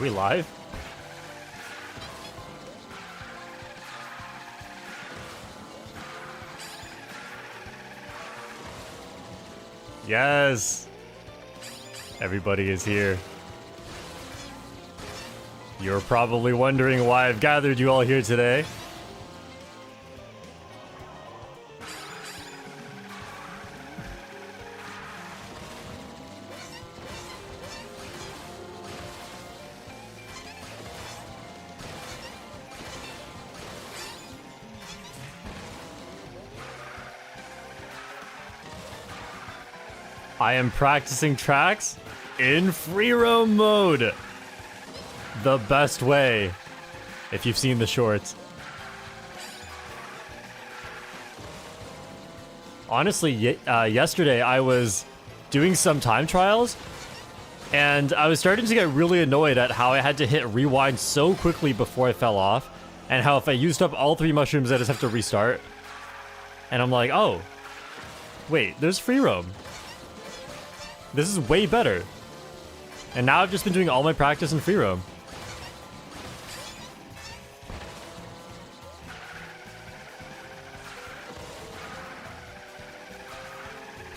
Are we live? Yes! Everybody is here. You're probably wondering why I've gathered you all here today. I am practicing tracks in free roam mode. The best way, if you've seen the shorts. Honestly, yesterday I was doing some time trials, and I was starting to get really annoyed at how I had to hit rewind so quickly before I fell off, and how if I used up all 3 mushrooms, I just have to restart. And I'm like, oh, wait, there's free roam. This is way better. And now I've just been doing all my practice in free roam.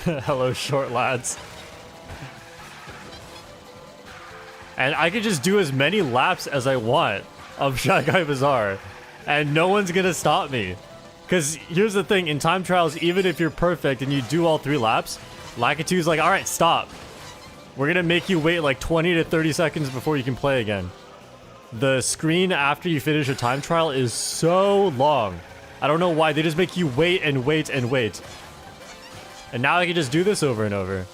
Hello, short lads. And I could just do as many laps as I want of Guy Bazaar, and no one's gonna stop me. Because here's the thing, in time trials, even if you're perfect and you do all 3 laps, Lakitu's like, alright, stop. We're gonna make you wait like 20 to 30 seconds before you can play again. The screen after you finish a time trial is so long. I don't know why, they just make you wait and wait and wait. And now I can just do this over and over.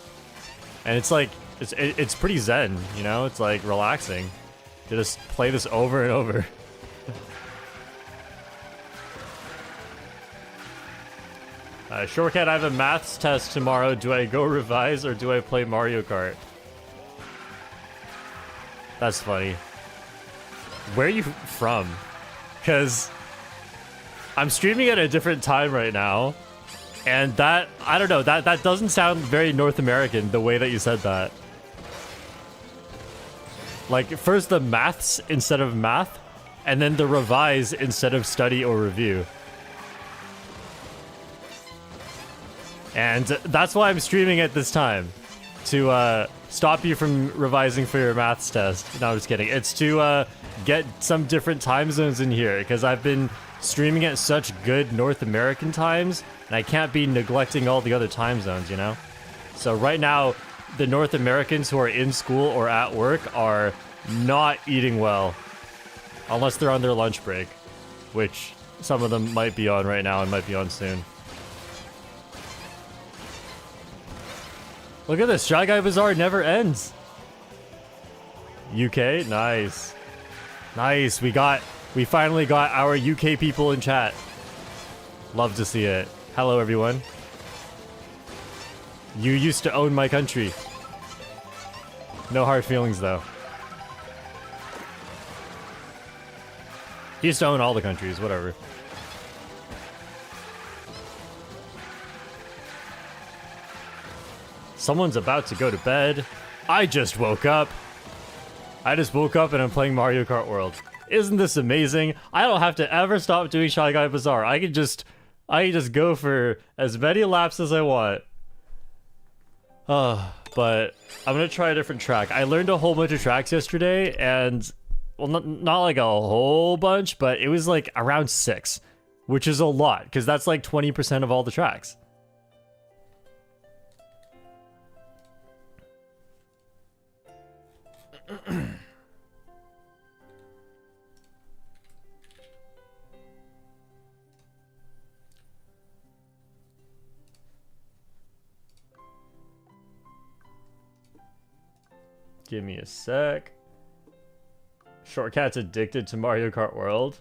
And it's like, it's pretty zen, you know? It's like relaxing to just play this over and over. Shortcat, I have a maths test tomorrow. Do I go revise or do I play Mario Kart? That's funny. Where are you from? Because I'm streaming at a different time right now. And that, I don't know, that doesn't sound very North American, the way that you said that. Like, first the maths instead of math, and then the revise instead of study or review. And that's why I'm streaming at this time. To stop you from revising for your maths test. No, I'm just kidding. It's to get some different time zones in here. Because I've been streaming at such good North American times. And I can't be neglecting all the other time zones, you know? So right now, the North Americans who are in school or at work are not eating well. Unless they're on their lunch break. Which some of them might be on right now and might be on soon. Look at this, Shy Guy Bazaar never ends. UK, nice. Nice, we finally got our UK people in chat. Love to see it. Hello everyone. You used to own my country. No hard feelings though. He used to own all the countries, whatever. Someone's about to go to bed. I just woke up. I just woke up and I'm playing Mario Kart World. Isn't this amazing? I don't have to ever stop doing Shy Guy Bazaar. I can just go for as many laps as I want. But I'm gonna try a different track. I learned a whole bunch of tracks yesterday, and well, not like a whole bunch, but it was like around 6, which is a lot because that's like 20% of all the tracks. Give me a sec. Shortcat's addicted to Mario Kart World.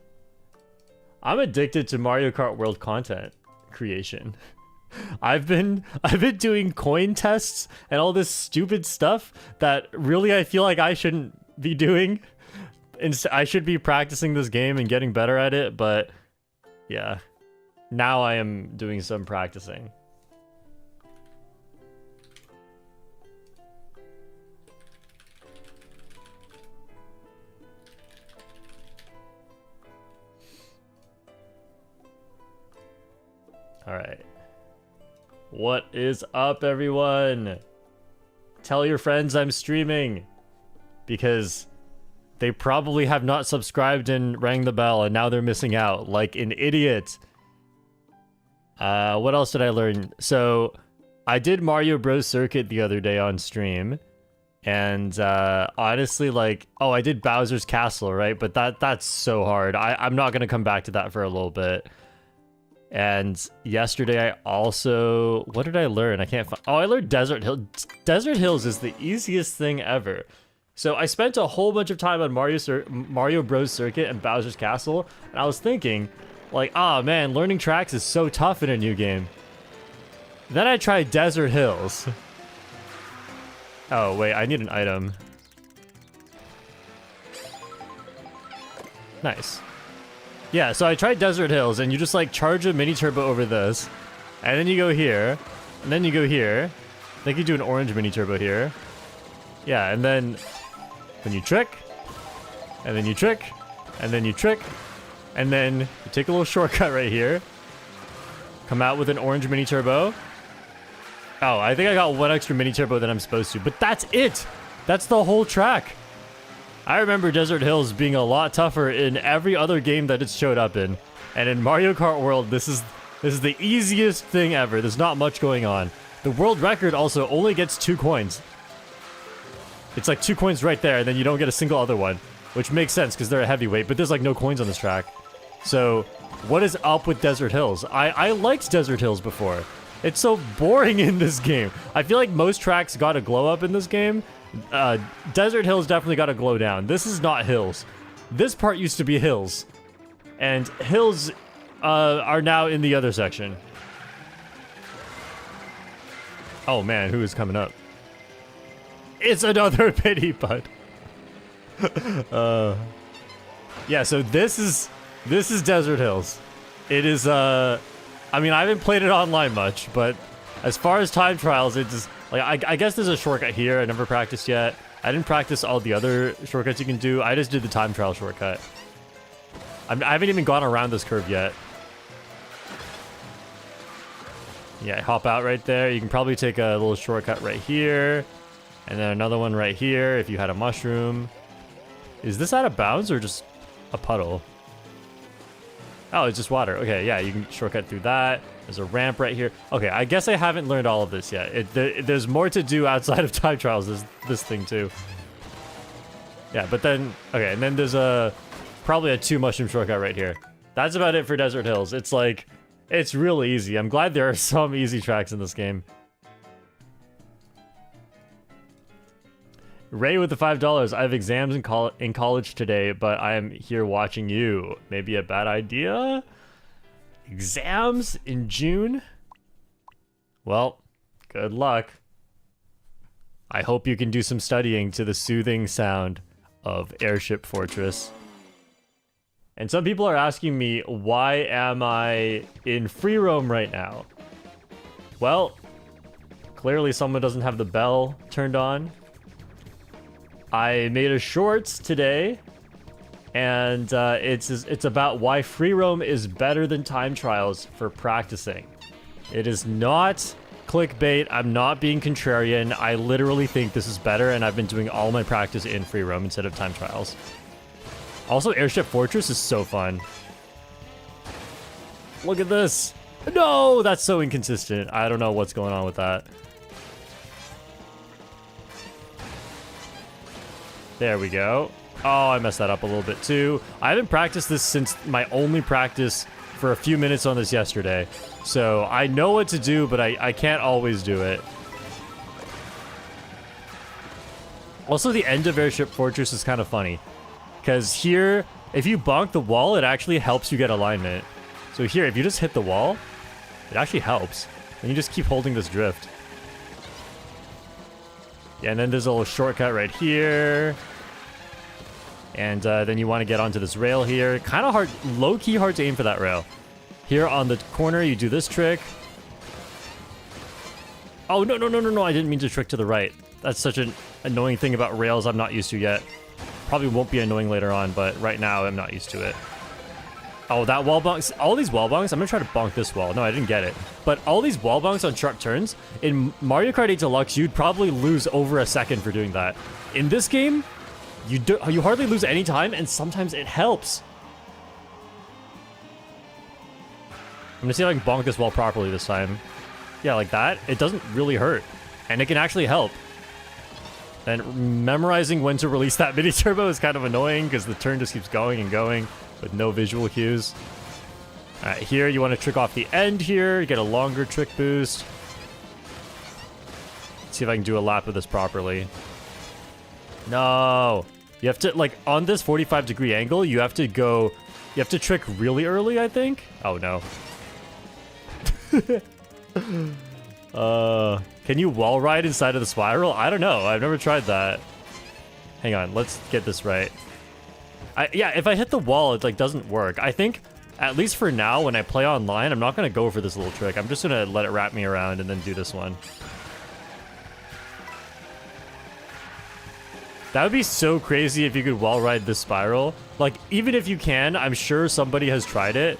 I'm addicted to Mario Kart World content creation. I've been doing coin tests and all this stupid stuff that really I feel like I shouldn't be doing. I should be practicing this game and getting better at it, but yeah. Now I am doing some practicing. Alright. What is up, everyone? Tell your friends I'm streaming. Because they probably have not subscribed and rang the bell, and now they're missing out like an idiot. What else did I learn? So, I did Mario Bros. Circuit the other day on stream. And honestly, like, oh, I did Bowser's Castle, right? But that's so hard. I'm not going to come back to that for a little bit. And yesterday I also... What did I learn? I can't find... Oh, I learned Desert Hills. Desert Hills is the easiest thing ever. So I spent a whole bunch of time on Mario Bros. Circuit and Bowser's Castle. And I was thinking, like, oh man, learning tracks is so tough in a new game. Then I tried Desert Hills. Oh, wait, I need an item. Nice. Yeah, so I tried Desert Hills, and you just, like, charge a mini-turbo over this. And then you go here. And then you go here. I think you do an orange mini-turbo here. Yeah, and then you trick. And then you trick. And then you trick. And then you take a little shortcut right here. Come out with an orange mini-turbo. Oh, I think I got one extra mini-turbo than I'm supposed to, but that's it! That's the whole track! I remember Desert Hills being a lot tougher in every other game that it's showed up in. And in Mario Kart World, this is the easiest thing ever. There's not much going on. The world record also only gets 2 coins. It's like 2 coins right there, and then you don't get a single other one. Which makes sense, because they're a heavyweight, but there's like no coins on this track. So, what is up with Desert Hills? I liked Desert Hills before. It's so boring in this game. I feel like most tracks got a glow up in this game. Desert Hills definitely got a glow down. This is not hills. This part used to be hills. And hills are now in the other section. Oh man, who is coming up? It's another pity bud. Yeah, so this is Desert Hills. It is I mean, I haven't played it online much, but as far as time trials, it's just, like, I guess there's a shortcut here I never practiced yet. I didn't practice all the other shortcuts you can do. I just did the time trial shortcut. I haven't even gone around this curve yet. Yeah, hop out right there. You can probably take a little shortcut right here. And then another one right here if you had a mushroom. Is this out of bounds or just a puddle? Oh, it's just water. Okay, yeah, you can shortcut through that. There's a ramp right here. Okay, I guess I haven't learned all of this yet. There's more to do outside of time trials, this thing too. Yeah, but then, okay, and then there's probably a 2 mushroom shortcut right here. That's about it for Desert Hills. It's like, it's real easy. I'm glad there are some easy tracks in this game. Ray with the $5. I have exams in college today, but I am here watching you. Maybe a bad idea? Exams in June? Well, good luck. I hope you can do some studying to the soothing sound of Airship Fortress. And some people are asking me, why am I in free roam right now? Well, clearly someone doesn't have the bell turned on. I made a shorts today, and it's about why free roam is better than time trials for practicing. It is not clickbait. I'm not being contrarian. I literally think this is better, and I've been doing all my practice in free roam instead of time trials. Also, Airship Fortress is so fun. Look at this. No, that's so inconsistent. I don't know what's going on with that. There we go. Oh, I messed that up a little bit too. I haven't practiced this since my only practice for a few minutes on this yesterday. So I know what to do, but I can't always do it. Also, the end of Airship Fortress is kind of funny. Because here, if you bonk the wall, it actually helps you get alignment. So here, if you just hit the wall, it actually helps. And you just keep holding this drift. Yeah, and then there's a little shortcut right here. And then you want to get onto this rail here. Kind of hard, low-key hard to aim for that rail. Here on the corner, you do this trick. Oh, no, I didn't mean to trick to the right. That's such an annoying thing about rails I'm not used to yet. Probably won't be annoying later on, but right now I'm not used to it. Oh, that wall bonks. All these wall bonks. I'm gonna try to bonk this wall. No, I didn't get it. But all these wall bonks on sharp turns, in Mario Kart 8 Deluxe, you'd probably lose over a second for doing that. In this game, you hardly lose any time, and sometimes it helps. I'm gonna see if I can bonk this wall properly this time. Yeah, like that. It doesn't really hurt, and it can actually help. And memorizing when to release that mini turbo is kind of annoying because the turn just keeps going and going with no visual cues. All right, here you want to trick off the end here, get a longer trick boost. Let's see if I can do a lap of this properly. No, you have to, like, on this 45-degree angle, you have to trick really early, I think. Oh no. Can you wall ride inside of the spiral? I don't know. I've never tried that. Hang on, let's get this right. Yeah, if I hit the wall, it like doesn't work. I think, at least for now, when I play online, I'm not gonna go for this little trick. I'm just gonna let it wrap me around and then do this one. That would be so crazy if you could wall ride this spiral. Like, even if you can, I'm sure somebody has tried it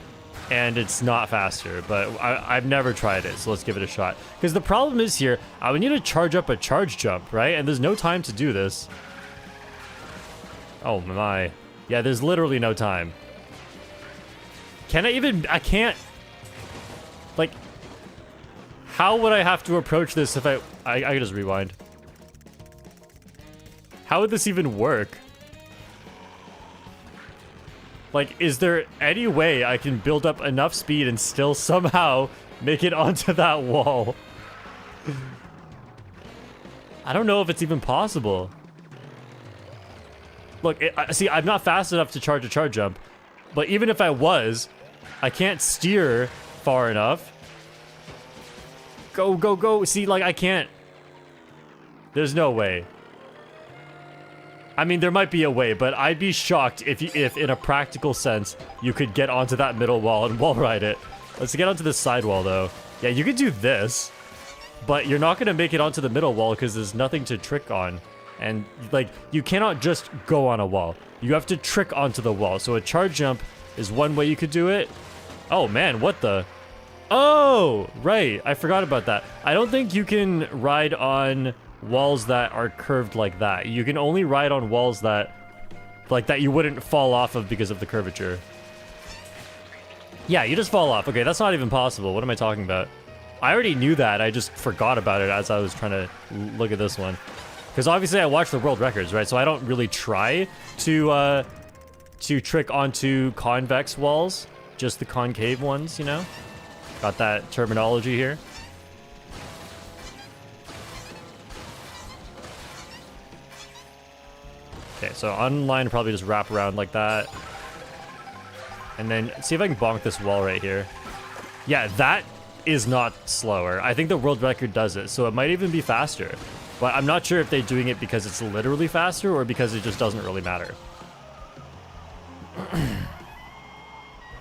and it's not faster, but I've never tried it, so let's give it a shot. Because the problem is here, I would need to charge up a charge jump, right? And there's no time to do this. Oh my. Yeah, there's literally no time. Can I even... I can't... Like... How would I have to approach this if I could just rewind. How would this even work? Like, is there any way I can build up enough speed and still somehow make it onto that wall? I don't know if it's even possible. Look, see, I'm not fast enough to charge a charge jump, but even if I was, I can't steer far enough. Go, go, go. See, like, I can't. There's no way. I mean, there might be a way, but I'd be shocked if in a practical sense, you could get onto that middle wall and wall ride it. Let's get onto this side wall, though. Yeah, you could do this, but you're not going to make it onto the middle wall because there's nothing to trick on. And, like, you cannot just go on a wall. You have to trick onto the wall. So a charge jump is one way you could do it. Oh, man, what the... Oh, right. I forgot about that. I don't think you can ride on walls that are curved like that. You can only ride on walls that, like, that you wouldn't fall off of because of the curvature. Yeah, you just fall off. Okay, that's not even possible. What am I talking about? I already knew that. I just forgot about it as I was trying to look at this one. Because obviously I watch the world records, right? So I don't really try to trick onto convex walls. Just the concave ones, you know? Got that terminology here. Okay, so online probably just wrap around like that. And then see if I can bonk this wall right here. Yeah, that is not slower. I think the world record does it, so it might even be faster. But I'm not sure if they're doing it because it's literally faster or because it just doesn't really matter.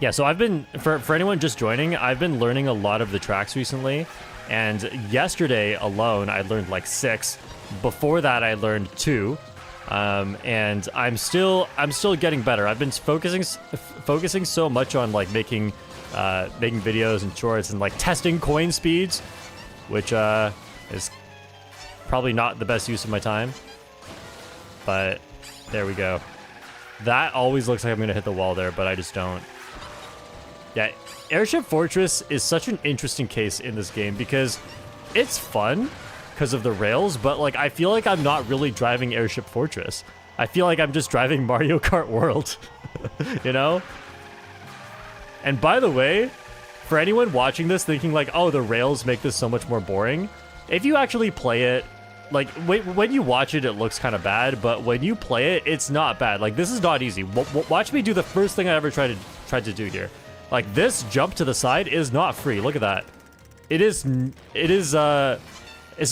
Yeah, so I've been, for anyone just joining, I've been learning a lot of the tracks recently. And yesterday alone, I learned like 6. Before that, I learned 2. And I'm still getting better. I've been focusing so much on like making videos and shorts and like testing coin speeds, which is probably not the best use of my time. But there we go. That always looks like I'm gonna hit the wall there, but I just don't. Yeah, Airship Fortress is such an interesting case in this game because it's fun because of the rails, but like I feel like I'm not really driving Airship Fortress. I feel like I'm just driving Mario Kart World, you know? And by the way, for anyone watching this thinking like, oh, the rails make this so much more boring, if you actually play it, like when you watch it, it looks kind of bad, but when you play it, it's not bad. Like this is not easy. Watch me do the first thing I ever tried to do here. Like this jump to the side is not free. Look at that. It is I'm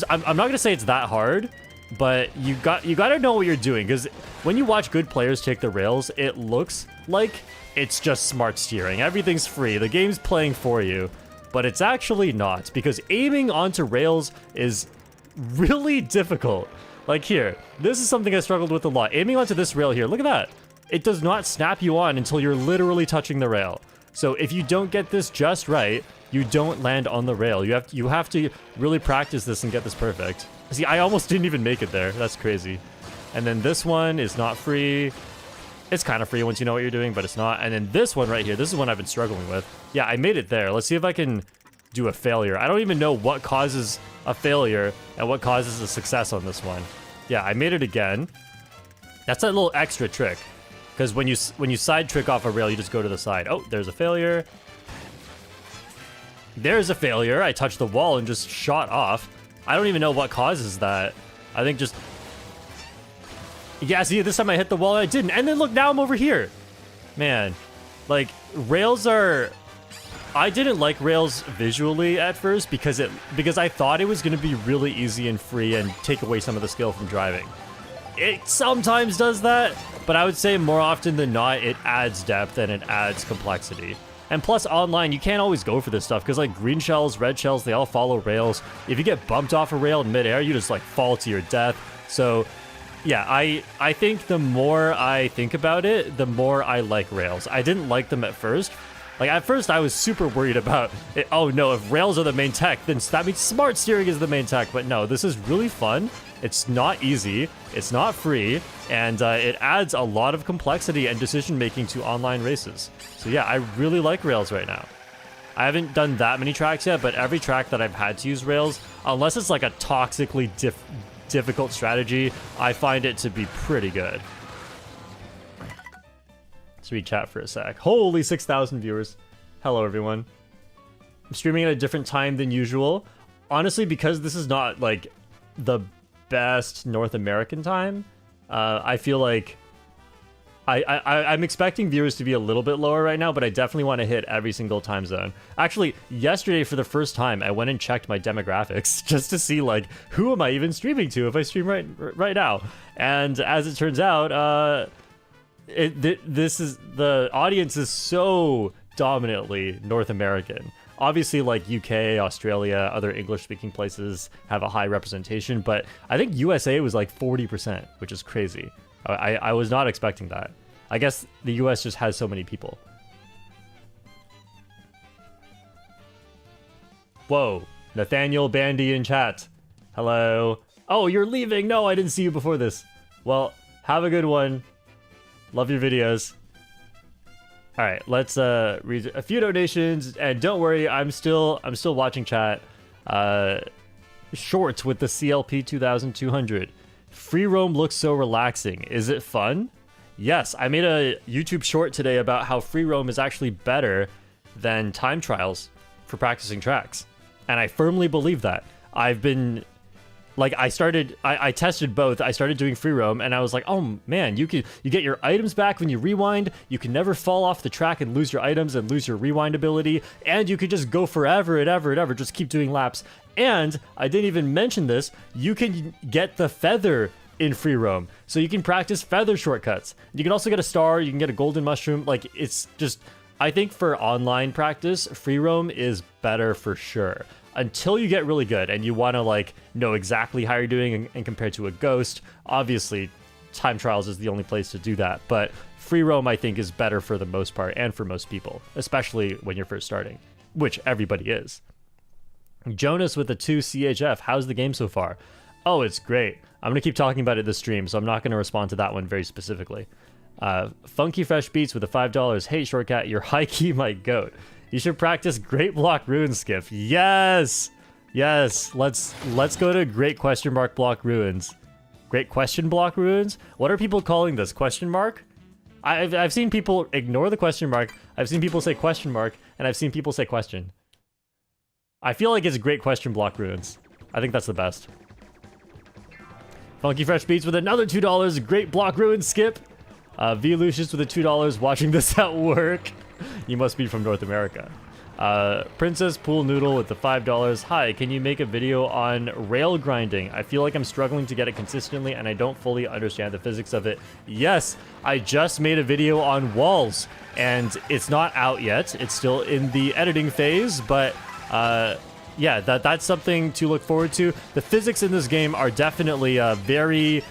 not gonna say it's that hard, but you gotta know what you're doing, because when you watch good players take the rails, it looks like it's just smart steering. Everything's free. The game's playing for you, but it's actually not, because aiming onto rails is really difficult. Like here, this is something I struggled with a lot. Aiming onto this rail here, look at that. it does not snap you on until you're literally touching the rail. So if you don't get this just right, you don't land on the rail. You have to really practice this and get this perfect. See, I almost didn't even make it there. That's crazy. And then this one is not free. It's kind of free once you know what you're doing, but it's not. And then this one right here, this is one I've been struggling with. Yeah, I made it there. Let's see if I can do a failure. I don't even know what causes a failure and what causes a success on this one. Yeah, I made it again. That's a little extra trick, because when you side trick off a rail, you just go to the side. Oh, there's a failure. There's a failure. I touched the wall and just shot off. I don't even know what causes that. I think just... Yeah, see, this time I hit the wall and I didn't. And then look, now I'm over here. Man, like, rails are... I didn't like rails visually at first because I thought it was going to be really easy and free and take away some of the skill from driving. It sometimes does that, but I would say more often than not, it adds depth and it adds complexity. And plus, online, you can't always go for this stuff, because like green shells, red shells, they all follow rails. If you get bumped off a rail in midair, you just like fall to your death. So yeah, I think the more I think about it, the more I like rails. I didn't like them at first. Like, at first, I was super worried about it. Oh no, if rails are the main tech, then that means smart steering is the main tech. But no, this is really fun. It's not easy, it's not free, and it adds a lot of complexity and decision-making to online races. So yeah, I really like rails right now. I haven't done that many tracks yet, but every track that I've had to use rails, unless it's like a toxically difficult strategy, I find it to be pretty good. Let's read chat for a sec. Holy 6,000 viewers. Hello, everyone. I'm streaming at a different time than usual. Honestly, because this is not, like, the best North American time, I feel like I'm expecting viewers to be a little bit lower right now, but I definitely want to hit every single time zone. Actually, yesterday, for the first time, I went and checked my demographics just to see, like, who am I even streaming to if I stream right now? And as it turns out, the audience is so dominantly North American. Obviously, like UK, Australia, other English-speaking places have a high representation, but I think USA was like 40%, which is crazy. I was not expecting that. I guess the US just has so many people. Whoa, Nathaniel Bandy in chat. Hello. Oh, you're leaving. No, I didn't see you before this. Well, have a good one. Love your videos. All right, let's read a few donations, and don't worry, I'm still watching chat. Shorts with the CLP 2200. Free roam looks so relaxing. Is it fun? Yes, I made a YouTube short today about how free roam is actually better than time trials for practicing tracks, and I firmly believe that. I've been like, I tested both. I started doing free roam, and I was like, oh man, you get your items back when you rewind. You can never fall off the track and lose your items and lose your rewind ability, and you could just go forever and ever and ever, just keep doing laps. And I didn't even mention this, you can get the feather in free roam, so you can practice feather shortcuts. You can also get a star, you can get a golden mushroom. Like, it's just, I think for online practice, free roam is better for sure. Until you get really good and you want to like know exactly how you're doing and compared to a ghost, obviously time trials is the only place to do that. But free roam, I think, is better for the most part and for most people, especially when you're first starting, which everybody is. Jonas with the 2 CHF. How's the game so far? Oh, it's great. I'm going to keep talking about it this stream, so I'm not going to respond to that one very specifically. Funky Fresh Beats with the $5. Hey, Shortcat, you're high-key my goat. You should practice Great Block Ruins skiff. Yes! Yes, let's go to Great Question Mark Block Ruins. Great Question Block Ruins? What are people calling this? Question mark? I've seen people ignore the question mark, I've seen people say question mark, and I've seen people say question. I feel like it's Great Question Block Ruins. I think that's the best. Funky Fresh Beats with another $2. Great Block Ruins skip. V. Lucius with the $2. Watching this at work. You must be from North America. Princess Pool Noodle with the $5. Hi, can you make a video on rail grinding? I feel like I'm struggling to get it consistently and I don't fully understand the physics of it. Yes, I just made a video on walls and it's not out yet. It's still in the editing phase, but yeah, that's something to look forward to. The physics in this game are definitely very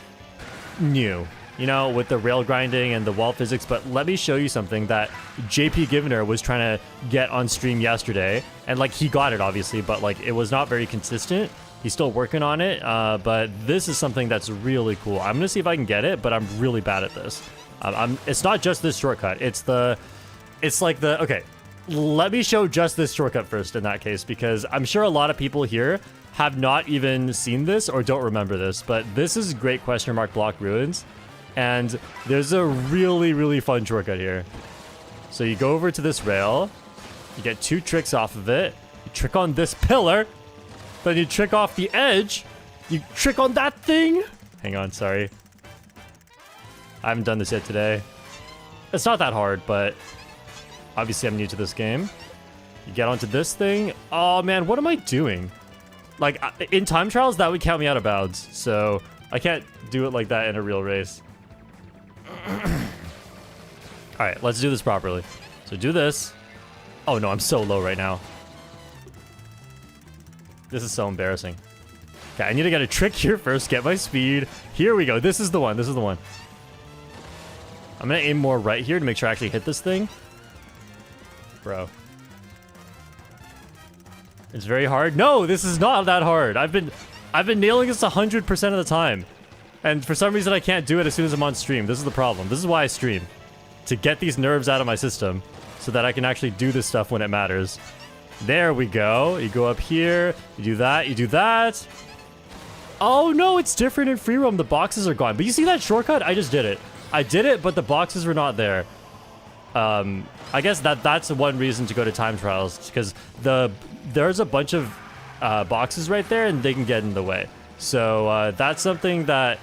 new. you know, with the rail grinding and the wall physics, but let me show you something that JP Givener was trying to get on stream yesterday. And, like, he got it, obviously, but, like, it was not very consistent. He's still working on it, but this is something that's really cool. I'm going to see if I can get it, but I'm really bad at this. It's not just this shortcut. Okay, let me show just this shortcut first in that case, because I'm sure a lot of people here have not even seen this or don't remember this, but this is Great Question Mark Block Ruins, and there's a really, really fun shortcut here. So you go over to this rail, you get 2 tricks off of it, you trick on this pillar, then you trick off the edge, you trick on that thing. Hang on, sorry. I haven't done this yet today. It's not that hard, but obviously I'm new to this game. You get onto this thing. Oh man, what am I doing? Like, in time trials, that would count me out of bounds, so I can't do it like that in a real race. Alright, let's do this properly. So do this. Oh no, I'm so low right now. This is so embarrassing. Okay, I need to get a trick here first, get my speed. Here we go. This is the one. This is the one. I'm going to aim more right here to make sure I actually hit this thing. Bro. It's very hard. No, this is not that hard. I've been nailing this 100% of the time. And for some reason I can't do it as soon as I'm on stream. This is the problem. This is why I stream. To get these nerves out of my system so that I can actually do this stuff when it matters. There we go. You go up here, you do that, you do that. Oh no, it's different in free roam. The boxes are gone. But you see that shortcut? I just did it. I did it, but the boxes were not there. I guess that's one reason to go to time trials, because there's a bunch of boxes right there and they can get in the way. So that's something that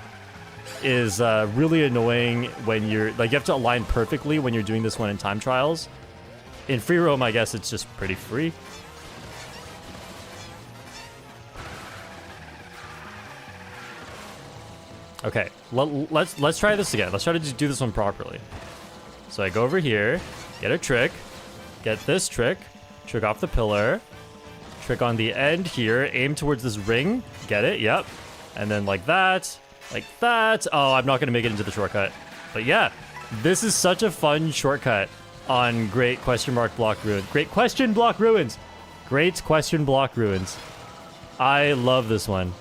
is really annoying when you're like, you have to align perfectly when you're doing this one in time trials. In free roam, I guess it's just pretty free. Okay, let's try this again. Let's try to just do this one properly. So I go over here, get a trick, get this trick, trick off the pillar, trick on the end here, aim towards this ring, get it, yep. And then like that, like that. Oh, I'm not gonna make it into the shortcut. But yeah, this is such a fun shortcut on Great Question Mark Block Ruins. Great Question Block Ruins. Great Question Block Ruins. I love this one.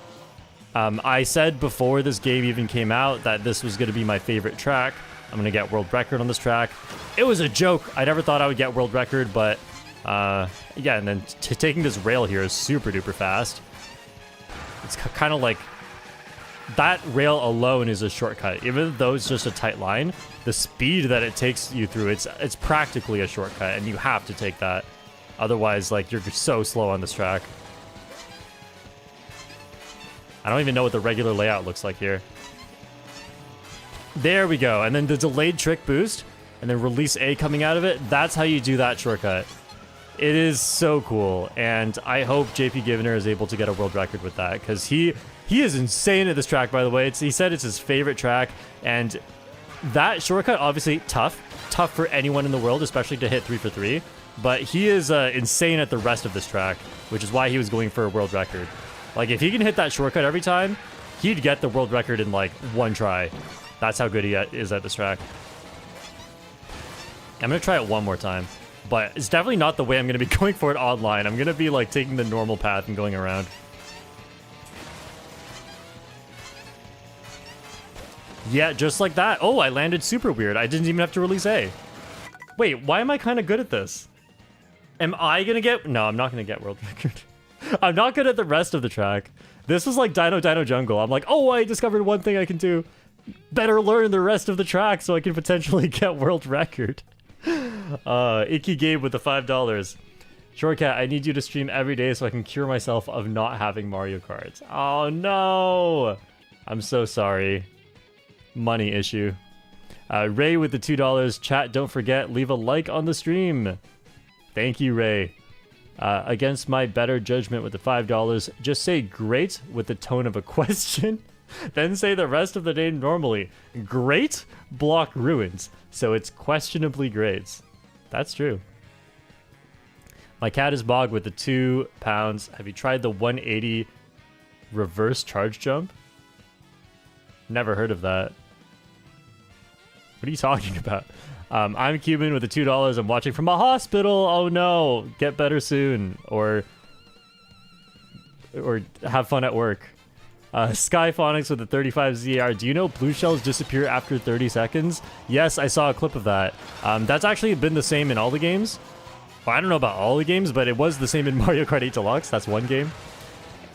I said before this game even came out that this was going to be my favorite track. I'm going to get world record on this track. It was a joke. I never thought I would get world record, but yeah, and then taking this rail here is super duper fast. It's kind of like that rail alone is a shortcut. Even though it's just a tight line, the speed that it takes you through, it's practically a shortcut, and you have to take that. Otherwise, like, you're so slow on this track. I don't even know what the regular layout looks like here. There we go. And then the delayed trick boost, and then release A coming out of it. That's how you do that shortcut. It is so cool, and I hope JP Givener is able to get a world record with that, because he is insane at this track, by the way. He said it's his favorite track, and that shortcut, obviously tough for anyone in the world, especially to hit 3 for 3, but he is insane at the rest of this track, which is why he was going for a world record. Like, if he can hit that shortcut every time, he'd get the world record in, like, one try. That's how good he is at this track. I'm going to try it one more time. But it's definitely not the way I'm going to be going for it online. I'm going to be, like, taking the normal path and going around. Yeah, just like that. Oh, I landed super weird. I didn't even have to release A. Wait, why am I kind of good at this? Am I going to get... No, I'm not going to get world record. I'm not good at the rest of the track. This is like Dino Dino Jungle. I'm like, oh, I discovered one thing I can do. Better learn the rest of the track so I can potentially get world record. Icky Gabe with the $5. Shortcat, I need you to stream every day so I can cure myself of not having Mario Kart. Oh, no. I'm so sorry. Money issue. Ray with the $2. Chat, don't forget, leave a like on the stream. Thank you, Ray. Against my better judgment with the $5, just say great with the tone of a question, then say the rest of the name normally. Great Block Ruins, so it's questionably great. That's true. My cat is Bog with the £2. Have you tried the 180 reverse charge jump? Never heard of that. What are you talking about? I'm Cuban with the $2. I'm watching from a hospital. Oh no, get better soon, or have fun at work. Skyphonics with the 35 ZR. Do you know blue shells disappear after 30 seconds? Yes, I saw a clip of that. That's actually been the same in all the games. Well, I don't know about all the games, but it was the same in Mario Kart 8 Deluxe. That's one game.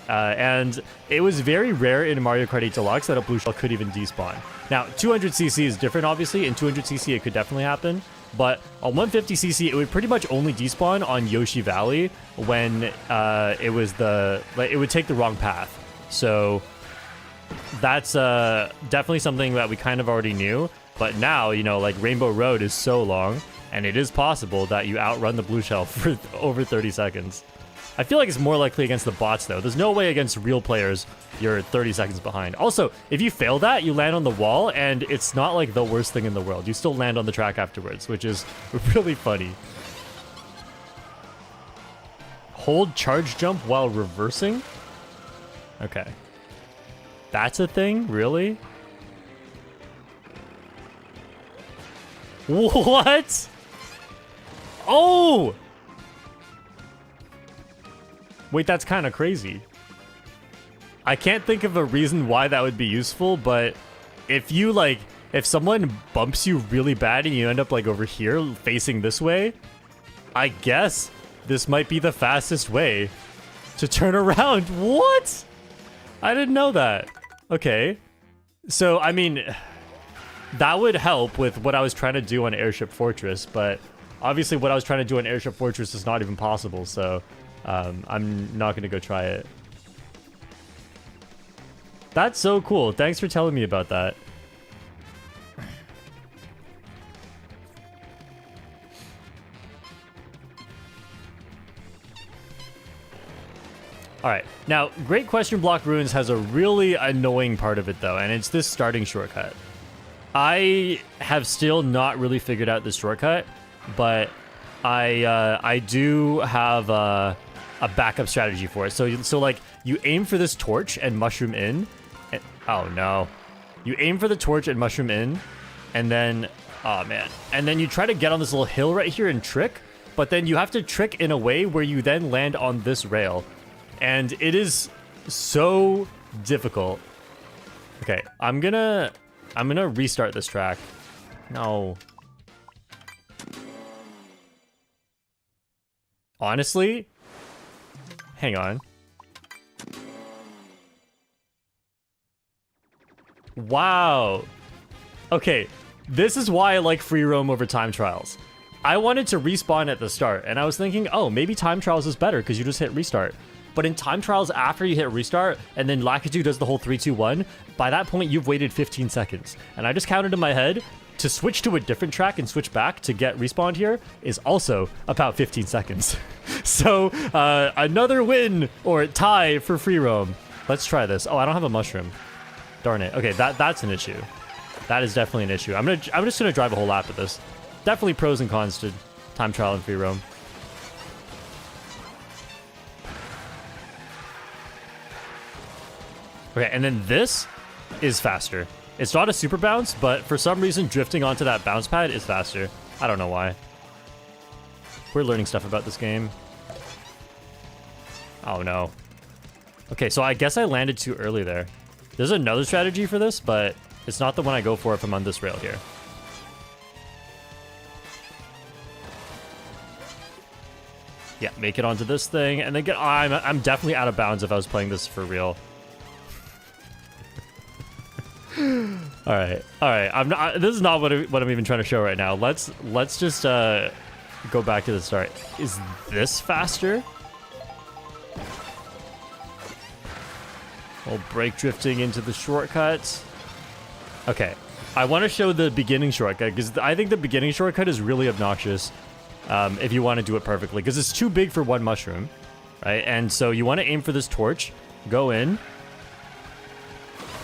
And it was very rare in Mario Kart 8 Deluxe that a blue shell could even despawn. Now, 200cc is different, obviously. In 200cc, it could definitely happen. But on 150cc, it would pretty much only despawn on Yoshi Valley when it was it would take the wrong path. So that's definitely something that we kind of already knew. But now, you know, like Rainbow Road is so long, and it is possible that you outrun the blue shell for over 30 seconds. I feel like it's more likely against the bots, though. There's no way against real players you're 30 seconds behind. Also, if you fail that, you land on the wall, and it's not like the worst thing in the world. You still land on the track afterwards, which is really funny. Hold charge jump while reversing? Okay. That's a thing? Really? What? Oh! Wait, that's kind of crazy. I can't think of a reason why that would be useful, but if you, like, if someone bumps you really bad and you end up, like, over here facing this way, I guess this might be the fastest way to turn around. What? I didn't know that. Okay. So, I mean, that would help with what I was trying to do on Airship Fortress, but obviously what I was trying to do on Airship Fortress is not even possible, so I'm not going to go try it. That's so cool. Thanks for telling me about that. Alright, now, Great Question Block Ruins has a really annoying part of it, though, and it's this starting shortcut. I have still not really figured out this shortcut, but I do have a backup strategy for it. So like, you aim for this torch and mushroom in. And, oh, no. You aim for the torch and mushroom in, and then... Oh, man. And then you try to get on this little hill right here and trick, but then you have to trick in a way where you then land on this rail. And it is so difficult. Okay, I'm gonna restart this track. No. Honestly, hang on. Wow. Okay, this is why I like free roam over time trials. I wanted to respawn at the start, and I was thinking, oh, maybe time trials is better because you just hit restart. But in time trials, after you hit restart, and then Lakitu does the whole 3, 2, 1, by that point, you've waited 15 seconds. And I just counted in my head, to switch to a different track and switch back to get respawned here is also about 15 seconds. So, another win, or tie for free roam. Let's try this. Oh, I don't have a mushroom. Darn it. Okay, that's an issue. That is definitely an issue. I'm just gonna drive a whole lap of this. Definitely pros and cons to time trial and free roam. Okay, and then this is faster. It's not a super bounce, but for some reason, drifting onto that bounce pad is faster. I don't know why. We're learning stuff about this game. Oh, no. Okay, so I guess I landed too early there. There's another strategy for this, but it's not the one I go for if I'm on this rail here. Yeah, make it onto this thing, and then get... Oh, I'm definitely out of bounds if I was playing this for real. All right. I'm not. This is not what I'm even trying to show right now. Let's just go back to the start. Is this faster? Oh, brake drifting into the shortcut. Okay, I want to show the beginning shortcut because I think the beginning shortcut is really obnoxious. If you want to do it perfectly, because it's too big for one mushroom, right? And so you want to aim for this torch, go in,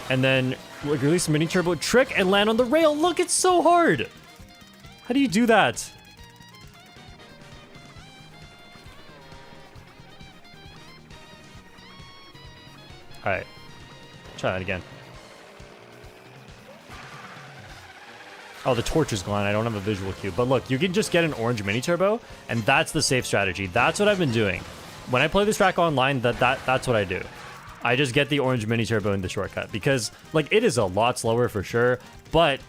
and then like release mini turbo, trick, and land on the rail. Look, it's so hard. How do you do that? All right, try that again. Oh, the torch is gone. I don't have a visual cue. But look, you can just get an orange mini turbo, and that's the safe strategy. That's what I've been doing. When I play this track online, that's what I do. I just get the orange mini turbo in the shortcut because, like, it is a lot slower for sure, but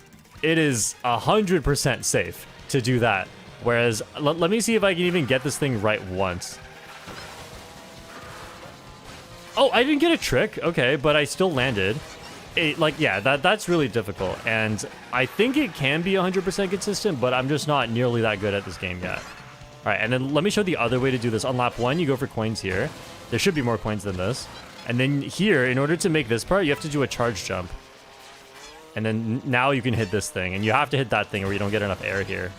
it is 100% safe to do that. Whereas, let me see if I can even get this thing right once. Oh, I didn't get a trick. Okay, but I still landed. Yeah, that's really difficult. And I think it can be 100% consistent, but I'm just not nearly that good at this game yet. All right, and then let me show the other way to do this. On lap 1, you go for coins here. There should be more coins than this. And then here, in order to make this part, you have to do a charge jump. And then now you can hit this thing. And you have to hit that thing or you don't get enough air here.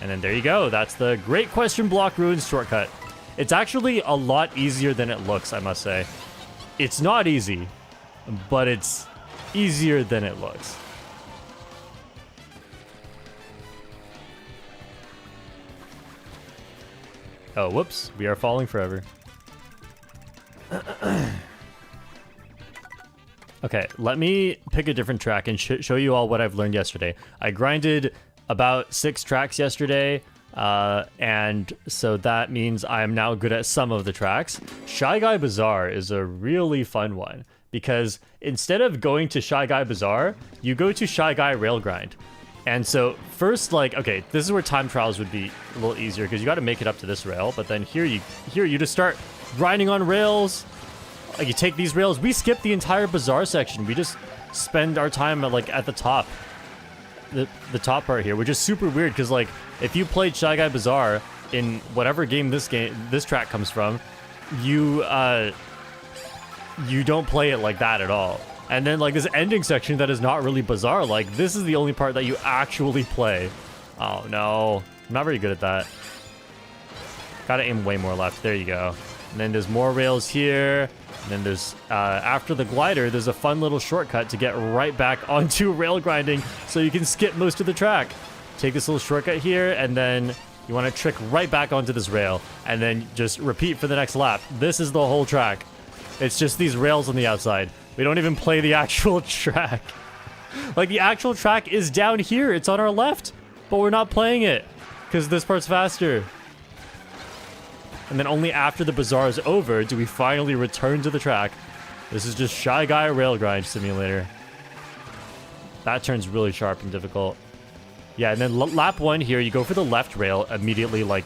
And then there you go. That's the Great Question Block Ruins shortcut. It's actually a lot easier than it looks, I must say. It's not easy, but it's easier than it looks. Oh, whoops. We are falling forever. Okay, let me pick a different track and show you all what I've learned yesterday. I grinded about 6 tracks yesterday, and so that means I'm now good at some of the tracks. Shy Guy Bazaar is a really fun one, because instead of going to Shy Guy Bazaar, you go to Shy Guy Rail Grind. And so first, like, okay, this is where time trials would be a little easier, because you got to make it up to this rail, but then here you just start grinding on rails. Like, you take these rails. We skip the entire bazaar section. We just spend our time at the top, the top part here, which is super weird because, like, if you played Shy Guy Bazaar in whatever game this track comes from, you don't play it like that at all. And then, like, this ending section that is not really bazaar, like, this is the only part that you actually play. Oh no, I'm not very good at that. Gotta aim way more left. There you go. And then there's more rails here. And then there's, after the glider, there's a fun little shortcut to get right back onto rail grinding so you can skip most of the track. Take this little shortcut here, and then you want to trick right back onto this rail, and then just repeat for the next lap. This is the whole track. It's just these rails on the outside. We don't even play the actual track. Like, the actual track is down here. It's on our left, but we're not playing it because this part's faster. And then only after the bazaar is over do we finally return to the track. This is just Shy Guy Rail Grind Simulator. That turns really sharp and difficult. Yeah, and then lap 1 here, you go for the left rail immediately, like,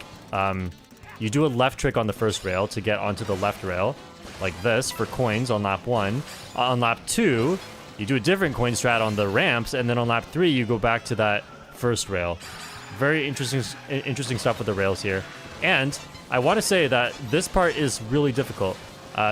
you do a left trick on the first rail to get onto the left rail, like this, for coins on lap 1. On lap 2, you do a different coin strat on the ramps, and then on lap 3, you go back to that first rail. Very interesting stuff with the rails here. And I want to say that this part is really difficult.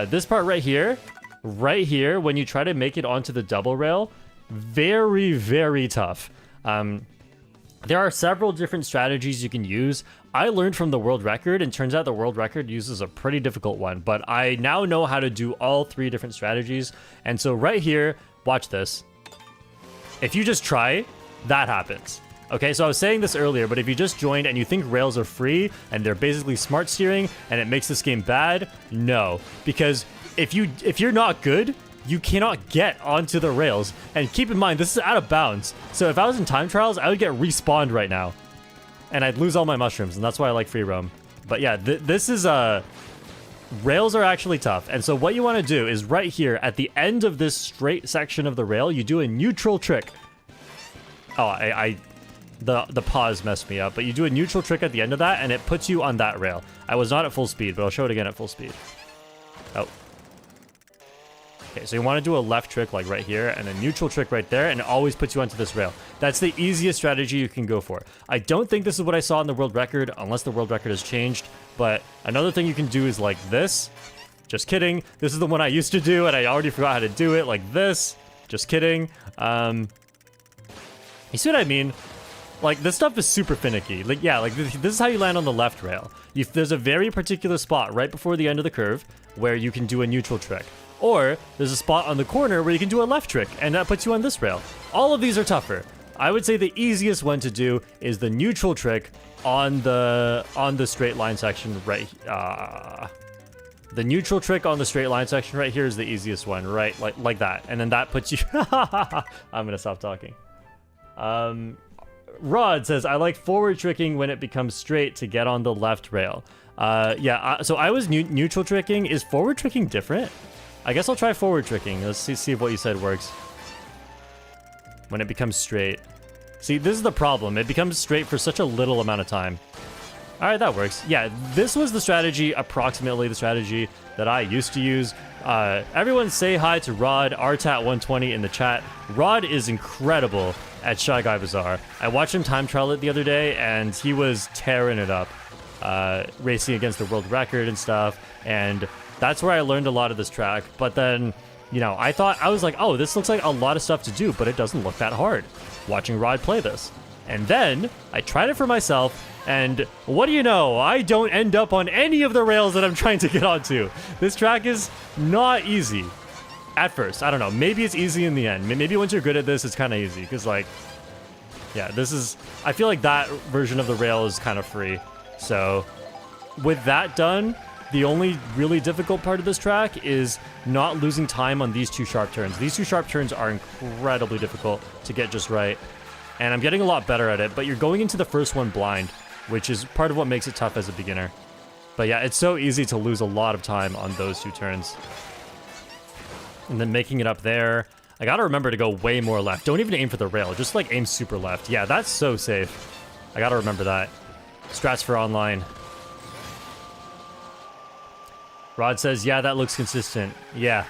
This part right here, when you try to make it onto the double rail, very, very tough. There are several different strategies you can use. I learned from the world record, and turns out the world record uses a pretty difficult one, but I now know how to do all 3 different strategies. And so right here, watch this. If you just try, that happens. Okay, so I was saying this earlier, but if you just joined and you think rails are free and they're basically smart steering and it makes this game bad, no. Because if you're not good, you cannot get onto the rails. And keep in mind, this is out of bounds. So if I was in time trials, I would get respawned right now. And I'd lose all my mushrooms, and that's why I like free roam. But yeah, this is rails are actually tough. And so what you want to do is right here at the end of this straight section of the rail, you do a neutral trick. Oh, the pause messed me up, but you do a neutral trick at the end of that, and it puts you on that rail. I was not at full speed, but I'll show it again at full speed. Oh. Okay, so you want to do a left trick like right here, and a neutral trick right there, and it always puts you onto this rail. That's the easiest strategy you can go for. I don't think this is what I saw in the world record, unless the world record has changed, but another thing you can do is like this. Just kidding. This is the one I used to do, and I already forgot how to do it, like this. Just kidding. You see what I mean? Like, this stuff is super finicky. Like, yeah, like, this is how you land on the left rail. There's a very particular spot right before the end of the curve where you can do a neutral trick. Or, there's a spot on the corner where you can do a left trick, and that puts you on this rail. All of these are tougher. I would say the easiest one to do is the neutral trick on the straight line section right... the neutral trick on the straight line section right here is the easiest one, right? Like that. And then that puts you... I'm gonna stop talking. Rod says, I like forward tricking when it becomes straight to get on the left rail. So I was neutral tricking. Is forward tricking different? I guess I'll try forward tricking. Let's see if what you said works. When it becomes straight. See, this is the problem. It becomes straight for such a little amount of time. All right, that works. Yeah, this was the strategy, approximately the strategy that I used to use. Everyone say hi to Rod, RTAT120 in the chat. Rod is incredible at Shy Guy Bazaar. I watched him time trial it the other day, and he was tearing it up, racing against the world record and stuff. And that's where I learned a lot of this track. But then, you know, I was like, oh, this looks like a lot of stuff to do, but it doesn't look that hard watching Rod play this. And then I tried it for myself, and what do you know? I don't end up on any of the rails that I'm trying to get onto. This track is not easy at first. I don't know. Maybe it's easy in the end. Maybe once you're good at this, it's kind of easy. Because, like, yeah, I feel like that version of the rail is kind of free. So with that done, the only really difficult part of this track is not losing time on these two sharp turns. These two sharp turns are incredibly difficult to get just right. And I'm getting a lot better at it, but you're going into the first one blind, which is part of what makes it tough as a beginner. But yeah, it's so easy to lose a lot of time on those two turns. And then making it up there. I gotta remember to go way more left. Don't even aim for the rail, just like aim super left. Yeah, that's so safe. I gotta remember that. Strats for online. Rod says, yeah, that looks consistent. Yeah.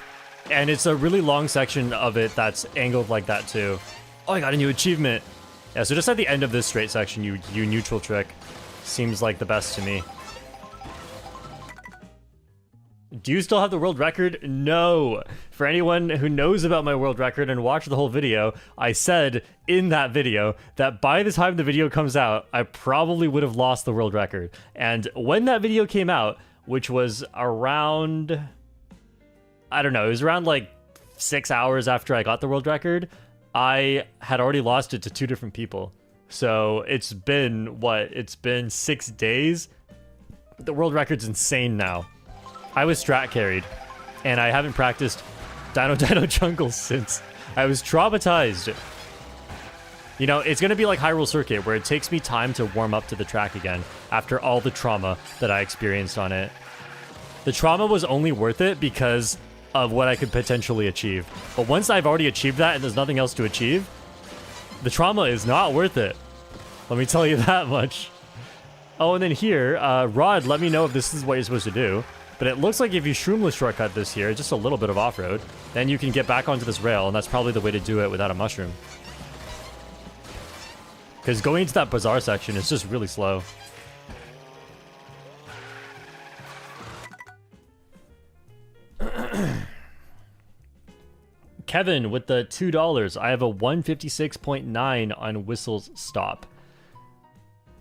And it's a really long section of it that's angled like that too. Oh, I got a new achievement. Yeah, so just at the end of this straight section, you neutral trick. Seems like the best to me. Do you still have the world record? No. For anyone who knows about my world record and watched the whole video, I said in that video that by the time the video comes out, I probably would have lost the world record. And when that video came out, which was around, I don't know, it was around like 6 hours after I got the world record, I had already lost it to 2 different people. So it's been, what? It's been 6 days? The world record's insane now. I was strat carried, and I haven't practiced Dino Dino Jungle since. I was traumatized. You know, it's going to be like Hyrule Circuit, where it takes me time to warm up to the track again after all the trauma that I experienced on it. The trauma was only worth it because of what I could potentially achieve. But once I've already achieved that and there's nothing else to achieve, the trauma is not worth it. Let me tell you that much. Oh, and then here, Rod, let me know if this is what you're supposed to do. But it looks like if you shroomless shortcut this here, just a little bit of off-road, then you can get back onto this rail, and that's probably the way to do it without a mushroom. Because going into that bazaar section is just really slow. Kevin with the $2. I have a 156.9 on Whistle's Stop.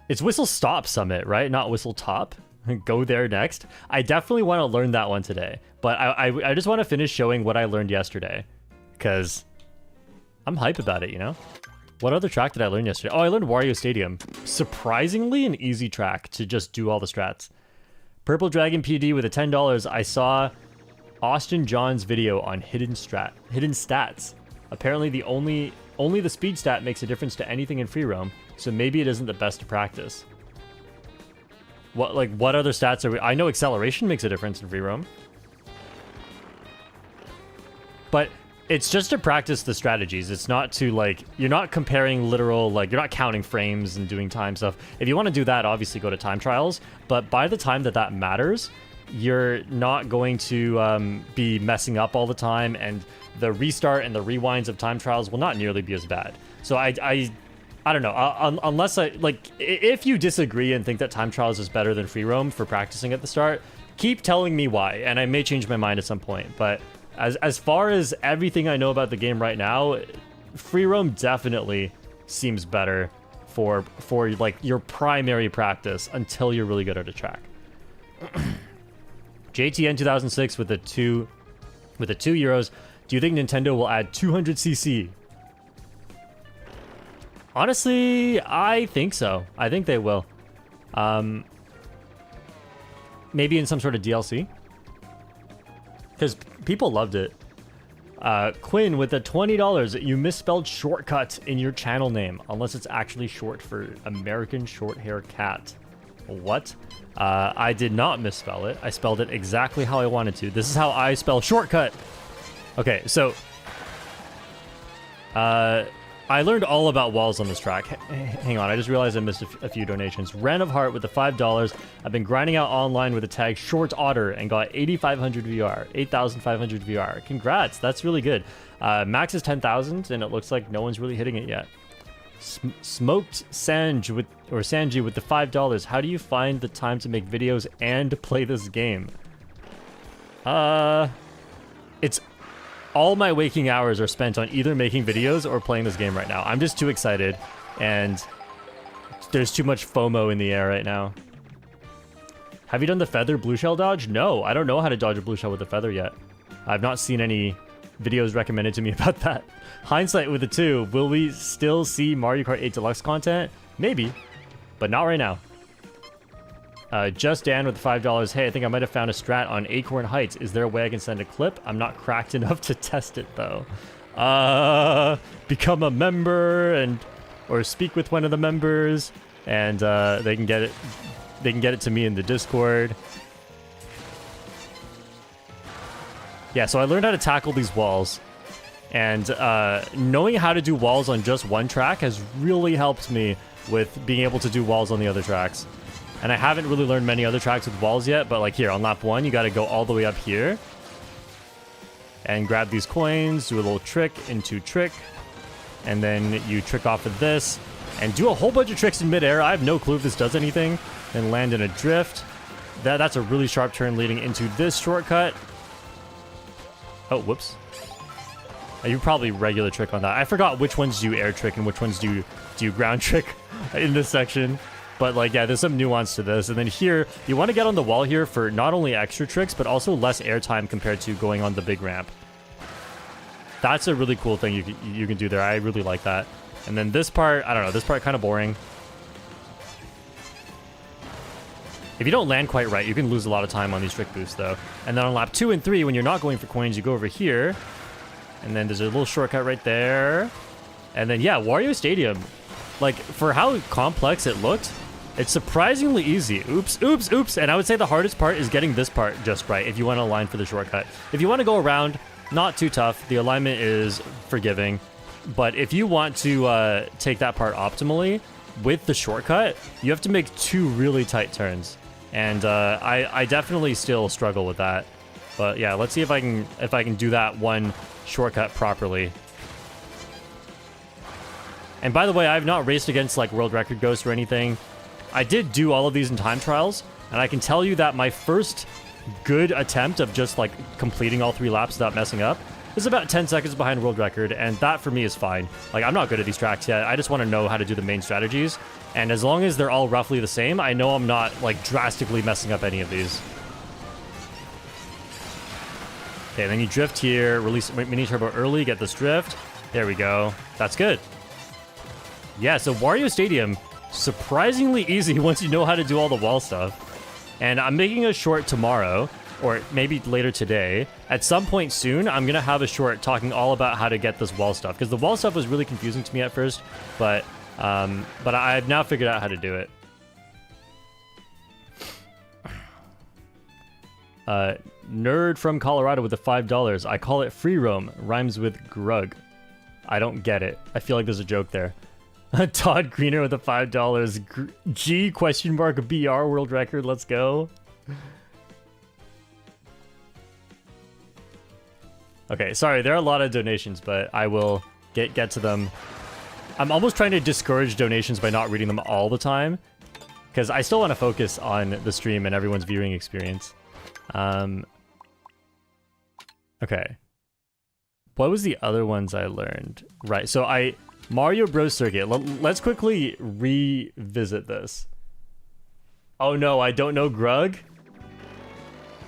It's Whistle Stop Summit, right? Not Whistle Top. Go there next. I definitely want to learn that one today. But I just want to finish showing what I learned yesterday. Because I'm hype about it, you know? What other track did I learn yesterday? Oh, I learned Wario Stadium. Surprisingly an easy track to just do all the strats. Purple Dragon PD with a $10. I saw Austin John's video on hidden stats. Apparently the only the speed stat makes a difference to anything in free roam, so maybe it isn't the best to practice. What other stats are we? I know acceleration makes a difference in free roam. But it's just to practice the strategies. It's not to, like, you're not comparing literal, like, you're not counting frames and doing time stuff. If you want to do that, obviously go to time trials. But by the time that matters, you're not going to be messing up all the time, and the restart and the rewinds of time trials will not nearly be as bad. So I don't know, unless if you disagree and think that time trials is better than free roam for practicing at the start, keep telling me why, and I may change my mind at some point. But as far as everything I know about the game right now, free roam definitely seems better for like your primary practice until you're really good at a track. JTN 2006 with the 2 euros. Do you think Nintendo will add 200cc? Honestly, I think so. I think they will. Maybe in some sort of DLC. Because people loved it. Quinn with the $20. You misspelled shortcut in your channel name, unless it's actually short for American Short Hair Cat. What? I did not misspell it. I spelled it exactly how I wanted to. This is how I spell shortcut. Okay, so I learned all about walls on this track. Hang on, I just realized I missed a few donations. Ran of Heart with the $5. I've been grinding out online with the tag Short Otter and got 8,500 VR, 8,500 VR. Congrats, that's really good. Max is 10,000, and it looks like no one's really hitting it yet. Smoked Sanji with the $5. How do you find the time to make videos and play this game? It's all my waking hours are spent on either making videos or playing this game right now. I'm just too excited, and there's too much FOMO in the air right now. Have you done the feather blue shell dodge? No, I don't know how to dodge a blue shell with a feather yet. I've not seen any videos recommended to me about that. Hindsight with the 2. Will we still see Mario Kart 8 Deluxe content? Maybe, but not right now. Just Dan with the $5. Hey, I think I might have found a strat on Acorn Heights. Is there a way I can send a clip? I'm not cracked enough to test it though. Become a member or speak with one of the members, and they can get it. They can get it to me in the Discord. Yeah, so I learned how to tackle these walls, and knowing how to do walls on just one track has really helped me with being able to do walls on the other tracks. And I haven't really learned many other tracks with walls yet, but like here on lap 1, you got to go all the way up here and grab these coins, do a little trick into trick, and then you trick off of this and do a whole bunch of tricks in midair. I have no clue if this does anything. And land in a drift. That's a really sharp turn leading into this shortcut. Oh, whoops. You probably regular trick on that. I forgot which ones do air trick and which ones do ground trick in this section. But like, yeah, there's some nuance to this. And then here, you want to get on the wall here for not only extra tricks, but also less airtime compared to going on the big ramp. That's a really cool thing you can do there. I really like that. And then this part, I don't know, this part kind of boring. If you don't land quite right, you can lose a lot of time on these trick boosts, though. And then on lap 2 and 3, when you're not going for coins, you go over here. And then there's a little shortcut right there. And then, yeah, Wario Stadium. Like, for how complex it looked, it's surprisingly easy. Oops, oops, oops. And I would say the hardest part is getting this part just right if you want to align for the shortcut. If you want to go around, not too tough. The alignment is forgiving. But if you want to take that part optimally, with the shortcut, you have to make 2 really tight turns. And I definitely still struggle with that. But yeah, let's see if I can do that one shortcut properly. And by the way, I've not raced against like world record ghosts or anything. I did do all of these in time trials, and I can tell you that my first good attempt of just like completing all 3 laps without messing up is about 10 seconds behind world record, and that for me is fine. Like, I'm not good at these tracks yet. I just want to know how to do the main strategies, and as long as they're all roughly the same, I know I'm not like drastically messing up any of these. Okay, then you drift here, release mini turbo early, get this drift. There we go. That's good. Yeah, so Wario Stadium, surprisingly easy once you know how to do all the wall stuff. And I'm making a short tomorrow, or maybe later today. At some point soon, I'm going to have a short talking all about how to get this wall stuff, because the wall stuff was really confusing to me at first, but I've now figured out how to do it. Nerd from Colorado with the $5. I call it free roam. Rhymes with grug. I don't get it. I feel like there's a joke there. Todd Greener with the $5. G question mark BR world record. Let's go. Okay, sorry, there are a lot of donations, but I will get to them. I'm almost trying to discourage donations by not reading them all the time, because I still want to focus on the stream and everyone's viewing experience. Okay. What was the other ones I learned? Right, so Mario Bros. Circuit. Let's quickly revisit this. Oh no, I don't know Grug?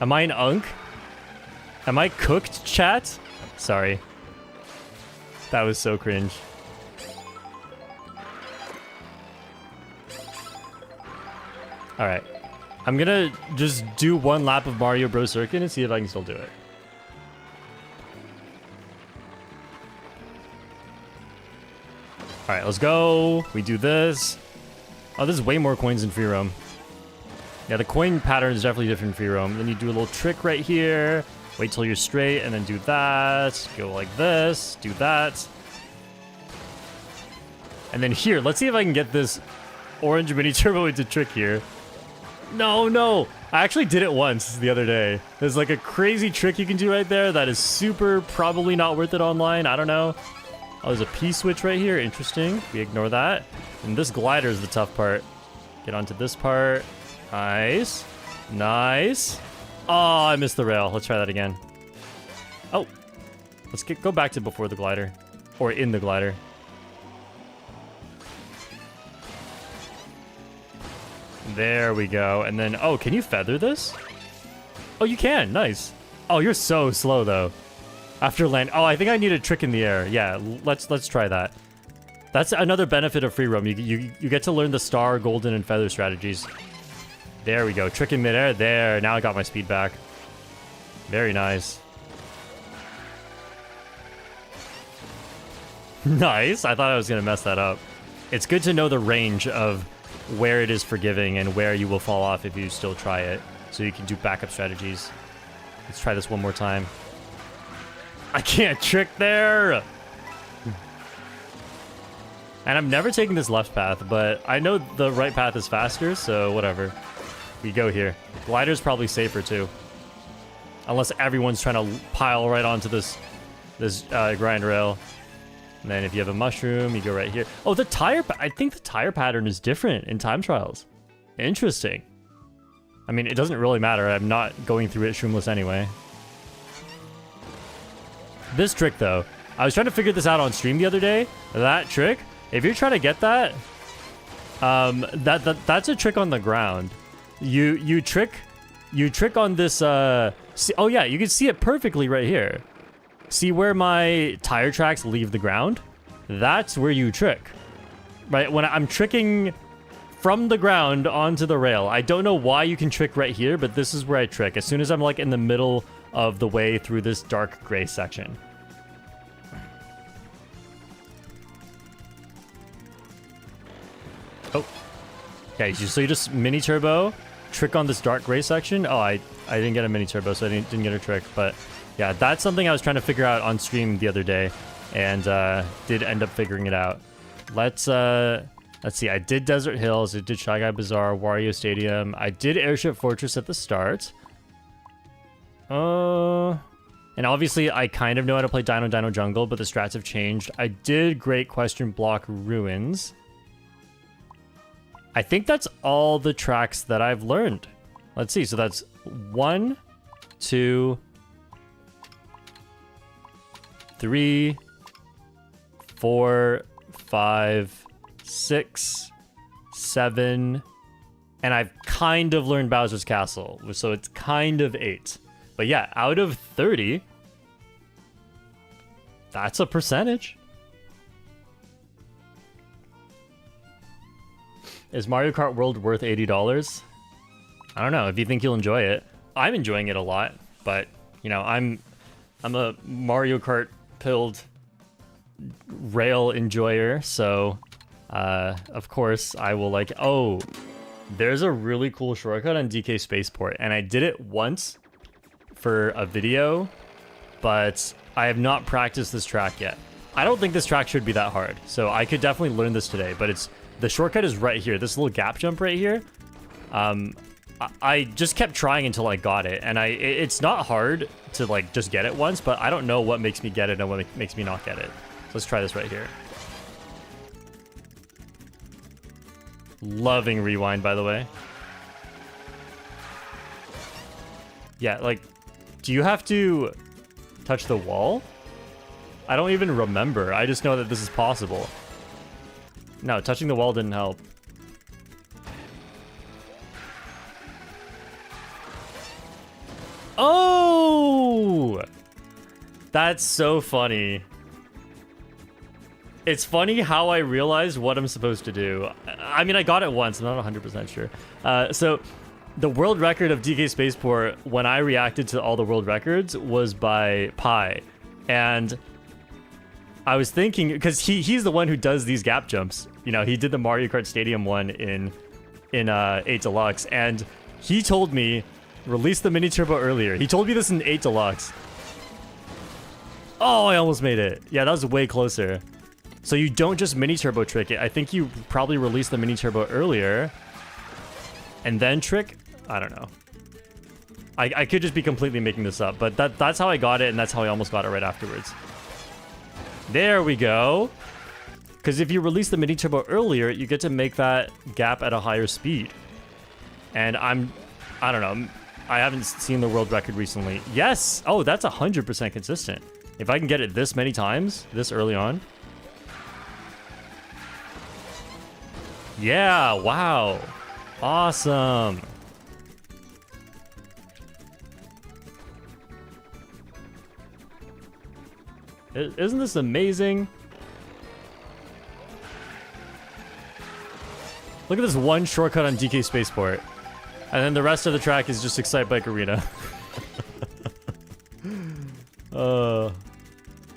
Am I an unk? Am I cooked, chat? Sorry. That was so cringe. Alright. I'm gonna just do one lap of Mario Bros. Circuit and see if I can still do it. right, let's go. We do this. Oh, there's way more coins in free roam. Yeah, the coin pattern is definitely different in free roam. Then you do a little trick right here. Wait till you're straight and then do that. Go like this. Do that. And then here, let's see if I can get this orange mini turbo into trick here. No, no. I actually did it once the other day. There's like a crazy trick you can do right there that is super probably not worth it online. I don't know. Oh, there's a P switch right here. Interesting. We ignore that. And this glider is the tough part. Get onto this part. Nice. Nice. Oh, I missed the rail. Let's try that again. Oh. Let's go back to before the glider. Or in the glider. There we go. And then, oh, can you feather this? Oh, you can. Nice. Oh, you're so slow, though. After land. Oh, I think I need a trick in the air. Yeah, let's try that. That's another benefit of free roam. You get to learn the star, golden, and feather strategies. There we go. Trick in midair. There. Now I got my speed back. Very nice. Nice. I thought I was going to mess that up. It's good to know the range of where it is forgiving and where you will fall off if you still try it, so you can do backup strategies. Let's try this one more time. I can't trick there! And I'm never taking this left path, but I know the right path is faster, so whatever. We go here. Glider's probably safer too. Unless everyone's trying to pile right onto this grind rail. And then if you have a mushroom, you go right here. Oh, the tire... I think the tire pattern is different in time trials. Interesting. I mean, it doesn't really matter. I'm not going through it shroomless anyway. This trick, though. I was trying to figure this out on stream the other day. That trick, if you're trying to get that, that's a trick on the ground. You trick on this... see, oh, yeah, you can see it perfectly right here. See where my tire tracks leave the ground? That's where you trick. Right? When I'm tricking from the ground onto the rail. I don't know why you can trick right here, but this is where I trick. As soon as I'm like in the middle of the way through this dark gray section. Oh. Okay, so you just mini turbo, trick on this dark gray section. Oh, I didn't get a mini turbo, so I didn't get a trick, but... yeah, that's something I was trying to figure out on stream the other day, and did end up figuring it out. Let's see. I did Desert Hills. I did Shy Guy Bazaar, Wario Stadium. I did Airship Fortress at the start. And obviously I kind of know how to play Dino Dino Jungle, but the strats have changed. I did Great Question Block Ruins. I think that's all the tracks that I've learned. Let's see. So that's 1, 2, 3, 4, 5, 6, 7, and I've kind of learned Bowser's Castle, so it's kind of 8. But yeah, out of 30, that's a percentage. Is Mario Kart World worth $80? I don't know. If you think you'll enjoy it, I'm enjoying it a lot. But you know, I'm a Mario Kart pilled rail enjoyer, so of course I will like. Oh, there's a really cool shortcut on DK Spaceport, and I did it once for a video, but I have not practiced this track yet. I don't think this track should be that hard, so I could definitely learn this today, but the shortcut is right here, this little gap jump right here. I just kept trying until I got it, and it's not hard to like just get it once, but I don't know what makes me get it and what makes me not get it. So let's try this right here. Loving rewind, by the way. Yeah, like, do you have to touch the wall? I don't even remember. I just know that this is possible. No, touching the wall didn't help. Oh! That's so funny. It's funny how I realized what I'm supposed to do. I mean, I got it once. I'm not 100% sure. So, the world record of DK Spaceport, when I reacted to all the world records, was by Pi. And I was thinking, because he's the one who does these gap jumps. You know, he did the Mario Kart Stadium one in 8 Deluxe, and he told me, release the mini turbo earlier. He told me this in 8 Deluxe. Oh, I almost made it. Yeah, that was way closer. So you don't just mini turbo trick it. I think you probably release the mini turbo earlier and then trick. I don't know. I could just be completely making this up, but that's how I got it, and that's how I almost got it right afterwards. There we go. Because if you release the mini turbo earlier, you get to make that gap at a higher speed. And I don't know. I haven't seen the world record recently. Yes! Oh, that's 100% consistent. If I can get it this many times, this early on. Yeah, wow. Awesome. Isn't this amazing? Look at this one shortcut on DK Spaceport. And then the rest of the track is just Excite Bike Arena.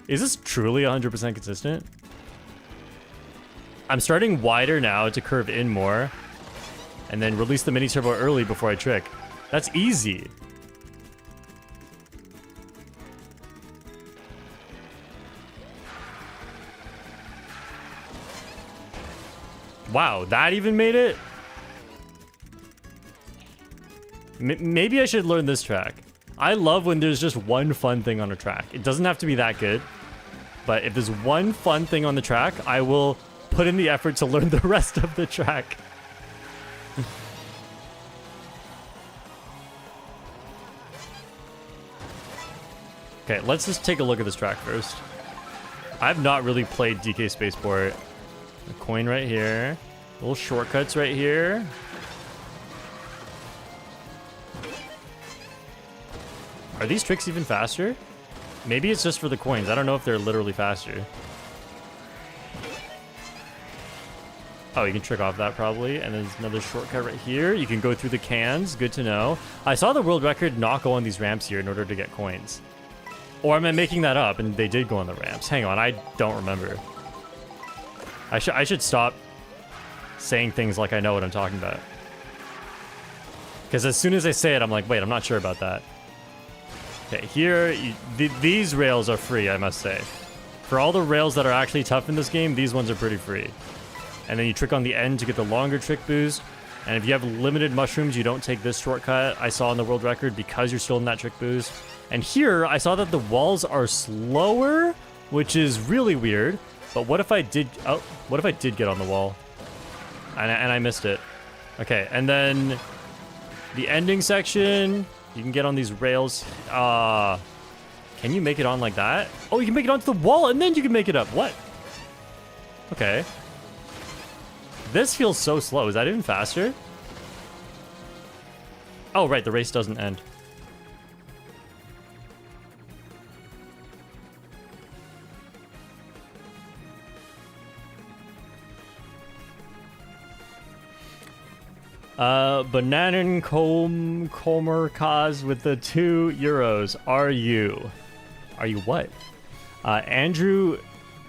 Is this truly 100% consistent? I'm starting wider now to curve in more. And then release the mini turbo early before I trick. That's easy. Wow, that even made it? Maybe I should learn this track. I love when there's just one fun thing on a track. It doesn't have to be that good. But if there's one fun thing on the track, I will put in the effort to learn the rest of the track. Okay, let's just take a look at this track first. I've not really played DK Spaceport. A coin right here. Little shortcuts right here. Are these tricks even faster? Maybe it's just for the coins. I don't know if they're literally faster. Oh, you can trick off that probably. And there's another shortcut right here. You can go through the cans. Good to know. I saw the world record not go on these ramps here in order to get coins. Or am I making that up and they did go on the ramps? Hang on, I don't remember. I should stop saying things like I know what I'm talking about. Because as soon as I say it, I'm like, wait, I'm not sure about that. Okay, here, these rails are free, I must say. For all the rails that are actually tough in this game, these ones are pretty free. And then you trick on the end to get the longer trick boost. And if you have limited mushrooms, you don't take this shortcut I saw in the world record because you're still in that trick boost. And here, I saw that the walls are slower, which is really weird. But what if I did... Oh, what if I did get on the wall? And I missed it. Okay, and then the ending section, you can get on these rails. Can you make it on like that? Oh, you can make it onto the wall and then you can make it up. What? Okay. This feels so slow. Is that even faster? Oh, right. The race doesn't end. Bananan Comer Kaz with the €2. Are you what? Andrew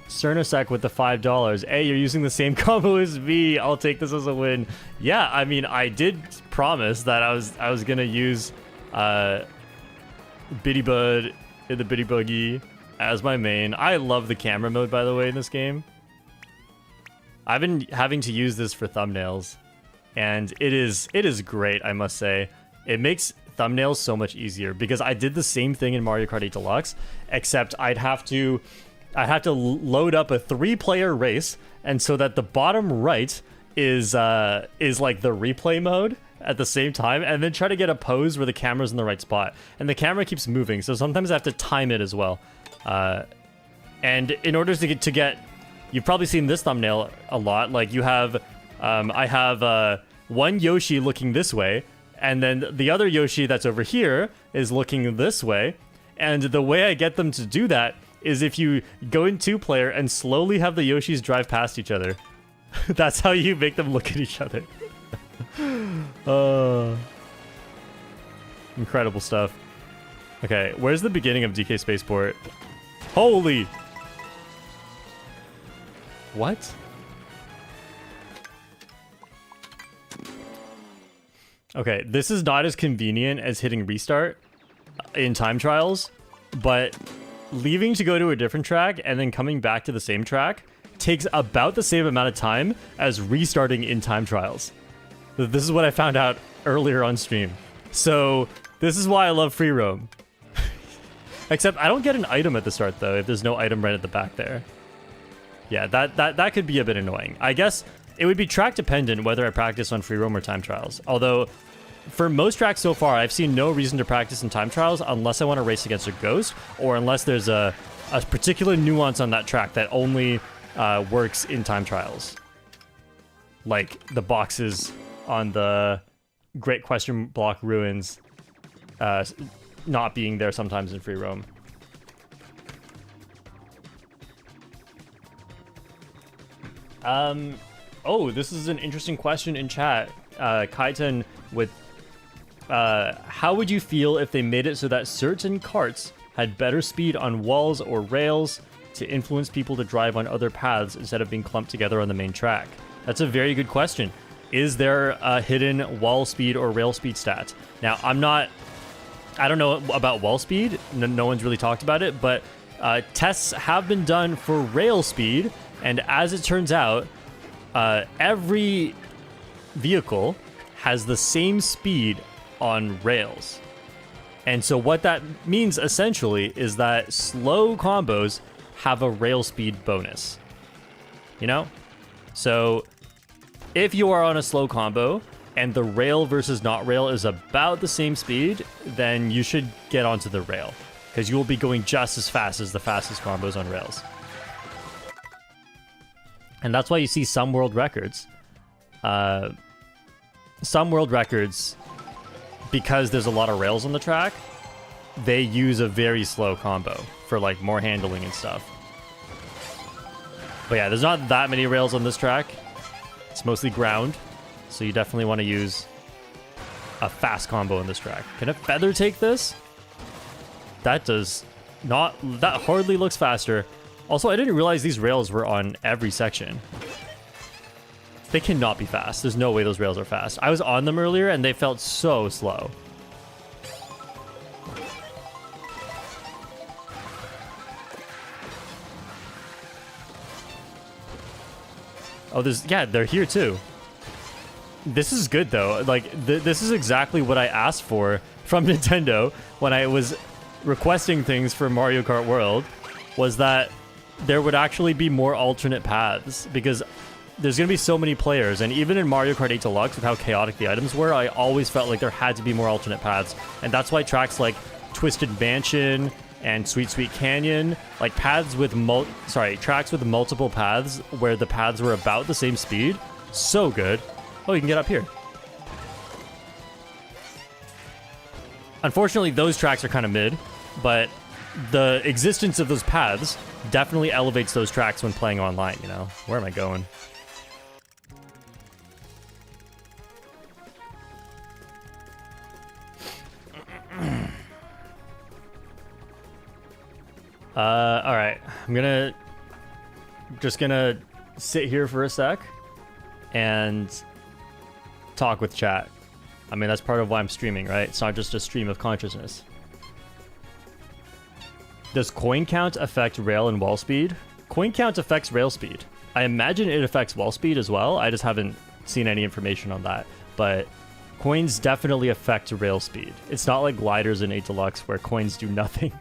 Cernasek with the $5. Hey, you're using the same combo as me. I'll take this as a win. Yeah, I mean, I did promise that I was gonna use Bitty Bud in the Bitty Buggy as my main. I love the camera mode, by the way, in this game. I've been having to use this for thumbnails. And it is great, I must say. It makes thumbnails so much easier because I did the same thing in Mario Kart 8 Deluxe, except I'd have to load up a 3-player race, and so that the bottom right is like the replay mode at the same time, and then try to get a pose where the camera's in the right spot. And the camera keeps moving, so sometimes I have to time it as well. And in order to get, you've probably seen this thumbnail a lot. Like you have. I have one Yoshi looking this way, and then the other Yoshi that's over here is looking this way. And the way I get them to do that is if you go in 2-player and slowly have the Yoshis drive past each other. That's how you make them look at each other. Incredible stuff. Okay, where's the beginning of DK Spaceport? Holy! What? Okay, this is not as convenient as hitting restart in time trials, but leaving to go to a different track and then coming back to the same track takes about the same amount of time as restarting in time trials. This is what I found out earlier on stream. So this is why I love free roam. Except I don't get an item at the start though, if there's no item right at the back there. Yeah, that could be a bit annoying. I guess it would be track dependent whether I practice on free roam or time trials. Although, for most tracks so far, I've seen no reason to practice in time trials unless I want to race against a ghost, or unless there's a particular nuance on that track that only works in time trials. Like the boxes on the Great Question Block Ruins not being there sometimes in free roam. Oh, this is an interesting question in chat. Kaiten with, how would you feel if they made it so that certain carts had better speed on walls or rails to influence people to drive on other paths instead of being clumped together on the main track? That's a very good question. Is there a hidden wall speed or rail speed stat? Now, I don't know about wall speed. No one's really talked about it, but tests have been done for rail speed, and as it turns out, every vehicle has the same speed on rails. And so what that means essentially is that slow combos have a rail speed bonus. You know? So if you are on a slow combo and the rail versus not rail is about the same speed, then you should get onto the rail, because you will be going just as fast as the fastest combos on rails. And that's why you see some world records. Some world records, because there's a lot of rails on the track, they use a very slow combo for like more handling and stuff. But yeah, there's not that many rails on this track. It's mostly ground, so you definitely want to use a fast combo in this track. Can a feather take this? That does not... That hardly looks faster. Also, I didn't realize these rails were on every section. They cannot be fast. There's no way those rails are fast. I was on them earlier, and they felt so slow. Oh, yeah, they're here too. This is good though. Like, this is exactly what I asked for from Nintendo when I was requesting things for Mario Kart World, was that there would actually be more alternate paths, because there's going to be so many players, and even in Mario Kart 8 Deluxe, with how chaotic the items were, I always felt like there had to be more alternate paths, and that's why tracks like Twisted Mansion and Sweet Sweet Canyon, like tracks with multiple paths where the paths were about the same speed, so good. Oh, you can get up here. Unfortunately, those tracks are kind of mid, but the existence of those paths definitely elevates those tracks when playing online, you know? Where am I going? Alright. I'm just gonna sit here for a sec and talk with chat. I mean, that's part of why I'm streaming, right? It's not just a stream of consciousness. Does coin count affect rail and wall speed? Coin count affects rail speed. I imagine it affects wall speed as well. I just haven't seen any information on that. But coins definitely affect rail speed. It's not like gliders in 8 Deluxe where coins do nothing.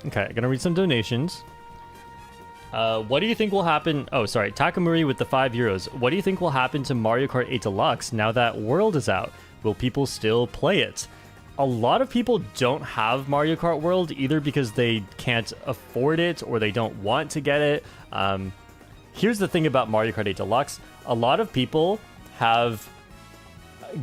Okay, gonna read some donations. What do you think will happen? Oh, sorry, Takamuri with the €5. What do you think will happen to Mario Kart 8 Deluxe now that World is out? Will people still play it? A lot of people don't have Mario Kart World, either because they can't afford it or they don't want to get it. Here's the thing about Mario Kart 8 Deluxe. A lot of people have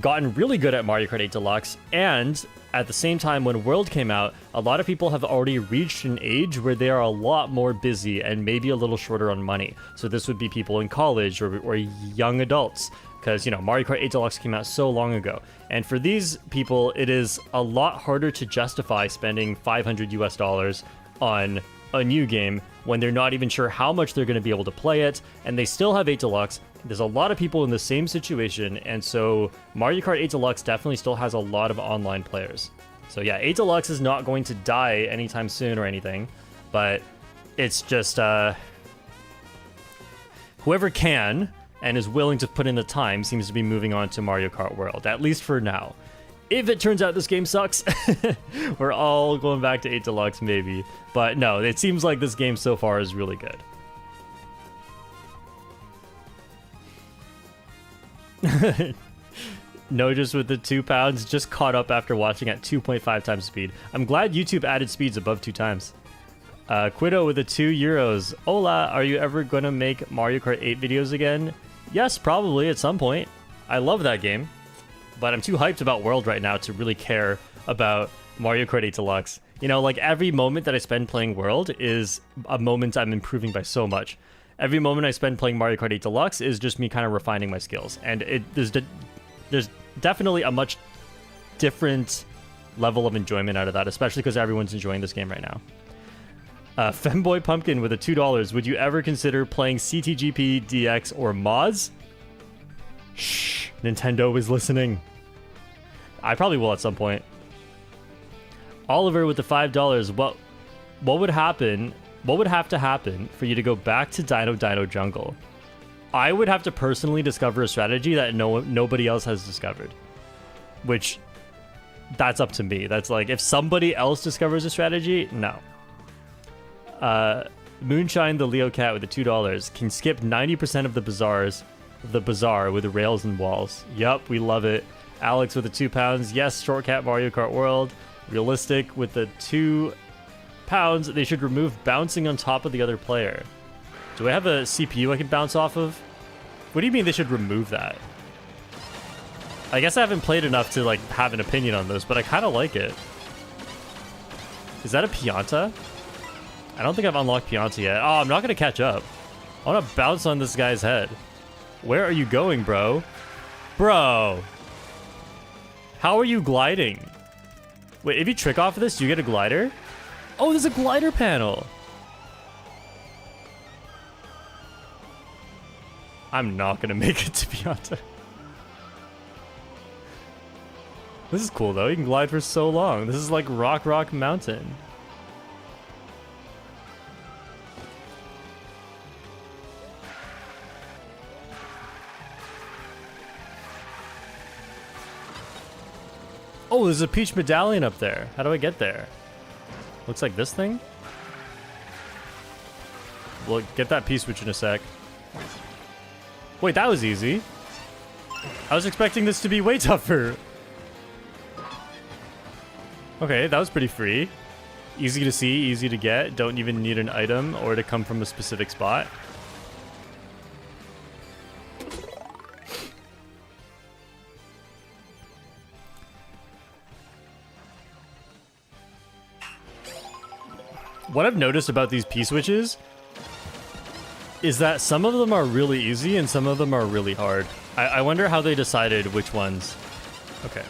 gotten really good at Mario Kart 8 Deluxe, and at the same time, when World came out, a lot of people have already reached an age where they are a lot more busy and maybe a little shorter on money. So this would be people in college or young adults because, you know, Mario Kart 8 Deluxe came out so long ago. And for these people, it is a lot harder to justify spending $500 on a new game when they're not even sure how much they're going to be able to play it, and they still have 8 Deluxe. There's a lot of people in the same situation, and so Mario Kart 8 Deluxe definitely still has a lot of online players. So yeah, 8 Deluxe is not going to die anytime soon or anything, but it's just whoever can and is willing to put in the time seems to be moving on to Mario Kart World, at least for now. If it turns out this game sucks, we're all going back to 8 Deluxe maybe. But no, it seems like this game so far is really good. No, just with the 2 pounds, just caught up after watching at 2.5 times speed. I'm glad YouTube added speeds above 2 times. Quiddo with the €2. Hola, are you ever gonna make Mario Kart 8 videos again? Yes, probably at some point. I love that game, but I'm too hyped about World right now to really care about Mario Kart 8 Deluxe. You know, like every moment that I spend playing World is a moment I'm improving by so much. Every moment I spend playing Mario Kart 8 Deluxe is just me kind of refining my skills, and there's definitely a much different level of enjoyment out of that, especially because everyone's enjoying this game right now. Femboy Pumpkin with a $2. Would you ever consider playing CTGP, DX, or mods? Shh, Nintendo is listening. I probably will at some point. Oliver with the $5. What would happen? What would have to happen for you to go back to Dino Dino Jungle? I would have to personally discover a strategy that nobody else has discovered. Which, that's up to me. That's like, if somebody else discovers a strategy, no. Moonshine the Leo Cat with the $2 can skip 90% of the bazaar with the rails and walls. Yup, we love it. Alex with the £2. Yes, Shortcat Mario Kart World. Realistic with the £2. They should remove bouncing on top of the other player. Do I have a CPU I can bounce off of? What do you mean they should remove that? I guess I haven't played enough to like have an opinion on this, but I kind of like it. Is that a Pianta? I don't think I've unlocked Pianta yet. Oh, I'm not going to catch up. I want to bounce on this guy's head. Where are you going, bro? Bro! How are you gliding? Wait, if you trick off of this, do you get a glider? Oh, there's a glider panel! I'm not going to make it to Pianta. This is cool, though. You can glide for so long. This is like Rock Mountain. Oh, there's a Peach medallion up there. How do I get there? Looks like this thing? We'll get that P-switch in a sec. Wait, that was easy. I was expecting this to be way tougher. Okay, that was pretty free. Easy to see, easy to get. Don't even need an item or to come from a specific spot. What I've noticed about these P-switches is that some of them are really easy and some of them are really hard. I wonder how they decided which ones. Okay.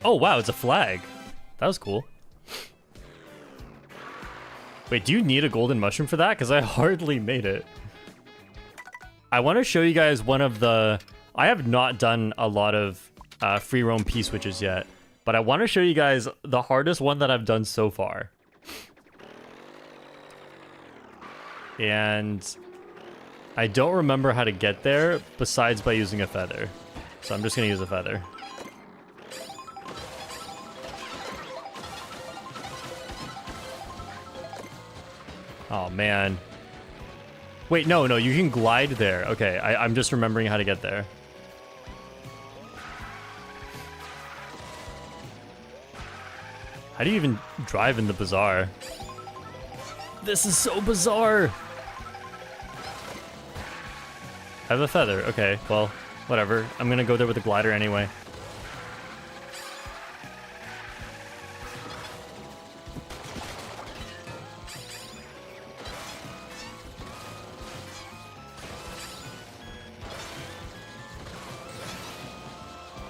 Oh, wow, it's a flag. That was cool. Wait, do you need a golden mushroom for that? Because I hardly made it. I want to show you guys one of the... I have not done a lot of free roam P-switches yet. But I want to show you guys the hardest one that I've done so far. And I don't remember how to get there besides by using a feather. So I'm just going to use a feather. Oh, man. Wait, no, you can glide there. Okay, I'm just remembering how to get there. How do you even drive in the bazaar? This is so bizarre! I have a feather. Okay, well, whatever. I'm gonna go there with a glider anyway.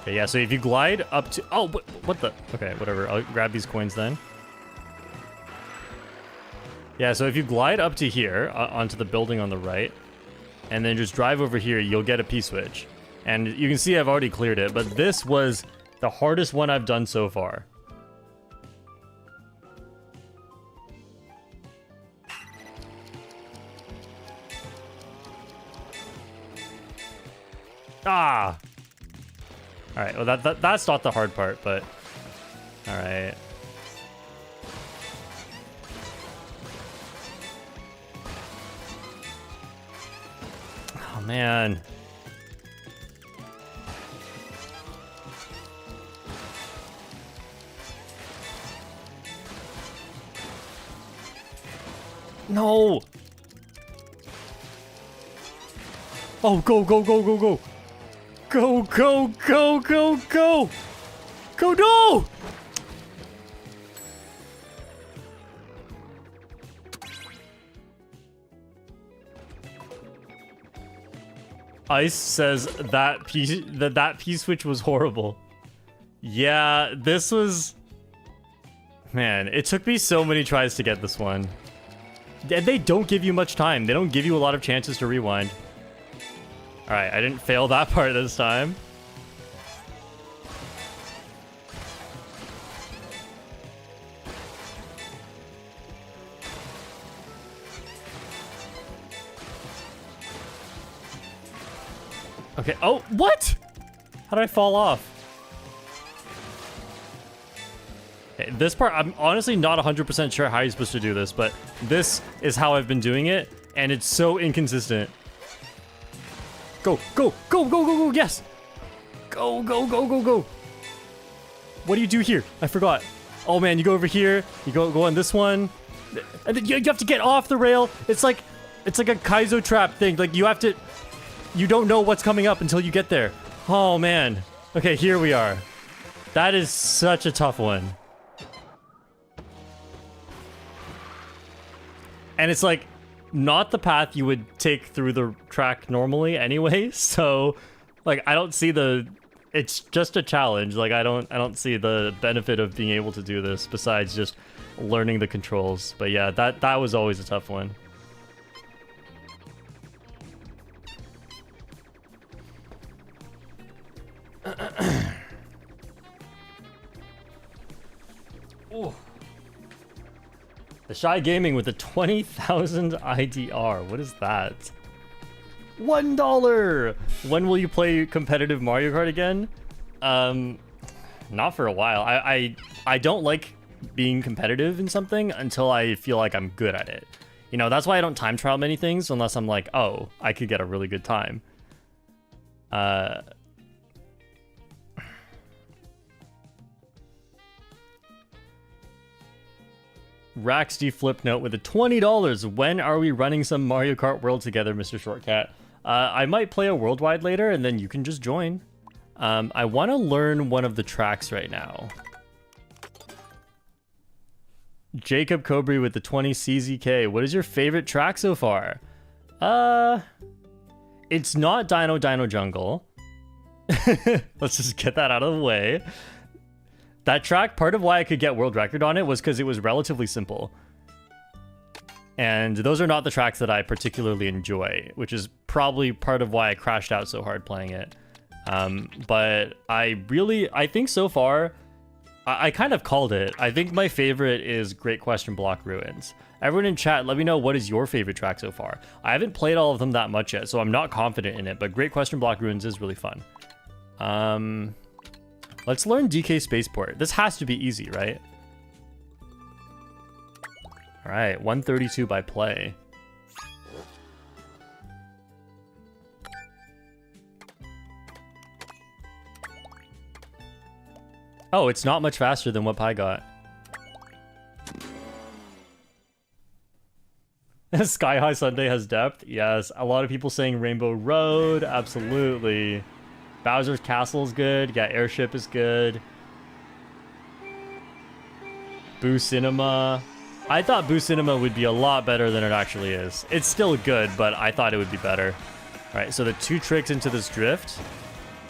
Okay, yeah, so if you glide up to... Oh, what the... Okay, whatever. I'll grab these coins then. Yeah, so if you glide up to here, onto the building on the right, and then just drive over here, you'll get a P-switch. And you can see I've already cleared it, but this was the hardest one I've done so far. Ah! Alright, well that's not the hard part, but... Alright. Oh, man. No! Oh, go, go, go, go, go! Go, go, go, go, go! Go, no! Ice says that P-switch was horrible. Yeah, this was... Man, it took me so many tries to get this one. And they don't give you much time. They don't give you a lot of chances to rewind. Alright, I didn't fail that part this time. Okay, oh, what? How did I fall off? Okay, this part, I'm honestly not 100% sure how you're supposed to do this, but this is how I've been doing it, and it's so inconsistent. Go, go, go, go, go, go, yes! Go, go, go, go, go! What do you do here? I forgot. Oh man, you go over here, you go on this one, and then you have to get off the rail. It's like a Kaizo trap thing, like you have to... You don't know what's coming up until you get there. Oh man. Okay, here we are. That is such a tough one. And it's like not the path you would take through the track normally anyway, so like I don't see the... It's just a challenge. Like I don't see the benefit of being able to do this besides just learning the controls. But yeah, that was always a tough one. Ooh. The Shy Gaming with the 20,000 IDR. What is that? $1! When will you play competitive Mario Kart again? Not for a while. I don't like being competitive in something until I feel like I'm good at it. You know, that's why I don't time trial many things unless I'm like, oh, I could get a really good time. Raxdy Flipnote with a $20. When are we running some Mario Kart World together, Mr. Shortcat? I might play a worldwide later, and then you can just join. I want to learn one of the tracks right now. Jacob Cobry with the 20 CZK. What is your favorite track so far? It's not Dino Dino Jungle. Let's just get that out of the way. That track, part of why I could get world record on it was because it was relatively simple. And those are not the tracks that I particularly enjoy, which is probably part of why I crashed out so hard playing it. But I think so far, I kind of called it. I think my favorite is Great Question Block Ruins. Everyone in chat, let me know what is your favorite track so far. I haven't played all of them that much yet, so I'm not confident in it, but Great Question Block Ruins is really fun. Let's learn DK Spaceport. This has to be easy, right? All right, 132 by play. Oh, it's not much faster than what Pi got. Sky High Sunday has depth. Yes, a lot of people saying Rainbow Road. Absolutely. Bowser's Castle is good. Yeah, Airship is good. Boo Cinema. I thought Boo Cinema would be a lot better than it actually is. It's still good, but I thought it would be better. All right, so the 2 tricks into this drift.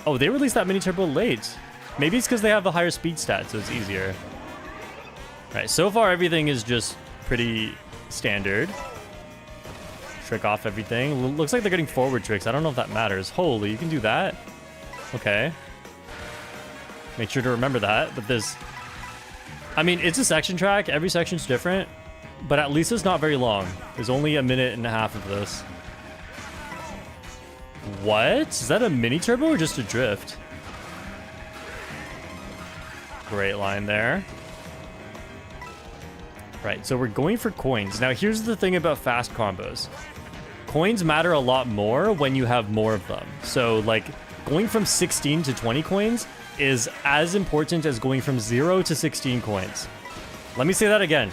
Oh, they released that mini turbo late. Maybe it's because they have a higher speed stat, so it's easier. All right, so far everything is just pretty standard. Trick off everything. Looks like they're getting forward tricks. I don't know if that matters. Holy, you can do that? Okay. Make sure to remember that. But there's... I mean, it's a section track. Every section's different. But at least it's not very long. There's only a minute and a half of this. What? Is that a mini turbo or just a drift? Great line there. Right, so we're going for coins. Now, here's the thing about fast combos. Coins matter a lot more when you have more of them. So, like, going from 16 to 20 coins is as important as going from 0 to 16 coins. Let me say that again.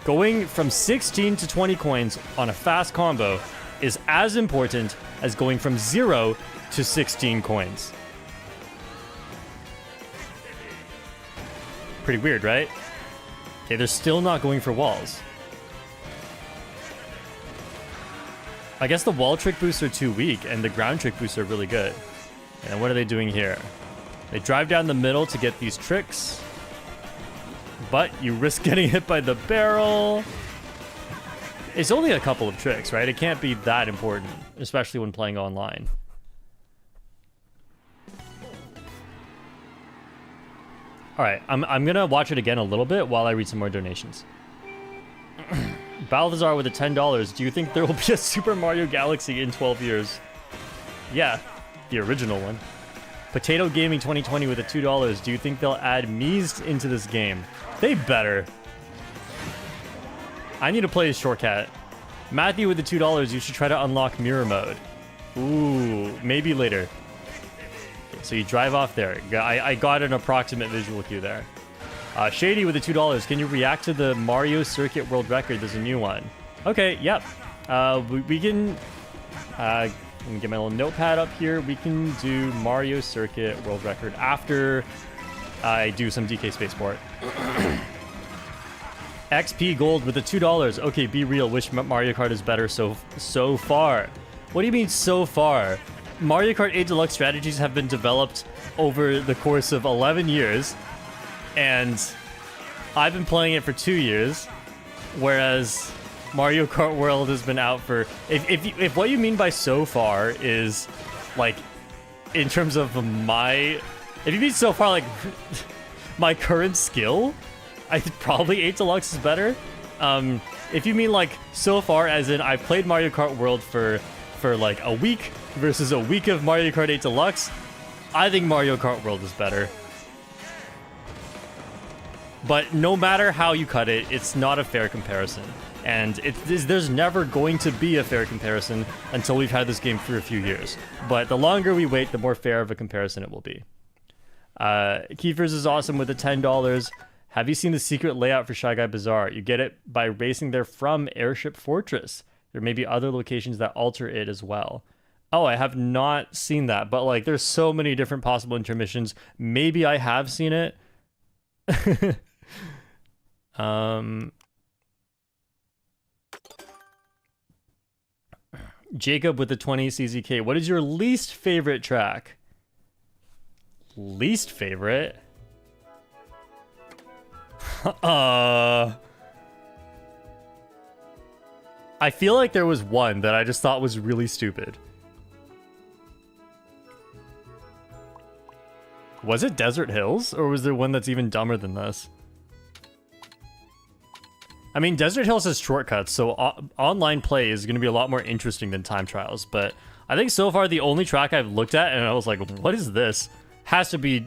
Going from 16 to 20 coins on a fast combo is as important as going from 0 to 16 coins. Pretty weird, right? Okay, they're still not going for walls. I guess the wall trick boosts are too weak, and the ground trick boosts are really good. And what are they doing here? They drive down the middle to get these tricks. But you risk getting hit by the barrel. It's only a couple of tricks, right? It can't be that important, especially when playing online. All right, I'm gonna watch it again a little bit while I read some more donations. Balthazar with the $10. Do you think there will be a Super Mario Galaxy in 12 years? Yeah, the original one. Potato Gaming 2020 with the $2. Do you think they'll add Mii's into this game? They better. I need to play as Shortcat. Matthew with the $2. You should try to unlock mirror mode. Ooh, maybe later. So you drive off there. I got an approximate visual cue there. Shady with the $2. Can you react to the Mario Circuit World Record? There's a new one. Okay, yep. We can... let me get my little notepad up here. We can do Mario Circuit World Record after I do some DK Spaceport. XP Gold with the $2. Okay, be real. Wish Mario Kart is better so far. What do you mean so far? Mario Kart 8 Deluxe strategies have been developed over the course of 11 years, and I've been playing it for 2 years, whereas Mario Kart World has been out for... If what you mean by so far is, like, in terms of my... If you mean so far, like, my current skill, I think probably 8 Deluxe is better. If you mean, like, so far as in I've played Mario Kart World for like, a week versus a week of Mario Kart 8 Deluxe, I think Mario Kart World is better. But no matter how you cut it, it's not a fair comparison. And there's never going to be a fair comparison until we've had this game for a few years. But the longer we wait, the more fair of a comparison it will be. Kiefer's is awesome with the $10. Have you seen the secret layout for Shy Guy Bazaar? You get it by racing there from Airship Fortress. There may be other locations that alter it as well. Oh, I have not seen that. But, like, there's so many different possible intermissions. Maybe I have seen it. Jacob with the 20 CZK. What is your least favorite track? Least favorite? I feel like there was one that I just thought was really stupid. Was it Desert Hills? Or was there one that's even dumber than this? I mean, Desert Hills has shortcuts, so online play is going to be a lot more interesting than time trials. But I think so far the only track I've looked at and I was like, what is this? Has to be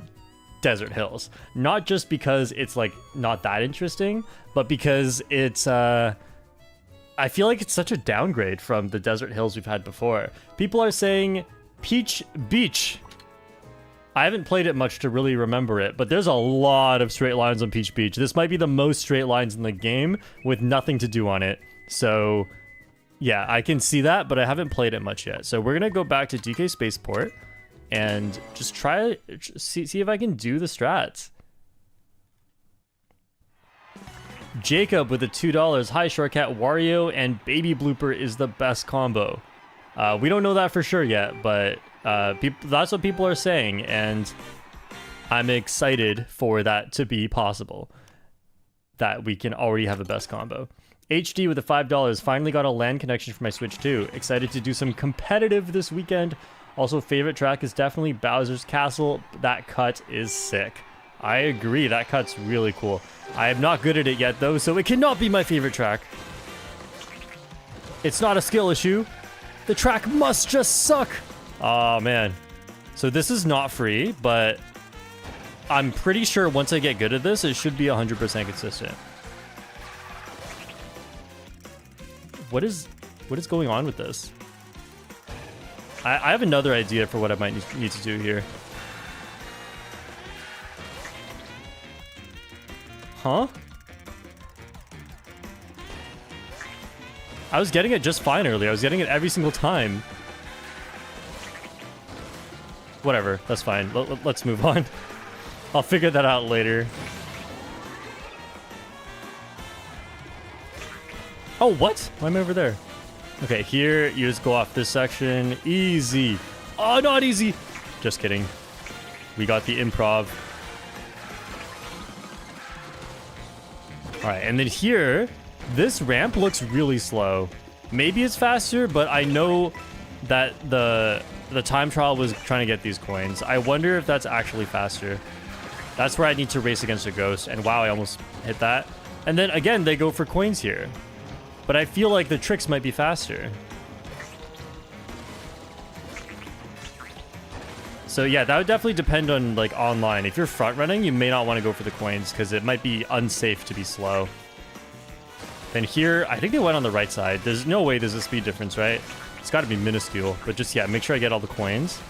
Desert Hills. Not just because it's, like, not that interesting, but because it's, I feel like it's such a downgrade from the Desert Hills we've had before. People are saying Peach Beach. I haven't played it much to really remember it, but there's a lot of straight lines on Peach Beach. This might be the most straight lines in the game with nothing to do on it. So, yeah, I can see that, but I haven't played it much yet. So we're going to go back to DK Spaceport and just try, see if I can do the strats. Jacob with the $2. Hi, Shortcat. Wario and Baby Blooper is the best combo. We don't know that for sure yet, but That's what people are saying, and I'm excited for that to be possible. That we can already have a best combo. HD with the $5 finally got a LAN connection for my Switch too. Excited to do some competitive this weekend. Also, favorite track is definitely Bowser's Castle. That cut is sick. I agree, that cut's really cool. I am not good at it yet though, so it cannot be my favorite track. It's not a skill issue. The track must just suck. Oh man. So this is not free, but I'm pretty sure once I get good at this, it should be 100% consistent. What is going on with this? I have another idea for what I might need to do here. Huh? I was getting it just fine earlier. I was getting it every single time. Whatever, that's fine. Let's move on. I'll figure that out later. Oh, what? Why am I over there? Okay, here, you just go off this section. Easy. Oh, not easy. Just kidding. We got the improv. All right, and then here, this ramp looks really slow. Maybe it's faster, but I know that the time trial was trying to get these coins. I wonder if that's actually faster. That's where I need to race against a ghost. And wow, I almost hit that. And then again, they go for coins here. But I feel like the tricks might be faster. So yeah, that would definitely depend on like online. If you're front running, you may not want to go for the coins because it might be unsafe to be slow. Then here, I think they went on the right side. There's no way there's a speed difference, right? It's got to be minuscule. But just, yeah, make sure I get all the coins.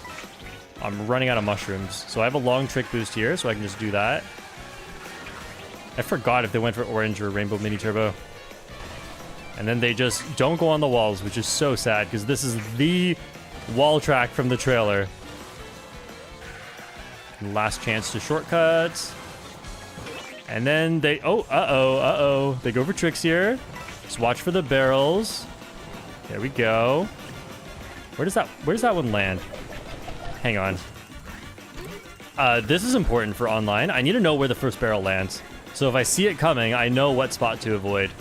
I'm running out of mushrooms. So I have a long trick boost here, so I can just do that. I forgot if they went for orange or rainbow mini turbo. And then they just don't go on the walls, which is so sad because this is the wall track from the trailer. Last chance to shortcuts. And then they... Oh, uh-oh. They go for tricks here. Just watch for the barrels. There we go. Where does that one land? Hang on. This is important for online. I need to know where the first barrel lands. So if I see it coming, I know what spot to avoid.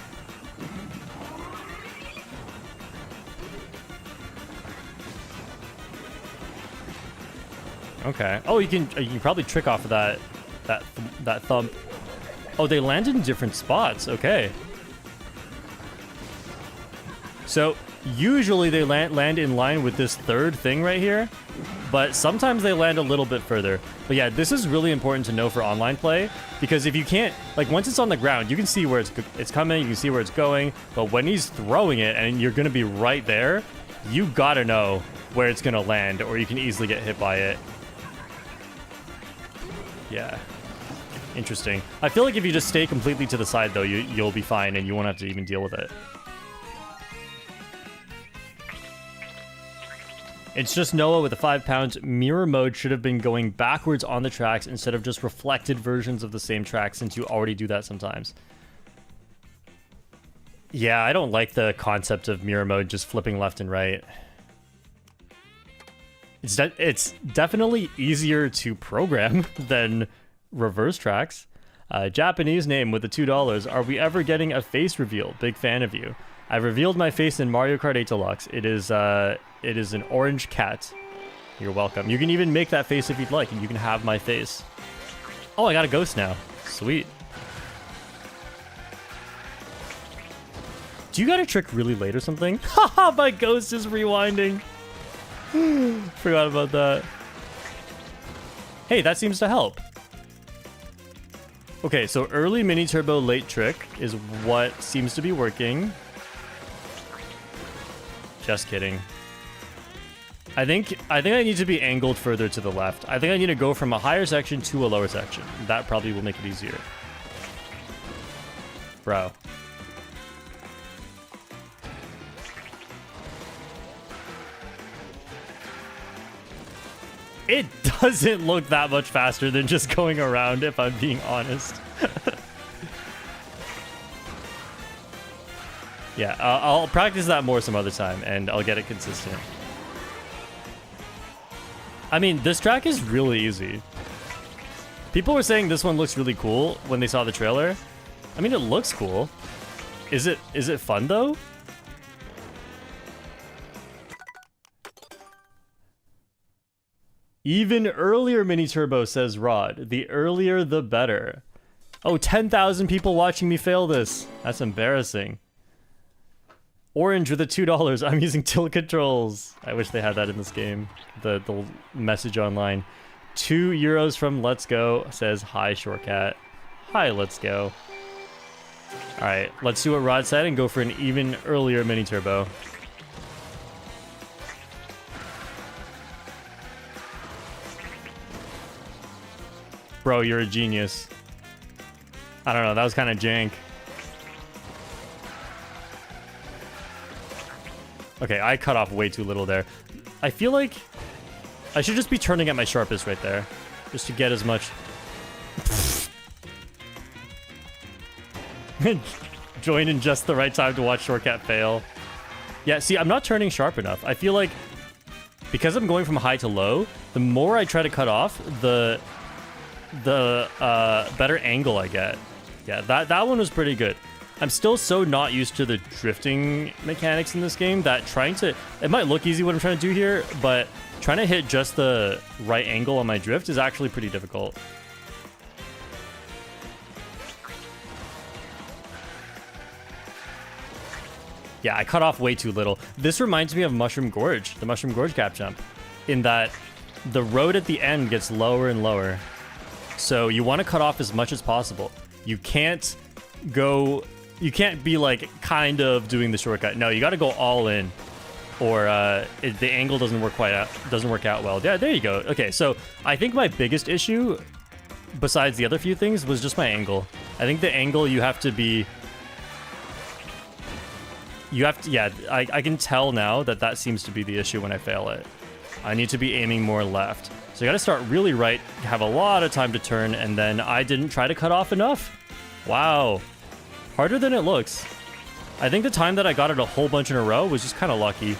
Okay. Oh, you can probably trick off of that thump. Oh, they landed in different spots. Okay. So usually they land in line with this third thing right here, but sometimes they land a little bit further. But yeah, this is really important to know for online play because if you can't, like once it's on the ground, you can see where it's coming, you can see where it's going, but when he's throwing it and you're gonna be right there, you gotta know where it's gonna land or you can easily get hit by it. Yeah. Interesting. I feel like if you just stay completely to the side, though, you'll be fine and you won't have to even deal with it. It's just Noah with the 5 pounds. Mirror mode should have been going backwards on the tracks instead of just reflected versions of the same track since you already do that sometimes. Yeah, I don't like the concept of mirror mode just flipping left and right. It's definitely easier to program than reverse tracks. Japanese name with the $2. Are we ever getting a face reveal? Big fan of you. I've revealed my face in Mario Kart 8 Deluxe. It is an orange cat. You're welcome. You can even make that face if you'd like, and you can have my face. Oh, I got a ghost now. Sweet. Do you got a trick really late or something? Haha, my ghost is rewinding. Forgot about that. Hey, that seems to help. Okay, so early mini turbo late trick is what seems to be working. Just kidding. I think I need to be angled further to the left. I think I need to go from a higher section to a lower section. That probably will make it easier. Bro. It doesn't look that much faster than just going around, if I'm being honest. Yeah, I'll practice that more some other time, and I'll get it consistent. I mean, this track is really easy. People were saying this one looks really cool when they saw the trailer. I mean, it looks cool. Is it fun though? Even earlier mini turbo, says Rod. The earlier the better. Oh, 10,000 people watching me fail this. That's embarrassing. Orange with the $2. I'm using tilt controls. I wish they had that in this game. The message online. €2 from Let's Go says, hi, Shortcat. Hi, Let's Go. Alright, let's do what Rod said and go for an even earlier mini turbo. Bro, you're a genius. I don't know, that was kind of jank. Okay, I cut off way too little there. I feel like I should just be turning at my sharpest right there. Just to get as much... Join in just the right time to watch Shortcat fail. Yeah, see, I'm not turning sharp enough. I feel like because I'm going from high to low, the more I try to cut off, the better angle I get. Yeah, that one was pretty good. I'm still so not used to the drifting mechanics in this game that trying to... It might look easy what I'm trying to do here, but trying to hit just the right angle on my drift is actually pretty difficult. Yeah, I cut off way too little. This reminds me of Mushroom Gorge, the Mushroom Gorge gap jump, in that the road at the end gets lower and lower. So you want to cut off as much as possible. You can't go... You can't be like kind of doing the shortcut. No, you got to go all in, or the angle doesn't work out well. Yeah, there you go. Okay, so I think my biggest issue, besides the other few things, was just my angle. I think the angle you have to be... Yeah, I can tell now that that seems to be the issue when I fail it. I need to be aiming more left. So you got to start really right, have a lot of time to turn, and then I didn't try to cut off enough. Wow. Harder than it looks. I think the time that I got it a whole bunch in a row was just kind of lucky.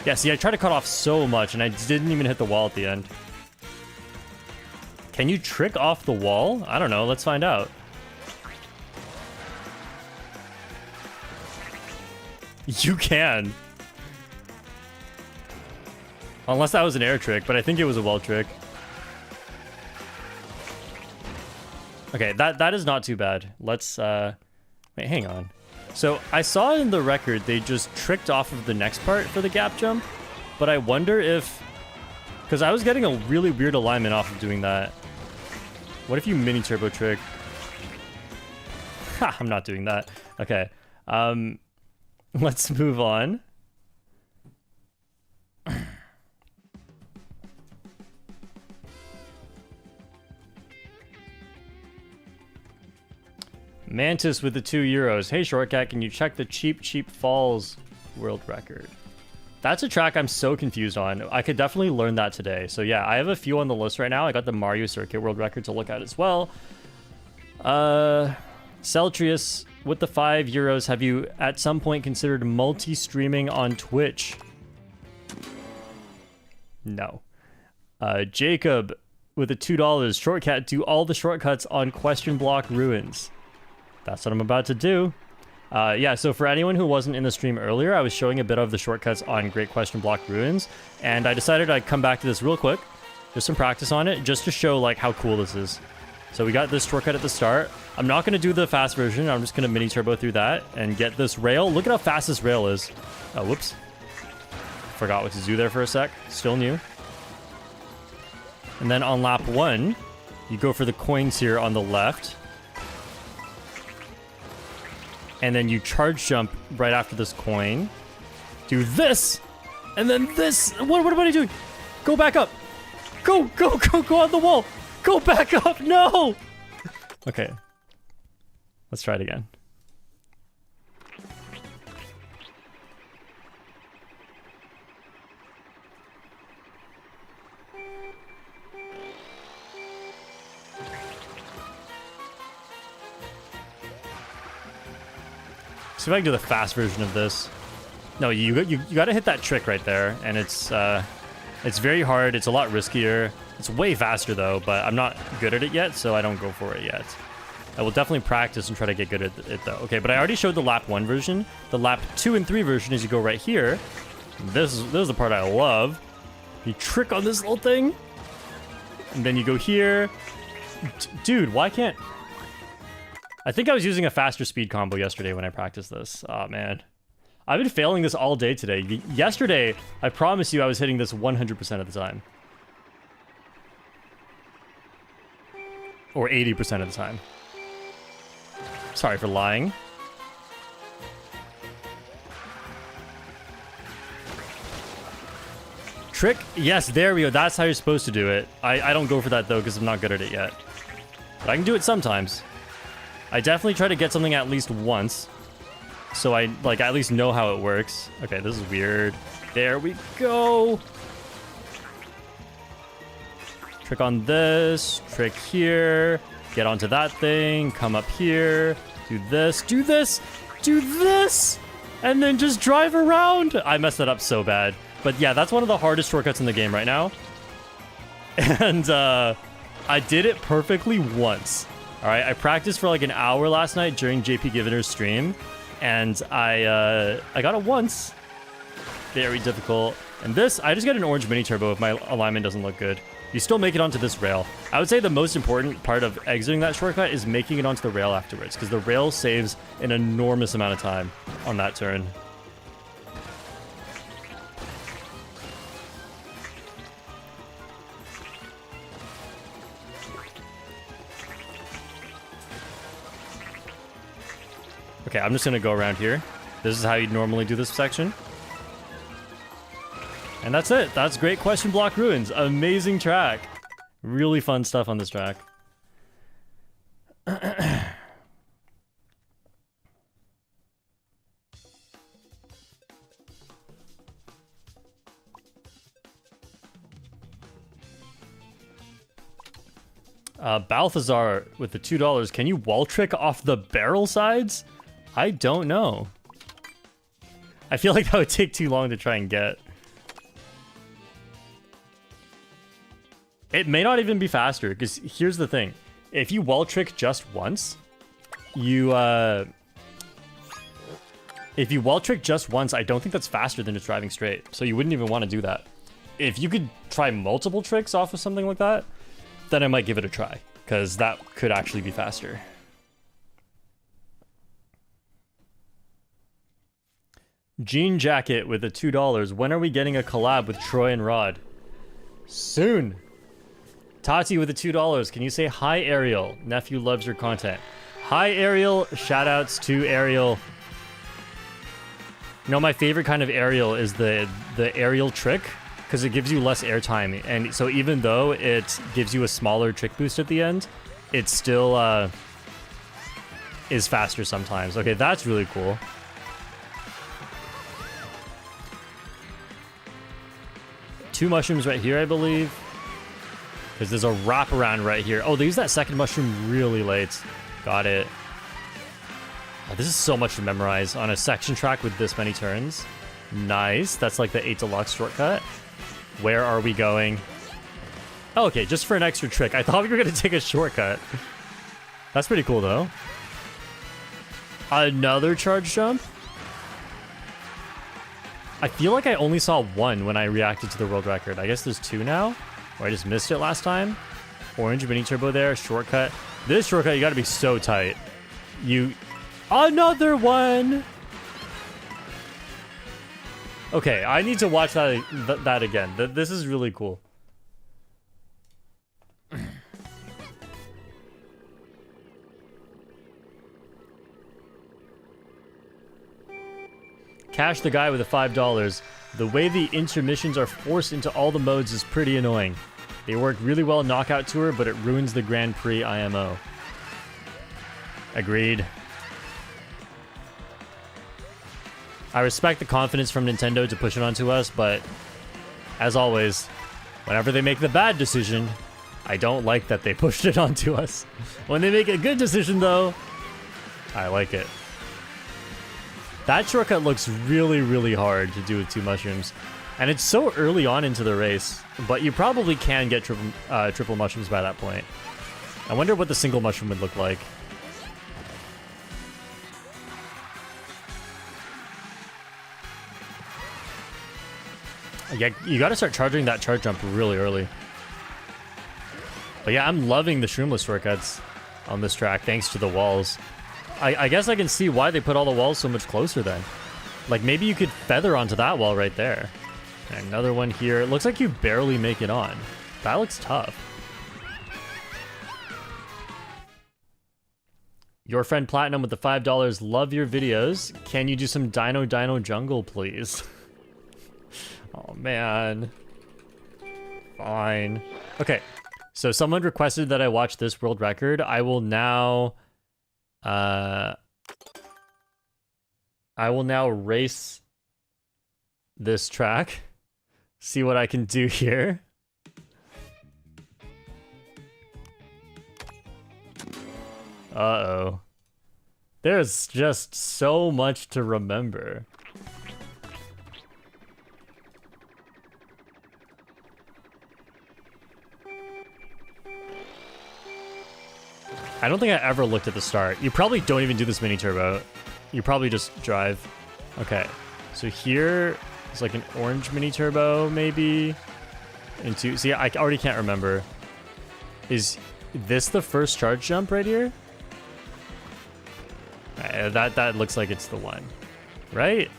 Yeah, see, I tried to cut off so much, and I didn't even hit the wall at the end. Can you trick off the wall? I don't know. Let's find out. You can. Unless that was an air trick, but I think it was a wall trick. Okay, that is not too bad. Let's, wait, hang on. So, I saw in the record they just tricked off of the next part for the gap jump, but I wonder if... Because I was getting a really weird alignment off of doing that. What if you mini turbo trick? Ha, I'm not doing that. Okay. Let's move on. Mantis with the €2. Hey, Shortcat, can you check the Cheep Cheep Falls world record? That's a track I'm so confused on. I could definitely learn that today. So yeah, I have a few on the list right now. I got the Mario Circuit world record to look at as well. Celtrius with the €5. Have you at some point considered multi-streaming on Twitch? No. Jacob with the $2. Shortcat, do all the shortcuts on question block ruins. That's what I'm about to do. Yeah, so for anyone who wasn't in the stream earlier, I was showing a bit of the shortcuts on Great Question Block Ruins, and I decided I'd come back to this real quick, just some practice on it, just to show like how cool this is. So we got this shortcut at the start. I'm not going to do the fast version. I'm just going to mini turbo through that and get this rail. Look at how fast this rail is. Oh, whoops. Forgot what to do there for a sec. Still new. And then on lap 1, you go for the coins here on the left. And then you charge jump right after this coin. Do this! And then this! What am I doing? Go back up! Go on the wall! Go back up! No! Okay. Let's try it again. See if I can do the fast version of this. No, you got to hit that trick right there, and it's It's very hard. It's a lot riskier. It's way faster though, but I'm not good at it yet, so I don't go for it yet. I will definitely practice and try to get good at it though. Okay, but I already showed the lap 1 version. The lap 2 and 3 version is you go right here. This is the part I love. You trick on this little thing, and then you go here. Dude, why can't... I think I was using a faster speed combo yesterday when I practiced this. Oh, man. I've been failing this all day today. Yesterday, I promise you I was hitting this 100% of the time. Or 80% of the time. Sorry for lying. Trick? Yes, there we go. That's how you're supposed to do it. I don't go for that, though, because I'm not good at it yet. But I can do it sometimes. I definitely try to get something at least once. So I, like, at least know how it works. Okay, this is weird. There we go. Trick on this. Trick here. Get onto that thing. Come up here. Do this. Do this. Do this. And then just drive around. I messed that up so bad. But yeah, that's one of the hardest shortcuts in the game right now. And I did it perfectly once. All right, I practiced for like an hour last night during JP Givener's stream, and I got it once. Very difficult. And this, I just got an orange mini turbo if my alignment doesn't look good. You still make it onto this rail. I would say the most important part of exiting that shortcut is making it onto the rail afterwards, because the rail saves an enormous amount of time on that turn. Okay, I'm just gonna go around here. This is how you'd normally do this section. And that's it. That's Great Question Block Ruins. Amazing track. Really fun stuff on this track. Balthazar with the $2. Can you wall trick off the barrel sides? I don't know. I feel like that would take too long to try and get. It may not even be faster, because here's the thing. If you wall trick just once, if you wall trick just once, I don't think that's faster than just driving straight. So you wouldn't even want to do that. If you could try multiple tricks off of something like that, then I might give it a try, because that could actually be faster. Jean Jacket with the $2. When are we getting a collab with Troy and Rod? Soon. Tati with the $2. Can you say hi, Ariel? Nephew loves your content. Hi, Ariel. Shoutouts to Ariel. You know, my favorite kind of aerial is the aerial trick, because it gives you less airtime. And so even though it gives you a smaller trick boost at the end, it still is faster sometimes. Okay, that's really cool. Two mushrooms right here, I believe. Because there's a wraparound right here. Oh, they use that second mushroom really late. Got it. Oh, this is so much to memorize on a section track with this many turns. Nice. That's like the 8 Deluxe shortcut. Where are we going? Oh, okay, just for an extra trick. I thought we were going to take a shortcut. That's pretty cool, though. Another charge jump? I feel like I only saw one when I reacted to the world record. I guess there's two now? Or I just missed it last time? Orange mini turbo there, shortcut. This shortcut, you gotta be so tight. Another one! Okay, I need to watch that again. This is really cool. Cash the guy with the $5. The way the intermissions are forced into all the modes is pretty annoying. They work really well in Knockout Tour, but it ruins the Grand Prix IMO. Agreed. I respect the confidence from Nintendo to push it onto us, but as always, whenever they make the bad decision, I don't like that they pushed it onto us. When they make a good decision, though, I like it. That shortcut looks really, really hard to do with two mushrooms. And it's so early on into the race, but you probably can get triple mushrooms by that point. I wonder what the single mushroom would look like. Yeah, you gotta start charging that charge jump really early. But yeah, I'm loving the shroomless shortcuts on this track, thanks to the walls. I guess I can see why they put all the walls so much closer then. Like, maybe you could feather onto that wall right there. And another one here. It looks like you barely make it on. That looks tough. Your friend Platinum with the $5. Love your videos. Can you do some Dino Dino Jungle, please? Oh, man. Fine. Okay. So someone requested that I watch this world record. I will now... race this track. See what I can do here. Uh-oh. There's just so much to remember. I don't think I ever looked at the start. You probably don't even do this mini turbo. You probably just drive. Okay. So here is like an orange mini turbo, maybe. Into, see, I already can't remember. Is this the first charge jump right here? That looks like it's the one, right?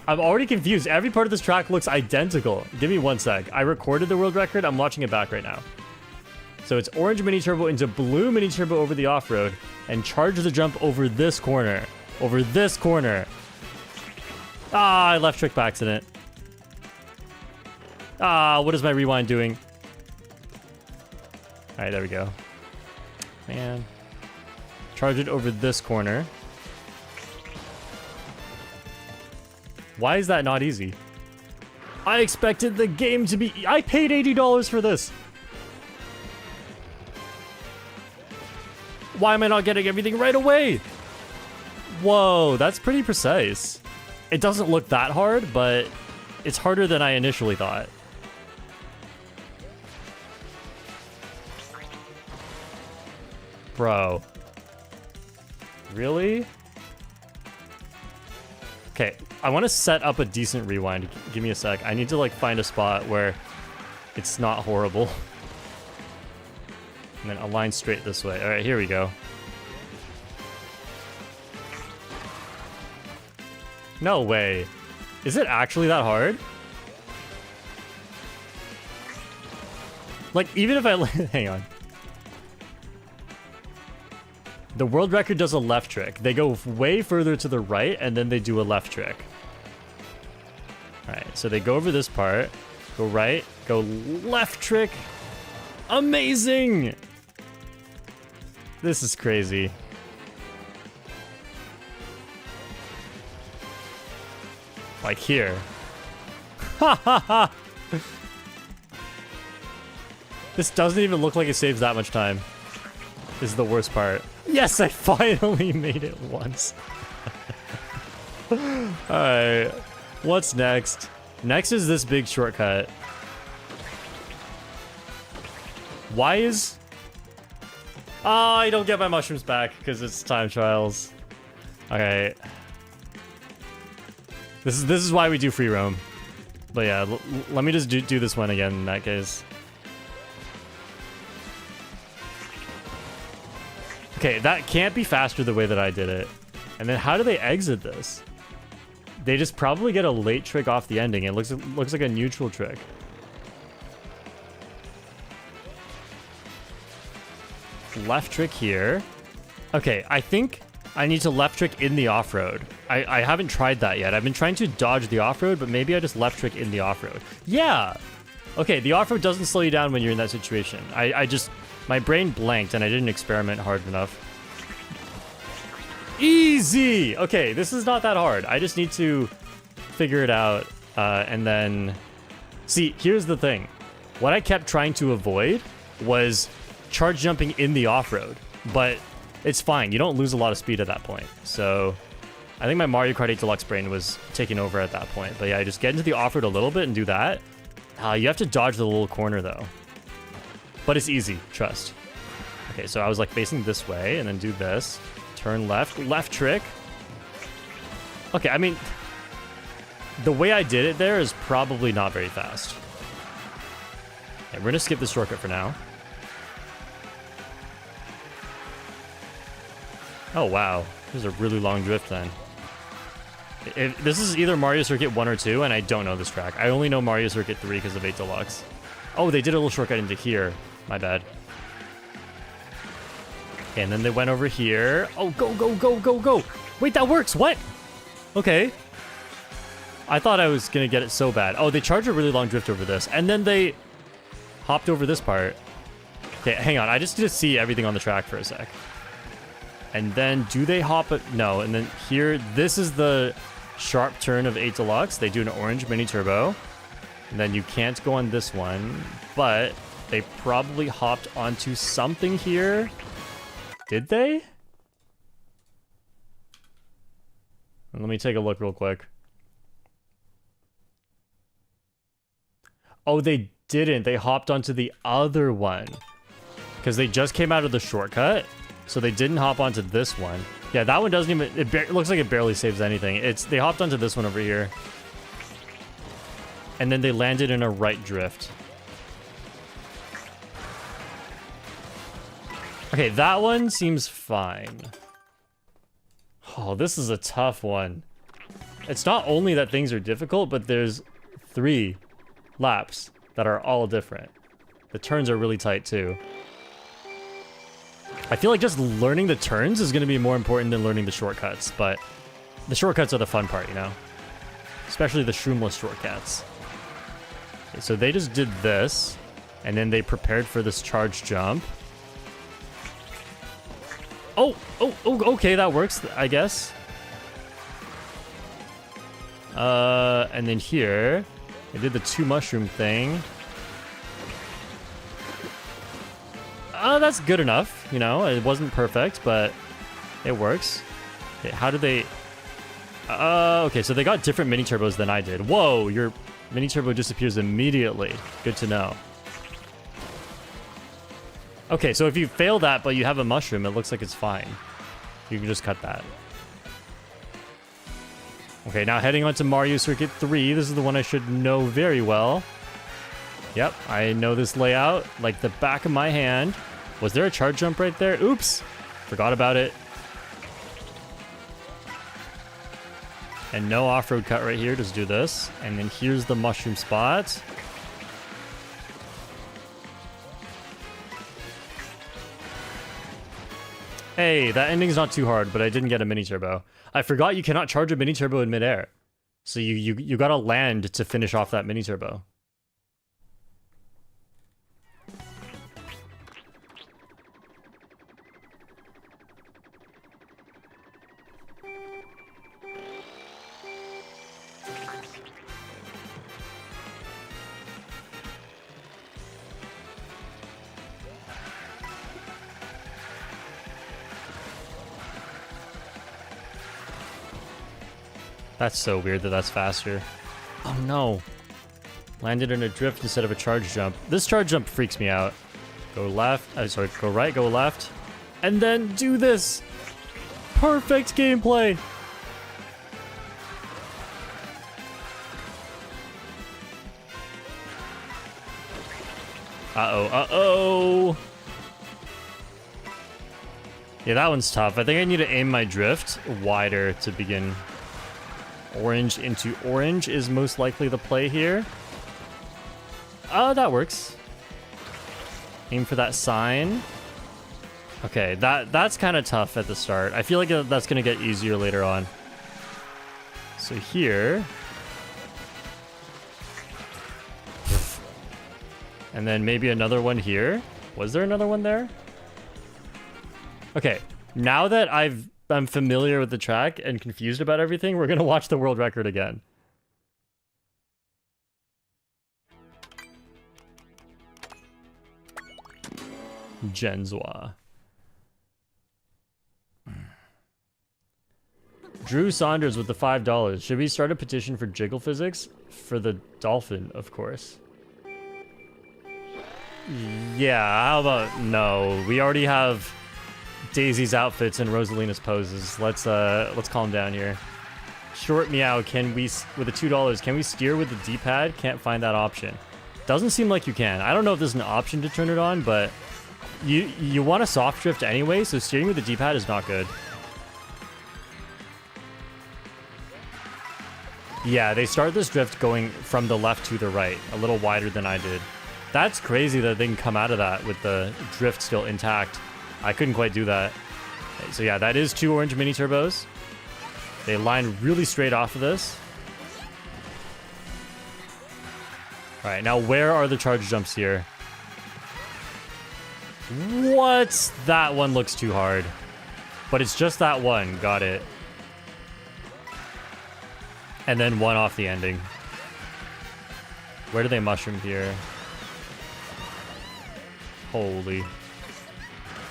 I'm already confused. Every part of this track looks identical. Give me 1 sec. I recorded the world record. I'm watching it back right now. So it's orange mini turbo into blue mini turbo over the off-road and charge the jump over this corner. Over this corner. Ah, I left trick by accident. Ah, what is my rewind doing? All right, there we go. Man. Charge it over this corner. Why is that not easy? I expected the game to be... I paid $80 for this. Why am I not getting everything right away? Whoa, that's pretty precise. It doesn't look that hard, but it's harder than I initially thought. Bro. Really? Okay, I want to set up a decent rewind. Give me a sec. I need to like find a spot where it's not horrible. And then align straight this way. All right, here we go. No way. Is it actually that hard? Like, even if I... Hang on. The world record does a left trick. They go way further to the right, and then they do a left trick. All right, so they go over this part. Go right. Go left trick. Amazing! This is crazy. Like here. Ha ha ha! This doesn't even look like it saves that much time. This is the worst part. Yes, I finally made it once. Alright. What's next? Next is this big shortcut. Why is... Oh, I don't get my mushrooms back because it's time trials. Okay. This is why we do free roam. But yeah, let me just do this one again in that case. Okay, that can't be faster the way that I did it. And then how do they exit this? They just probably get a late trick off the ending. It looks like a neutral trick. Left trick here. Okay, I think I need to left trick in the off-road. I haven't tried that yet. I've been trying to dodge the off-road, but maybe I just left trick in the off-road. Yeah! Okay, the off-road doesn't slow you down when you're in that situation. I just... My brain blanked and I didn't experiment hard enough. Easy! Okay, this is not that hard. I just need to figure it out and then... See, here's the thing. What I kept trying to avoid was charge jumping in the off-road. But it's fine. You don't lose a lot of speed at that point. So I think my Mario Kart 8 Deluxe brain was taking over at that point. But yeah, just get into the off-road a little bit and do that. You have to dodge the little corner, though. But it's easy, trust. Okay, so I was, like, facing this way, and then do this. Turn left. Left trick. Okay, I mean... the way I did it there is probably not very fast. Okay, we're gonna skip this shortcut for now. Oh, wow. This is a really long drift, then. This is either Mario Circuit 1 or 2, and I don't know this track. I only know Mario Circuit 3 because of 8 Deluxe. Oh, they did a little shortcut into here. My bad. And then they went over here. Oh, go, go, go, go, go. Wait, that works. What? Okay. I thought I was going to get it so bad. Oh, they charged a really long drift over this. And then they hopped over this part. Okay, hang on. I just need to see everything on the track for a sec. And then do they hop it? No. And then here, this is the sharp turn of 8 Deluxe. They do an orange mini turbo. And then you can't go on this one. But they probably hopped onto something here. Did they? Let me take a look real quick. Oh, they didn't. They hopped onto the other one. Because they just came out of the shortcut. So they didn't hop onto this one. Yeah, that one doesn't even... It looks like it barely saves anything. They hopped onto this one over here. And then they landed in a right drift. Okay, that one seems fine. Oh, this is a tough one. It's not only that things are difficult, but there's 3 laps that are all different. The turns are really tight, too. I feel like just learning the turns is going to be more important than learning the shortcuts, but the shortcuts are the fun part, you know? Especially the shroomless shortcuts. Okay, so they just did this, and then they prepared for this charge jump. Oh, okay, that works, I guess. And then here, they did the 2 mushroom thing. That's good enough, you know, it wasn't perfect, but it works. Okay, how did they... okay, so they got different mini turbos than I did. Whoa, your mini turbo disappears immediately. Good to know. Okay, so if you fail that, but you have a mushroom, it looks like it's fine. You can just cut that. Okay, now heading on to Mario Circuit 3. This is the one I should know very well. Yep, I know this layout like the back of my hand. Was there a charge jump right there? Oops! Forgot about it. And no off-road cut right here, just do this. And then here's the mushroom spot. Hey, that ending's not too hard, but I didn't get a mini turbo. I forgot you cannot charge a mini turbo in midair. So you gotta land to finish off that mini turbo. That's so weird that that's faster. Oh no. Landed in a drift instead of a charge jump. This charge jump freaks me out. Go left. Sorry, go right, go left. And then do this. Perfect gameplay. Uh-oh, uh-oh. Yeah, that one's tough. I think I need to aim my drift wider to begin. Orange into orange is most likely the play here. That works. Aim for that sign. Okay, that's kind of tough at the start. I feel like that's going to get easier later on. So here. And then maybe another one here. Was there another one there? Okay, now that I'm familiar with the track and confused about everything, we're gonna watch the world record again. Genzwa. Drew Saunders with the $5. Should we start a petition for jiggle physics? For the dolphin, of course. Yeah, how about no? We already have Daisy's outfits and Rosalina's poses. Let's calm down here. Short meow, can we, with the $2, can we steer with the D-pad? Can't find that option. Doesn't seem like you can. I don't know if there's an option to turn it on, but you want a soft drift anyway, so steering with the D-pad is not good. Yeah, they start this drift going from the left to the right, a little wider than I did. That's crazy that they can come out of that with the drift still intact. I couldn't quite do that. So yeah, that is 2 orange mini turbos. They line really straight off of this. All right, now where are the charge jumps here? What? That one looks too hard. But it's just that one. Got it. And then one off the ending. Where do they mushroom here? Holy.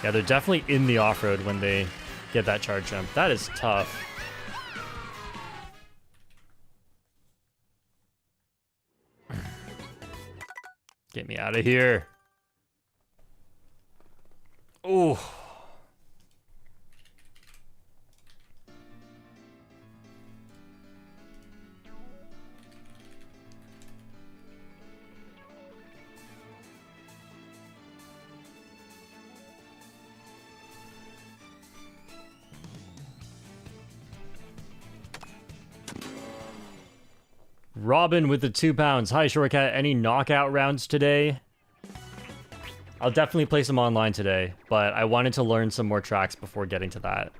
Yeah, they're definitely in the off-road when they get that charge jump. That is tough. Get me out of here. Ooh. Robin with the £2. Hi, Shortcat. Any knockout rounds today? I'll definitely play some online today, but I wanted to learn some more tracks before getting to that.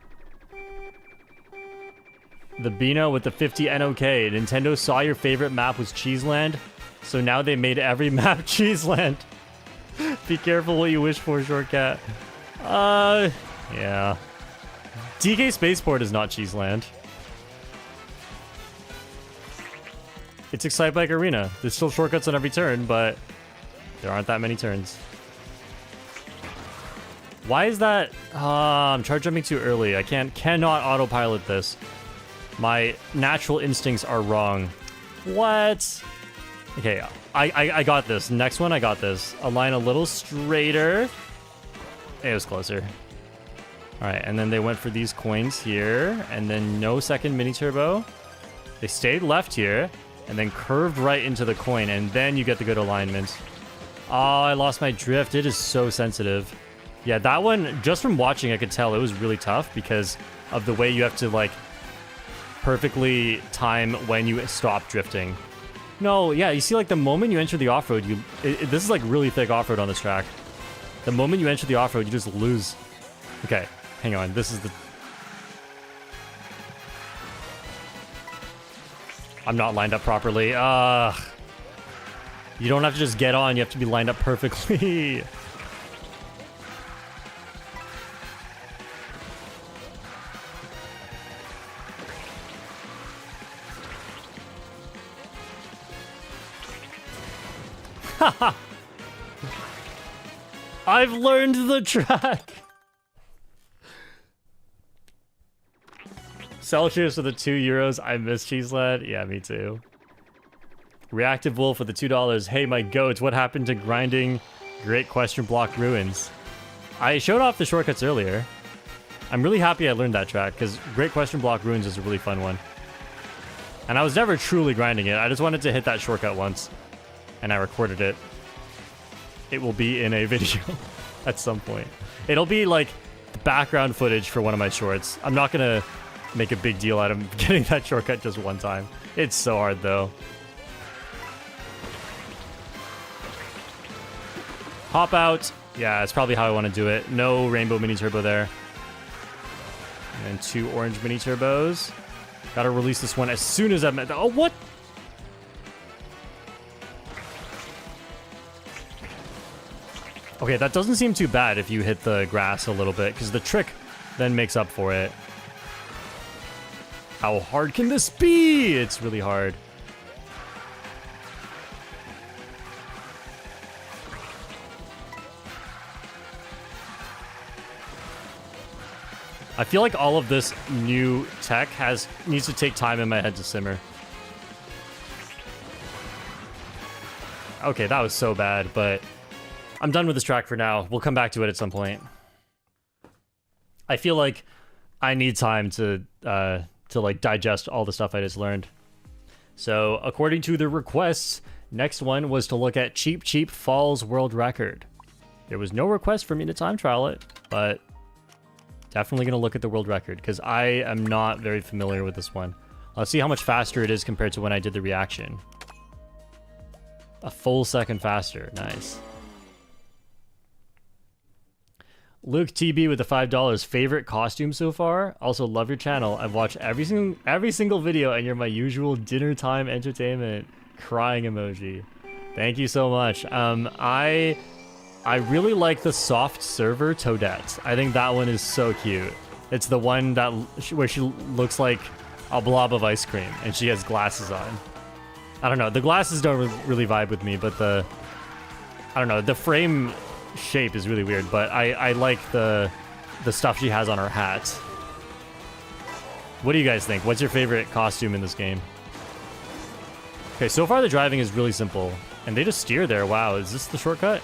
The Bino with the 50 NOK. Nintendo saw your favorite map was Cheeseland, so now they made every map Cheeseland. Be careful what you wish for, Shortcat. Yeah. DK Spaceport is not Cheeseland. It's Excite Bike Arena. There's still shortcuts on every turn, but there aren't that many turns. Why is that? I'm charge jumping too early. I cannot autopilot this. My natural instincts are wrong. What? Okay, I got this. Next one, I got this. Align a little straighter. It was closer. All right, and then they went for these coins here, and then no second mini turbo. They stayed left here, and then curved right into the coin, and then you get the good alignment. Oh, I lost my drift. It is so sensitive. Yeah, that one, just from watching, I could tell it was really tough because of the way you have to, like, perfectly time when you stop drifting. No, yeah, you see, like, the moment you enter the off-road, this is, like, really thick off-road on this track. The moment you enter the off-road, you just lose. Okay, hang on. This is the... I'm not lined up properly. You don't have to just get on. You have to be lined up perfectly. I've learned the track. Celsius with the €2. I miss Cheeseland. Yeah, me too. Reactive Wolf with the $2. Hey, my goats, what happened to grinding Great Question Block Ruins? I showed off the shortcuts earlier. I'm really happy I learned that track, because Great Question Block Ruins is a really fun one. And I was never truly grinding it. I just wanted to hit that shortcut once. And I recorded it. It will be in a video at some point. It'll be like the background footage for one of my shorts. I'm not going to make a big deal out of getting that shortcut just one time. It's so hard, though. Hop out. Yeah, it's probably how I want to do it. No rainbow mini turbo there. And 2 orange mini turbos. Gotta release this one as soon as I met. Oh, what? Okay, that doesn't seem too bad if you hit the grass a little bit, because the trick then makes up for it. How hard can this be? It's really hard. I feel like all of this new tech needs to take time in my head to simmer. Okay, that was so bad, but I'm done with this track for now. We'll come back to it at some point. I feel like I need time to like digest all the stuff I just learned. So, according to the requests, next one was to look at Cheep Cheep Falls world record. There was no request for me to time trial it, but definitely going to look at the world record because I am not very familiar with this one. Let's see how much faster it is compared to when I did the reaction. A full second faster. Nice. Luke TB with the $5. Favorite costume so far? Also love your channel. I've watched every single video and you're my usual dinner time entertainment. Crying emoji. Thank you so much. I really like the soft server Toadette. I think that one is so cute. It's the one that where she looks like a blob of ice cream and she has glasses on. I don't know. The glasses don't really vibe with me, but I don't know. The frame shape is really weird, but I like the stuff she has on her hat. What do you guys think? What's your favorite costume in this game? Okay, so far the driving is really simple, and they just steer there. Wow, is this the shortcut?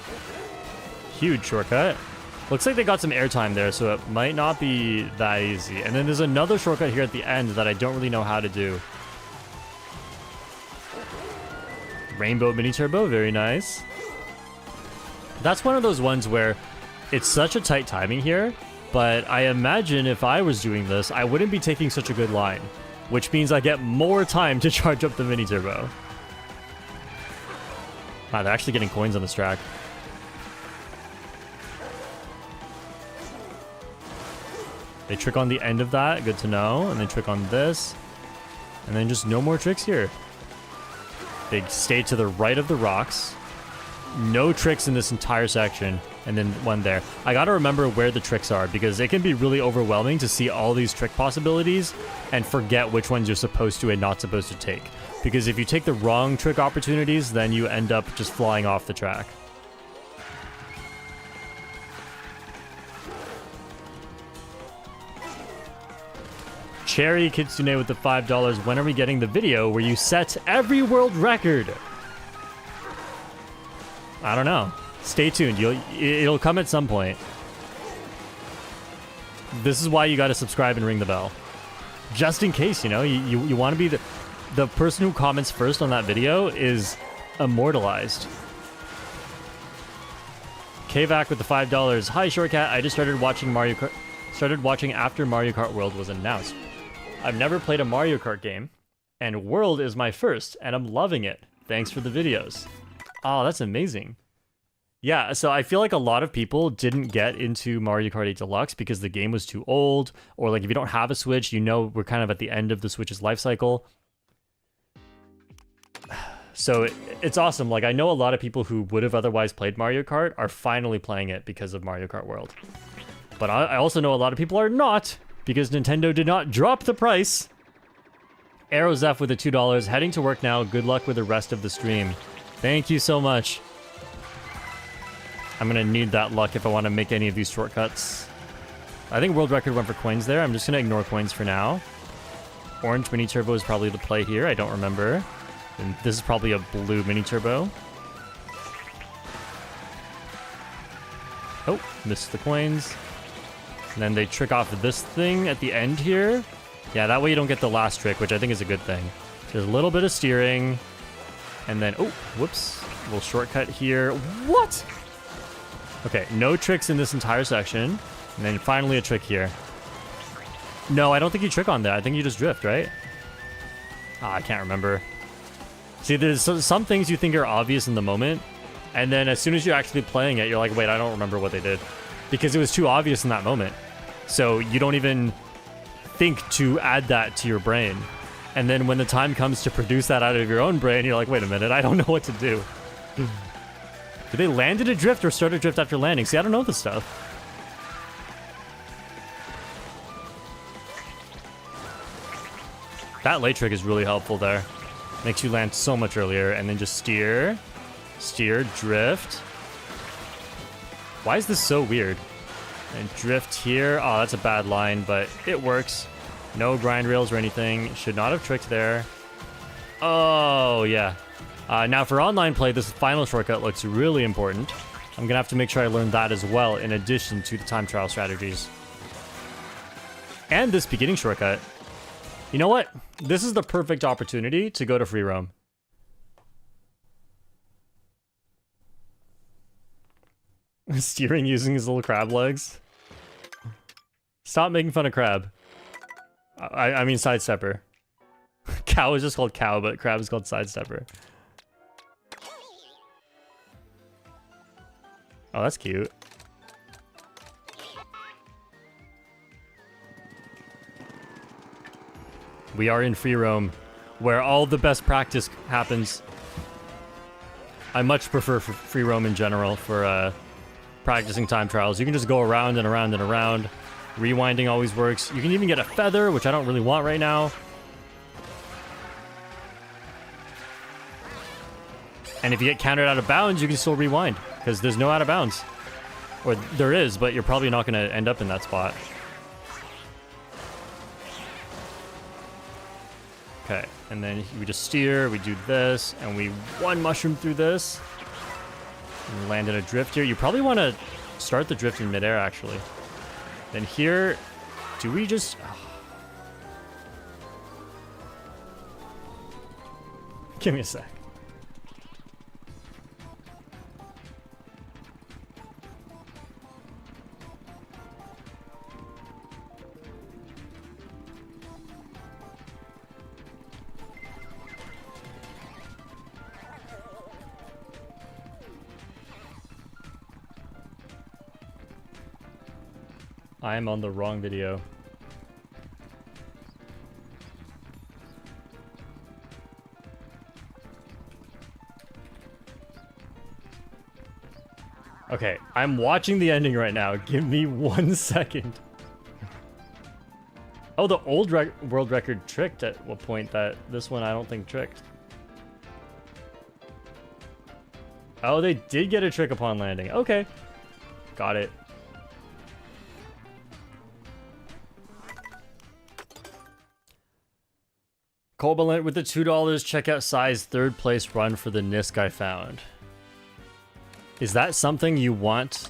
Huge shortcut. Looks like they got some airtime there, so it might not be that easy. And then there's another shortcut here at the end that I don't really know how to do. Rainbow mini turbo, very nice. That's one of those ones where it's such a tight timing here, but I imagine if I was doing this, I wouldn't be taking such a good line, which means I get more time to charge up the mini turbo. Wow, they're actually getting coins on this track. They trick on the end of that, good to know, and then trick on this, and then just no more tricks here. They stay to the right of the rocks. No tricks in this entire section, and then one there. I gotta remember where the tricks are, because it can be really overwhelming to see all these trick possibilities and forget which ones you're supposed to and not supposed to take. Because if you take the wrong trick opportunities, then you end up just flying off the track. Cherry Kitsune with the $5. When are we getting the video where you set every world record? I don't know. Stay tuned. It'll come at some point. This is why you got to subscribe and ring the bell. Just in case, you know, you want to be the person who comments first on that video is immortalized. Kvac with the $5. Hi Shortcat, I just started watching after Mario Kart World was announced. I've never played a Mario Kart game, and World is my first, and I'm loving it. Thanks for the videos. Oh, that's amazing. Yeah, so I feel like a lot of people didn't get into Mario Kart 8 Deluxe because the game was too old, or like if you don't have a Switch, you know we're kind of at the end of the Switch's life cycle. So it's awesome. Like I know a lot of people who would have otherwise played Mario Kart are finally playing it because of Mario Kart World. But I also know a lot of people are not, because Nintendo did not drop the price. AeroZef with the $2. Heading to work now. Good luck with the rest of the stream. Thank you so much. I'm going to need that luck if I want to make any of these shortcuts. I think world record went for coins there. I'm just going to ignore coins for now. Orange mini turbo is probably the play here. I don't remember. And this is probably a blue mini turbo. Oh, missed the coins. And then they trick off this thing at the end here. Yeah, that way you don't get the last trick, which I think is a good thing. There's a little bit of steering. And then, oh, whoops. A little shortcut here. What? Okay, no tricks in this entire section. And then finally a trick here. No, I don't think you trick on that. I think you just drift, right? I can't remember. See, there's some things you think are obvious in the moment. And then as soon as you're actually playing it, you're like, wait, I don't remember what they did. Because it was too obvious in that moment. So you don't even think to add that to your brain. And then when the time comes to produce that out of your own brain, you're like, wait a minute, I don't know what to do. Did they land in a drift or start a drift after landing? See, I don't know this stuff. That late trick is really helpful there. Makes you land so much earlier. And then just steer. Steer, drift. Why is this so weird? And drift here. Oh, that's a bad line, but it works. No grind rails or anything. Should not have tricked there. Oh, yeah. Now for online play, this final shortcut looks really important. I'm gonna have to make sure I learn that as well, in addition to the time trial strategies. And this beginning shortcut. You know what? This is the perfect opportunity to go to free roam. Steering using his little crab legs. Stop making fun of crab. I mean sidestepper. Cow is just called cow, but crab is called sidestepper. Oh, that's cute. We are in free roam, where all the best practice happens. I much prefer free roam in general for practicing time trials. You can just go around and around and around. Rewinding always works. You can even get a feather, which I don't really want right now. And if you get countered out of bounds, you can still rewind, because there's no out of bounds. Or there is, but you're probably not going to end up in that spot. Okay, and then we just steer, we do this, and we one mushroom through this. And land in a drift here. You probably want to start the drift in midair, actually. Then here, do we just... Oh. Give me a sec. I am on the wrong video. Okay, I'm watching the ending right now. Give me 1 second. Oh, the old world record tricked at what point that this one I don't think tricked. Oh, they did get a trick upon landing. Okay. Got it. Cobalent with the $2 checkout size 3rd place run for the Nisk I found. Is that something you want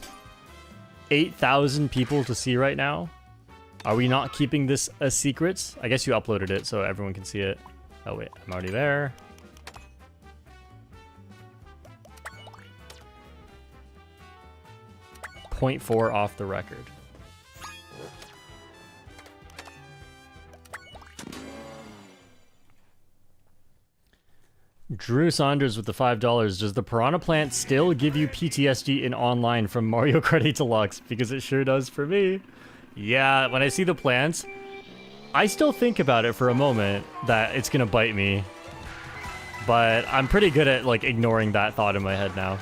8,000 people to see right now? Are we not keeping this a secret? I guess you uploaded it so everyone can see it. Oh wait, I'm already there. .4 off the record. Drew Saunders with the $5. Does the piranha plant still give you PTSD in online from Mario Kart 8 Deluxe? Because it sure does for me. Yeah, when I see the plants, I still think about it for a moment that it's gonna bite me. But I'm pretty good at like ignoring that thought in my head now.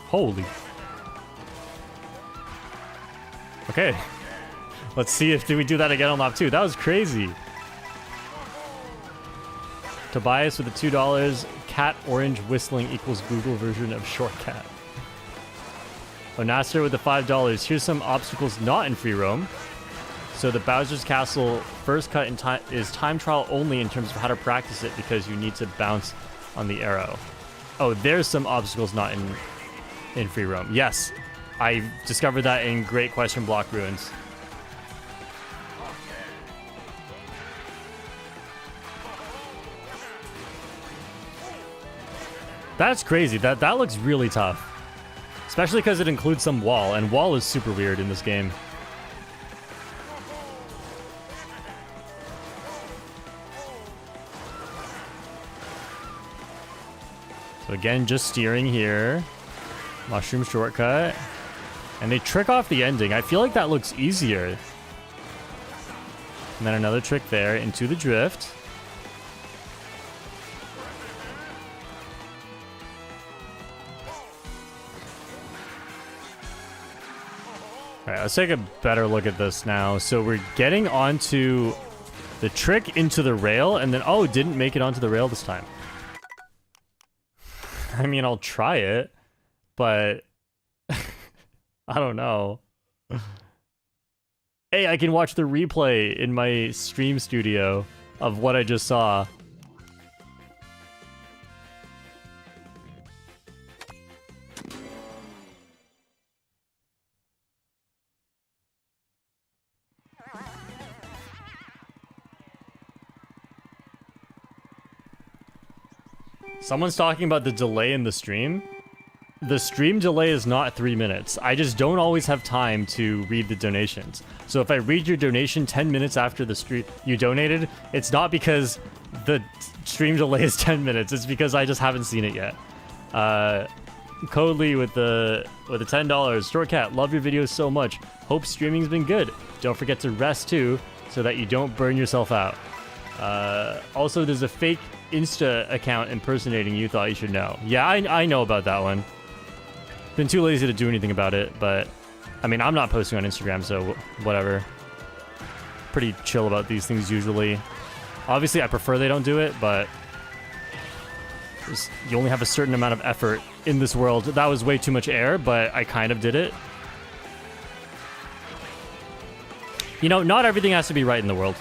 Holy. Okay. Let's see if we do that again on lap 2. That was crazy. Tobias with the $2. Cat orange whistling equals Google version of Shortcat. Onaster with the $5. Here's some obstacles not in free roam. So the Bowser's Castle first cut in time is time trial only in terms of how to practice it, because you need to bounce on the arrow. Oh, there's some obstacles not in free roam. Yes, I discovered that in Great Question Block Ruins. That's crazy. That looks really tough. Especially because it includes some wall, and wall is super weird in this game. So again, just steering here. Mushroom shortcut. And they trick off the ending. I feel like that looks easier. And then another trick there into the drift. Alright, let's take a better look at this now. So we're getting onto the trick into the rail, and then, oh, didn't make it onto the rail this time. I mean, I'll try it, but I don't know. Hey, I can watch the replay in my stream studio of what I just saw. Someone's talking about the delay in the stream. The stream delay is not 3 minutes. I just don't always have time to read the donations. So if I read your donation 10 minutes after the stream you donated, it's not because the stream delay is 10 minutes. It's because I just haven't seen it yet. Codely with the $10. Shortcat, love your videos so much. Hope streaming's been good. Don't forget to rest too, so that you don't burn yourself out. Also, there's a fake Insta account impersonating you, thought you should know. Yeah, I know about that one. Been too lazy to do anything about it, but I mean, I'm not posting on Instagram, so whatever. Pretty chill about these things usually. Obviously, I prefer they don't do it, but you only have a certain amount of effort in this world. That was way too much air, but I kind of did it. You know, not everything has to be right in the world.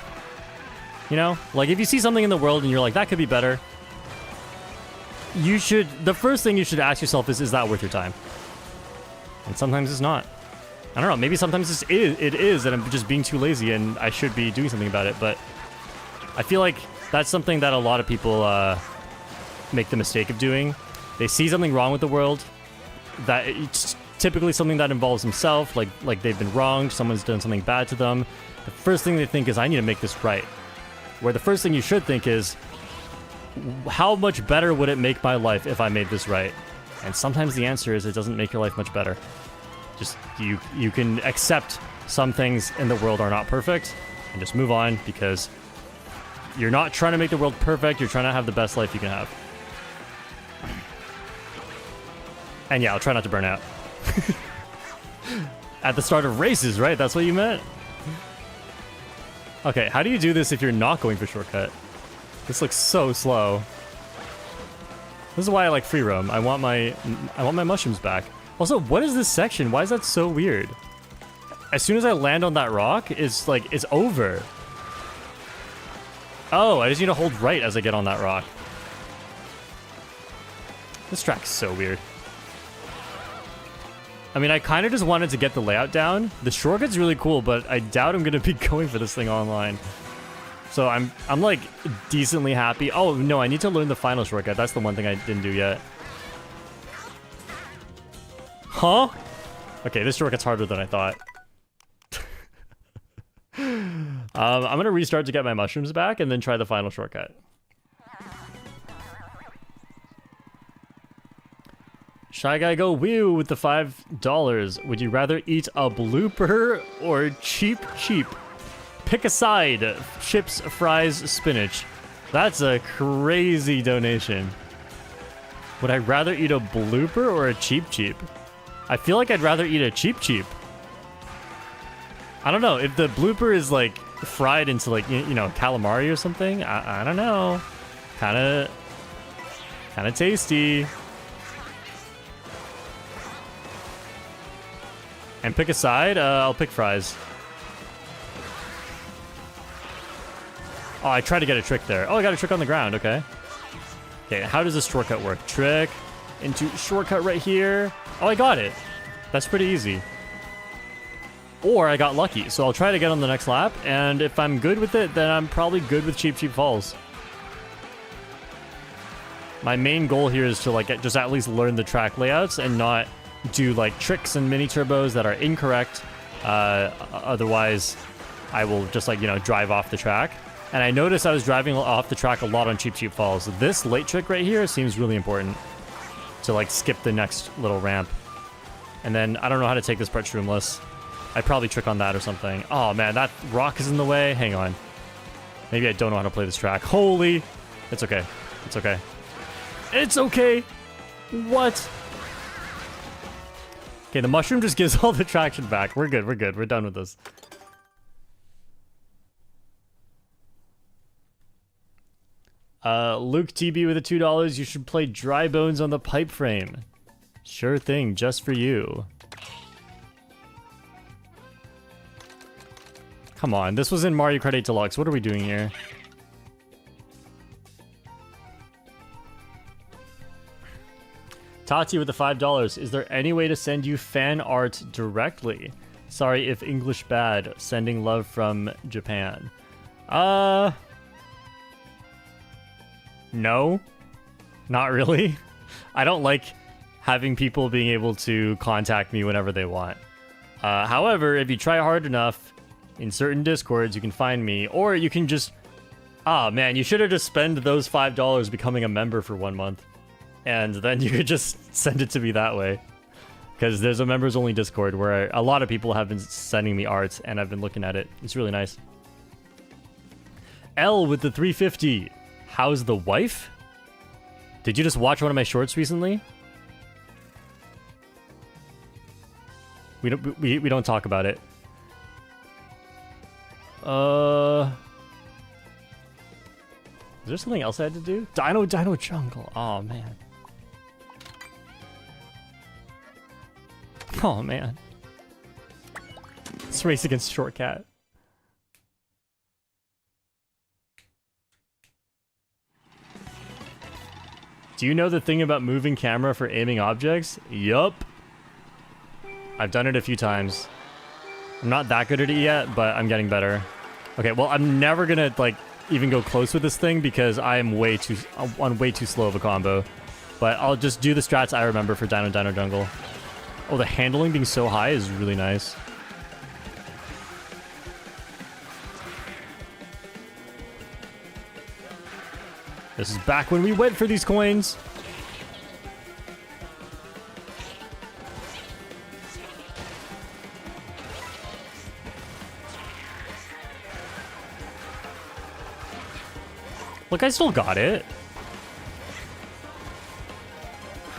You know, like if you see something in the world and you're like, that could be better, the first thing you should ask yourself is that worth your time? And sometimes it's not. I don't know, maybe sometimes it is, and I'm just being too lazy and I should be doing something about it, but I feel like that's something that a lot of people make the mistake of doing. They see something wrong with the world, that it's typically something that involves themselves, like they've been wronged, someone's done something bad to them. The first thing they think is, I need to make this right. Where the first thing you should think is, how much better would it make my life if I made this right? And sometimes the answer is it doesn't make your life much better. Just, you can accept some things in the world are not perfect, and just move on, because you're not trying to make the world perfect, you're trying to have the best life you can have. And yeah, I'll try not to burn out. At the start of races, right? That's what you meant? Okay, how do you do this if you're not going for shortcut? This looks so slow. This is why I like free roam. I want my mushrooms back. Also, what is this section? Why is that so weird? As soon as I land on that rock, it's like, it's over. Oh, I just need to hold right as I get on that rock. This track's so weird. I mean, I kind of just wanted to get the layout down. The shortcut's really cool, but I doubt I'm gonna be going for this thing online. So I'm like decently happy. Oh no, I need to learn the final shortcut. That's the one thing I didn't do yet. Huh? Okay, this shortcut's harder than I thought. I'm gonna restart to get my mushrooms back and then try the final shortcut. Shy Guy Go Woo with the $5. Would you rather eat a blooper or Cheep Cheep? Pick a side. Chips, fries, spinach. That's a crazy donation. Would I rather eat a blooper or a Cheep Cheep? I feel like I'd rather eat a Cheep Cheep. I don't know. If the blooper is like fried into like, you know, calamari or something, I don't know. Kinda tasty. And pick a side? I'll pick fries. Oh, I tried to get a trick there. Oh, I got a trick on the ground. Okay. Okay, how does this shortcut work? Trick into shortcut right here. Oh, I got it. That's pretty easy. Or I got lucky. So I'll try to get on the next lap. And if I'm good with it, then I'm probably good with Cheep Cheep Falls. My main goal here is to like just at least learn the track layouts and not do like tricks and mini turbos that are incorrect. Otherwise, I will just like, you know, drive off the track. And I noticed I was driving off the track a lot on Cheep Cheep Falls. This late trick right here seems really important to like skip the next little ramp. And then I don't know how to take this part shroomless. I'd probably trick on that or something. Oh man, that rock is in the way. Hang on. Maybe I don't know how to play this track. Holy. It's okay. It's okay. It's okay. What? Okay, the mushroom just gives all the traction back. We're good, we're good. We're done with this. Luke TB with the $2. You should play Dry Bones on the pipe frame. Sure thing, just for you. Come on, this was in Mario Kart 8 Deluxe. What are we doing here? Tati with the $5. Is there any way to send you fan art directly? Sorry if English bad. Sending love from Japan. No. Not really. I don't like having people being able to contact me whenever they want. However, if you try hard enough, in certain Discords, you can find me. Or you can just... Ah, man, you should have just spent those $5 becoming a member for 1 month. And then you could just send it to me that way. Because there's a members-only Discord where a lot of people have been sending me art, and I've been looking at it. It's really nice. L with the 350. How's the wife? Did you just watch one of my shorts recently? We don't talk about it. Is there something else I had to do? Dino Dino Jungle. Oh, man. Oh, man. Let's race against Shortcat. Do you know the thing about moving camera for aiming objects? Yup. I've done it a few times. I'm not that good at it yet, but I'm getting better. Okay, well, I'm never gonna, like, even go close with this thing because I'm on way too slow of a combo. But I'll just do the strats I remember for Dino Dino Jungle. Oh, the handling being so high is really nice. This is back when we went for these coins. Look, I still got it.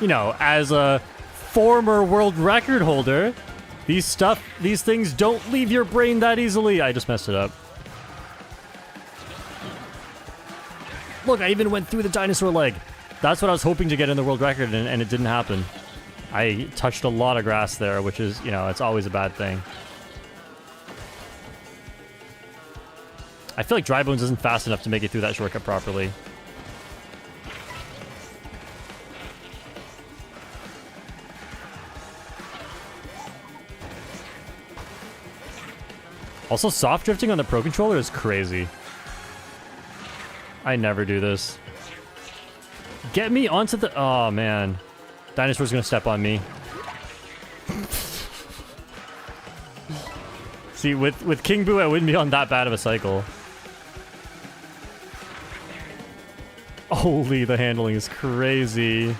You know, as a former world record holder, these things don't leave your brain that easily. I just messed it up. Look, I even went through the dinosaur leg. That's what I was hoping to get in the world record, and it didn't happen. I touched a lot of grass there, which is, you know, it's always a bad thing. I feel like Dry Bones isn't fast enough to make it through that shortcut properly. Also, soft drifting on the Pro Controller is crazy. I never do this. Get me onto the... Oh, man. Dinosaur's gonna step on me. See, with King Boo, I wouldn't be on that bad of a cycle. Holy, the handling is crazy.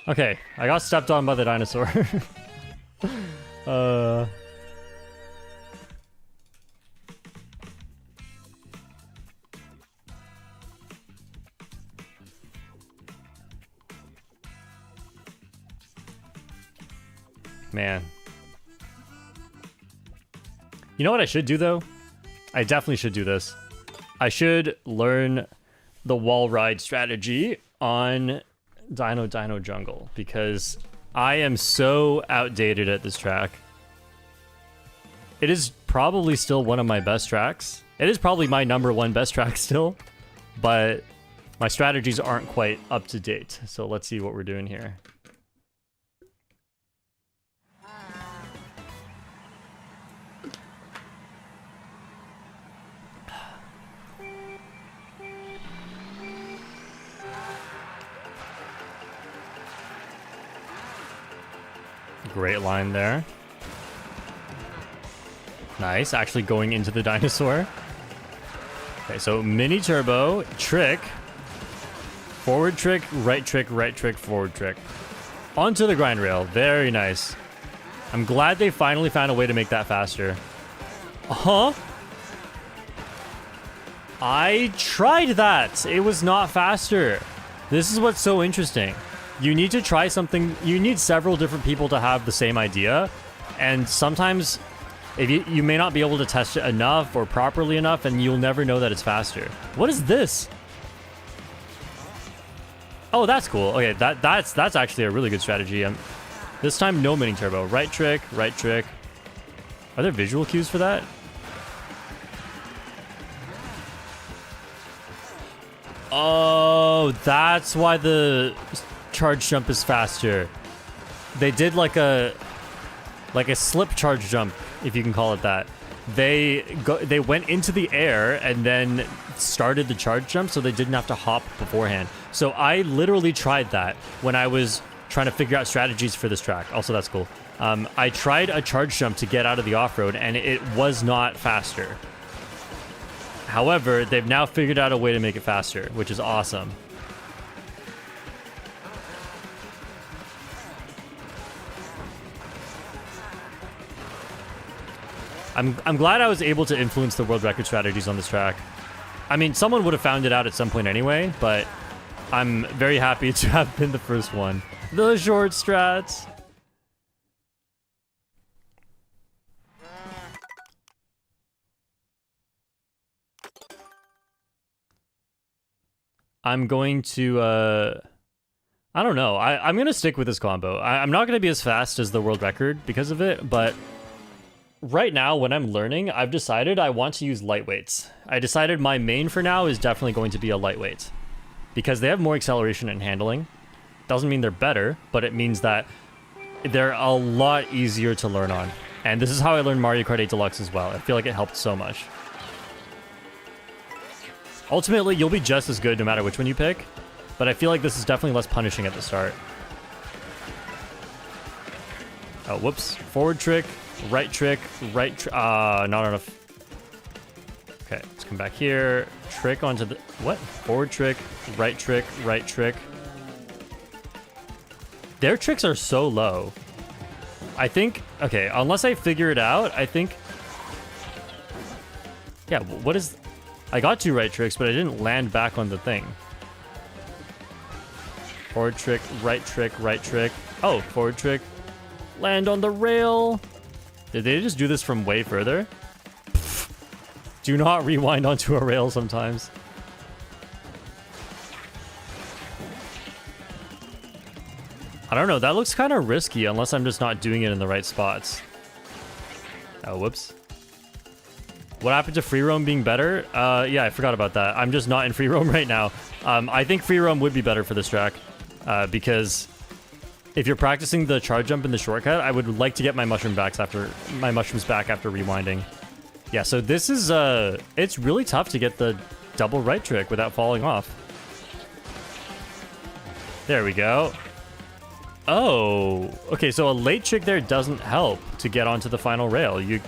Okay, I got stepped on by the dinosaur. Man. You know what I should do, though? I definitely should do this. I should learn the wall ride strategy on Dino Dino Jungle, because I am so outdated at this track. It is probably still one of my best tracks. It is probably my #1 best track still, but my strategies aren't quite up to date. So let's see what we're doing here. Great line there. Nice, actually going into the dinosaur. Okay, so mini turbo, trick, forward trick, right trick, forward trick. Onto the grind rail, very nice. I'm glad they finally found a way to make that faster. Huh? I tried that. It was not faster. This is what's so interesting. You need to try something. You need several different people to have the same idea. And sometimes If you may not be able to test it enough or properly enough, and you'll never know that it's faster. What is this? Oh, that's cool. Okay, that's actually a really good strategy. This time, no mini turbo. Right trick, right trick. Are there visual cues for that? Oh, that's why the charge jump is faster. They did like a slip charge jump, if you can call it that. They went into the air and then started the charge jump, so they didn't have to hop beforehand. So I literally tried that when I was trying to figure out strategies for this track. Also, that's cool. I tried a charge jump to get out of the off-road, and it was not faster. However, they've now figured out a way to make it faster, which is awesome. I'm glad I was able to influence the world record strategies on this track. I mean, someone would have found it out at some point anyway, but I'm very happy to have been the first one. The short strats. I'm going to, I don't know. I'm going to stick with this combo. I'm not going to be as fast as the world record because of it, but right now when I'm learning, I've decided I want to use lightweights. I decided my main for now is definitely going to be a lightweight because they have more acceleration and handling. Doesn't mean they're better, but it means that they're a lot easier to learn on. And this is how I learned Mario Kart 8 Deluxe as well. I feel like it helped so much. Ultimately, you'll be just as good no matter which one you pick, but I feel like this is definitely less punishing at the start. Oh, whoops. Forward trick, right trick, not enough. Okay, let's come back here. Trick onto the, what? Forward trick, right trick, right trick. Their tricks are so low. I think, okay, unless I figure it out, I think, yeah, what is, I got 2 right tricks, but I didn't land back on the thing. Forward trick, right trick, right trick. Oh, forward trick. Land on the rail. Did they just do this from way further? Pfft. Do not rewind onto a rail sometimes. I don't know, that looks kind of risky unless I'm just not doing it in the right spots. Oh, whoops. What happened to free roam being better? Yeah, I forgot about that. I'm just not in free roam right now. I think free roam would be better for this track because if you're practicing the charge jump in the shortcut, I would like to get my mushrooms back after rewinding. Yeah, so this is it's really tough to get the double right trick without falling off. There we go. Oh, okay. So a late trick there doesn't help to get onto the final rail. You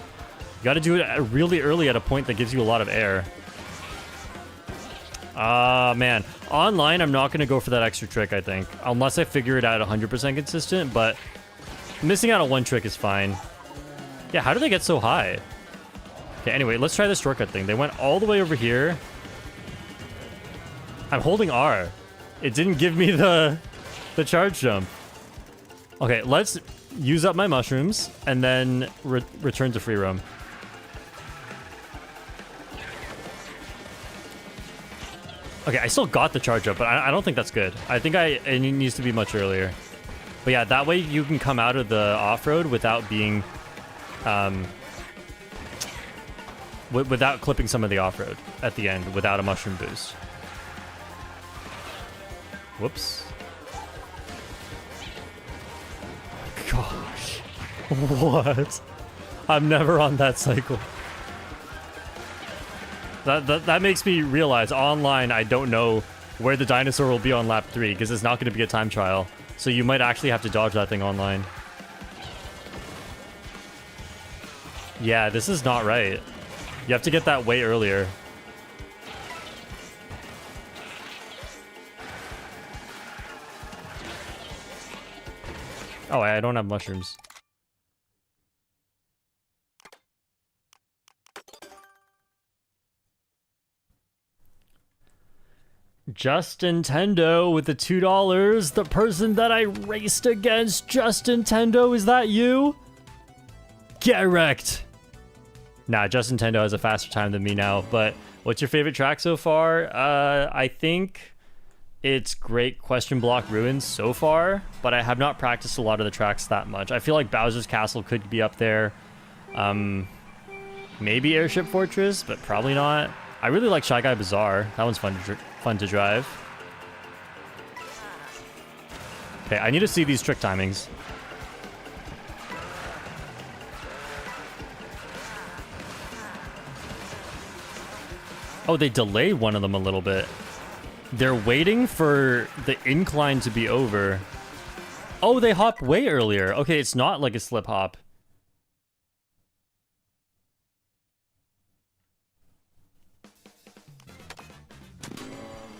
got to do it really early at a point that gives you a lot of air. Man. Online, I'm not going to go for that extra trick, I think. Unless I figure it out 100% consistent, but missing out on one trick is fine. Yeah, how do they get so high? Okay, anyway, let's try this shortcut thing. They went all the way over here. I'm holding R. It didn't give me the charge jump. Okay, let's use up my mushrooms and then return to free roam. Okay, I still got the charge up, but I don't think that's good. I think it needs to be much earlier. But yeah, that way you can come out of the off-road without being, without clipping some of the off-road at the end, without a mushroom boost. Whoops. Gosh. What? I'm never on that cycle. That makes me realize online I don't know where the dinosaur will be on lap 3 because it's not going to be a time trial. So you might actually have to dodge that thing online. Yeah, this is not right. You have to get that way earlier. Oh, I don't have mushrooms. Justin Tendo with the $2. The person that I raced against, Justin Tendo, is that you? Get wrecked. Nah, just Nintendo has a faster time than me now. But what's your favorite track so far? I think it's Great Question Block Ruins so far, but I have not practiced a lot of the tracks that much. I feel like Bowser's Castle could be up there. Maybe Airship Fortress, but probably not. I really like Shy Guy Bazaar. That one's fun to drive. Okay, I need to see these trick timings. Oh, they delayed one of them a little bit. They're waiting for the incline to be over. Oh, they hop way earlier. Okay, it's not like a slip hop.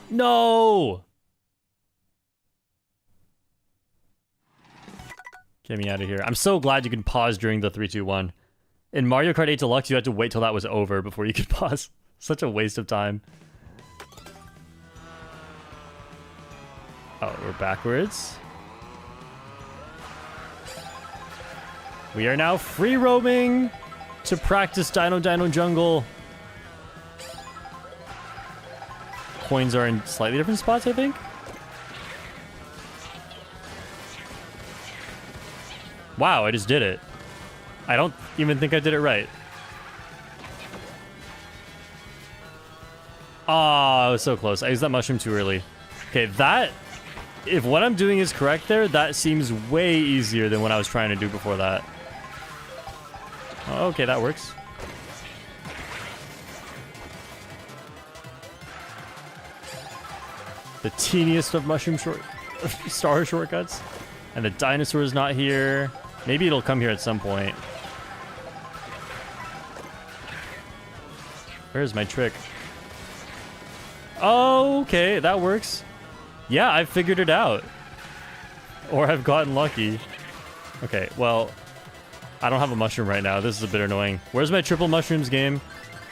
No! Get me out of here. I'm so glad you can pause during the 3, 2, 1. In Mario Kart 8 Deluxe, you had to wait till that was over before you could pause. Such a waste of time. Oh, we're backwards. We are now free roaming to practice Dino Dino Jungle. Coins are in slightly different spots, I think. Wow, I just did it. I don't even think I did it right. Oh, I was so close. I used that mushroom too early. Okay, that... If what I'm doing is correct there, that seems way easier than what I was trying to do before that. Oh, okay, that works. The teeniest of mushroom star shortcuts. And the dinosaur is not here. Maybe it'll come here at some point. Where's my trick? Oh, okay, that works. Yeah, I've figured it out. Or I've gotten lucky. Okay, well, I don't have a mushroom right now. This is a bit annoying. Where's my triple mushrooms game?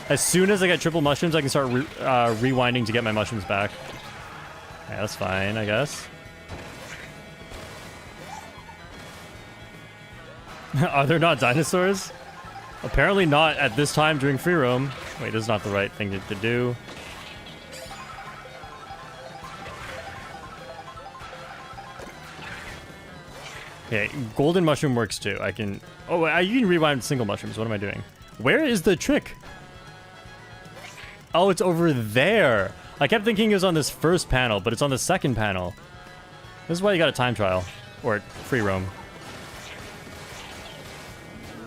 As soon as I get triple mushrooms, I can start rewinding to get my mushrooms back. Yeah, that's fine, I guess. Are there not dinosaurs? Apparently not at this time during free roam. Wait, this is not the right thing to do. Okay, golden mushroom works too. I can... Oh, you can rewind single mushrooms. What am I doing? Where is the trick? Oh, it's over there. I kept thinking it was on this first panel, but it's on the second panel. This is why you got a time trial. Or free roam.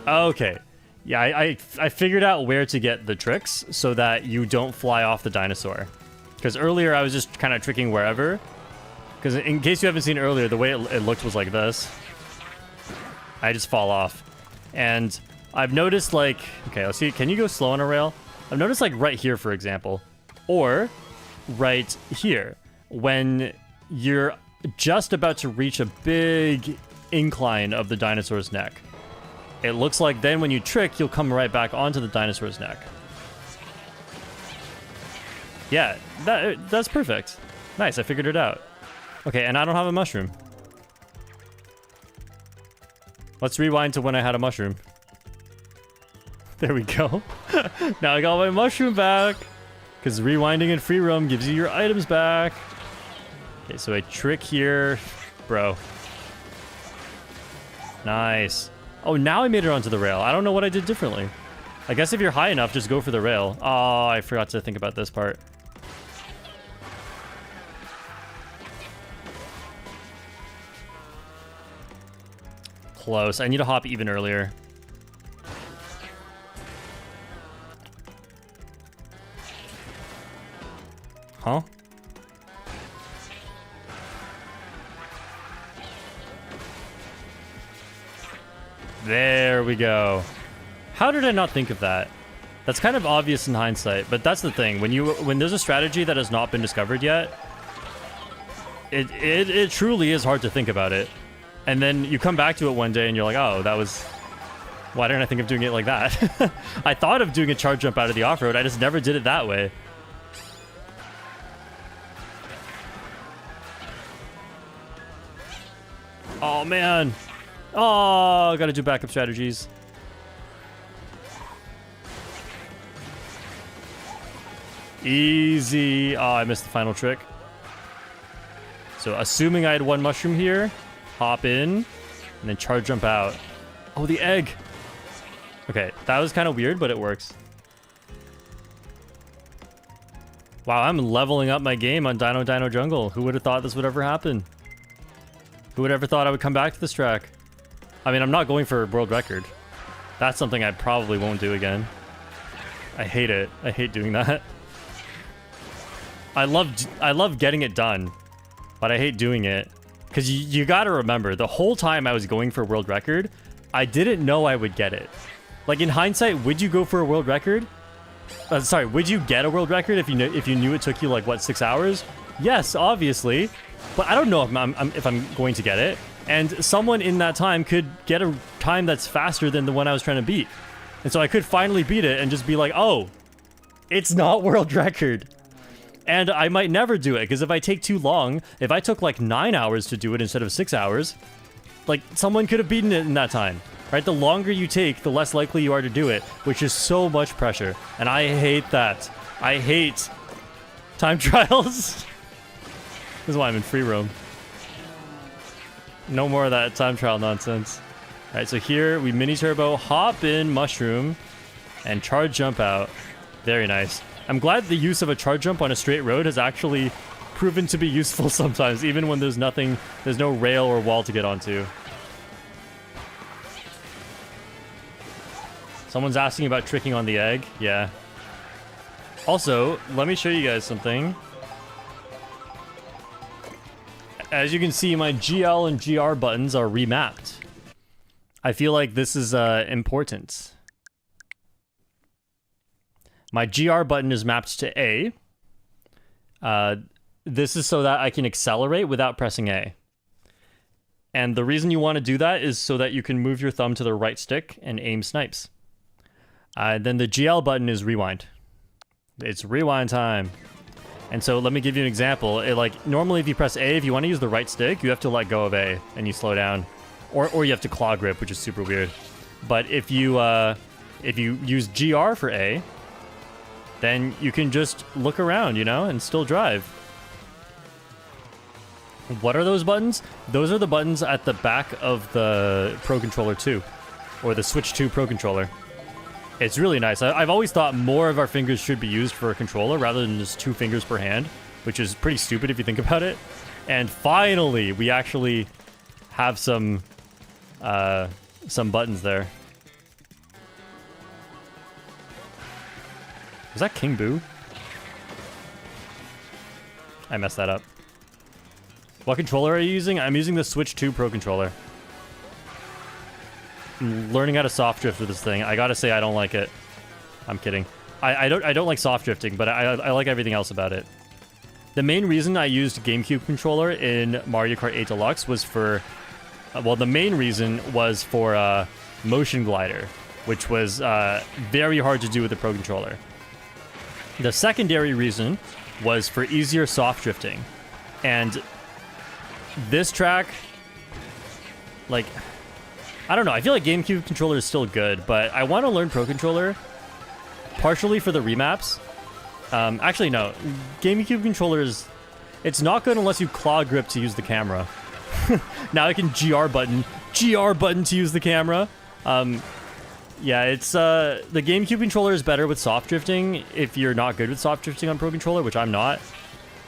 Okay. Yeah, I figured out where to get the tricks so that you don't fly off the dinosaur. Because earlier I was just kind of tricking wherever. Because in case you haven't seen earlier, the way it looked was like this. I just fall off. And I've noticed like... Okay, let's see. Can you go slow on a rail? I've noticed like right here, for example. Or right here. When you're just about to reach a big incline of the dinosaur's neck. It looks like then when you trick, you'll come right back onto the dinosaur's neck. Yeah, that's perfect. Nice, I figured it out. Okay, and I don't have a mushroom. Let's rewind to when I had a mushroom. There we go. Now I got my mushroom back. Because rewinding in free roam gives you your items back. Okay, so a trick here. Bro. Nice. Oh, now I made it onto the rail. I don't know what I did differently. I guess if you're high enough, just go for the rail. Oh, I forgot to think about this part. Close. I need to hop even earlier. Huh? There we go. How did I not think of that? That's kind of obvious in hindsight, but that's the thing. When there's a strategy that has not been discovered yet, it truly is hard to think about it. And then you come back to it one day and you're like, oh, that was... Why didn't I think of doing it like that? I thought of doing a charge jump out of the off-road. I just never did it that way. Oh, man. Oh, gotta do backup strategies. Easy. Oh, I missed the final trick. So assuming I had one mushroom here, hop in, and then charge jump out. Oh, the egg. Okay, that was kind of weird, but it works. Wow, I'm leveling up my game on Dino Dino Jungle. Who would have thought this would ever happen? Who would ever thought I would come back to this track? I mean, I'm not going for a world record. That's something I probably won't do again. I hate it. I hate doing that. I love getting it done, but I hate doing it. Because you gotta remember, the whole time I was going for a world record, I didn't know I would get it. Like, in hindsight, would you go for a world record? Sorry, would you get a world record if you knew it took you, like, what, 6 hours? Yes, obviously. But I don't know if I'm going to get it. And someone in that time could get a time that's faster than the one I was trying to beat. And so I could finally beat it and just be like, oh, it's not world record. And I might never do it, because if I take too long, if I took like 9 hours to do it instead of 6 hours, like, someone could have beaten it in that time, right? The longer you take, the less likely you are to do it, which is so much pressure. And I hate that. I hate time trials. This is why I'm in free roam. No more of that time trial nonsense. All right, so here we mini turbo, hop in, mushroom, and charge jump out. Very nice. I'm glad the use of a charge jump on a straight road has actually proven to be useful sometimes, even when there's no rail or wall to get onto. Someone's asking about tricking on the egg. Yeah. Also, let me show you guys something. As you can see, my GL and GR buttons are remapped. I feel like this is important. My GR button is mapped to A. This is so that I can accelerate without pressing A. And the reason you want to do that is so that you can move your thumb to the right stick and aim snipes. Then the GL button is rewind. It's rewind time. And so let me give you an example. Normally if you press A, if you want to use the right stick, you have to let go of A and you slow down. Or you have to claw grip, which is super weird. But if you use GR for A, then you can just look around, you know, and still drive. What are those buttons? Those are the buttons at the back of the Pro Controller 2, or the Switch 2 Pro Controller. It's really nice. I've always thought more of our fingers should be used for a controller rather than just 2 fingers per hand, which is pretty stupid if you think about it. And finally, we actually have some buttons there. Was that King Boo? I messed that up. What controller are you using? I'm using the Switch 2 Pro Controller. I'm learning how to soft drift with this thing. I gotta say, I don't like it. I'm kidding. I don't like soft drifting, but I like everything else about it. The main reason I used GameCube controller in Mario Kart 8 Deluxe was for... well, the main reason was for Motion Glider, which was very hard to do with the Pro Controller. The secondary reason was for easier soft drifting. And this track, like, I don't know, I feel like GameCube controller is still good, but I want to learn Pro Controller, partially for the remaps. Actually, no, GameCube controller is, it's not good unless you claw grip to use the camera. Now I can GR button to use the camera. Yeah, it's, the GameCube controller is better with soft drifting if you're not good with soft drifting on Pro Controller, which I'm not.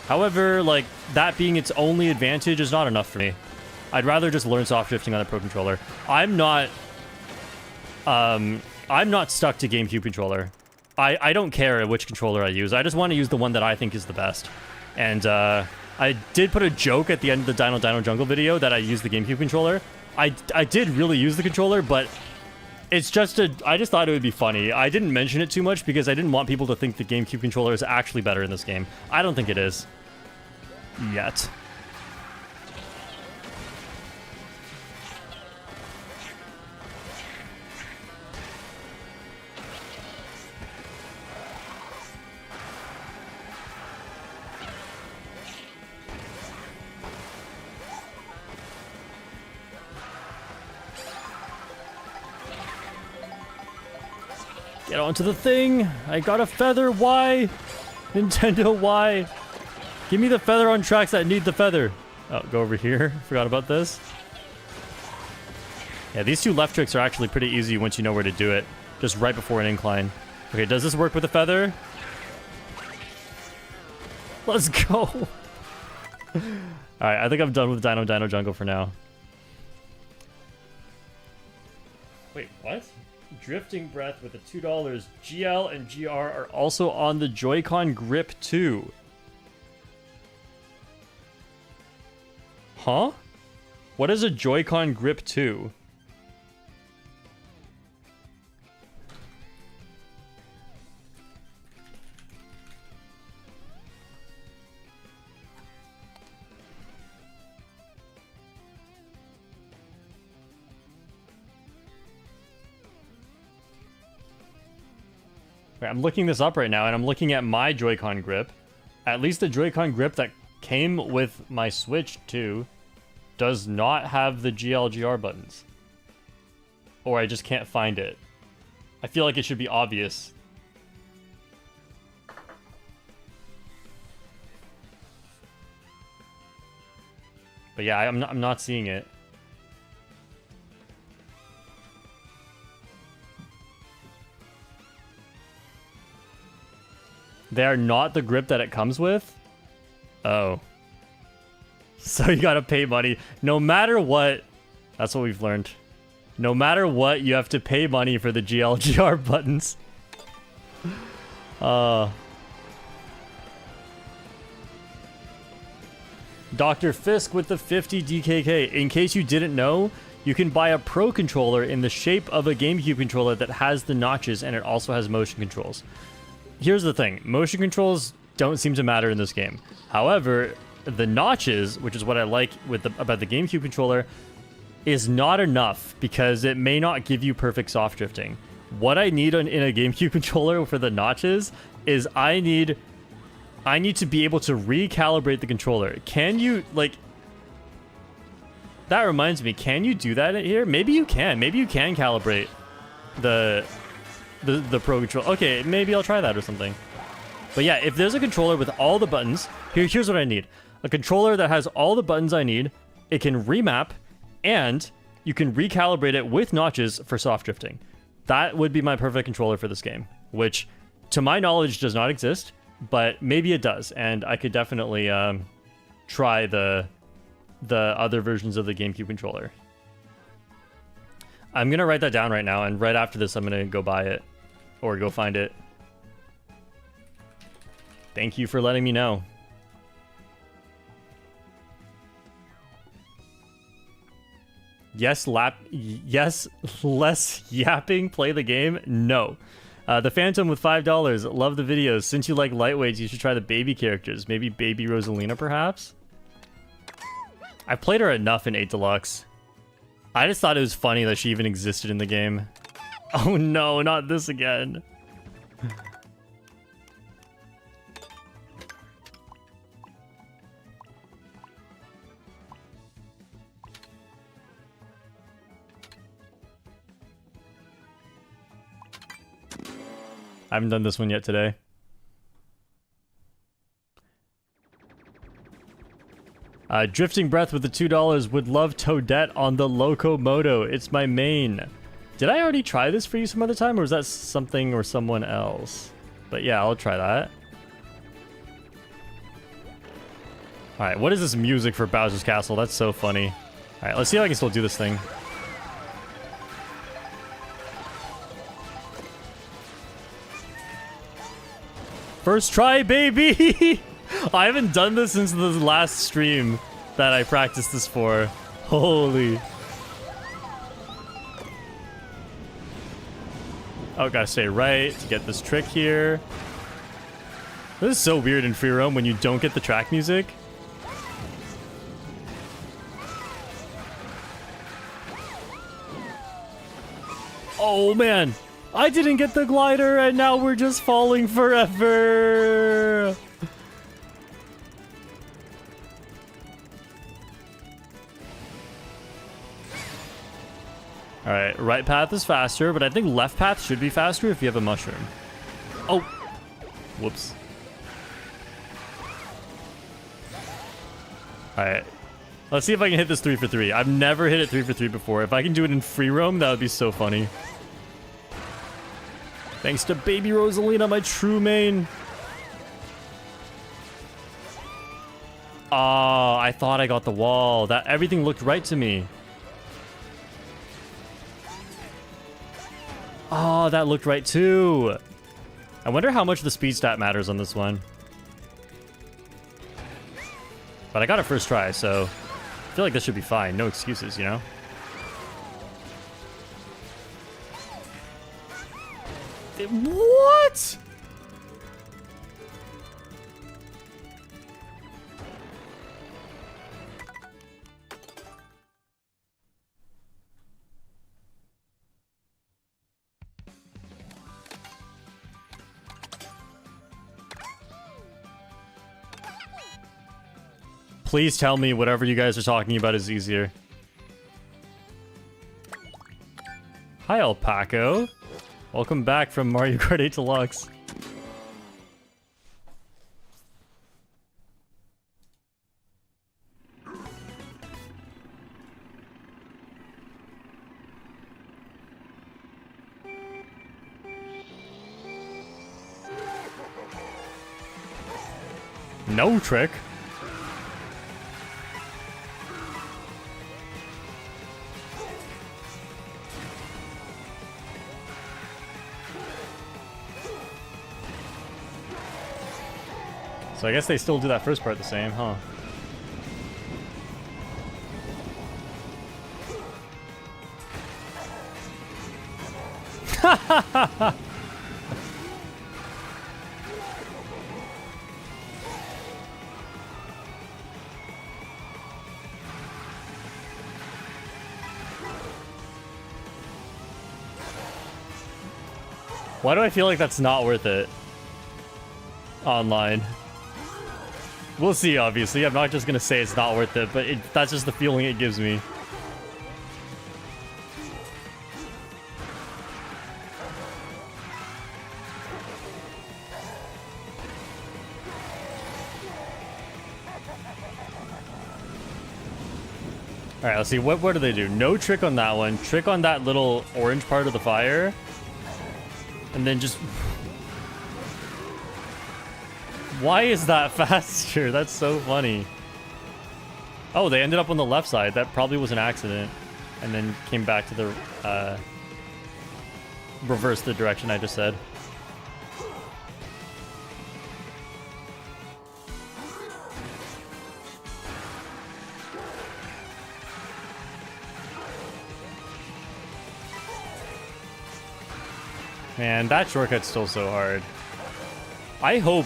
However, like, that being its only advantage is not enough for me. I'd rather just learn soft drifting on the Pro Controller. I'm not stuck to GameCube controller. I don't care which controller I use. I just want to use the one that I think is the best. And, I did put a joke at the end of the Dino Dino Jungle video that I used the GameCube controller. I did really use the controller, but it's just I just thought it would be funny. I didn't mention it too much because I didn't want people to think the GameCube controller is actually better in this game. I don't think it is. Yet. Get onto the thing. I got a feather. Why? Nintendo, why? Give me the feather on tracks that need the feather. Oh, go over here. Forgot about this. Yeah, these two left tricks are actually pretty easy once you know where to do it. Just right before an incline. Okay, does this work with the feather? Let's go. Alright, I think I'm done with Dino Dino Jungle for now. Wait, what? Drifting Breath with the $2. GL and GR are also on the Joy-Con grip too. Huh? What is a Joy-Con grip 2? Wait, I'm looking this up right now, and I'm looking at my Joy-Con grip. At least the Joy-Con grip that came with my Switch 2 does not have the GLGR buttons. Or I just can't find it. I feel like it should be obvious. But yeah, I'm not seeing it. They are not the grip that it comes with? Oh. So you gotta pay money. No matter what, that's what we've learned. No matter what, you have to pay money for the GLGR buttons. Dr. Fisk with the 50 DKK. In case you didn't know, you can buy a Pro controller in the shape of a GameCube controller that has the notches and it also has motion controls. Here's the thing. Motion controls don't seem to matter in this game. However, the notches, which is what I like about the GameCube controller, is not enough because it may not give you perfect soft drifting. What I need in a GameCube controller for the notches is I need to be able to recalibrate the controller. Can you, like... That reminds me, can you do that here? Maybe you can. Maybe you can calibrate the Pro controller. Okay, maybe I'll try that or something. But yeah, if there's a controller with all the buttons... Here's what I need. A controller that has all the buttons I need. It can remap, and you can recalibrate it with notches for soft drifting. That would be my perfect controller for this game, which, to my knowledge, does not exist, but maybe it does, and I could definitely try the other versions of the GameCube controller. I'm gonna write that down right now, and right after this, I'm gonna go buy it, or go find it. Thank you for letting me know. Yes, less yapping, play the game? No. The Phantom with $5. Love the videos. Since you like lightweights, you should try the baby characters. Maybe Baby Rosalina, perhaps? I've played her enough in 8 Deluxe. I just thought it was funny that she even existed in the game. Oh no, not this again. I haven't done this one yet today. Drifting Breath with the $2. Would love Toadette on the Locomoto. It's my main. Did I already try this for you some other time, or was that something or someone else? But yeah, I'll try that. Alright, what is this music for Bowser's Castle? That's so funny. Alright, let's see if I can still do this thing. First try, baby! I haven't done this since the last stream that I practiced this for. Holy. Oh, gotta stay right to get this trick here. This is so weird in free roam when you don't get the track music. Oh, man. I didn't get the glider, and now we're just falling forever. Alright, right path is faster, but I think left path should be faster if you have a mushroom. Oh! Whoops. Alright. Let's see if I can hit this 3 for 3. I've never hit it 3 for 3 before. If I can do it in free roam, that would be so funny. Thanks to Baby Rosalina, my true main. Oh, I thought I got the wall. That everything looked right to me. Oh, that looked right too. I wonder how much the speed stat matters on this one. But I got it first try, so I feel like this should be fine. No excuses, you know? What? Please tell me whatever you guys are talking about is easier. Hi, Alpaco. Welcome back from Mario Kart 8 Deluxe. No trick. So I guess they still do that first part the same, huh? Why do I feel like that's not worth it? Online. We'll see, obviously. I'm not just gonna say it's not worth it, but that's just the feeling it gives me. Alright, let's see. What do they do? No trick on that one. Trick on that little orange part of the fire. And then just... Why is that faster? That's so funny. Oh, they ended up on the left side. That probably was an accident. And then came back to the... reverse the direction I just said. Man, that shortcut's still so hard. I hope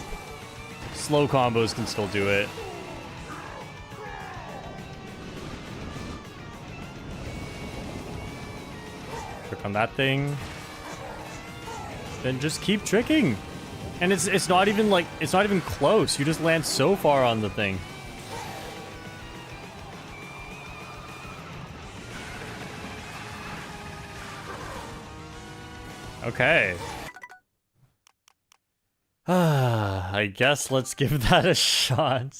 slow combos can still do it. Trick on that thing. Then just keep tricking. And it's not even like, it's not even close. You just land so far on the thing. Okay. I guess let's give that a shot.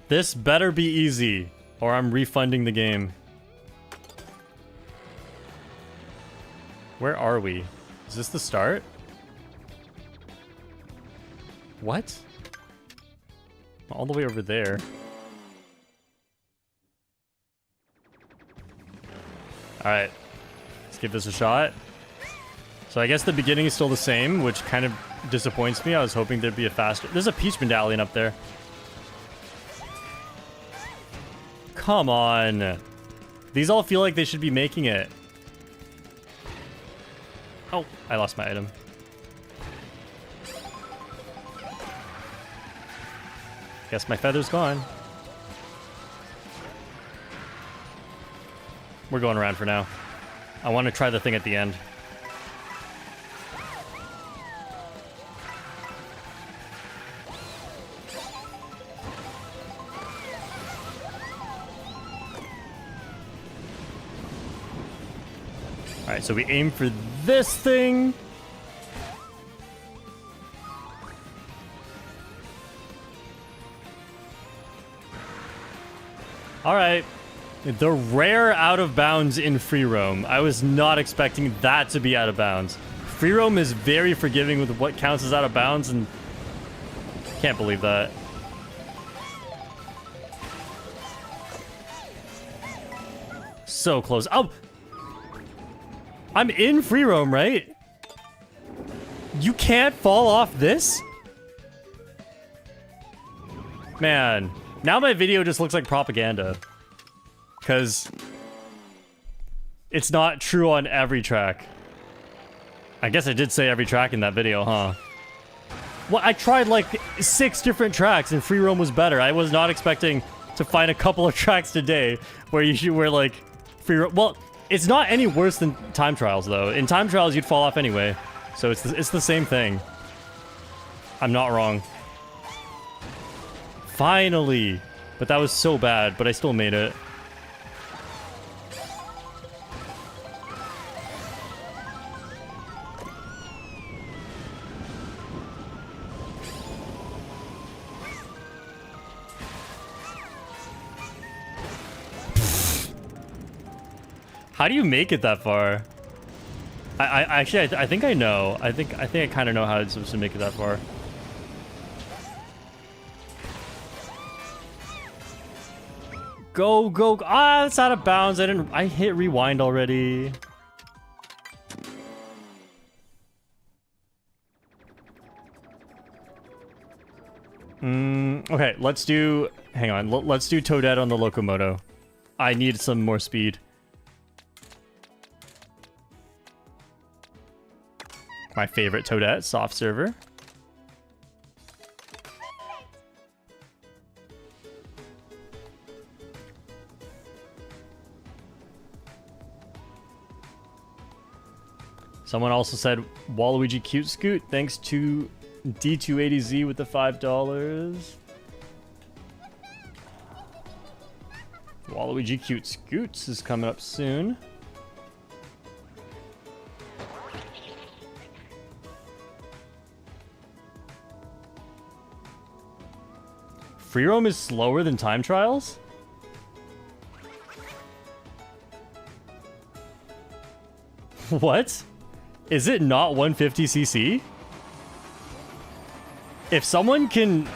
This better be easy, or I'm refunding the game. Where are we? Is this the start? What? All the way over there. Alright, let's give this a shot. So I guess the beginning is still the same, which kind of disappoints me. I was hoping there'd be a faster... There's a Peach medallion up there. Come on. These all feel like they should be making it. Oh, I lost my item. Guess my feather's gone. We're going around for now. I want to try the thing at the end. Alright, so we aim for this thing. Alright. The rare out of bounds in free roam. I was not expecting that to be out of bounds. Free roam is very forgiving with what counts as out of bounds, and can't believe that. So close. Oh! I'm in free roam, right? You can't fall off this? Man, now my video just looks like propaganda. Because it's not true on every track. I guess I did say every track in that video, huh? Well, I tried like 6 different tracks and free roam was better. I was not expecting to find a couple of tracks today where like free roam. Well, it's not any worse than time trials though. In time trials, you'd fall off anyway. So it's the same thing. I'm not wrong. Finally! But that was so bad, but I still made it. How do you make it that far? I think I know. I think I kind of know how it's supposed to make it that far. Go, go, ah, it's out of bounds. I hit rewind already. Okay, let's do, hang on, let's do Toadette on the Locomoto. I need some more speed. My favorite Toadette, soft server. Someone also said Waluigi Cute Scoot. Thanks to D280Z with the $5. Waluigi Cute Scoots is coming up soon. Free roam is slower than time trials? What? Is it not 150cc? If someone can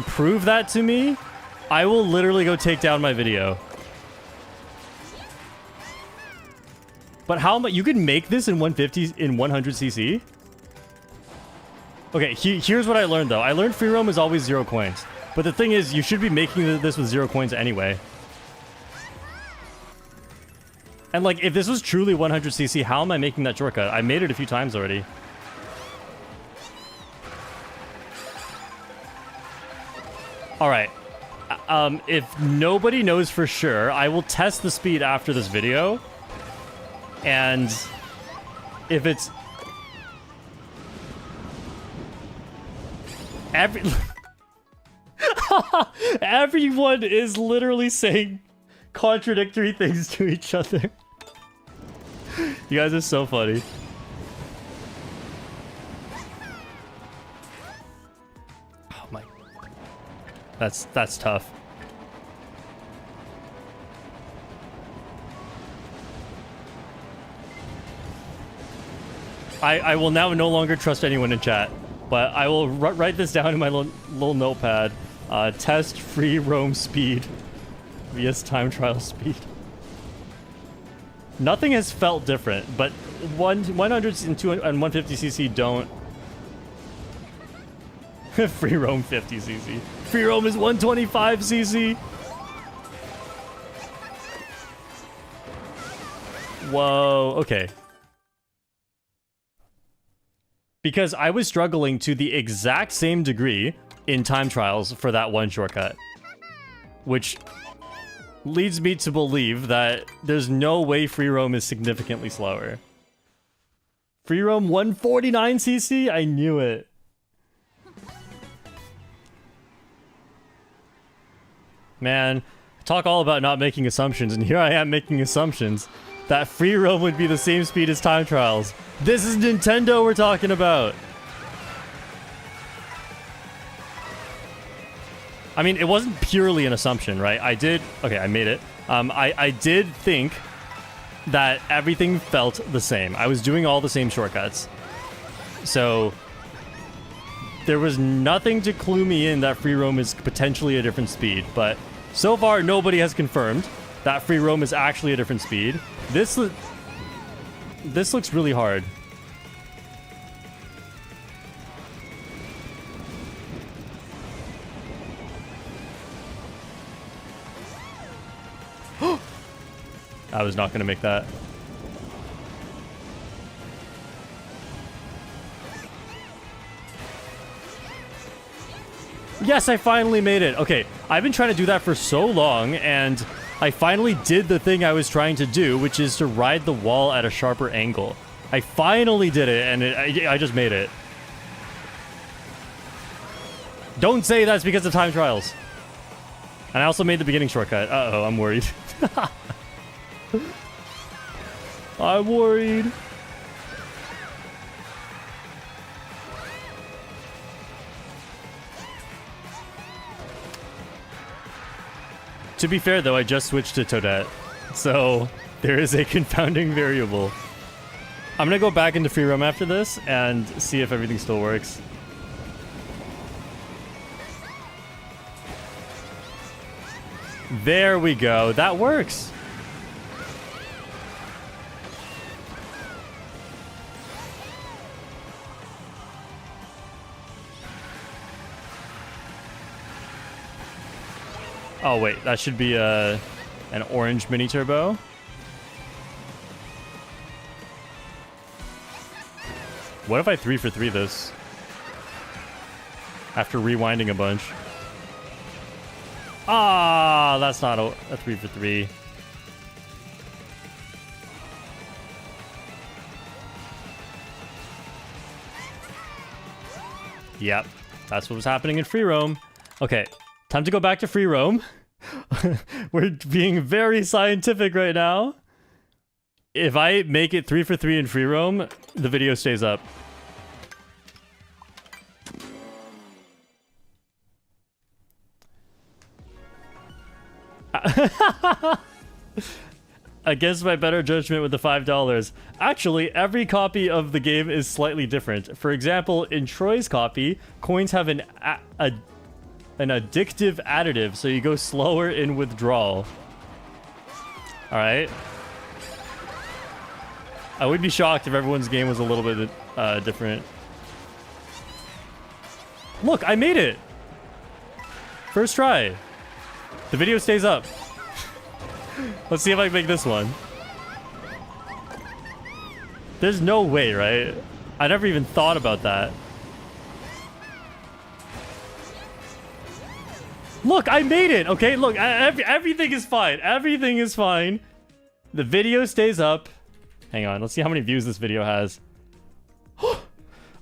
prove that to me, I will literally go take down my video. But how much? You can make this in 150 in 100cc? Okay, here's what I learned though. I learned free roam is always 0 coins. But the thing is, you should be making this with 0 coins anyway. And like, if this was truly 100cc, how am I making that shortcut? I made it a few times already. Alright. If nobody knows for sure, I will test the speed after this video. And if it's... Everyone is literally saying contradictory things to each other. You guys are so funny. Oh my. That's tough. I will now no longer trust anyone in chat, but I will write this down in my little notepad. Test free roam speed vs time trial speed. Nothing has felt different, but 100 and 200 and 150cc don't. Free roam 50cc. Free roam is 125cc. Whoa, okay. Because I was struggling to the exact same degree in time trials for that one shortcut. Which leads me to believe that there's no way free roam is significantly slower. Free roam 149cc? I knew it. Man, talk all about not making assumptions, and here I am making assumptions that free roam would be the same speed as time trials. This is Nintendo we're talking about. I mean, it wasn't purely an assumption, right? Okay, I made it. I did think that everything felt the same. I was doing all the same shortcuts. So there was nothing to clue me in that free roam is potentially a different speed, but so far nobody has confirmed that free roam is actually a different speed. This looks really hard. I was not going to make that. Yes, I finally made it. Okay, I've been trying to do that for so long, and I finally did the thing I was trying to do, which is to ride the wall at a sharper angle. I finally did it, and I just made it. Don't say that's because of time trials. And I also made the beginning shortcut. Uh-oh, I'm worried. I'm worried. To be fair, though, I just switched to Toadette, so there is a confounding variable. I'm gonna go back into free roam after this and see if everything still works. There we go. That works. Oh wait, that should be an orange mini turbo. What if I 3 for 3 this? After rewinding a bunch. Ah, that's not a 3 for 3. Yep, that's what was happening in free roam. Okay, time to go back to free roam. We're being very scientific right now. If I make it 3 for 3 in free roam, the video stays up. Against my better judgment with the $5. Actually, every copy of the game is slightly different. For example, in Troy's copy, coins have an addictive additive, so you go slower in withdrawal. Alright. I would be shocked if everyone's game was a little bit different. Look, I made it! First try. The video stays up. Let's see if I can make this one. There's no way, right? I never even thought about that. Look, I made it! Okay, look, everything is fine. Everything is fine. The video stays up. Hang on, let's see how many views this video has.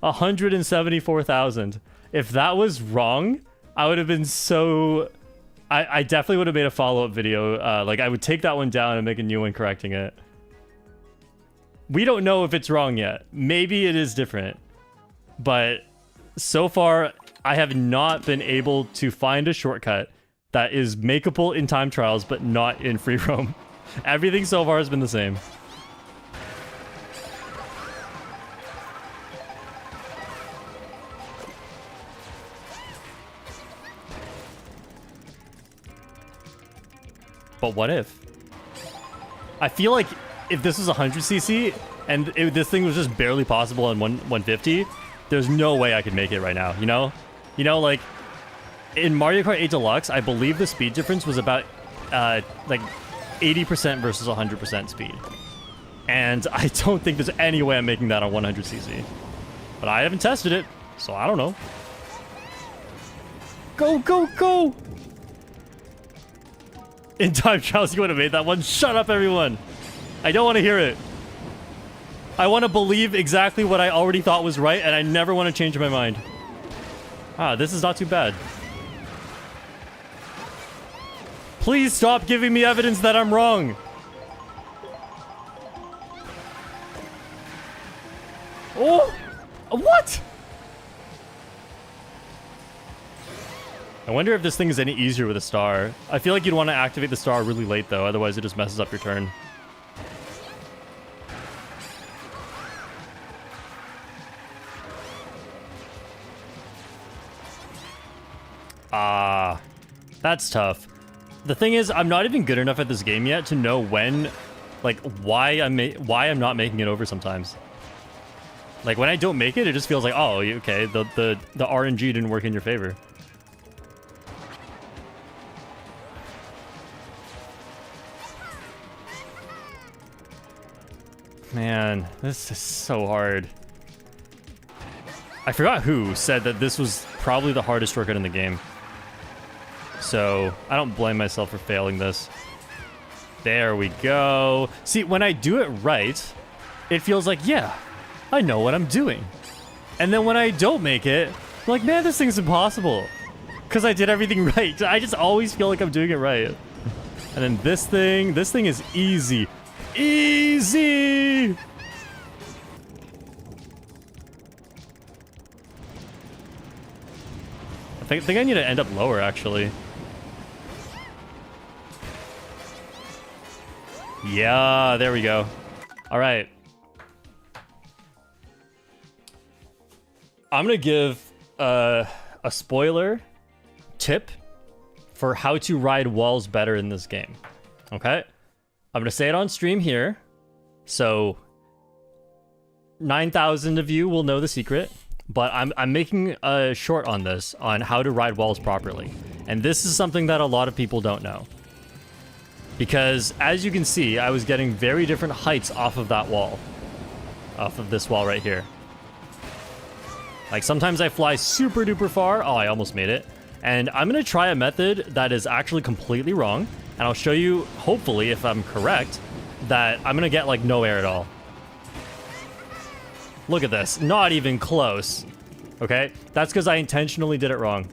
174,000. If that was wrong, I would have been so... I definitely would have made a follow-up video. Like, I would take that one down and make a new one correcting it. We don't know if it's wrong yet. Maybe it is different. But so far, I have not been able to find a shortcut that is makeable in time trials, but not in free roam. Everything so far has been the same. But what if? I feel like if this was 100cc and this thing was just barely possible on 150, there's no way I could make it right now, you know? You know, like, in Mario Kart 8 Deluxe, I believe the speed difference was about, like, 80% versus 100% speed. And I don't think there's any way I'm making that on 100cc. But I haven't tested it, so I don't know. Go, go, go! In time trials, you would have made that one. Shut up, everyone. I don't want to hear it. I want to believe exactly what I already thought was right, and I never want to change my mind. Ah, this is not too bad. Please stop giving me evidence that I'm wrong. Oh! What? I wonder if this thing is any easier with a star. I feel like you'd want to activate the star really late, though. Otherwise, it just messes up your turn. Ah, that's tough. The thing is, I'm not even good enough at this game yet to know when, like, why I'm not making it over sometimes. Like, when I don't make it, it just feels like, oh, okay, the RNG didn't work in your favor. Man, this is so hard. I forgot who said that this was probably the hardest shortcut in the game. So, I don't blame myself for failing this. There we go. See, when I do it right, it feels like, yeah, I know what I'm doing. And then when I don't make it, I'm like, man, this thing's impossible. Because I did everything right. I just always feel like I'm doing it right. And then this thing is easy. Easy! I think I need to end up lower, actually. Yeah, there we go. All right. I'm going to give a spoiler tip for how to ride walls better in this game. Okay? I'm going to say it on stream here. So 9,000 of you will know the secret, but I'm making a short on this, on how to ride walls properly. And this is something that a lot of people don't know. Because as you can see, I was getting very different heights off of that wall. Off of this wall right here. Like sometimes I fly super duper far. Oh, I almost made it. And I'm going to try a method that is actually completely wrong. And I'll show you, hopefully, if I'm correct, that I'm going to get like no air at all. Look at this. Not even close. Okay? That's because I intentionally did it wrong.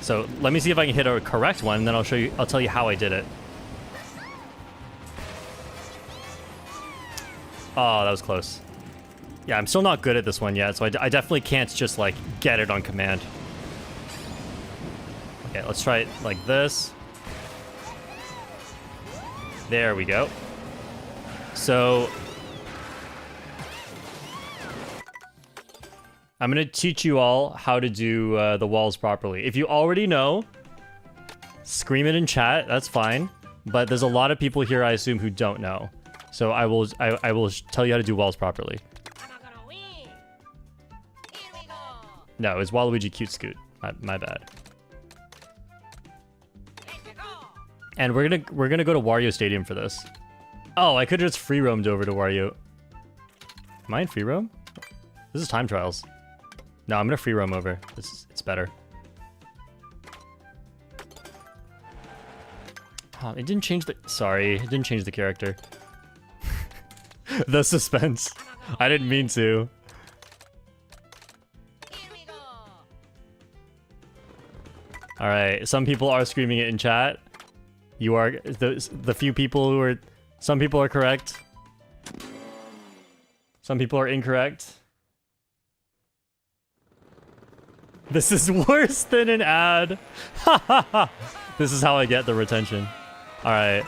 So let me see if I can hit a correct one, and then I'll tell you how I did it. Oh, that was close. Yeah, I'm still not good at this one yet, so I definitely can't just like get it on command. Okay, let's try it like this. There we go. So I'm going to teach you all how to do the walls properly. If you already know, scream it in chat. That's fine. But there's a lot of people here, I assume, who don't know. So I will tell you how to do walls properly. No, it's Waluigi Cute Scoot. My bad. And we're gonna go to Wario Stadium for this. Oh, I could have just free roamed over to Wario. Am I in free roam? This is time trials. No, I'm gonna free roam over. It's better. Oh, it didn't change the... Sorry, it didn't change the character. The suspense. I didn't mean to. Alright, some people are screaming it in chat. You are... The few people who are... Some people are correct. Some people are incorrect. This is worse than an ad. This is how I get the retention. Alright.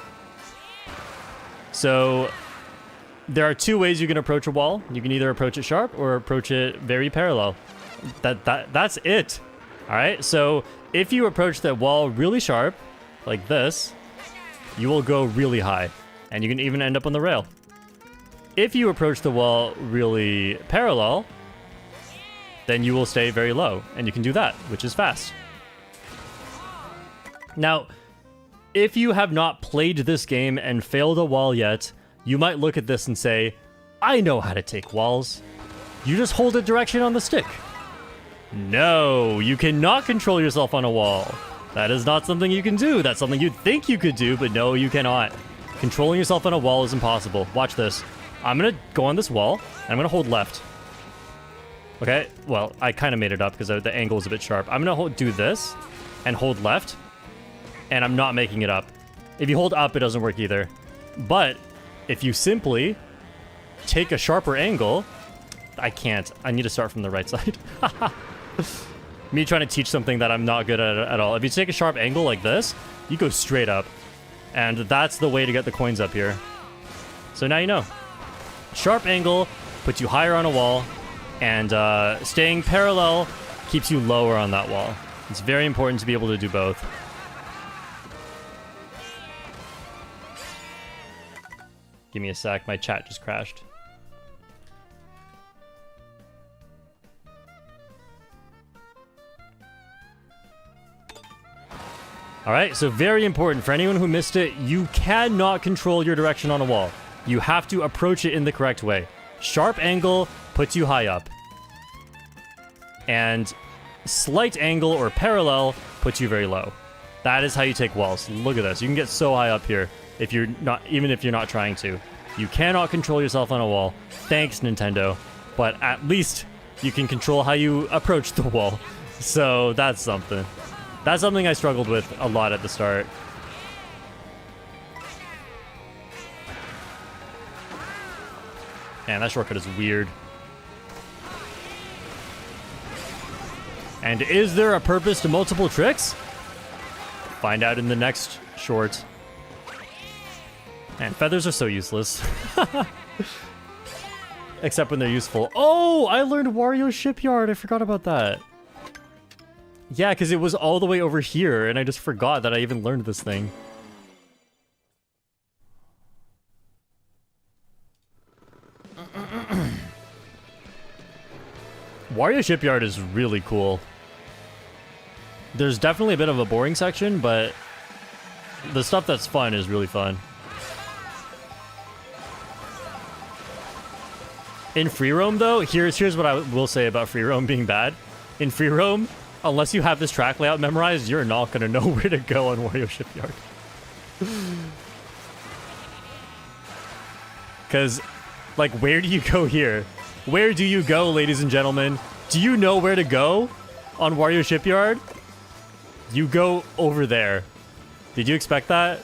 So, there are two ways you can approach a wall. You can either approach it sharp or approach it very parallel. That's it. Alright, so if you approach that wall really sharp, like this, you will go really high. And you can even end up on the rail. If you approach the wall really parallel, then you will stay very low. And you can do that, which is fast. Now, if you have not played this game and failed a wall yet, you might look at this and say, I know how to take walls. You just hold a direction on the stick. No, you cannot control yourself on a wall. That is not something you can do. That's something you'd think you could do, but no, you cannot. Controlling yourself on a wall is impossible. Watch this. I'm going to go on this wall, and I'm going to hold left. Okay, well, I kind of made it up because the angle is a bit sharp. I'm going to do this and hold left, and I'm not making it up. If you hold up, it doesn't work either. But if you simply take a sharper angle, I can't. I need to start from the right side. Me trying to teach something that I'm not good at all. If you take a sharp angle like this, you go straight up. And that's the way to get the coins up here. So now you know. Sharp angle puts you higher on a wall, and staying parallel keeps you lower on that wall. It's very important to be able to do both. Give me a sec, my chat just crashed. Alright, so very important. For anyone who missed it, you cannot control your direction on a wall. You have to approach it in the correct way. Sharp angle puts you high up. And slight angle or parallel puts you very low. That is how you take walls. Look at this. You can get so high up here if you're not, even if you're not trying to. You cannot control yourself on a wall. Thanks, Nintendo. But at least you can control how you approach the wall. So that's something. That's something I struggled with a lot at the start. Man, that shortcut is weird. And is there a purpose to multiple tricks? Find out in the next short. Man, feathers are so useless. Except when they're useful. Oh, I learned Wario Shipyard. I forgot about that. Yeah, because it was all the way over here, and I just forgot that I even learned this thing. Wario Shipyard is really cool. There's definitely a bit of a boring section, but the stuff that's fun is really fun. In free roam, though, here's what I will say about free roam being bad. In free roam, unless you have this track layout memorized, you're not going to know where to go on Wario Shipyard. Because, like, where do you go here? Where do you go, ladies and gentlemen? Do you know where to go on Wario Shipyard? You go over there. Did you expect that?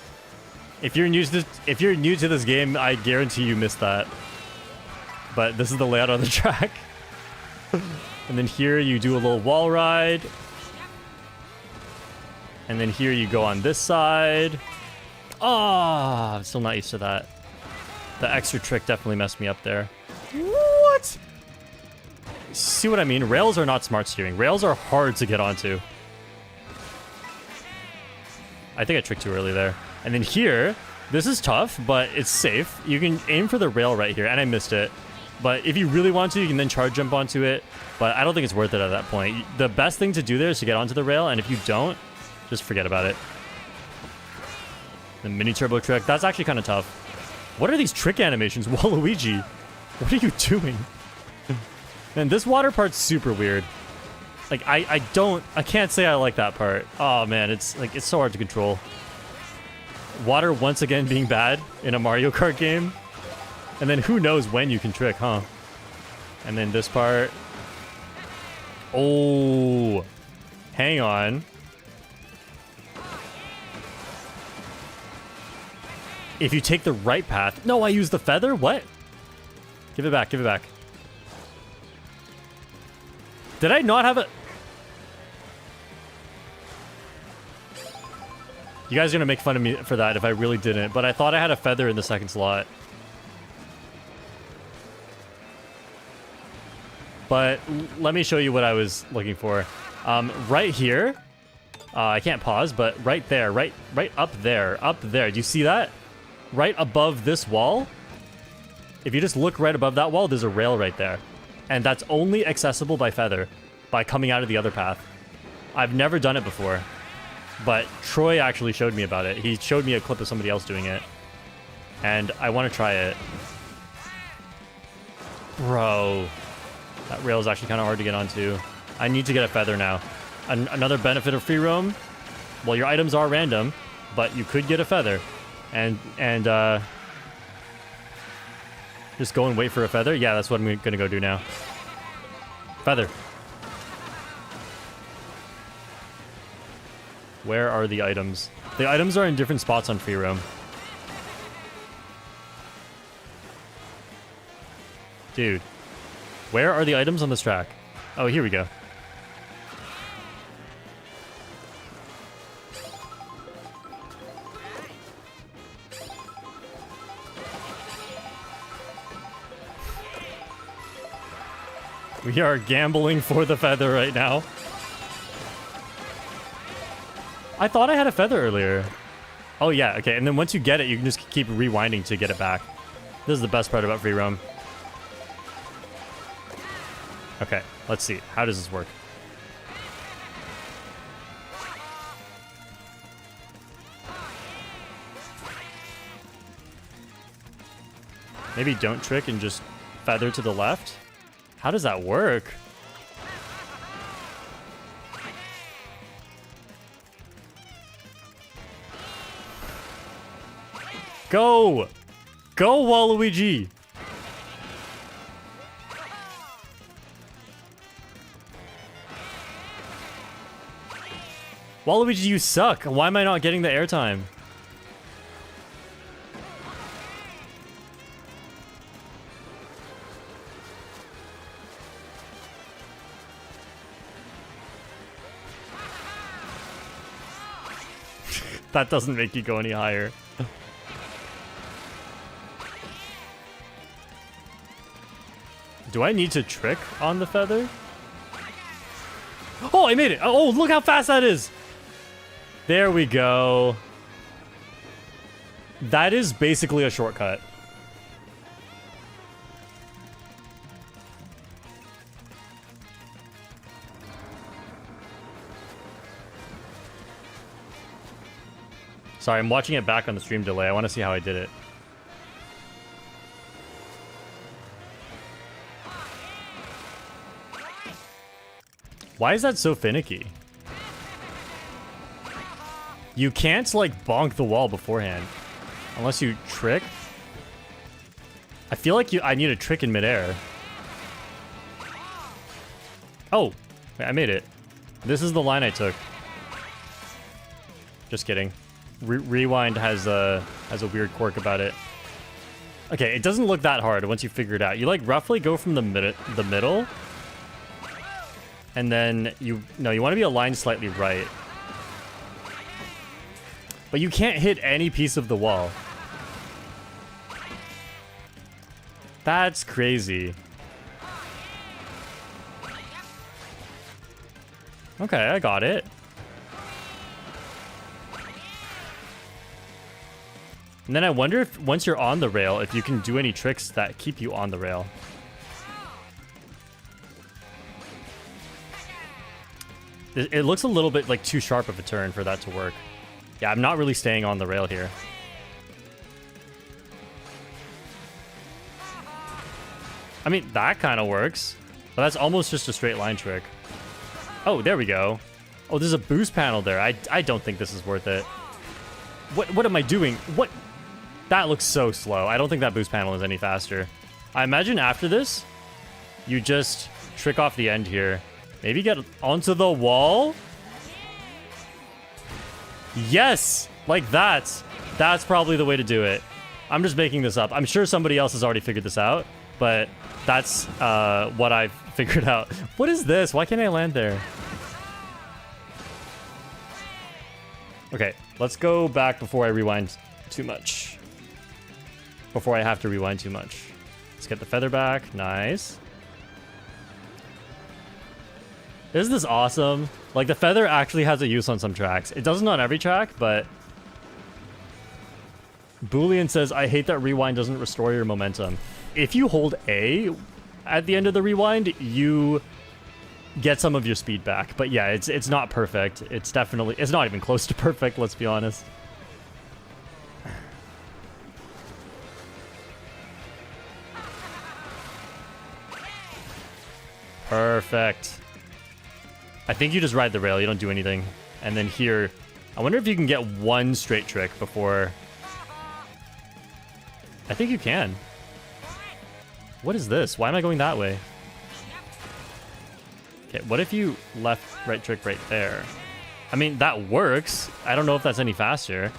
If you're new to this game, I guarantee you missed that. But this is the layout on the track. And then here you do a little wall ride. And then here you go on this side. Ah, I'm still not used to that. The extra trick definitely messed me up there. What? See what I mean? Rails are not smart steering. Rails are hard to get onto. I think I tricked too early there. And then here, this is tough, but it's safe. You can aim for the rail right here, and I missed it. But if you really want to, you can then charge jump onto it. But I don't think it's worth it at that point. The best thing to do there is to get onto the rail, and if you don't, just forget about it. The mini turbo trick, that's actually kind of tough. What are these trick animations? Waluigi, what are you doing? And this water part's super weird. Like, I can't say I like that part. Oh man, it's so hard to control. Water once again being bad in a Mario Kart game. And then who knows when you can trick, huh? And then this part. Oh, hang on. If you take the right path. No, I used the feather? What? Give it back, give it back. Did I not have a... You guys are gonna make fun of me for that if I really didn't, but I thought I had a feather in the second slot. But let me show you what I was looking for. Right here, I can't pause, but right there, right up there. Do you see that? Right above this wall. If you just look right above that wall, there's a rail right there. And that's only accessible by feather, by coming out of the other path. I've never done it before, but Troy actually showed me about it. He showed me a clip of somebody else doing it, and I want to try it. Bro, that rail is actually kind of hard to get onto. I need to get a feather now. Another benefit of free roam, well, your items are random, but you could get a feather. And just go and wait for a feather? Yeah, that's what I'm gonna go do now. Feather. Where are the items? The items are in different spots on free roam. Dude. Where are the items on this track? Oh, here we go. We are gambling for the feather right now. I thought I had a feather earlier. Oh yeah, okay, and then once you get it, you can just keep rewinding to get it back. This is the best part about free roam. Okay, let's see. How does this work? Maybe don't trick and just feather to the left? How does that work? Go! Go, Waluigi! Waluigi, you suck! Why am I not getting the airtime? That doesn't make you go any higher. Do I need to trick on the feather? Oh, I made it! Oh, look how fast that is! There we go. That is basically a shortcut. Sorry, I'm watching it back on the stream delay. I want to see how I did it. Why is that so finicky? You can't, like, bonk the wall beforehand. Unless you trick. I feel like I need a trick in midair. Oh, I made it. This is the line I took. Just kidding. Rewind has a weird quirk about it. Okay, it doesn't look that hard once you figure it out. You, like, roughly go from the middle. And then you want to be aligned slightly right. But you can't hit any piece of the wall. That's crazy. Okay, I got it. And then I wonder if once you're on the rail, if you can do any tricks that keep you on the rail. It looks a little bit like too sharp of a turn for that to work. Yeah, I'm not really staying on the rail here. I mean, that kind of works. But that's almost just a straight line trick. Oh, there we go. Oh, there's a boost panel there. I don't think this is worth it. What am I doing? What? That looks so slow. I don't think that boost panel is any faster. I imagine after this, you just trick off the end here. Maybe get onto the wall? Yes! Like that. That's probably the way to do it. I'm just making this up. I'm sure somebody else has already figured this out, but that's what I've figured out. What is this? Why can't I land there? Okay, let's go back before I rewind too much. Before I have to rewind too much. Let's get the feather back. Nice. Isn't this awesome? Like, the feather actually has a use on some tracks. It doesn't on every track, but... Boolean says, I hate that rewind doesn't restore your momentum. If you hold A at the end of the rewind, you get some of your speed back. But yeah, it's not perfect. It's definitely... It's not even close to perfect, let's be honest. Perfect. I think you just ride the rail, you don't do anything. And then here, I wonder if you can get one straight trick before... I think you can. What is this? Why am I going that way? Okay, what if you left right trick right there? I mean, that works. I don't know if that's any faster.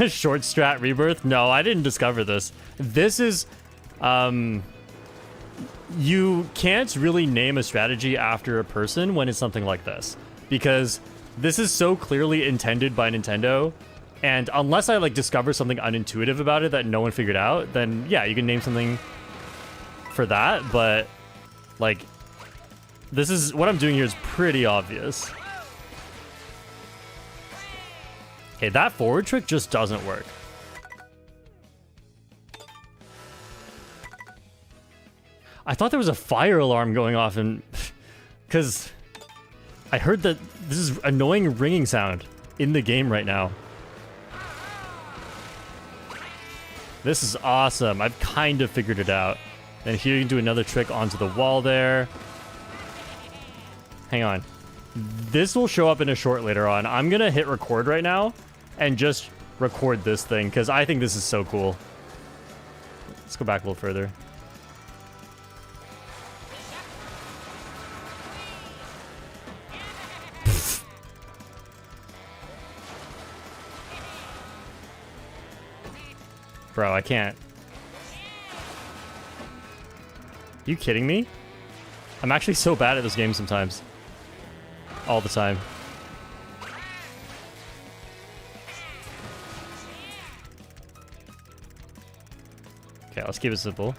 Short strat rebirth? No, I didn't discover this. This is... you can't really name a strategy after a person when it's something like this, because this is so clearly intended by Nintendo, and unless I like discover something unintuitive about it that no one figured out, then yeah, you can name something for that, but like this is what I'm doing here is pretty obvious. Okay, that forward trick just doesn't work. I thought there was a fire alarm going off, and because I heard that this is annoying ringing sound in the game right now. This is awesome. I've kind of figured it out. And here you can do another trick onto the wall there. Hang on. This will show up in a short later on. I'm gonna hit record right now and just record this thing because I think this is so cool. Let's go back a little further. Bro, I can't. Are you kidding me? I'm actually so bad at this game sometimes. All the time. Okay, let's keep it simple.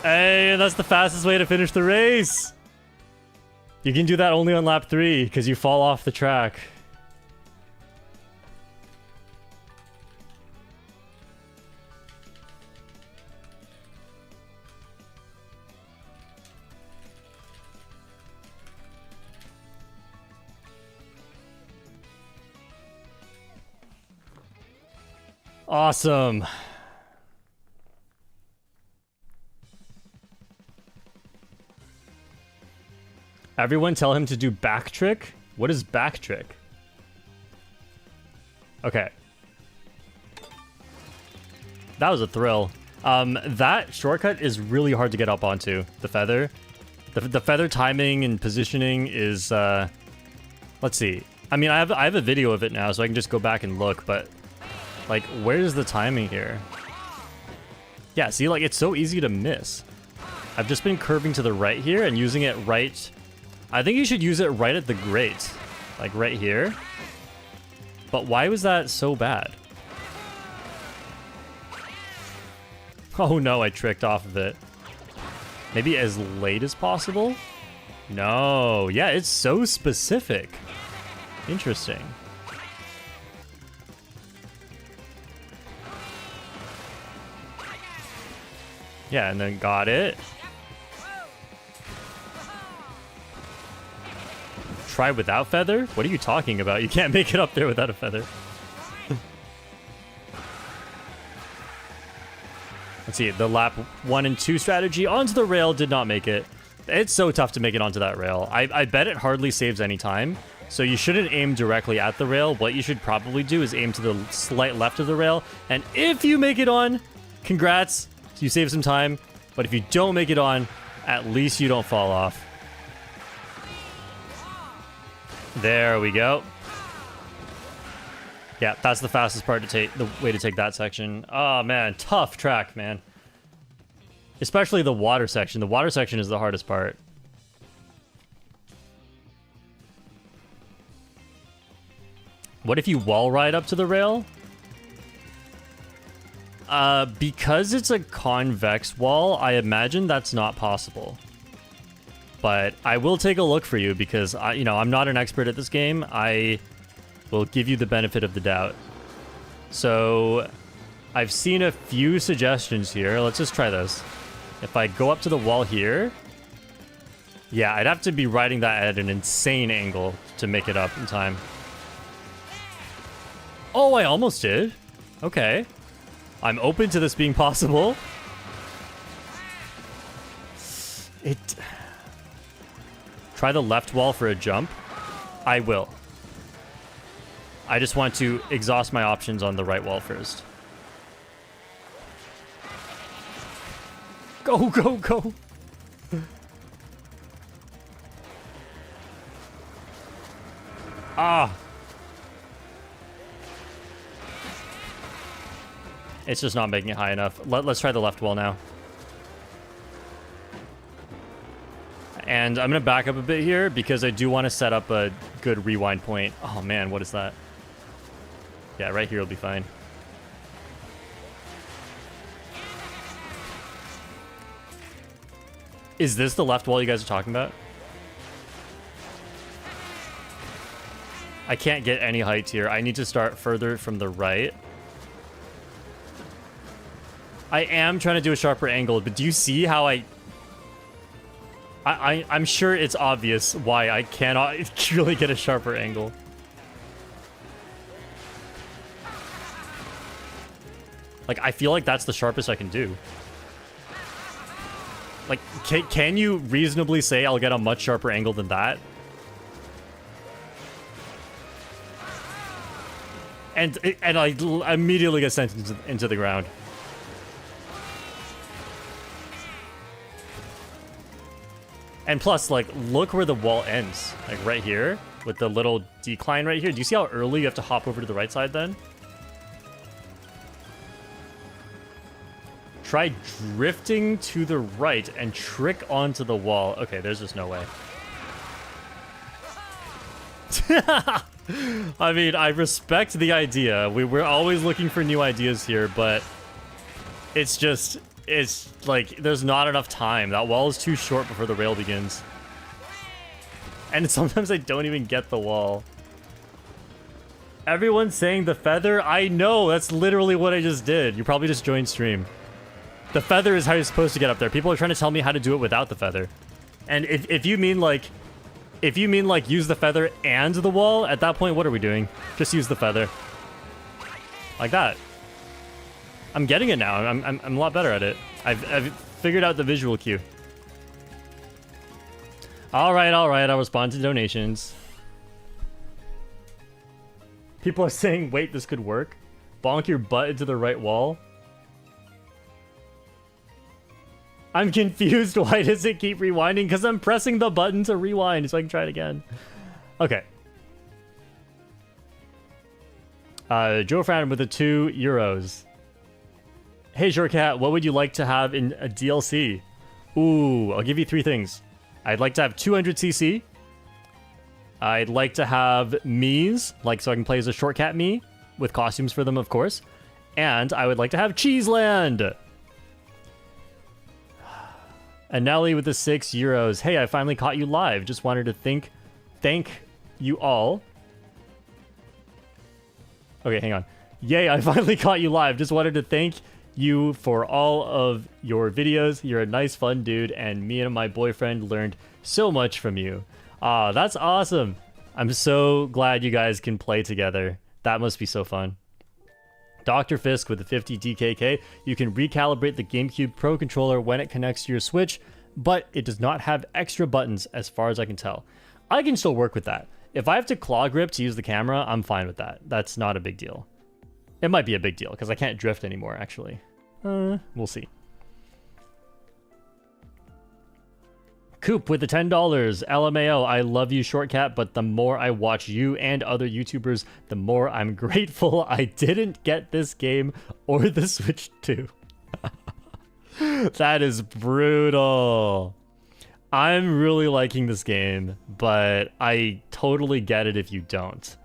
Hey, that's the fastest way to finish the race. You can do that only on lap 3 because you fall off the track. Awesome. Everyone tell him to do back trick? What is back trick? Okay. That was a thrill. That shortcut is really hard to get up onto, the feather. The feather timing and positioning is, let's see. I mean, I have a video of it now, so I can just go back and look, but like, where's the timing here? Yeah, see, like, it's so easy to miss. I've just been curving to the right here and using it right. I think you should use it right at the grate, like right here. But why was that so bad? Oh no, I tricked off of it. Maybe as late as possible? No, yeah, it's so specific. Interesting. Yeah, and then got it. Try without feather? What are you talking about? You can't make it up there without a feather. Let's see, the lap 1 and 2 strategy onto the rail did not make it. It's so tough to make it onto that rail. I bet it hardly saves any time. So you shouldn't aim directly at the rail. What you should probably do is aim to the slight left of the rail. And if you make it on, congrats, you save some time. But if you don't make it on, at least you don't fall off. There we go. Yeah, that's the fastest part to take, the way to take that section. Oh man, tough track, man. Especially the water section. The water section is the hardest part. What if you wall ride up to the rail? Because it's a convex wall, I imagine that's not possible. But I will take a look for you because I'm not an expert at this game. I will give you the benefit of the doubt. So I've seen a few suggestions here. Let's just try this. If I go up to the wall here, yeah, I'd have to be riding that at an insane angle to make it up in time. Oh, I almost did. Okay. I'm open to this being possible. Try the left wall for a jump. I will. I just want to exhaust my options on the right wall first. Go, go, go. Ah. It's just not making it high enough. Let's try the left wall now. And I'm going to back up a bit here because I do want to set up a good rewind point. Oh, man, what is that? Yeah, right here will be fine. Is this the left wall you guys are talking about? I can't get any height here. I need to start further from the right. I am trying to do a sharper angle, but do you see how I'm sure it's obvious why I cannot really get a sharper angle. Like, I feel like that's the sharpest I can do. Like, can you reasonably say I'll get a much sharper angle than that? And I immediately get sent into the ground. And plus, like, look where the wall ends. Like, right here, with the little decline right here. Do you see how early you have to hop over to the right side then? Try drifting to the right and trick onto the wall. Okay, there's just no way. I mean, I respect the idea. We're always looking for new ideas here, but it's just... It's like, there's not enough time. That wall is too short before the rail begins. And sometimes I don't even get the wall. Everyone's saying the feather? I know, that's literally what I just did. You probably just joined stream. The feather is how you're supposed to get up there. People are trying to tell me how to do it without the feather. And if you mean like... If you mean like use the feather and the wall, at that point, what are we doing? Just use the feather. Like that. I'm getting it now. I'm a lot better at it. I've figured out the visual cue. All right. I'll respond to donations. People are saying, wait, this could work. Bonk your butt into the right wall. I'm confused. Why does it keep rewinding? Because I'm pressing the button to rewind so I can try it again. Okay. Joe Fran with the €2. Hey, Shortcat, what would you like to have in a DLC? Ooh, I'll give you 3 things. I'd like to have 200cc. I'd like to have Mii's, like so I can play as a Shortcat Mii, with costumes for them, of course. And I would like to have Cheeseland. And Nelly with the €6. Hey, I finally caught you live. Just wanted to thank you all. Okay, hang on. Yay, I finally caught you live. Just wanted to thank you for all of your videos. You're a nice, fun dude, and me and my boyfriend learned so much from you. Ah, that's awesome. I'm so glad you guys can play together. That must be so fun. Dr. Fisk with the 50 DKK. You can recalibrate the GameCube Pro controller when it connects to your Switch, but it does not have extra buttons as far as I can tell. I can still work with that. If I have to claw grip to use the camera, I'm fine with that. That's not a big deal. It might be a big deal because I can't drift anymore, actually. We'll see. Coop with the $10. LMAO, I love you, Shortcat, but the more I watch you and other YouTubers, the more I'm grateful I didn't get this game or the Switch 2. That is brutal. I'm really liking this game, but I totally get it if you don't.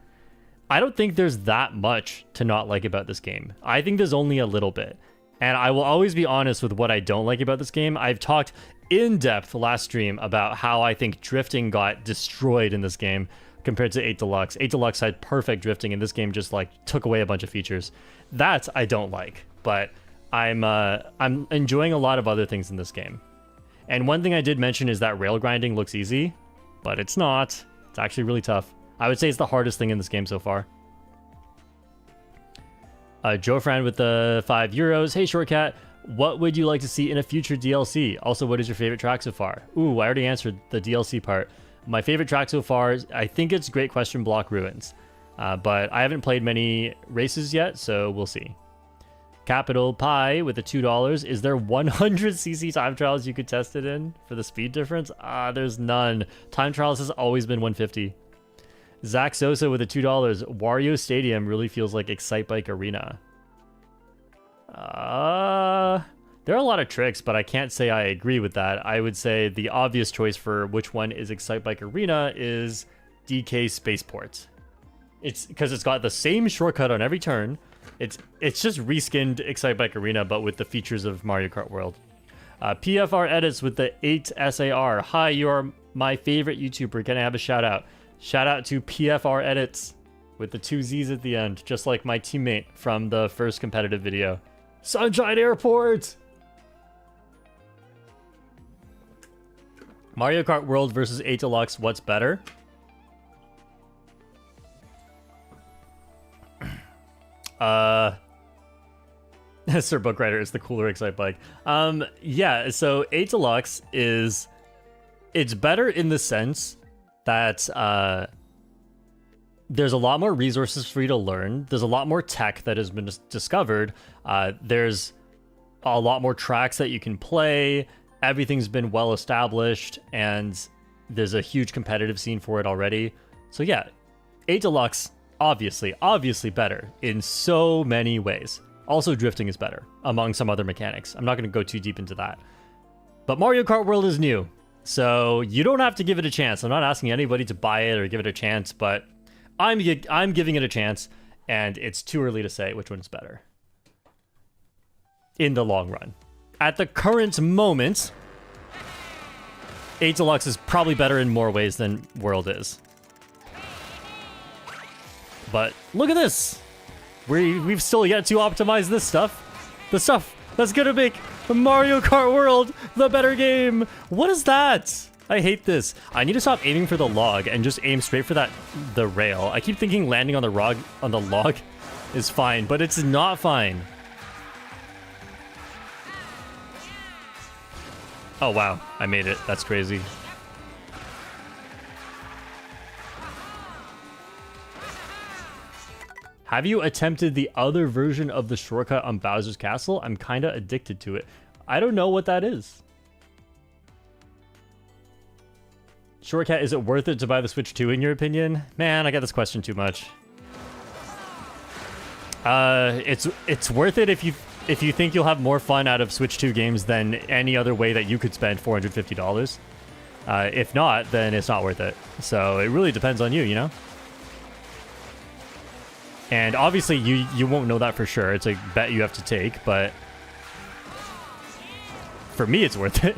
I don't think there's that much to not like about this game. I think there's only a little bit. And I will always be honest with what I don't like about this game. I've talked in depth last stream about how I think drifting got destroyed in this game compared to 8 Deluxe. 8 Deluxe had perfect drifting, and this game just like took away a bunch of features. That I don't like, but I'm enjoying a lot of other things in this game. And one thing I did mention is that rail grinding looks easy, but it's not. It's actually really tough. I would say it's the hardest thing in this game so far. Joe Fran with the €5. Hey, Shortcat, what would you like to see in a future DLC? Also, what is your favorite track so far? Ooh, I already answered the DLC part. My favorite track so far is, I think it's Great Question Block Ruins. But I haven't played many races yet, so we'll see. Capital Pi with the $2. Is there 100cc time trials you could test it in for the speed difference? There's none. Time trials has always been 150. Zach Sosa with the $2. Wario Stadium really feels like Excite Bike Arena. There are a lot of tricks, but I can't say I agree with that. I would say the obvious choice for which one is Excite Bike Arena is DK Spaceport. It's because it's got the same shortcut on every turn. It's just reskinned Excite Bike Arena, but with the features of Mario Kart World. PFR Edits with the 8 SAR. Hi, you are my favorite YouTuber. Can I have a shout out? Shout out to PFR Edits with the 2 Z's at the end, just like my teammate from the first competitive video. Sunshine Airport! Mario Kart World versus 8 Deluxe, what's better? Sir Bookwriter is the cooler Excite Bike. Yeah, so 8 Deluxe is... It's better in the sense that there's a lot more resources for you to learn. There's a lot more tech that has been discovered. There's a lot more tracks that you can play. Everything's been well established, and there's a huge competitive scene for it already. So yeah, 8 Deluxe, obviously better in so many ways. Also, drifting is better, among some other mechanics. I'm not going to go too deep into that. But Mario Kart World is new, so you don't have to give it a chance. I'm not asking anybody to buy it or give it a chance, but I'm giving it a chance, and it's too early to say which one's better in the long run. At the current moment, 8 Deluxe is probably better in more ways than World is. But look at this! We've still yet to optimize this stuff. The stuff that's gonna make Mario Kart World the better game! What is that? I hate this. I need to stop aiming for the log and just aim straight for the rail. I keep thinking landing on the log is fine, but it's not fine. Oh wow, I made it. That's crazy. Have you attempted the other version of the shortcut on Bowser's Castle? I'm kinda addicted to it. I don't know what that is. Shortcat, is it worth it to buy the Switch 2 in your opinion? Man, I get this question too much. It's worth it if you think you'll have more fun out of Switch 2 games than any other way that you could spend $450. If not, then it's not worth it. So it really depends on you, you know? And obviously you won't know that for sure. It's a bet you have to take, but for me it's worth it.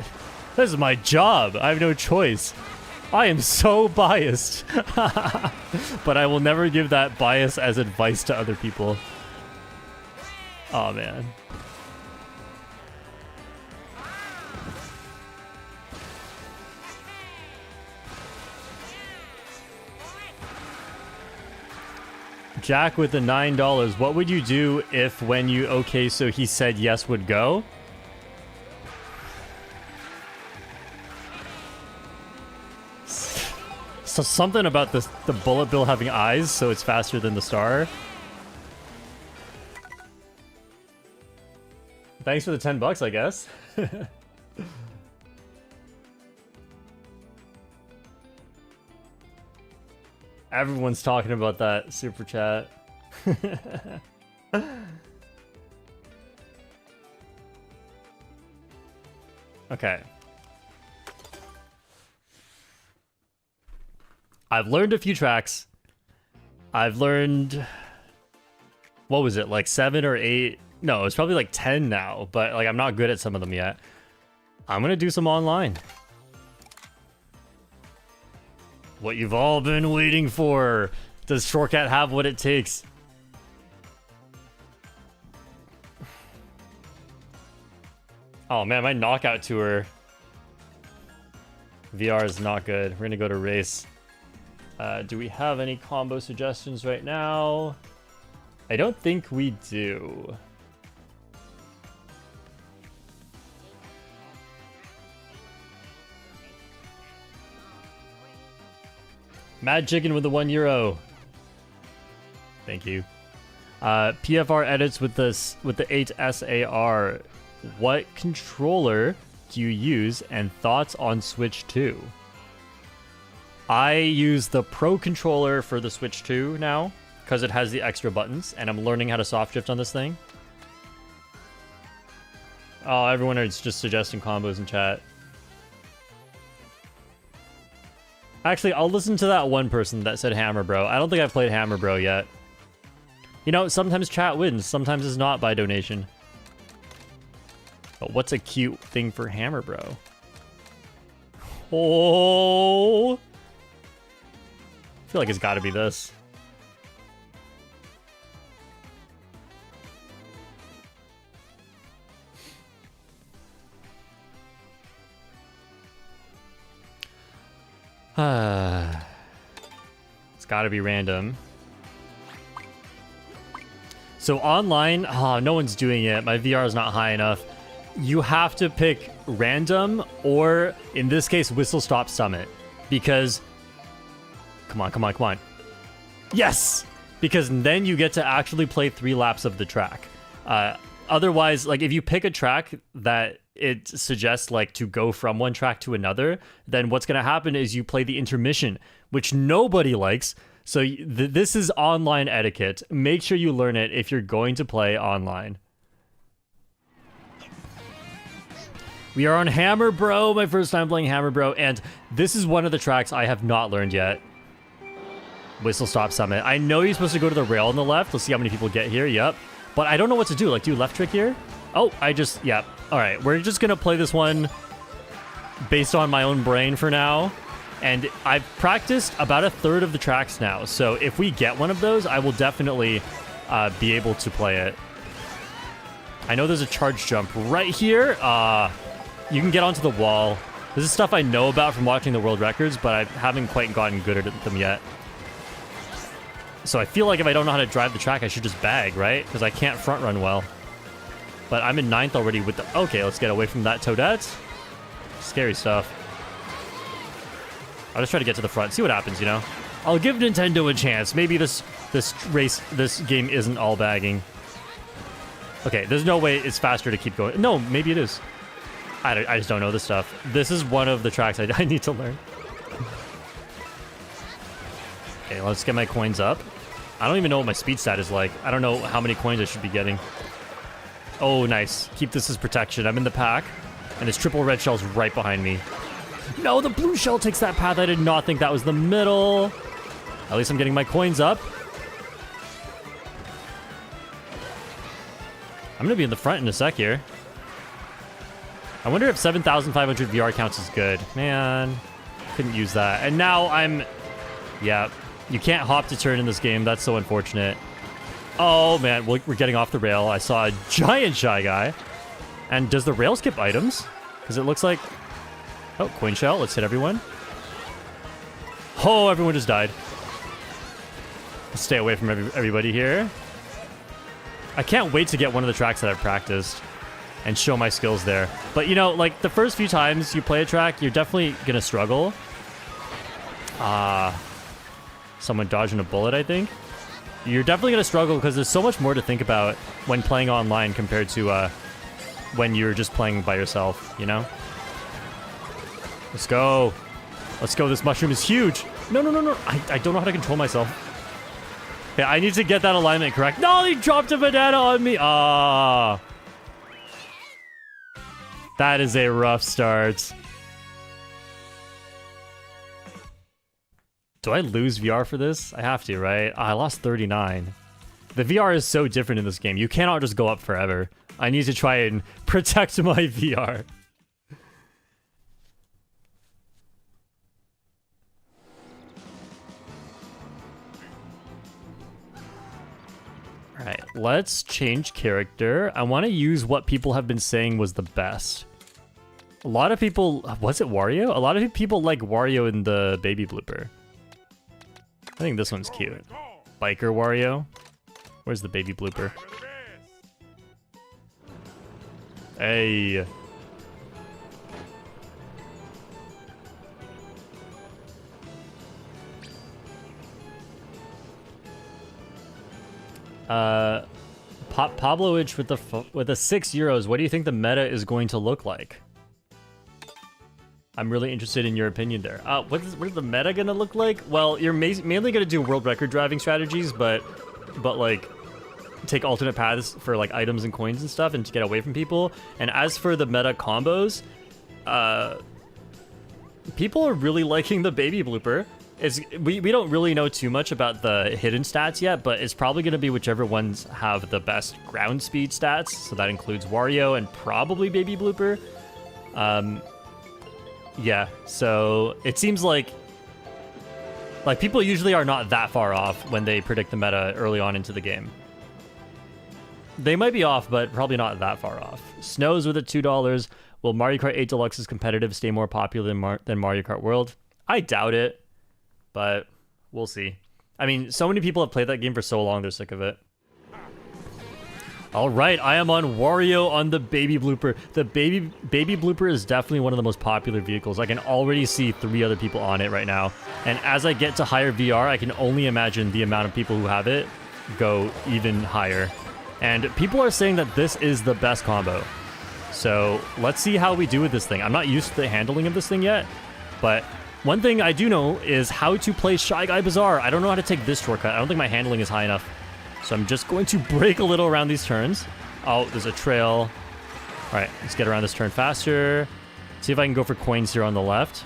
This is my job. I have no choice. I am so biased. But I will never give that bias as advice to other people. Oh man. Jack with the $9. What would you do if when you okay so he said yes would go? So something about the bullet bill having eyes, so it's faster than the star. Thanks for the $10, I guess. Everyone's talking about that super chat. Okay. I've learned a few tracks. I've learned... What was it? Like 7 or 8? No, it's probably like 10 now. But like I'm not good at some of them yet. I'm gonna do some online. What you've all been waiting for. Does Shortcat have what it takes? Oh man, my knockout tour VR is not good. We're gonna go to race. Do we have any combo suggestions right now? I don't think we do. Mad Chicken with the €1. Thank you. PFR edits with the 8SAR. What controller do you use, and thoughts on Switch 2? I use the Pro controller for the Switch 2 now because it has the extra buttons, and I'm learning how to soft shift on this thing. Oh, everyone is just suggesting combos in chat. Actually, I'll listen to that one person that said Hammer Bro. I don't think I've played Hammer Bro yet. You know, sometimes chat wins, sometimes it's not by donation. But what's a cute thing for Hammer Bro? Oh! I feel like it's gotta be this. It's gotta be random. So online, no one's doing it. My VR is not high enough. You have to pick random or, in this case, Whistle Stop Summit. Because, come on, come on, come on. Yes! Because then you get to actually play 3 laps of the track. Otherwise, like, if you pick a track that it suggests, like, to go from one track to another, then what's going to happen is you play the intermission, which nobody likes. So this is online etiquette. Make sure you learn it if you're going to play online. We are on Hammer Bro, my first time playing Hammer Bro, and this is one of the tracks I have not learned yet. Whistle Stop Summit. I know you're supposed to go to the rail on the left. Let's see how many people get here. Yep. But I don't know what to do. Like, do left trick here? Oh, yep. All right, we're just going to play this one based on my own brain for now. And I've practiced about a third of the tracks now. So if we get one of those, I will definitely be able to play it. I know there's a charge jump right here. You can get onto the wall. This is stuff I know about from watching the world records, but I haven't quite gotten good at them yet. So I feel like if I don't know how to drive the track, I should just bag, right? Because I can't front run well. But I'm in 9th already with the... Okay, let's get away from that Toadette. Scary stuff. I'll just try to get to the front, see what happens, you know? I'll give Nintendo a chance. Maybe this game isn't all bagging. Okay, there's no way it's faster to keep going. No, maybe it is. I just don't know this stuff. This is one of the tracks I need to learn. Okay, let's get my coins up. I don't even know what my speed stat is like. I don't know how many coins I should be getting. Oh, nice. Keep this as protection. I'm in the pack, and this triple red shell's right behind me. No, the blue shell takes that path. I did not think that was the middle. At least I'm getting my coins up. I'm going to be in the front in a sec here. I wonder if 7,500 VR counts is good. Man, couldn't use that. And now I'm... Yeah, you can't hop to turn in this game. That's so unfortunate. Oh, man, we're getting off the rail. I saw a giant Shy Guy. And does the rail skip items? Because it looks like... Oh, coin shell. Let's hit everyone. Oh, everyone just died. Let's stay away from everybody here. I can't wait to get one of the tracks that I've practiced and show my skills there. But, you know, like, the first few times you play a track, you're definitely going to struggle. Someone dodging a bullet, I think. You're definitely going to struggle because there's so much more to think about when playing online compared to when you're just playing by yourself, you know? Let's go. Let's go. This mushroom is huge. No, no, no, no. I don't know how to control myself. Yeah, I need to get that alignment correct. No, he dropped a banana on me. Ah. That is a rough start. Do I lose VR for this? I have to, right? I lost 39. The VR is so different in this game. You cannot just go up forever. I need to try and protect my VR. Alright, let's change character. I want to use what people have been saying was the best. A lot of people... Was it Wario? A lot of people like Wario in the baby blooper. I think this one's cute. Biker Wario. Where's the baby blooper? Hey. Pavlovich with the 6 euros. What do you think the meta is going to look like? I'm really interested in your opinion there. What is the meta gonna look like? Well, you're mainly gonna do world record driving strategies, but like take alternate paths for like items and coins and stuff, and to get away from people. And as for the meta combos, people are really liking the baby blooper. We don't really know too much about the hidden stats yet, but it's probably going to be whichever ones have the best ground speed stats. So that includes Wario and probably baby blooper. Yeah, so it seems like people usually are not that far off when they predict the meta early on into the game. They might be off, but probably not that far off. Snows with it $2. Will Mario Kart 8 Deluxe's competitive stay more popular than Mario Kart World? I doubt it, but we'll see. I mean, so many people have played that game for so long, they're sick of it. All right, I am on Wario on the baby blooper. The baby blooper is definitely one of the most popular vehicles. I can already see 3 other people on it right now. And as I get to higher VR, I can only imagine the amount of people who have it go even higher. And people are saying that this is the best combo. So let's see how we do with this thing. I'm not used to the handling of this thing yet, but one thing I do know is how to play Shy Guy Bazaar. I don't know how to take this shortcut. I don't think my handling is high enough. So I'm just going to brake a little around these turns. Oh, there's a trail. All right, let's get around this turn faster. See if I can go for coins here on the left.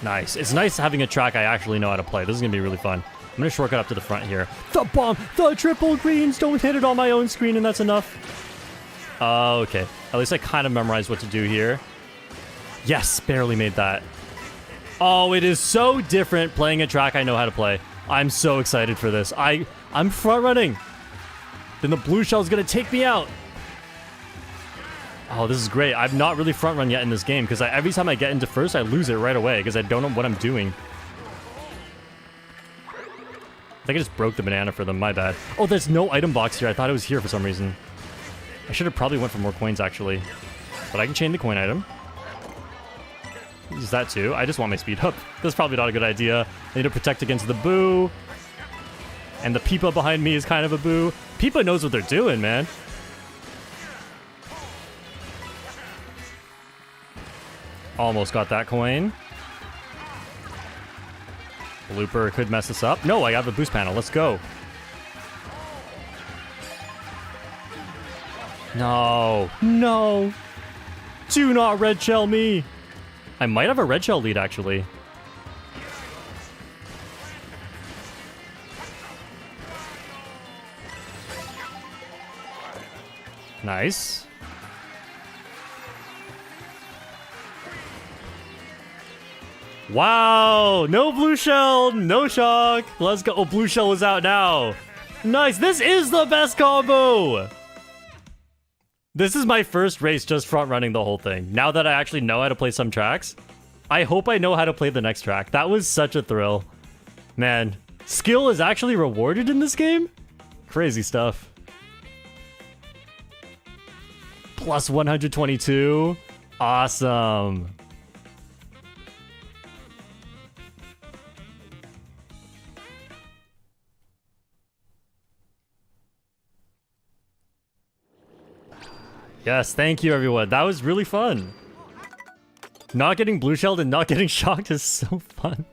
Nice. It's nice having a track I actually know how to play. This is going to be really fun. I'm going to shortcut up to the front here. The bomb! The triple greens! Don't hit it on my own screen and that's enough. Okay. At least I kind of memorized what to do here. Yes, barely made that. Oh, it is so different playing a track I know how to play. I'm so excited for this. I'm front running. Then the blue shell's going to take me out. Oh, this is great. I've not really front run yet in this game because every time I get into first, I lose it right away because I don't know what I'm doing. I think I just broke the banana for them. My bad. Oh, there's no item box here. I thought it was here for some reason. I should have probably went for more coins, actually. But I can chain the coin item. Use that, too. I just want my speed up. That's probably not a good idea. I need to protect against the boo. And the Peepa behind me is kind of a boo. Peepa knows what they're doing, man. Almost got that coin. Looper could mess us up. No, I got the boost panel. Let's go. No. No. Do not red shell me. I might have a red shell lead, actually. Nice. Wow, no blue shell, no shock. Let's go. Oh, blue shell is out now. Nice. This is the best combo. This is my first race just front running the whole thing. Now that I actually know how to play some tracks, I hope I know how to play the next track. That was such a thrill. Man, skill is actually rewarded in this game? Crazy stuff. Plus 122. Awesome. Yes, thank you, everyone. That was really fun. Not getting blue shelled and not getting shocked is so fun.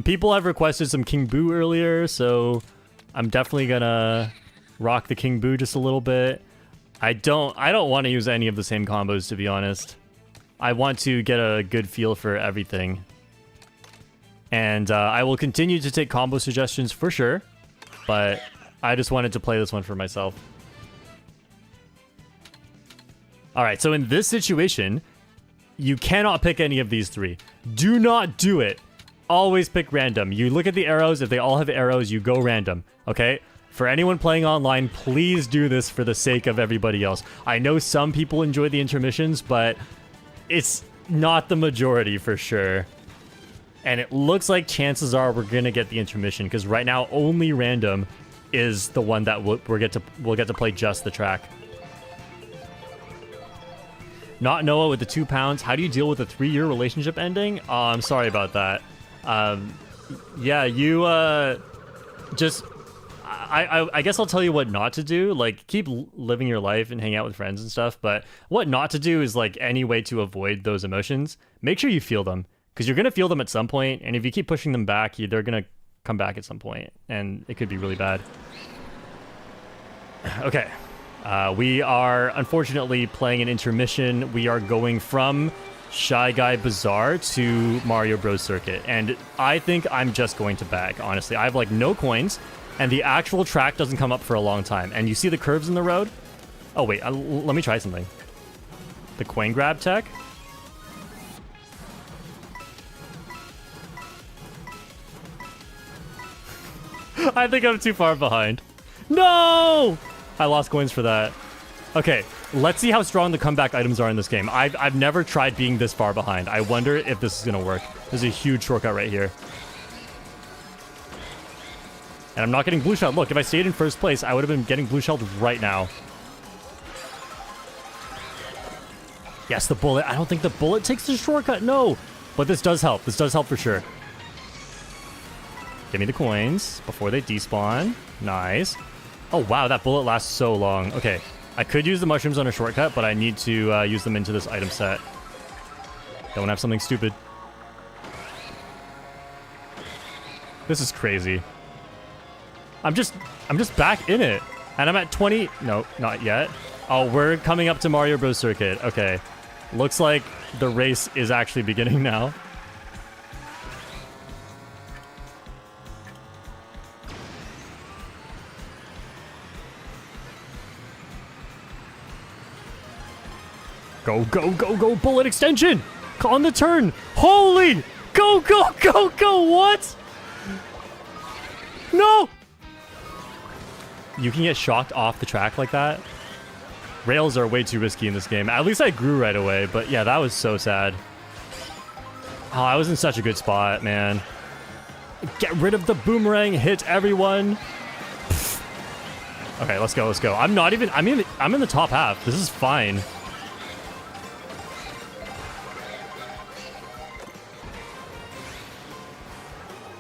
People have requested some King Boo earlier, so I'm definitely gonna rock the King Boo just a little bit. I don't want to use any of the same combos, to be honest. I want to get a good feel for everything. And I will continue to take combo suggestions for sure. But I just wanted to play this one for myself. Alright, so in this situation, you cannot pick any of these 3. Do not do it. Always pick random. You look at the arrows. If they all have arrows, you go random. Okay? For anyone playing online, please do this for the sake of everybody else. I know some people enjoy the intermissions, but it's not the majority for sure. And it looks like chances are we're gonna get the intermission because right now only random is the one that we'll get to play just the track. Not Noah with the 2 pounds. How do you deal with a 3-year relationship ending? Oh, I'm sorry about that. Yeah, you just... I guess I'll tell you what not to do. Like, keep living your life and hang out with friends and stuff. But what not to do is, like, any way to avoid those emotions. Make sure you feel them. Because you're going to feel them at some point. And if you keep pushing them back, they're going to come back at some point. And it could be really bad. Okay. We are, unfortunately, playing an intermission. We are going from Shy Guy Bazaar to Mario Bros. Circuit. And I think I'm just going to bag, honestly. I have, like, no coins. And the actual track doesn't come up for a long time. And you see the curves in the road? Oh, wait. Let me try something. The coin grab tech? I think I'm too far behind. No! I lost coins for that. Okay, let's see how strong the comeback items are in this game. I've never tried being this far behind. I wonder if this is going to work. There's a huge shortcut right here. And I'm not getting blue shelled. Look, if I stayed in first place, I would have been getting blue shelled right now. Yes, the bullet. I don't think the bullet takes the shortcut. No. But this does help. This does help for sure. Give me the coins before they despawn. Nice. Oh, wow. That bullet lasts so long. Okay. I could use the mushrooms on a shortcut, but I need to use them into this item set. Don't have something stupid. This is crazy. I'm just back in it. And I'm at 20. No, not yet. Oh, we're coming up to Mario Bros. Circuit. Okay. Looks like the race is actually beginning now. Go, go, go, go. Bullet extension. On the turn. Holy. Go, go, go, go. What? No. You can get shocked off the track like that. Rails are way too risky in this game. At least I grew right away, but yeah, that was so sad. Oh, I was in such a good spot, man. Get rid of the boomerang, hit everyone. Okay, let's go, let's go. I'm in the top half. This is fine.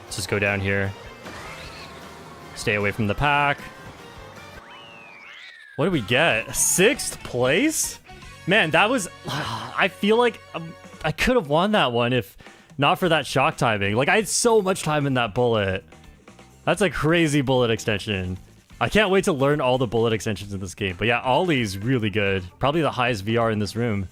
Let's just go down here. Stay away from the pack. What did we get? 6th place? Man, that was... I feel like I could have won that one if not for that shock timing. Like, I had so much time in that bullet. That's a crazy bullet extension. I can't wait to learn all the bullet extensions in this game. But yeah, Ollie's really good. Probably the highest VR in this room.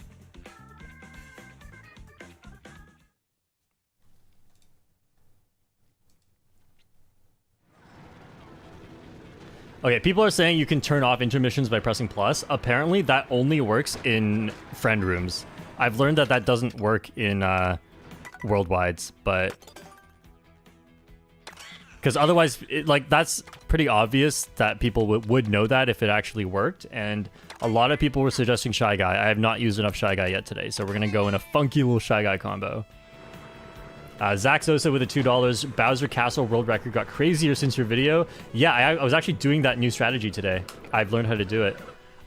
Okay, people are saying you can turn off intermissions by pressing plus. Apparently, that only works in friend rooms. I've learned that that doesn't work in worldwides, but... Because otherwise, that's pretty obvious that people would know that if it actually worked. And a lot of people were suggesting Shy Guy. I have not used enough Shy Guy yet today, so we're going to go in a funky little Shy Guy combo. Zach Sosa with the $2. Bowser Castle world record got crazier since your video. Yeah, I was actually doing that new strategy today. I've learned how to do it.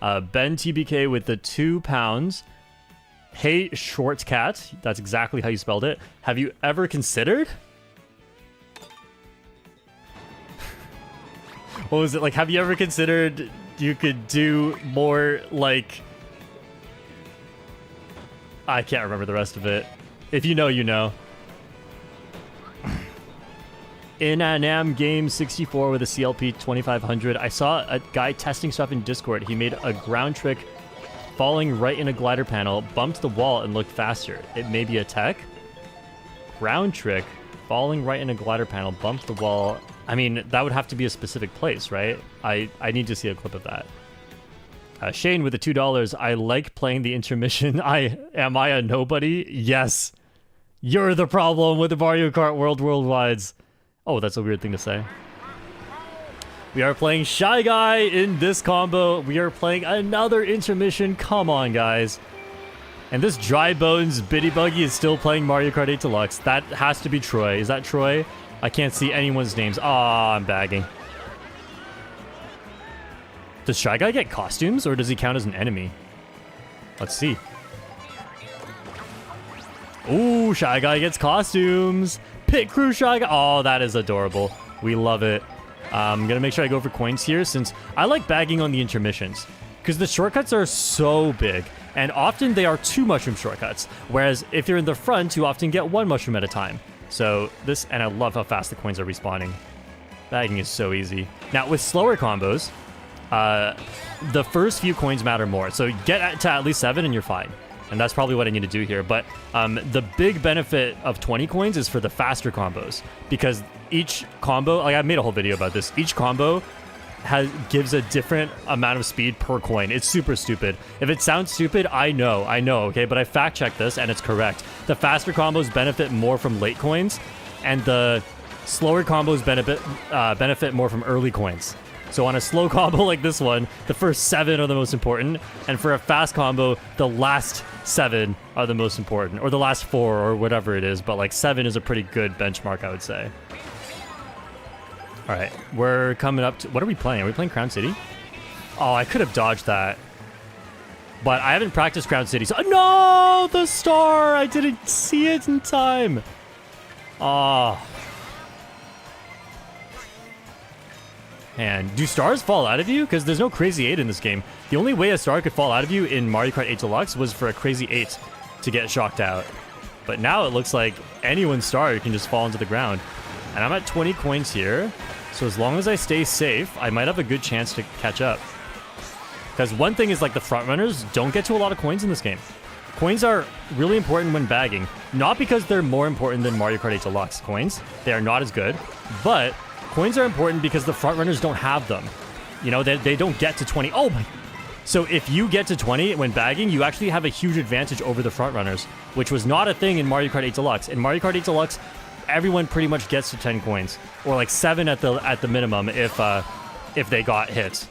Ben TBK with the £2. Hey, Shortcat. That's exactly how you spelled it. Have you ever considered? What was it? Like, have you ever considered you could do more, like... I can't remember the rest of it. If you know, you know. In Anam Game 64 with a CLP 2500. I saw a guy testing stuff in Discord. He made a ground trick falling right in a glider panel, bumped the wall, and looked faster. It may be a tech. Ground trick falling right in a glider panel, bumped the wall. I mean, that would have to be a specific place, right? I need to see a clip of that. Shane with the $2. I like playing the intermission. Am I a nobody? Yes. You're the problem with the Mario Kart World Worldwides. Oh, that's a weird thing to say. We are playing Shy Guy in this combo. We are playing another intermission. Come on, guys. And this Dry Bones Bitty Buggy is still playing Mario Kart 8 Deluxe. That has to be Troy. Is that Troy? I can't see anyone's names. Ah, I'm bagging. Does Shy Guy get costumes, or does he count as an enemy? Let's see. Ooh, Shy Guy gets costumes. Pit Crew Shy Guy. Oh, that is adorable. We love it. I'm gonna make sure I go for coins here since I like bagging on the intermissions because the shortcuts are so big and often they are 2 mushroom shortcuts, whereas if you're in the front, you often get 1 mushroom at a time. So this, and I love how fast the coins are respawning. Bagging is so easy. Now with slower combos, the first few coins matter more. So get to at least 7 and you're fine. And that's probably what I need to do here. But the big benefit of 20 coins is for the faster combos. Because each combo, like I made a whole video about this, each combo gives a different amount of speed per coin. It's super stupid. If it sounds stupid, I know, okay? But I fact-checked this and it's correct. The faster combos benefit more from late coins, and the slower combos benefit more from early coins. So on a slow combo like this one, the first 7 are the most important, and for a fast combo, the last 7 are the most important, or the last 4, or whatever it is, but like 7 is a pretty good benchmark, I would say. All right, we're coming up to... What are we playing? Are we playing Crown City? Oh, I could have dodged that. But I haven't practiced Crown City, so... No! The star! I didn't see it in time. Oh. And do stars fall out of you? Because there's no Crazy 8 in this game. The only way a star could fall out of you in Mario Kart 8 Deluxe was for a Crazy 8 to get shocked out. But now it looks like anyone's star can just fall into the ground. And I'm at 20 coins here. So as long as I stay safe, I might have a good chance to catch up. Because one thing is like the front runners don't get to a lot of coins in this game. Coins are really important when bagging. Not because they're more important than Mario Kart 8 Deluxe coins. They are not as good. But coins are important because the front runners don't have them. You know, they don't get to 20. Oh my... So if you get to 20 when bagging, you actually have a huge advantage over the front runners, which was not a thing in Mario Kart 8 Deluxe. In Mario Kart 8 Deluxe, everyone pretty much gets to 10 coins, or like 7 at the minimum if they got hit.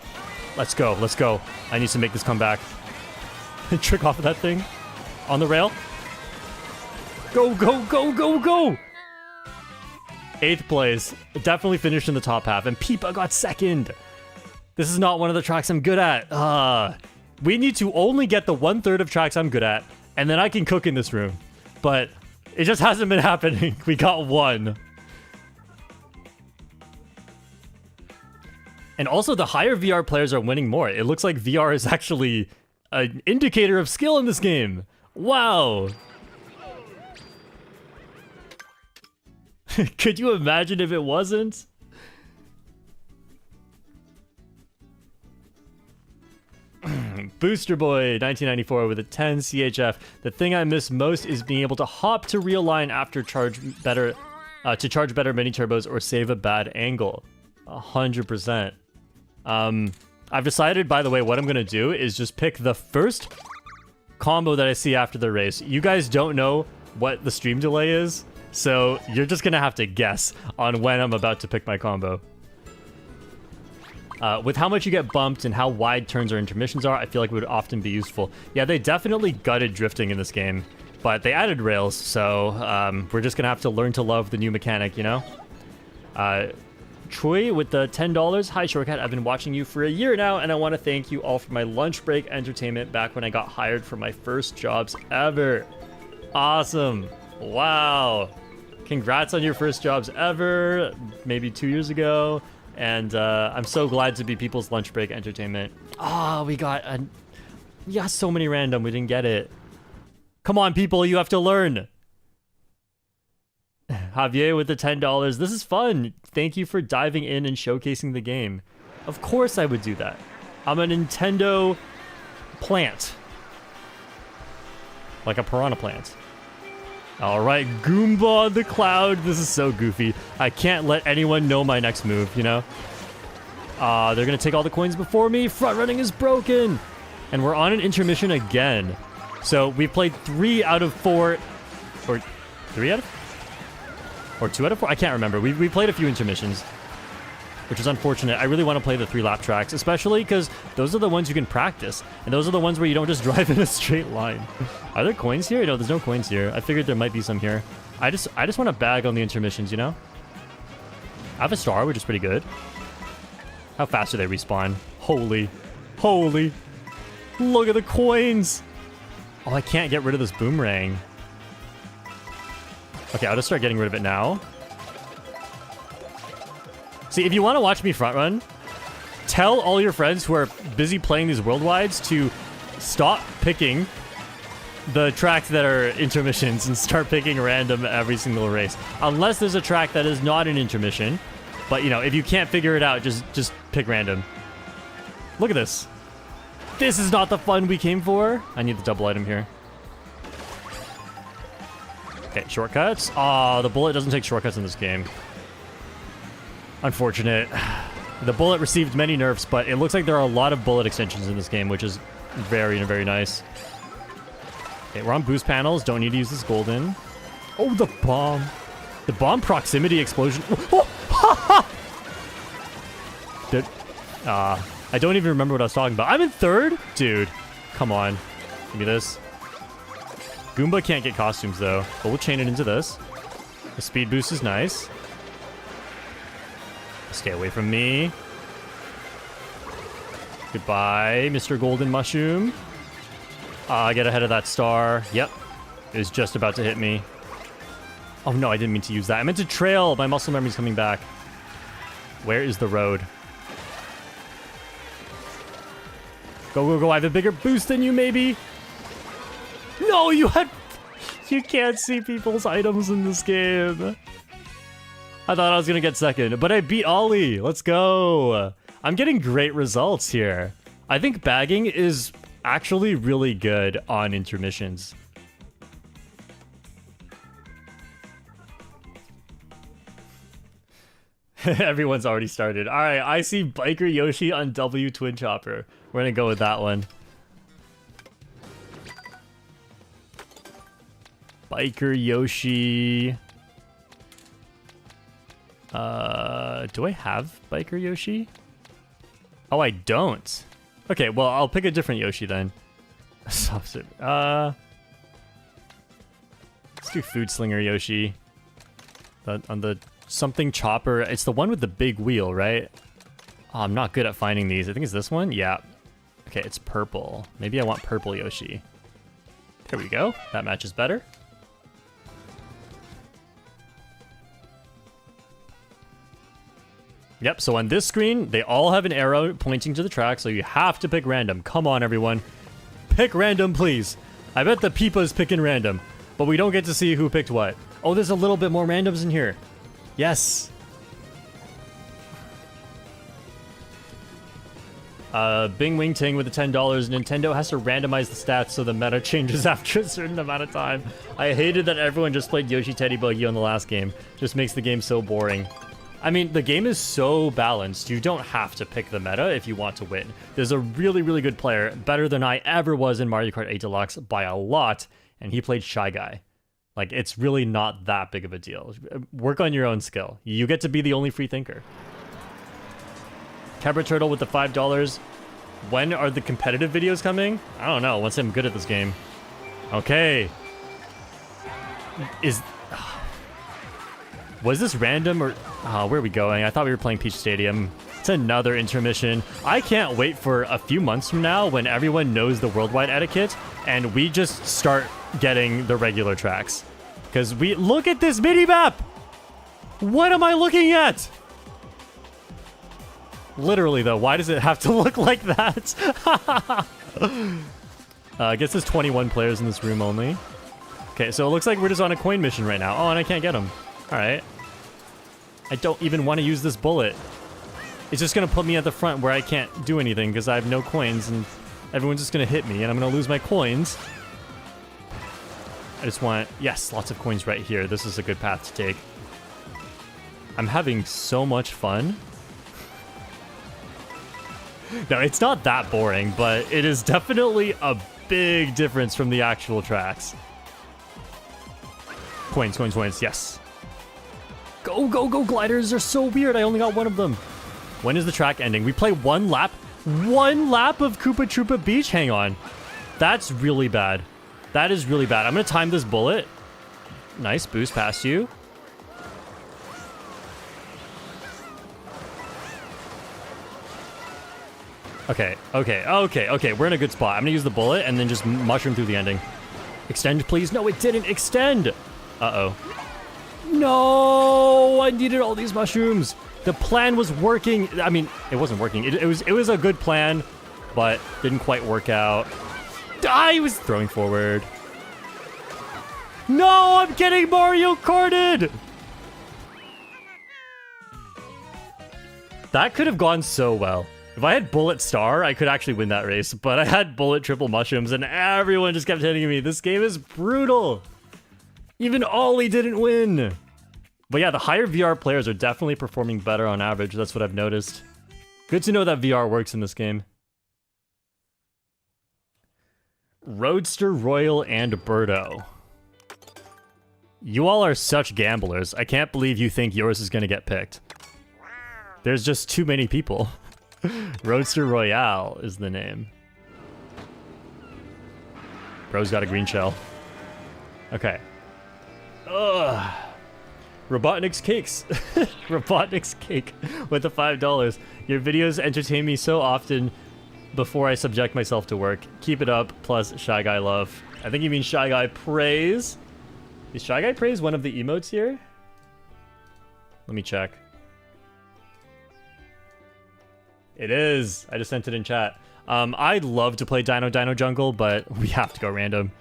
Let's go. I need to make this comeback. Trick off of that thing on the rail. Go. 8th place. Definitely finished in the top half, and Peepa got 2nd. This is not one of the tracks I'm good at. We need to only get the 1/3 of tracks I'm good at, and then I can cook in this room. But it just hasn't been happening. We got 1. And also, the higher VR players are winning more. It looks like VR is actually an indicator of skill in this game. Wow. Could you imagine if it wasn't? Booster Boy 1994 with a 10 CHF. The thing I miss most is being able to hop to real line after charge better mini turbos or save a bad angle. 100%. I've decided, by the way, what I'm gonna do is just pick the first combo that I see after the race. You guys don't know what the stream delay is, so you're just gonna have to guess on when I'm about to pick my combo. With how much you get bumped and how wide turns or intermissions are, I feel like it would often be useful. Yeah, they definitely gutted drifting in this game, but they added rails, so we're just gonna have to learn to love the new mechanic, you know? Troy with the $10. Hi, Shortcat. I've been watching you for a year now, and I want to thank you all for my lunch break entertainment back when I got hired for my first jobs ever. Awesome. Wow. Congrats on your first jobs ever, maybe 2 years ago. And I'm so glad to be people's lunch break entertainment. Ah, we got so many random. We didn't get it. Come on, people. You have to learn. Javier with the $10. This is fun. Thank you for diving in and showcasing the game. Of course I would do that. I'm a Nintendo plant. Like a piranha plant. Alright, Goomba on the cloud. This is so goofy. I can't let anyone know my next move, you know? They're gonna take all the coins before me. Front running is broken. And we're on an intermission again. So we played 3 out of 4. Or 3 out of? Or 2 out of 4? I can't remember. We played a few intermissions, which is unfortunate. I really want to play the 3-lap tracks, especially because those are the ones you can practice. And those are the ones where you don't just drive in a straight line. Are there coins here? No, there's no coins here. I figured there might be some here. I just want to bag on the intermissions, you know? I have a star, which is pretty good. How fast do they respawn? Holy. Look at the coins. Oh, I can't get rid of this boomerang. Okay, I'll just start getting rid of it now. See, if you want to watch me front run, tell all your friends who are busy playing these worldwides to stop picking the tracks that are intermissions and start picking random every single race. Unless there's a track that is not an intermission. But, you know, if you can't figure it out, just pick random. Look at this. This is not the fun we came for. I need the double item here. Okay, shortcuts. Aw, the bullet doesn't take shortcuts in this game. Unfortunate. The bullet received many nerfs, but it looks like there are a lot of bullet extensions in this game, which is very, very nice. Okay, we're on boost panels. Don't need to use this golden. Oh, the bomb. The bomb proximity explosion. I don't even remember what I was talking about. I'm in third? Dude, come on. Give me this. Goomba can't get costumes, though. But we'll chain it into this. The speed boost is nice. Stay away from me. Goodbye, Mr. Golden Mushroom. I get ahead of that star. Yep. It was just about to hit me. Oh, no, I didn't mean to use that. I meant to trail. My muscle memory's coming back. Where is the road? Go, go, go. I have a bigger boost than you, maybe. No, you had... You can't see people's items in this game. I thought I was going to get second, but I beat Ollie. Let's go. I'm getting great results here. I think bagging is actually really good on intermissions. Everyone's already started. All right, I see Biker Yoshi on W Twin Chopper. We're going to go with that one. Biker Yoshi. Do I have Biker Yoshi? Oh, I don't. Okay, well, I'll pick a different Yoshi then. Let's do Food Slinger Yoshi. On the something chopper. It's the one with the big wheel, right? Oh, I'm not good at finding these. I think it's this one. Yeah. Okay, it's purple. Maybe I want purple Yoshi. There we go. That matches better. Yep, so on this screen, they all have an arrow pointing to the track, so you have to pick random. Come on, everyone. Pick random, please. I bet the Peepa's picking random, but we don't get to see who picked what. Oh, there's a little bit more randoms in here. Yes. Bing Wing Ting with the $10. Nintendo has to randomize the stats so the meta changes after a certain amount of time. I hated that everyone just played Yoshi Teddy Buggy on the last game. Just makes the game so boring. I mean, the game is so balanced, you don't have to pick the meta if you want to win. There's a really, really good player, better than I ever was in Mario Kart 8 Deluxe by a lot, and he played Shy Guy. Like, it's really not that big of a deal. Work on your own skill. You get to be the only free thinker. Cabra Turtle with the $5. When are the competitive videos coming? I don't know. Once I'm good at this game. Okay. Was this random or... Oh, where are we going? I thought we were playing Peach Stadium. It's another intermission. I can't wait for a few months from now when everyone knows the worldwide etiquette and we just start getting the regular tracks. Because we... Look at this mini-map! What am I looking at? Literally, though, why does it have to look like that? I guess there's 21 players in this room only. Okay, so it looks like we're just on a coin mission right now. Oh, and I can't get them. All right. I don't even want to use this bullet. It's just going to put me at the front where I can't do anything because I have no coins and everyone's just going to hit me and I'm going to lose my coins. I just want... Yes, lots of coins right here. This is a good path to take. I'm having so much fun. No, it's not that boring, but it is definitely a big difference from the actual tracks. Coins, coins, coins. Yes. Go, go, go, gliders are so weird. I only got one of them. When is the track ending? We play one lap? One lap of Koopa Troopa Beach? Hang on. That's really bad. That is really bad. I'm going to time this bullet. Nice boost past you. Okay, okay, okay, okay. We're in a good spot. I'm going to use the bullet and then just mushroom through the ending. Extend, please. No, it didn't extend. Uh-oh. No, I needed all these mushrooms. The plan was working. I mean, it wasn't working. It was a good plan, but didn't quite work out. I was throwing forward. No, I'm getting Mario Karted. That could have gone so well. If I had Bullet Star, I could actually win that race, but I had Bullet Triple Mushrooms and everyone just kept hitting me. This game is brutal. Even Ollie didn't win. But yeah, the higher VR players are definitely performing better on average. That's what I've noticed. Good to know that VR works in this game. Roadster, Royal, and Birdo. You all are such gamblers. I can't believe you think yours is going to get picked. There's just too many people. Roadster Royale is the name. Bro's got a green shell. Okay. Ugh. Robotnik's Cakes. Robotnik's Cake with the $5. Your videos entertain me so often before I subject myself to work. Keep it up, plus Shy Guy Love. I think you mean Shy Guy Praise. Is Shy Guy Praise one of the emotes here? Let me check. It is. I just sent it in chat. I'd love to play Dino Dino Jungle, but we have to go random.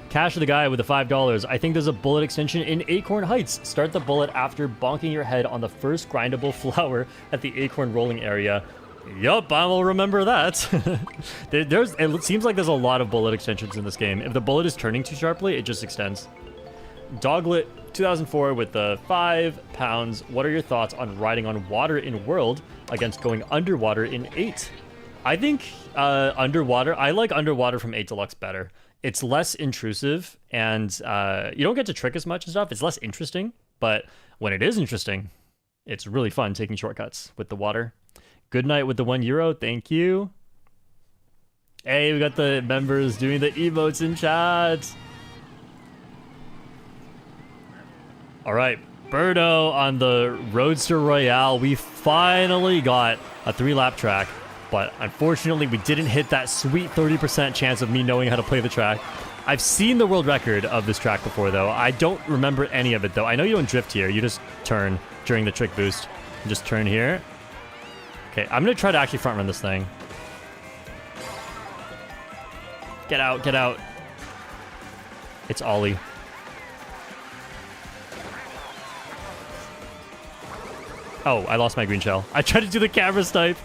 Cash the guy with the $5. I think there's a bullet extension in Acorn Heights. Start the bullet after bonking your head on the first grindable flower at the acorn rolling area. Yup, I will remember that. It seems like there's a lot of bullet extensions in this game. If the bullet is turning too sharply, it just extends. Doglet 2004 with the £5. What are your thoughts on riding on water in World against going underwater in 8? I think underwater, I like underwater from 8 Deluxe better. It's less intrusive and you don't get to trick as much and stuff. It's less interesting, but when it is interesting, it's really fun taking shortcuts with the water. Good night with the €1. Thank you. Hey, we got the members doing the emotes in chat. All right, Birdo on the Roadster Royale. We finally got a 3-lap track, but unfortunately we didn't hit that sweet 30% chance of me knowing how to play the track. I've seen the world record of this track before, though. I don't remember any of it, though. I know you don't drift here. You just turn during the trick boost. Just turn here. Okay, I'm going to try to actually front run this thing. Get out, get out. It's Ollie. Oh, I lost my green shell. I tried to do the camera snipe.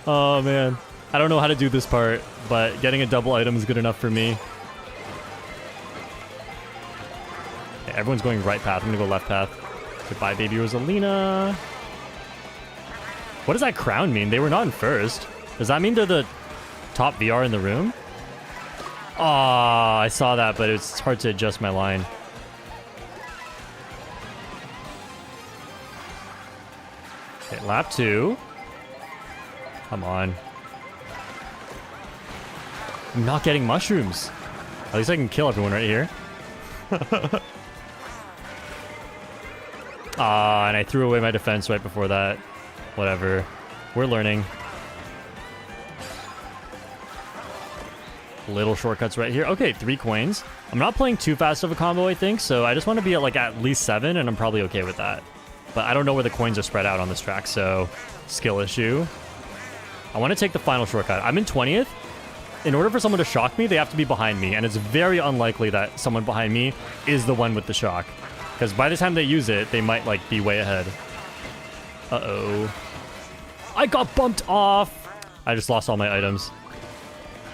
Oh, man. I don't know how to do this part, but getting a double item is good enough for me. Okay, everyone's going right path. I'm going to go left path. Goodbye, baby Rosalina. What does that crown mean? They were not in first. Does that mean they're the top VR in the room? Oh, I saw that, but it's hard to adjust my line. Okay, lap 2. Come on. I'm not getting mushrooms. At least I can kill everyone right here. Ah, and I threw away my defense right before that. Whatever. We're learning. Little shortcuts right here. Okay, 3 coins. I'm not playing too fast of a combo, I think, so I just want to be at like at least 7, and I'm probably okay with that. But I don't know where the coins are spread out on this track, so skill issue. I want to take the final shortcut. I'm in 20th. In order for someone to shock me, they have to be behind me, and it's very unlikely that someone behind me is the one with the shock. Because by the time they use it, they might like be way ahead. Uh-oh. I got bumped off. I just lost all my items.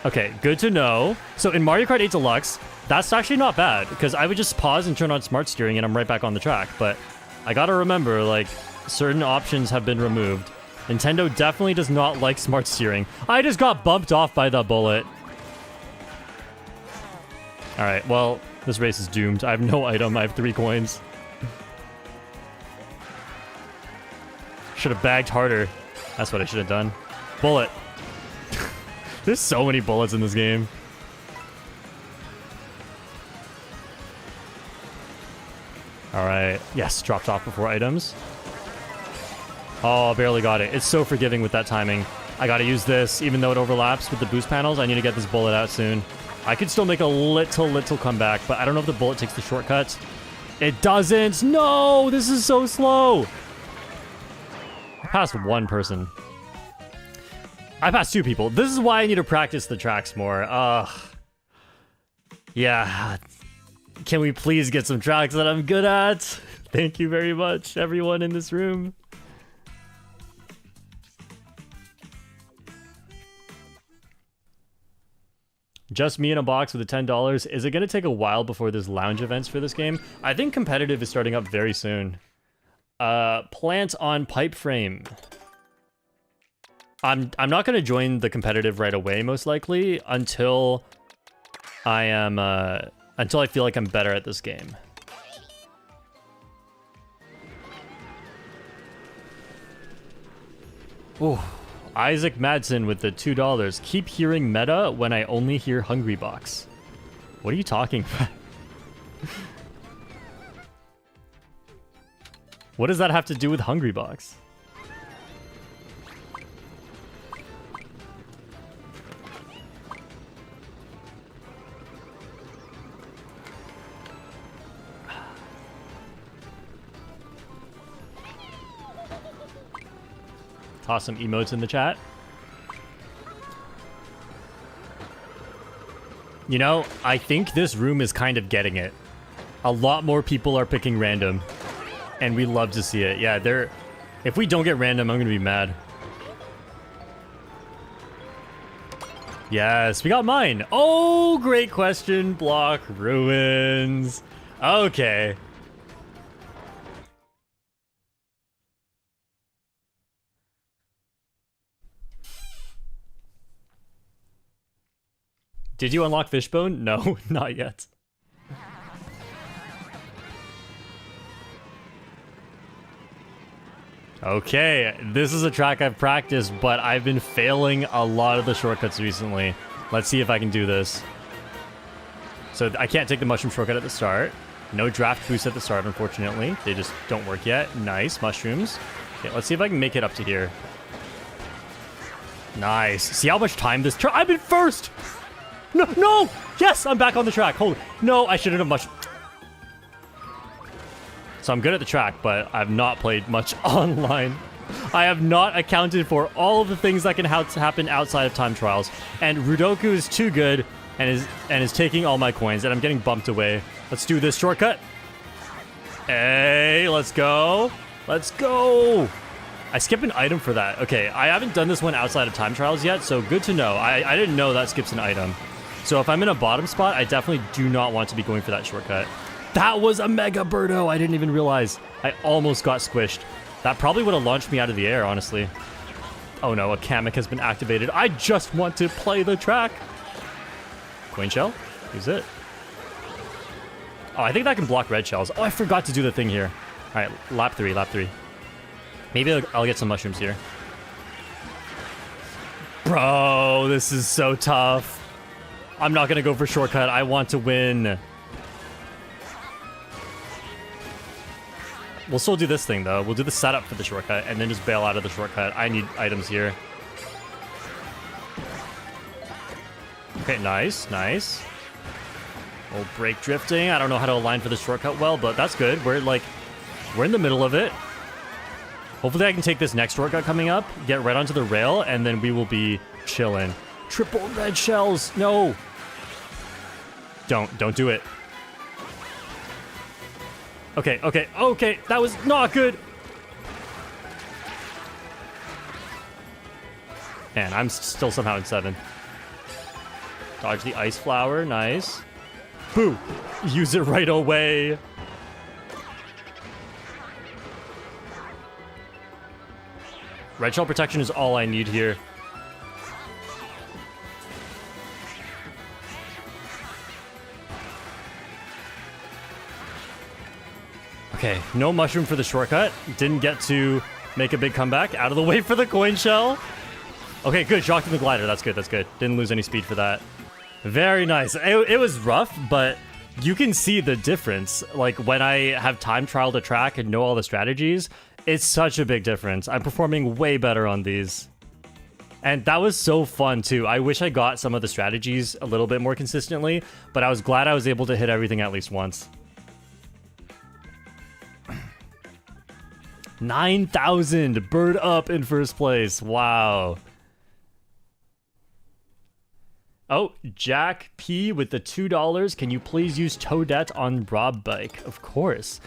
Okay, good to know. So in Mario Kart 8 Deluxe, that's actually not bad, because I would just pause and turn on smart steering and I'm right back on the track. But I gotta remember, like, certain options have been removed. Nintendo definitely does not like smart steering. I just got bumped off by the bullet. Alright, well, this race is doomed. I have no item. I have 3 coins. Should have bagged harder. That's what I should have done. Bullet. There's so many bullets in this game. Alright. Yes, dropped off before items. Oh, barely got it. It's so forgiving with that timing. I gotta use this, even though it overlaps with the boost panels. I need to get this bullet out soon. I could still make a little comeback, but I don't know if the bullet takes the shortcut. It doesn't. No, this is so slow. I passed one person. I passed 2 people. This is why I need to practice the tracks more. Yeah. Can we please get some tracks that I'm good at? Thank you very much, everyone in this room. Just me in a box with the $10. Is it going to take a while before there's lounge events for this game? I think competitive is starting up very soon. Plant on pipe frame. I'm not going to join the competitive right away, most likely, until I am until I feel like I'm better at this game. Ooh. Isaac Madsen with the $2. Keep hearing meta when I only hear Hungry Box. What are you talking about? What does that have to do with Hungry Box? Toss some emotes in the chat. You know, I think this room is kind of getting it. A lot more people are picking random. And we love to see it. Yeah, they're... If we don't get random, I'm gonna be mad. Yes, we got mine. Oh, great question. Block ruins. Okay. Did you unlock Fishbone? No, not yet. Okay, this is a track I've practiced, but I've been failing a lot of the shortcuts recently. Let's see if I can do this. So I can't take the mushroom shortcut at the start. No draft boost at the start, unfortunately. They just don't work yet. Nice, mushrooms. Okay, let's see if I can make it up to here. Nice. See how much time this... I've been first! No, no! Yes, I'm back on the track. Holy... No, I shouldn't have much... So I'm good at the track, but I've not played much online. I have not accounted for all of the things that can happen outside of time trials. And Rudoku is too good and is taking all my coins, and I'm getting bumped away. Let's do this shortcut. Hey, let's go. Let's go. I skipped an item for that. Okay, I haven't done this one outside of time trials yet, so good to know. I didn't know that skips an item. So if I'm in a bottom spot, I definitely do not want to be going for that shortcut. That was a Mega Birdo. I didn't even realize. I almost got squished. That probably would have launched me out of the air, honestly. Oh no, a Kamek has been activated. I just want to play the track. Coin shell? Use it. Oh, I think that can block red shells. Oh, I forgot to do the thing here. All right, lap 3, lap 3. Maybe I'll get some mushrooms here. Bro, this is so tough. I'm not going to go for shortcut. I want to win. We'll still do this thing, though. We'll do the setup for the shortcut and then just bail out of the shortcut. I need items here. Okay, nice, nice. Oh, brake drifting. I don't know how to align for the shortcut well, but that's good. We're in the middle of it. Hopefully I can take this next shortcut coming up, get right onto the rail, and then we will be chilling. Triple red shells. No. Don't do it. Okay, okay, okay. That was not good. Man, I'm still somehow in 7th. Dodge the ice flower. Nice. Boo. Use it right away. Red shell protection is all I need here. Okay, no mushroom for the shortcut. Didn't get to make a big comeback. Out of the way for the coin shell. Okay, good. Shocked in the glider. That's good, that's good. Didn't lose any speed for that. Very nice. It was rough, but you can see the difference. Like, when I have time trial to track and know all the strategies, it's such a big difference. I'm performing way better on these. And that was so fun too. I wish I got some of the strategies a little bit more consistently, but I was glad I was able to hit everything at least once. 9,000! Bird up in first place. Wow. Oh, Jack P with the $2. Can you please use Toadette on Rob Bike? Of course.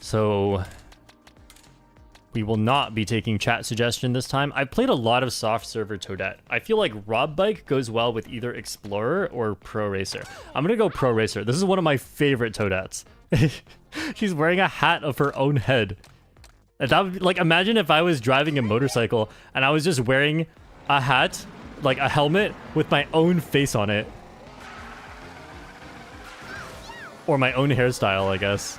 So we will not be taking chat suggestion this time. I've played a lot of soft server Toadette. I feel like Rob Bike goes well with either Explorer or Pro Racer. I'm gonna go Pro Racer. This is one of my favorite Toadettes. She's wearing a hat of her own head. And that would, like, imagine if I was driving a motorcycle and I was just wearing a hat, like a helmet with my own face on it. Or my own hairstyle, I guess.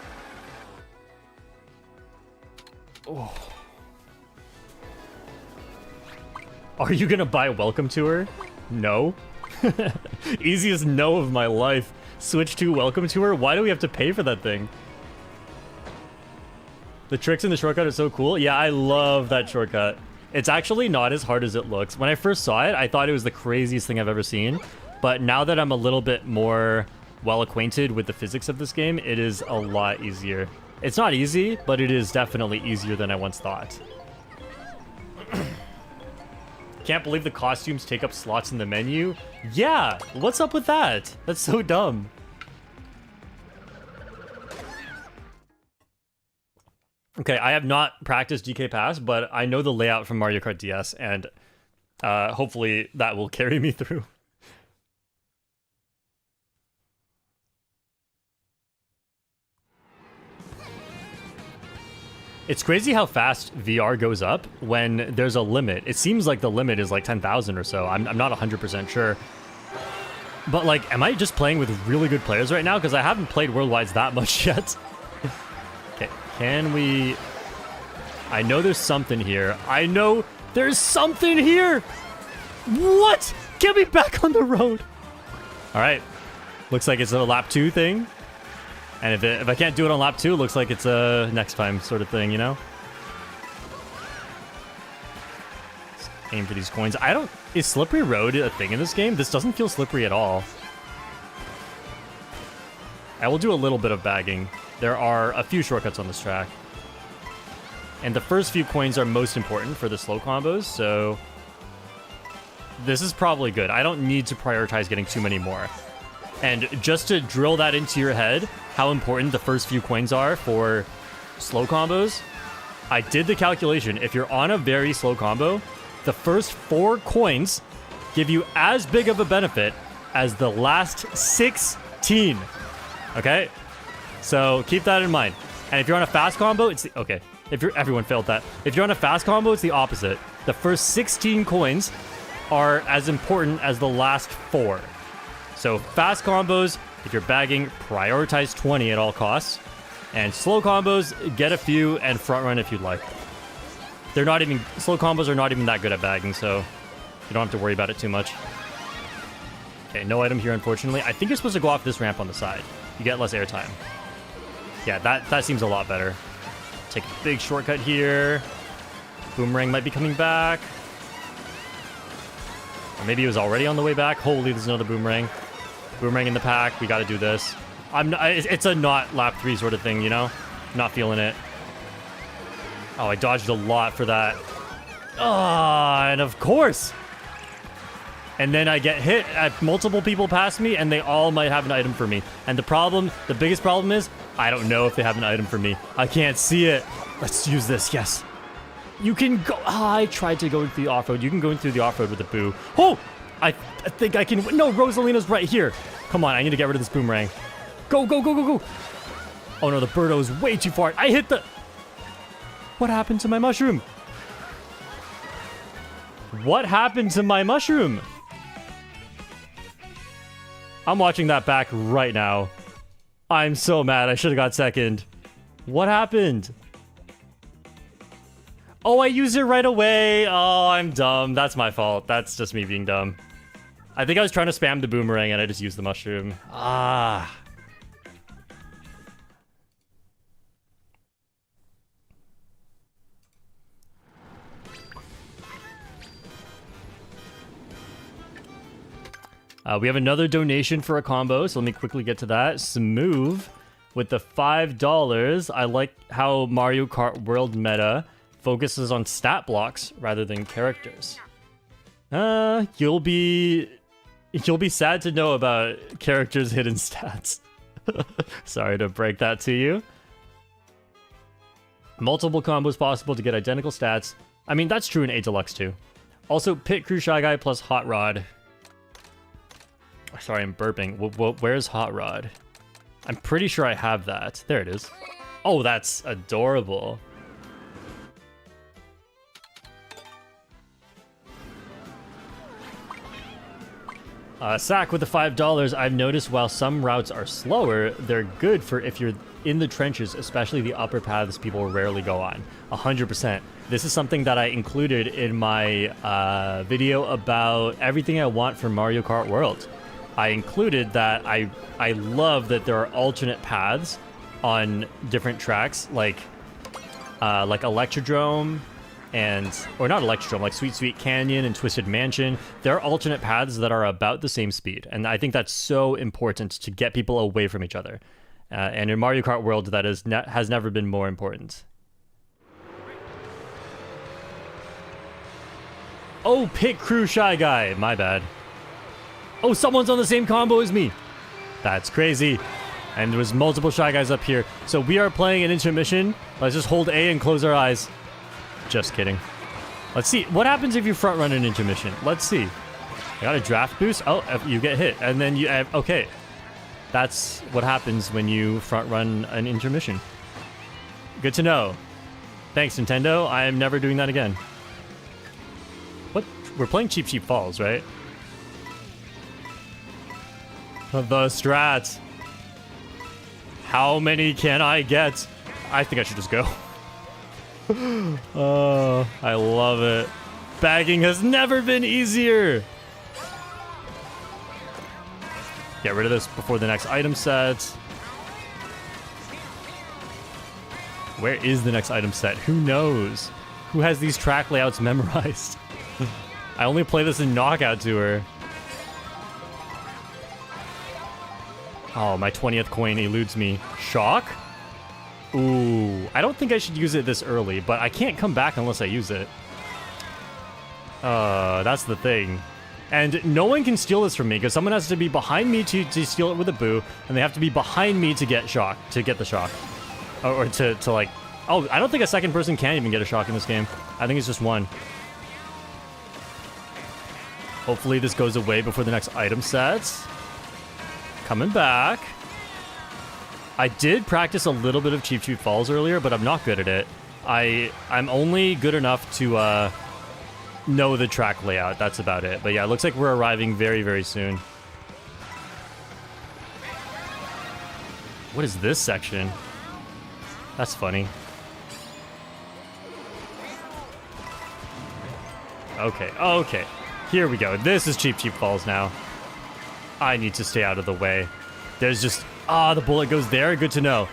Oh. Are you gonna buy Welcome to her? No. Easiest no of my life. Switch to Welcome to her? Why do we have to pay for that thing? The tricks in the shortcut are so cool. Yeah, I love that shortcut. It's actually not as hard as it looks. When I first saw it, I thought it was the craziest thing I've ever seen. But now that I'm a little bit more well acquainted with the physics of this game, it is a lot easier. It's not easy, but it is definitely easier than I once thought. Can't believe the costumes take up slots in the menu. Yeah, what's up with that? That's so dumb. Okay, I have not practiced DK Pass, but I know the layout from Mario Kart DS, and hopefully that will carry me through. It's crazy how fast VR goes up when there's a limit. It seems like the limit is like 10,000 or so. I'm not 100% sure. But like, am I just playing with really good players right now? Because I haven't played Worldwides that much yet. Okay, can we... I know there's something here. I know there's something here! What? Get me back on the road! Alright. Looks like it's a lap 2 thing. And if I can't do it on lap 2, it looks like it's a next time sort of thing, you know? Let's aim for these coins. Is Slippery Road a thing in this game? This doesn't feel slippery at all. I will do a little bit of bagging. There are a few shortcuts on this track. And the first few coins are most important for the slow combos, so... this is probably good. I don't need to prioritize getting too many more. And just to drill that into your head, how important the first few coins are for slow combos, I did the calculation. If you're on a very slow combo, the first 4 coins give you as big of a benefit as the last 16. Okay? So keep that in mind. And if you're on a fast combo, it's the... okay. Everyone failed that. If you're on a fast combo, it's the opposite. The first 16 coins are as important as the last 4. So fast combos, if you're bagging, prioritize 20 at all costs. And slow combos, get a few and front run if you'd like. They're not even... slow combos are not even that good at bagging, so you don't have to worry about it too much. Okay, no item here, unfortunately. I think you're supposed to go off this ramp on the side. You get less airtime. Yeah, that seems a lot better. Take a big shortcut here. Boomerang might be coming back. Or maybe it was already on the way back. Holy, there's another boomerang. Boomerang in the pack. We got to do this. It's a not lap 3 sort of thing, you know? Not feeling it. Oh, I dodged a lot for that. Ah, and of course. And then I get hit at multiple people past me, and they all might have an item for me. And the biggest problem is, I don't know if they have an item for me. I can't see it. Let's use this, yes. You can go... I tried to go into the off-road. You can go into the off-road with the boo. Oh! I think I can... no, Rosalina's right here. Come on, I need to get rid of this boomerang. Go, go, go, go, go. Oh no, the Birdo is way too far. I hit the... what happened to my mushroom? What happened to my mushroom? I'm watching that back right now. I'm so mad. I should have got second. What happened? Oh, I used it right away. Oh, I'm dumb. That's my fault. That's just me being dumb. I think I was trying to spam the boomerang and I just used the mushroom. Ah. We have another donation for a combo, so let me quickly get to that. Smooth with the $5. I like how Mario Kart World meta focuses on stat blocks rather than characters. You'll be sad to know about characters' hidden stats. Sorry to break that to you. Multiple combos possible to get identical stats. I mean, that's true in A Deluxe too. Also, Pit Crew Shy Guy plus Hot Rod. Sorry, I'm burping. Where's Hot Rod? I'm pretty sure I have that. There it is. Oh, that's adorable. Sack with the $5. I've noticed while some routes are slower, they're good for if you're in the trenches, especially the upper paths people rarely go on. 100%. This is something that I included in my video about everything I want from Mario Kart World. I included that I love that there are alternate paths on different tracks, like Electrodrome, or not Electrodrome, like Sweet Sweet Canyon and Twisted Mansion. There are alternate paths that are about the same speed, and I think that's so important to get people away from each other. And in Mario Kart World, that has never been more important. Oh, Pit Crew Shy Guy, my bad. Oh, someone's on the same combo as me. That's crazy. And there was multiple Shy Guys up here. So we are playing an intermission. Let's just hold A and close our eyes. Just kidding. Let's see. What happens if you front run an intermission? Let's see. I got a draft boost. Oh, you get hit. And then you... okay. That's what happens when you front run an intermission. Good to know. Thanks, Nintendo. I am never doing that again. What? We're playing Cheep Cheep Falls, right? The strats. How many can I get? I think I should just go. Oh, I love it. Bagging has never been easier. Get rid of this before the next item set. Where is the next item set? Who knows? Who has these track layouts memorized? I only play this in Knockout Tour. Oh, my 20th coin eludes me. Shock? Ooh, I don't think I should use it this early, but I can't come back unless I use it. That's the thing. And no one can steal this from me, because someone has to be behind me to steal it with a boo, and they have to be behind me to get shock, to get the shock. Or to like... Oh, I don't think a second person can even get a shock in this game. I think it's just one. Hopefully this goes away before the next item set. Coming back. I did practice a little bit of Cheep Cheep Falls earlier, but I'm not good at it. I'm only good enough to know the track layout. That's about it. But yeah, it looks like we're arriving very, very soon. What is this section? That's funny. Okay, okay. Here we go. This is Cheep Cheep Falls now. I need to stay out of the way. There's just... Ah, the bullet goes there. Good to know.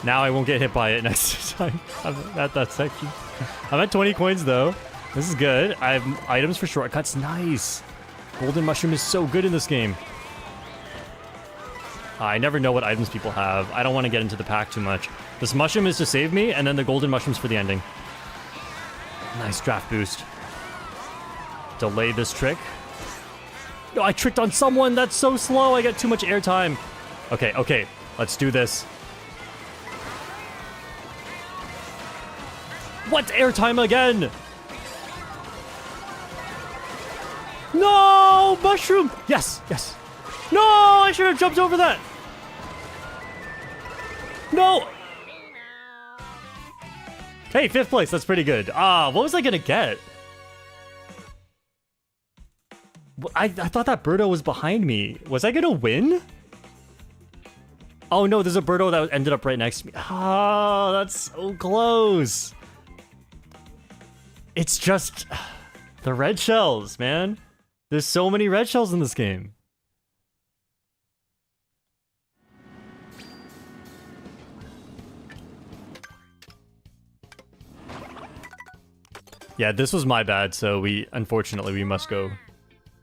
Now I won't get hit by it next time. I'm at that section. I'm at 20 coins, though. This is good. I have items for shortcuts. Nice. Golden Mushroom is so good in this game. I never know what items people have. I don't want to get into the pack too much. This mushroom is to save me, and then the golden mushroom's for the ending. Nice draft boost. Delay this trick. No, I tricked on someone. That's so slow. I get too much airtime. Okay, okay. Let's do this. What airtime again? No! Mushroom! Yes, yes. No! I should have jumped over that. No! Hey, 5th place. That's pretty good. Ah, what was I gonna get? I thought that Birdo was behind me. Was I gonna win? Oh no, there's a Birdo that ended up right next to me. Oh, that's so close. It's just the red shells, man. There's so many red shells in this game. Yeah, this was my bad, so unfortunately we must go.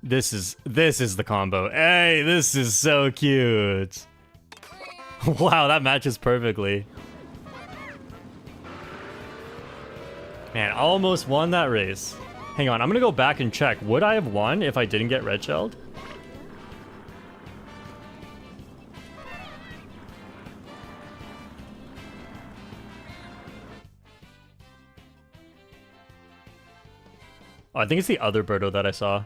This is the combo. Hey, this is so cute. Wow, that matches perfectly. Man, I almost won that race. Hang on, I'm gonna go back and check. Would I have won if I didn't get red shelled? Oh, I think it's the other Birdo that I saw.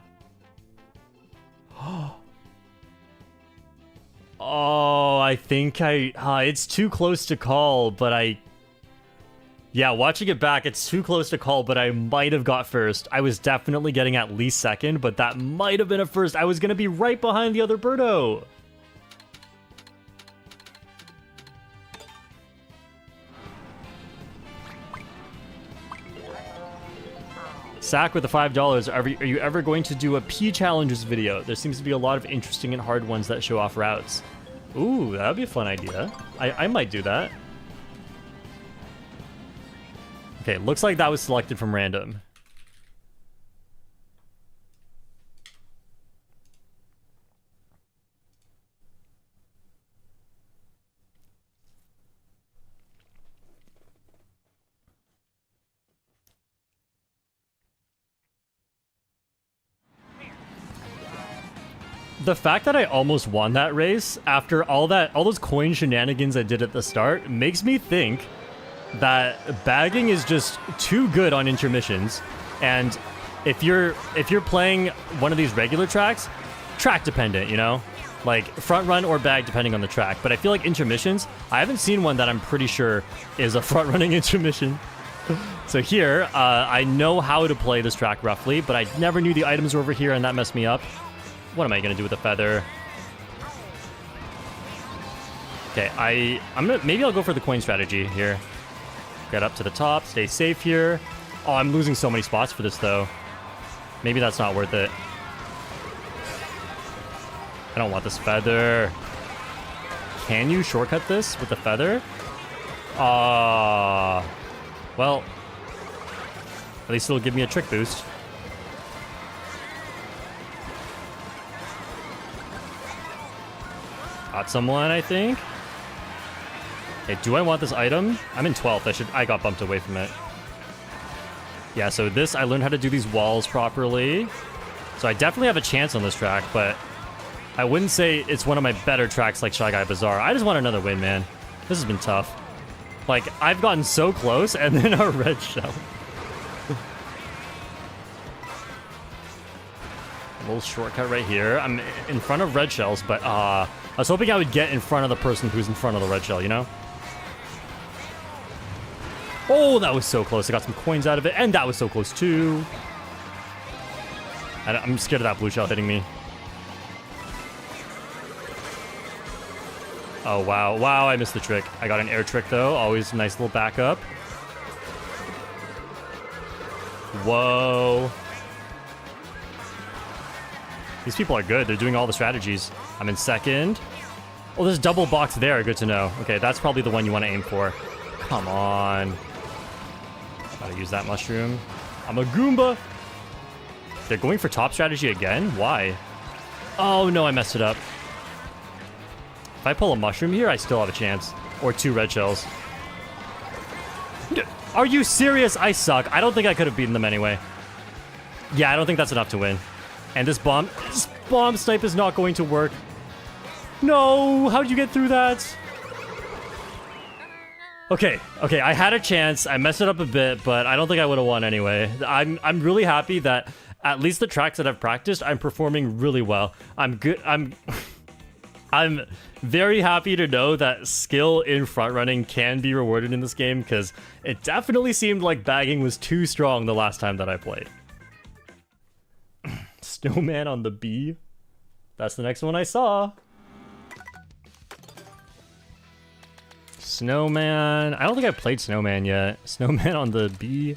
Oh, I think it's too close to call, but yeah, watching it back, it's too close to call, but I might have got first. I was definitely getting at least second, but that might have been a first. I was gonna be right behind the other Birdo. Sack with the $5. Are you ever going to do a P challenges video? There seems to be a lot of interesting and hard ones that show off routes. Ooh, that would be a fun idea. I might do that. Okay, looks like that was selected from random. The fact that I almost won that race after all those coin shenanigans I did at the start makes me think that bagging is just too good on intermissions. And if you're playing one of these regular tracks, track dependent, you know? Like front run or bag depending on the track. But I feel like intermissions, I haven't seen one that I'm pretty sure is a front running intermission. So here, I know how to play this track roughly, but I never knew the items were over here and that messed me up. What am I gonna do with the feather? Okay, maybe I'll go for the coin strategy here. Get up to the top, stay safe here. Oh, I'm losing so many spots for this though. Maybe that's not worth it. I don't want this feather. Can you shortcut this with the feather? Well, at least it'll give me a trick boost. Got someone, I think. Okay, do I want this item? I'm in 12th. I got bumped away from it. Yeah, so I learned how to do these walls properly. So I definitely have a chance on this track, but I wouldn't say it's one of my better tracks like Guy Bazaar. I just want another win, man. This has been tough. Like, I've gotten so close, and then a red shell. A little shortcut right here. I'm in front of red shells, but I was hoping I would get in front of the person who's in front of the red shell, you know? Oh, that was so close. I got some coins out of it, and that was so close too. I'm scared of that blue shell hitting me. Oh, wow. Wow, I missed the trick. I got an air trick, though. Always a nice little backup. Whoa. These people are good. They're doing all the strategies. I'm in second. Oh, there's double box there. Good to know. Okay, that's probably the one you want to aim for. Come on. Gotta use that mushroom. I'm a Goomba. They're going for top strategy again? Why? Oh, no, I messed it up. If I pull a mushroom here, I still have a chance. Or 2 red shells. Are you serious? I suck. I don't think I could have beaten them anyway. Yeah, I don't think that's enough to win. And this bomb snipe is not going to work. No, how'd you get through that? Okay, I had a chance. I messed it up a bit, but I don't think I would have won anyway. I'm really happy that at least the tracks that I've practiced, I'm performing really well. I'm good. I'm very happy to know that skill in front running can be rewarded in this game, because it definitely seemed like bagging was too strong the last time that I played. Snowman on the B. That's the next one I saw. Snowman. I don't think I've played Snowman yet. Snowman on the B.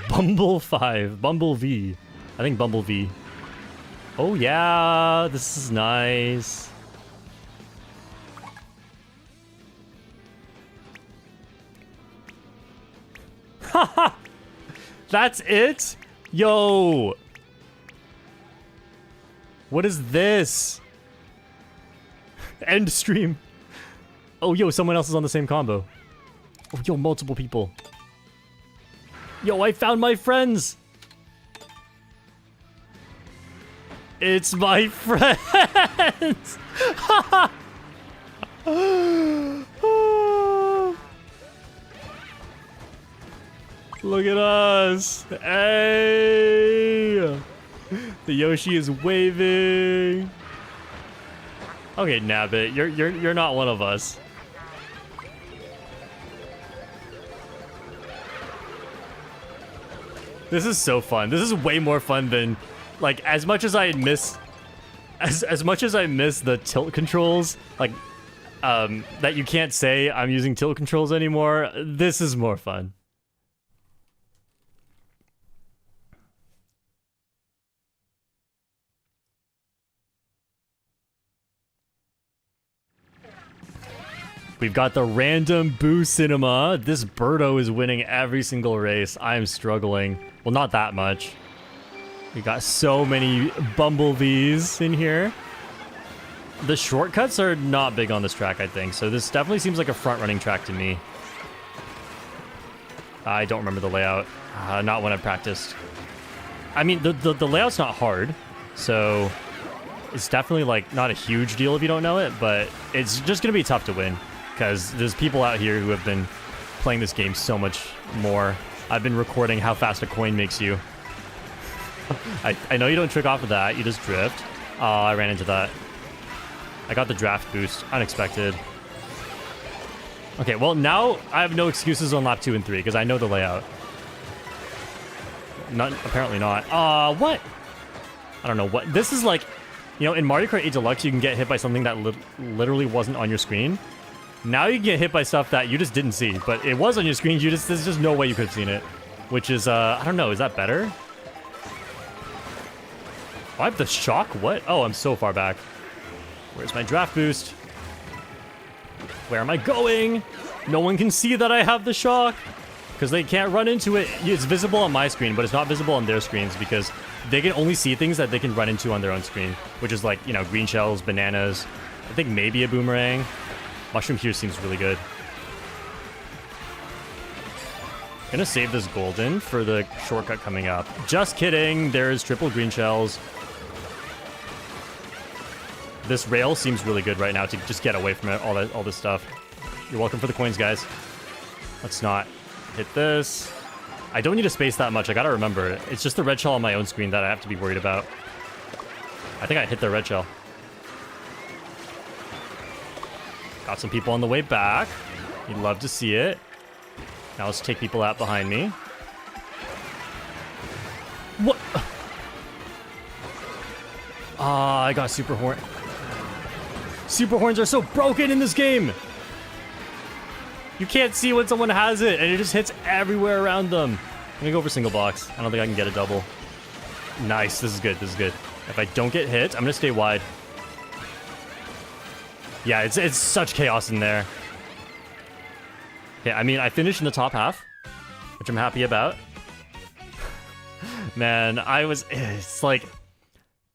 Bumble 5. Bumble V. I think Bumble V. Oh yeah, this is nice. Haha! That's it? Yo! What is this? End stream. Oh, yo, someone else is on the same combo. Oh, yo, multiple people. Yo, I found my friends. It's my friends. Look at us. Hey. The Yoshi is waving. Okay, Nabbit, you're not one of us. This is so fun. This is way more fun than, like, as much as I miss the tilt controls, like, that you can't say I'm using tilt controls anymore. This is more fun. We've got the random Boo Cinema. This Birdo is winning every single race. I'm struggling. Well, not that much. We got so many bumblebees in here. The shortcuts are not big on this track, I think. So this definitely seems like a front-running track to me. I don't remember the layout. Not when I practiced. I mean, the layout's not hard. So it's definitely, like, not a huge deal if you don't know it. But it's just going to be tough to win. Because there's people out here who have been playing this game so much more. I've been recording how fast a coin makes you. I know you don't trick off of that, you just drift. I ran into that. I got the draft boost, unexpected. Okay, well now I have no excuses on lap 2 and 3 because I know the layout. Apparently not. What? I don't know what. This is like, you know, in Mario Kart 8 Deluxe you can get hit by something that literally wasn't on your screen. Now you can get hit by stuff that you just didn't see, but it was on your screen. There's just no way you could have seen it, which is I don't know. Is that better? Oh, I have the shock. What? Oh, I'm so far back. Where's my draft boost? Where am I going? No one can see that I have the shock because they can't run into it. It's visible on my screen, but it's not visible on their screens because they can only see things that they can run into on their own screen, which is like, you know, green shells, bananas. I think maybe a boomerang. Mushroom here seems really good. Gonna save this golden for the shortcut coming up. Just kidding, there's triple green shells. This rail seems really good right now to just get away from it, all this stuff. You're welcome for the coins, guys. Let's not hit this. I don't need to space that much, I gotta remember it. It's just the red shell on my own screen that I have to be worried about. I think I hit the red shell. Got some people on the way back. You'd love to see it. Now let's take people out behind me. What? I got super horn. Super horns are so broken in this game. You can't see when someone has it, and it just hits everywhere around them. I'm gonna go for single box. I don't think I can get a double. Nice. This is good. This is good. If I don't get hit, I'm gonna stay wide. Yeah, it's such chaos in there. Okay, I mean, I finished in the top half, which I'm happy about. Man, it's like,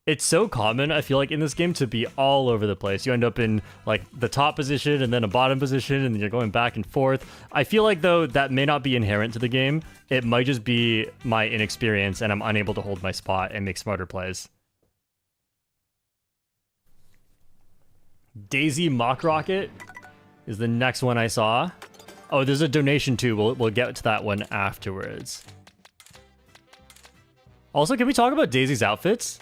it's so common, I feel like, in this game to be all over the place. You end up in, like, the top position and then a bottom position, and then you're going back and forth. I feel like, though, that may not be inherent to the game. It might just be my inexperience, and I'm unable to hold my spot and make smarter plays. Daisy Mock Rocket is the next one I saw. Oh, there's a donation too. We'll get to that one afterwards. Also, can we talk about Daisy's outfits?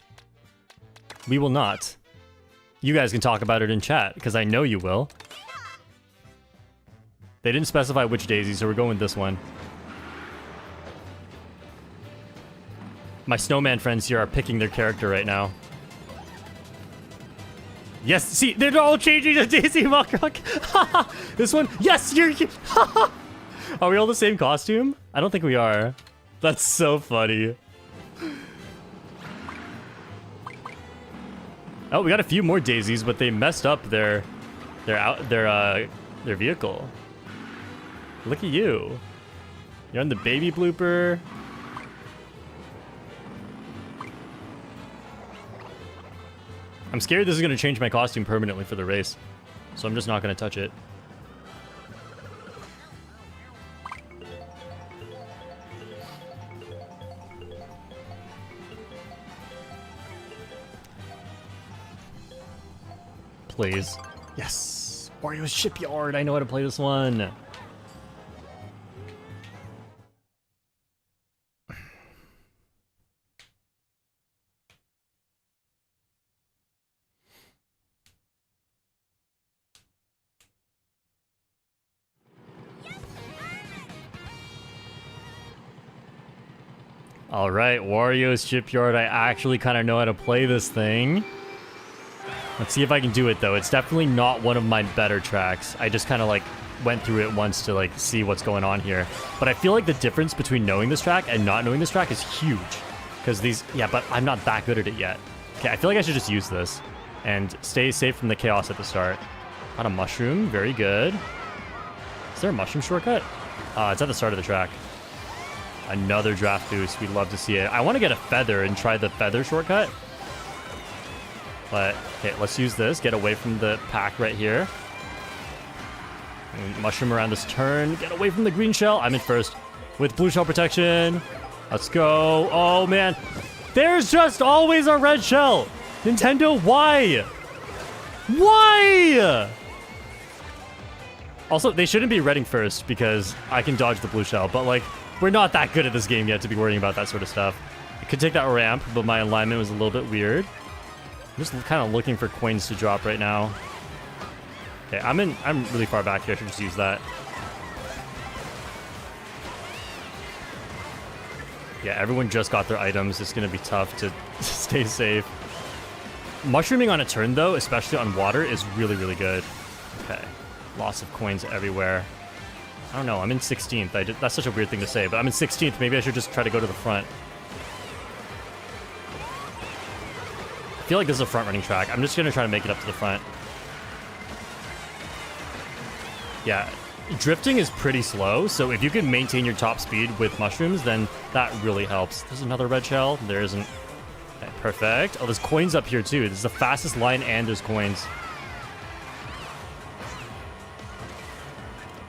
We will not. You guys can talk about it in chat, because I know you will. They didn't specify which Daisy, so we're going with this one. My snowman friends here are picking their character right now. Yes, see, they're all changing to Daisy Mock Rocket. This one, yes, you're... Are we all the same costume? I don't think we are. That's so funny. Oh, we got a few more Daisies, but they messed up their vehicle. Look at you. You're on the baby blooper. I'm scared this is going to change my costume permanently for the race. So I'm just not going to touch it. Please. Yes! Wario Shipyard! I know how to play this one! Alright, Wario's Shipyard. I actually kind of know how to play this thing. Let's see if I can do it, though. It's definitely not one of my better tracks. I just kind of, like, went through it once to, like, see what's going on here. But I feel like the difference between knowing this track and not knowing this track is huge. Because these... Yeah, but I'm not that good at it yet. Okay, I feel like I should just use this. And stay safe from the chaos at the start. On a mushroom. Very good. Is there a mushroom shortcut? It's at the start of the track. Another draft boost. We'd love to see it. I want to get a feather and try the feather shortcut. But, okay, let's use this. Get away from the pack right here. And mushroom around this turn. Get away from the green shell. I'm in first with blue shell protection. Let's go. Oh, man. There's just always a red shell. Nintendo, why? Why? Also, they shouldn't be redding first because I can dodge the blue shell. But, like, we're not that good at this game yet to be worrying about that sort of stuff. I could take that ramp, but my alignment was a little bit weird. I'm just kind of looking for coins to drop right now. Okay, I'm really far back here. I should just use that. Yeah, everyone just got their items. It's going to be tough to stay safe. Mushrooming on a turn, though, especially on water, is really, really good. Okay. Lots of coins everywhere. I don't know. I'm in 16th. That's such a weird thing to say, but I'm in 16th. Maybe I should just try to go to the front. I feel like this is a front-running track. I'm just going to try to make it up to the front. Yeah, drifting is pretty slow, so if you can maintain your top speed with mushrooms, then that really helps. There's another red shell. There isn't. Okay, perfect. Oh, there's coins up here, too. This is the fastest line, and there's coins.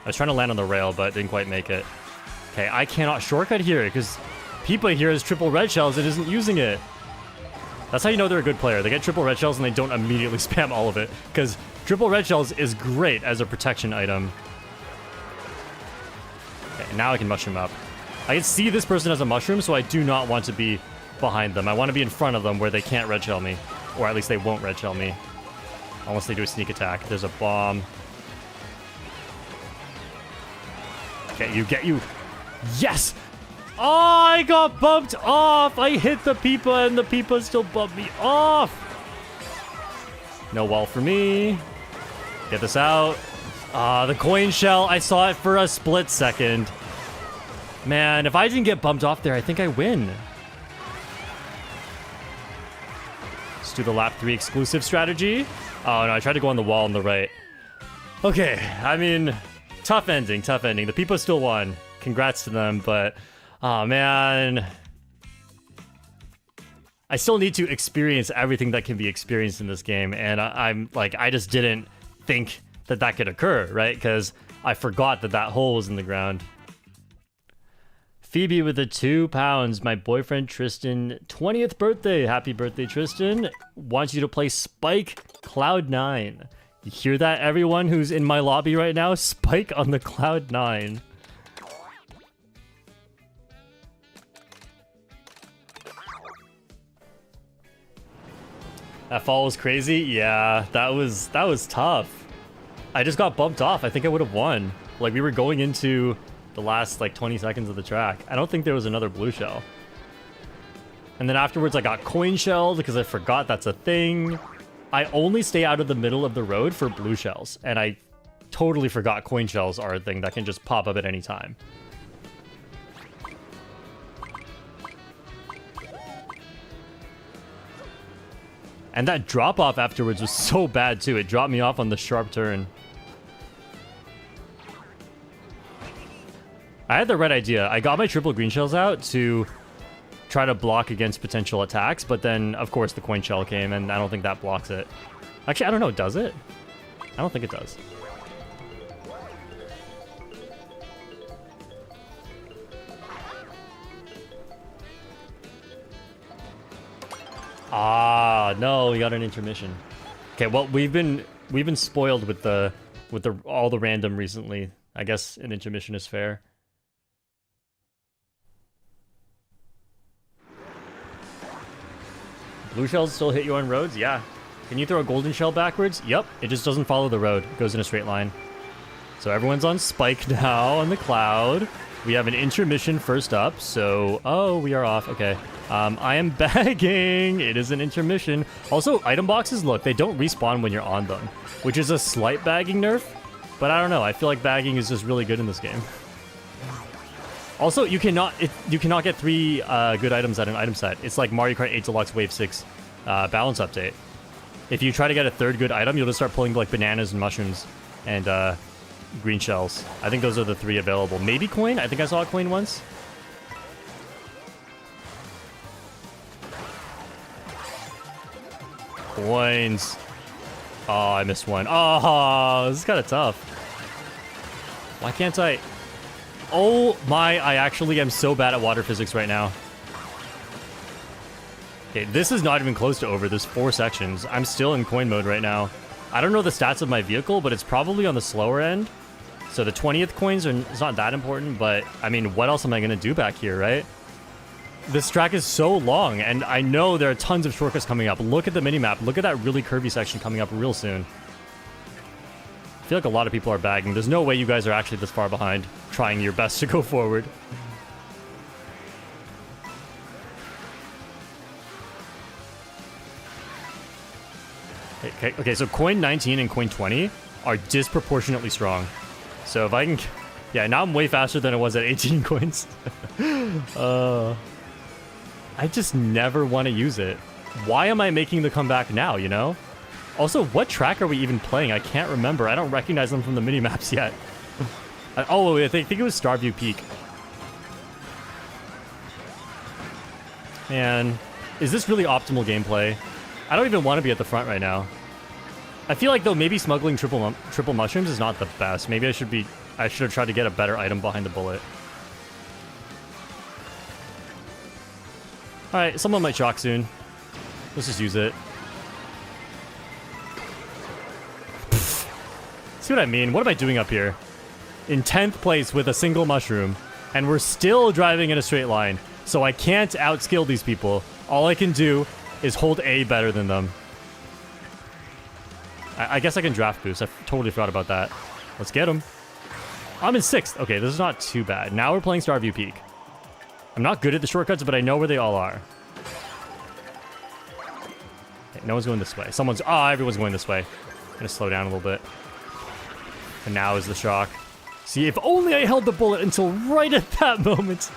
I was trying to land on the rail, but didn't quite make it. Okay, I cannot shortcut here, because Peepa here has triple red shells and isn't using it. That's how you know they're a good player. They get triple red shells and they don't immediately spam all of it, because triple red shells is great as a protection item. Okay, now I can mushroom up. I can see this person has a mushroom, so I do not want to be behind them. I want to be in front of them where they can't red shell me, or at least they won't red shell me. Unless they do a sneak attack. There's a bomb. Get you. Yes! Oh, I got bumped off! I hit the Peepa and the Peepa still bumped me off! No wall for me. Get this out. The coin shell. I saw it for a split second. Man, if I didn't get bumped off there, I think I win. Let's do the lap 3 exclusive strategy. Oh, no, I tried to go on the wall on the right. Okay, I mean... Tough ending. The Peepa still won. Congrats to them, but... Oh, man. I still need to experience everything that can be experienced in this game, and I'm like, I just didn't think that that could occur, right? Because I forgot that that hole was in the ground. Phoebe with the £2. My boyfriend Tristan, 20th birthday. Happy birthday, Tristan. Wants you to play Spike Cloud9. You hear that, everyone who's in my lobby right now? Spike on the Cloud9. That fall was crazy? Yeah, that was tough. I just got bumped off. I think I would have won. Like, we were going into the last, like, 20 seconds of the track. I don't think there was another blue shell. And then afterwards, I got coin shelled because I forgot that's a thing. I only stay out of the middle of the road for blue shells, and I totally forgot coin shells are a thing that can just pop up at any time. And that drop-off afterwards was so bad, too. It dropped me off on the sharp turn. I had the right idea. I got my triple green shells out to try to block against potential attacks, but then, of course, the coin shell came, and I don't think that blocks it. Actually, I don't know. Does it? I don't think it does. Ah, no, we got an intermission. Okay, well, we've been spoiled with all the random recently. I guess an intermission is fair. Blue shells still hit you on roads? Yeah. Can you throw a golden shell backwards? Yep, it just doesn't follow the road. It goes in a straight line. So everyone's on spike now on the cloud. We have an intermission first up, so... Oh, we are off. Okay. I am bagging. It is an intermission. Also, item boxes, look, they don't respawn when you're on them, which is a slight bagging nerf, but I don't know. I feel like bagging is just really good in this game. Also, you cannot get 3 good items at an item set. It's like Mario Kart 8 Deluxe Wave 6 balance update. If you try to get a 3rd good item, you'll just start pulling like bananas and mushrooms and green shells. I think those are the 3 available. Maybe coin? I think I saw a coin once. Coins. Oh, I missed one. Oh, this is kind of tough. Why can't I... Oh my, I actually am so bad at water physics right now. Okay, this is not even close to over. There's 4 sections. I'm still in coin mode right now. I don't know the stats of my vehicle, but it's probably on the slower end. So the 20th coins are it's not that important, but I mean, what else am I going to do back here, right? This track is so long, and I know there are tons of shortcuts coming up. Look at the minimap. Look at that really curvy section coming up real soon. I feel like a lot of people are bagging. There's no way you guys are actually this far behind, trying your best to go forward. Okay, so coin 19 and coin 20 are disproportionately strong. So if I can... Yeah, now I'm way faster than I was at 18 coins. I just never want to use it. Why am I making the comeback now, you know? Also, what track are we even playing? I can't remember. I don't recognize them from the minimaps yet. Oh, I think it was Starview Peak. Man, is this really optimal gameplay? I don't even want to be at the front right now. I feel like, though, maybe smuggling triple mushrooms is not the best. Maybe I should have tried to get a better item behind the bullet. Alright, someone might shock soon. Let's just use it. See what I mean? What am I doing up here? In 10th place with a single mushroom, and we're still driving in a straight line, so I can't outskill these people. All I can do is hold A better than them. I guess I can draft boost. I totally forgot about that. Let's get him. I'm in 6th. Okay, this is not too bad. Now we're playing Starview Peak. I'm not good at the shortcuts, but I know where they all are. Okay, no one's going this way. Everyone's going this way. I'm gonna slow down a little bit. And now is the shock. See, if only I held the bullet until right at that moment.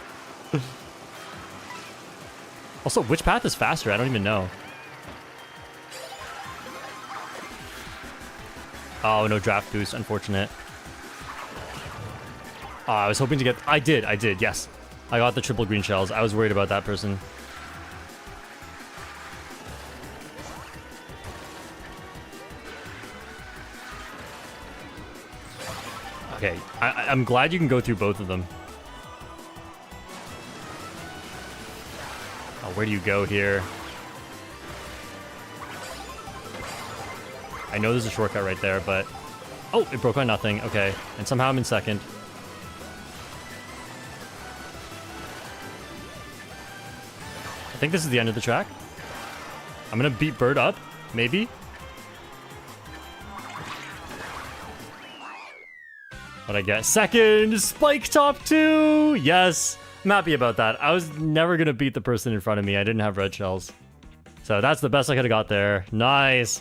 Also, which path is faster? I don't even know. Oh, no draft boost. Unfortunate. Oh, I was hoping to get... I did, yes. I got the triple green shells. I was worried about that person. Okay, I'm glad you can go through both of them. Oh, where do you go here? I know there's a shortcut right there, but... Oh, it broke on nothing. Okay, and somehow I'm in 2nd. I think this is the end of the track. I'm gonna beat Bird up, maybe. What'd I get? 2nd! Spike top 2! Yes! I'm happy about that. I was never gonna beat the person in front of me. I didn't have red shells. So that's the best I could've got there. Nice!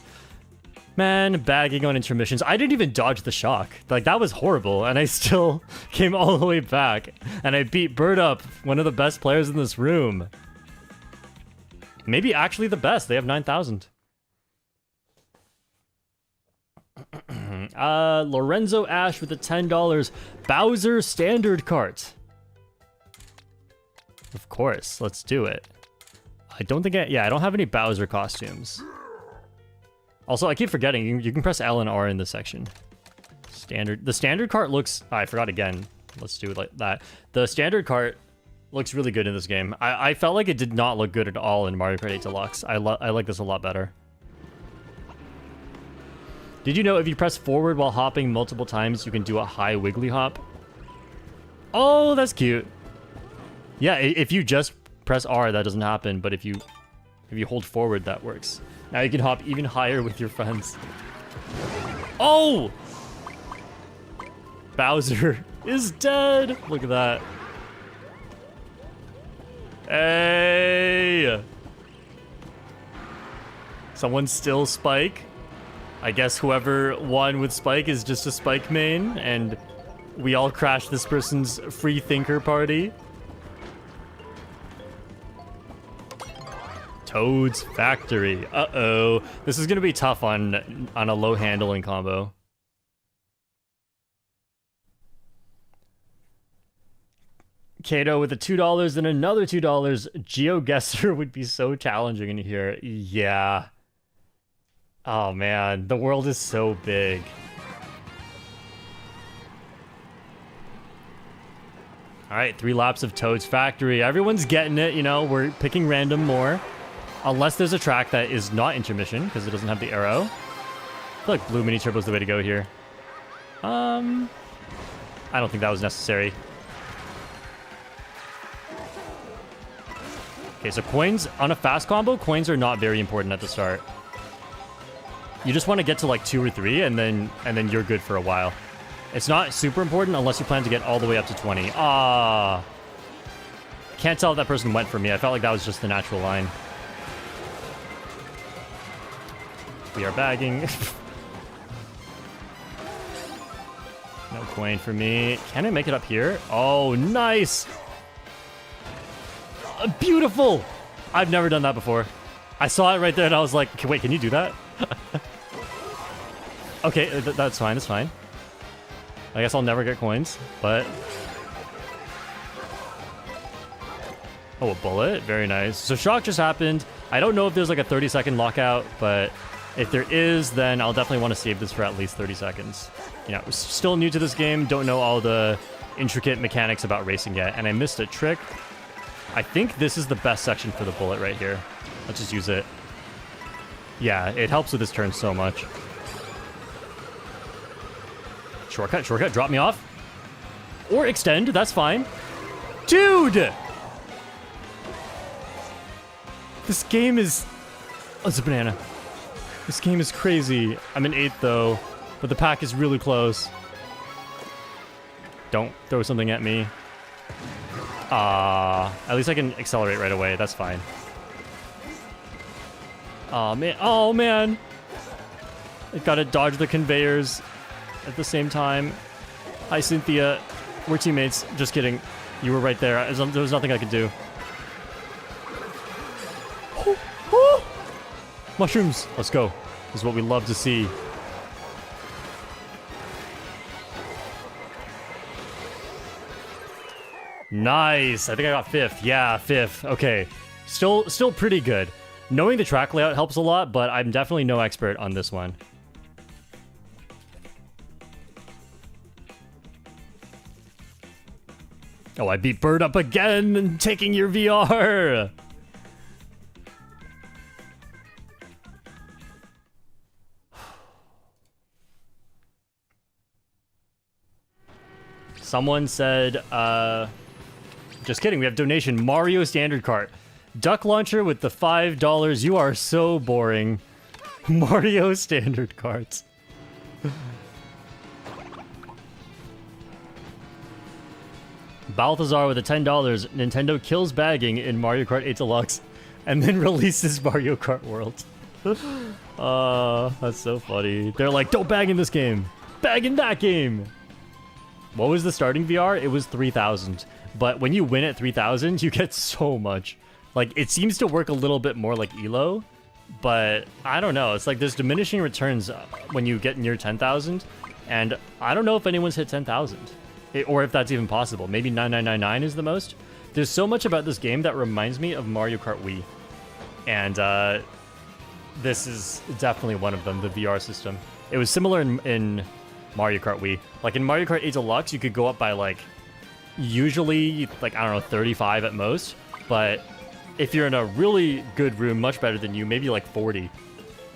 Man, bagging on intermissions. I didn't even dodge the shock. Like, that was horrible, and I still came all the way back. And I beat Bird up, one of the best players in this room. Maybe actually the best. They have 9,000. Lorenzo Ash with the $10. Bowser standard cart. Of course, let's do it. I don't think I don't have any Bowser costumes. Also, I keep forgetting, you can press L and R in this section. The standard cart looks... I forgot again. Let's do it like that. The standard cart looks really good in this game. I felt like it did not look good at all in Mario Kart 8 Deluxe. I like this a lot better. Did you know if you press forward while hopping multiple times, you can do a high wiggly hop? Oh, that's cute. Yeah, if you just press R, that doesn't happen, but if you hold forward, that works. Now you can hop even higher with your friends. Oh! Bowser is dead! Look at that. Hey! Someone still Spike? I guess whoever won with Spike is just a Spike main, and we all crashed this person's free thinker party. Toad's Factory. Uh-oh. This is gonna be tough on a low handling combo. Kato with the $2 and another $2. GeoGuessr would be so challenging in here. Yeah. Oh man, the world is so big. Alright, 3 laps of Toad's Factory. Everyone's getting it, you know, we're picking random more. Unless there's a track that is not intermission, because it doesn't have the arrow. I feel like blue mini turbo is the way to go here. I don't think that was necessary. Okay, so coins on a fast combo, coins are not very important at the start. You just want to get to like 2 or 3, and then you're good for a while. It's not super important unless you plan to get all the way up to 20. Ah, can't tell if that person went for me. I felt like that was just the natural line. We are bagging. No coin for me. Can I make it up here? Oh, nice. Beautiful. I've never done that before. I saw it right there and I was like, wait, can you do that? Okay, that's fine, that's fine. I guess I'll never get coins, but... Oh, a bullet. Very nice. So shock just happened. I don't know if there's like a 30-second lockout, but if there is, then I'll definitely want to save this for at least 30 seconds. You know, still new to this game, don't know all the intricate mechanics about racing yet, and I missed a trick. I think this is the best section for the bullet right here. Let's just use it. Yeah, it helps with this turn so much. Shortcut, shortcut, drop me off. Or extend, that's fine. Dude! This game is... Oh, it's a banana. This game is crazy. I'm in 8th though, but the pack is really close. Don't throw something at me. At least I can accelerate right away, that's fine. Oh man, oh man! I gotta dodge the conveyors at the same time. Hi Cynthia, we're teammates. Just kidding. You were right there. There was nothing I could do. Mushrooms! Let's go. This is what we love to see. Nice! I think I got 5th. Yeah, 5th. Okay. Still pretty good. Knowing the track layout helps a lot, but I'm definitely no expert on this one. Oh, I beat Bird up again and taking your VR! Someone said, just kidding, we have donation. Mario Standard Cart. Duck Launcher with the $5. You are so boring. Mario Standard Carts. Balthazar with the $10. Nintendo kills bagging in Mario Kart 8 Deluxe and then releases Mario Kart World. That's so funny. They're like, don't bag in this game. Bag in that game. What was the starting VR? It was 3,000. But when you win at 3,000, you get so much. Like, it seems to work a little bit more like ELO, but I don't know. It's like there's diminishing returns when you get near 10,000, and I don't know if anyone's hit 10,000. Or if that's even possible. Maybe 9,999 is the most. There's so much about this game that reminds me of Mario Kart Wii. And this is definitely one of them, the VR system. It was similar in Mario Kart Wii. Like in Mario Kart 8 Deluxe, you could go up by like, usually like, I don't know, 35 at most. But if you're in a really good room, much better than you, maybe like 40.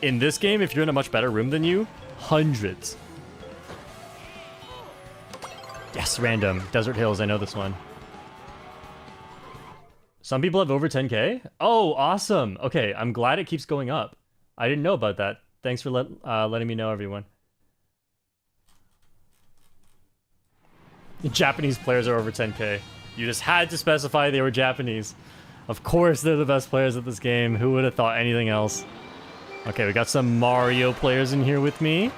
In this game, if you're in a much better room than you, hundreds. Yes, random. Desert Hills, I know this one. Some people have over 10K? Oh, awesome. Okay, I'm glad it keeps going up. I didn't know about that. Thanks for letting me know, everyone. Japanese players are over 10K. You just had to specify they were Japanese. Of course they're the best players at this game. Who would have thought anything else? Okay, we got some Mario players in here with me.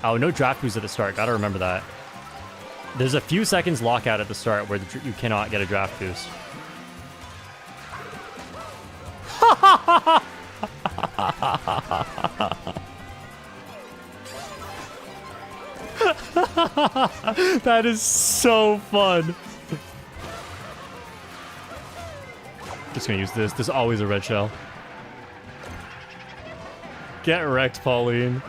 Oh, no draft boost at the start. Gotta remember that. There's a few seconds lockout at the start where you cannot get a draft boost. That is so fun. Just gonna use this. There's always a red shell. Get wrecked, Pauline.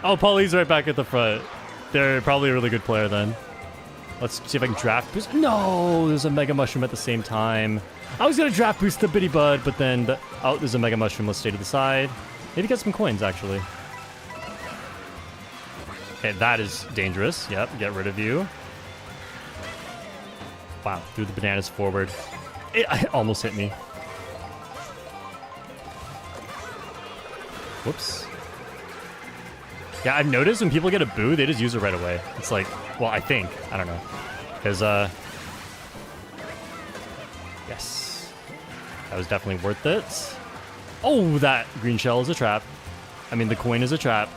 Oh, Pauline's right back at the front. They're probably a really good player then. Let's see if I can draft boost. No, there's a Mega Mushroom at the same time. I was gonna draft boost the Bitty Bud, but then oh, there's a Mega Mushroom. Let's stay to the side. Maybe get some coins, actually. Okay, that is dangerous. Yep, get rid of you. Wow, threw the bananas forward. It almost hit me. Whoops. Yeah, I've noticed when people get a boo, they just use it right away. It's like, well, I think. I don't know. Because, yes. That was definitely worth it. Oh, that green shell is a trap. I mean, the coin is a trap.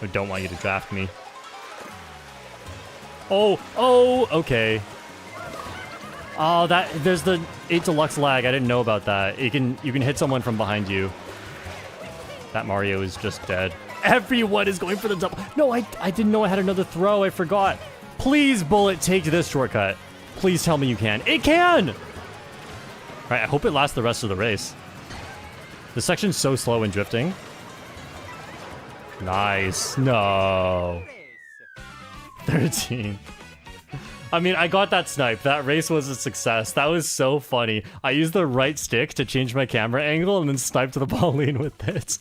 I don't want you to draft me. Oh, okay. Oh, there's the 8 Deluxe lag. I didn't know about that. You can hit someone from behind you. That Mario is just dead. Everyone is going for the double. No, I didn't know I had another throw. I forgot. Please, Bullet, take this shortcut. Please tell me you can. It can! All right, I hope it lasts the rest of the race. This section's so slow in drifting. Nice. No. 13. I mean, I got that snipe. That race was a success. That was so funny. I used the right stick to change my camera angle and then sniped the Pauline with it.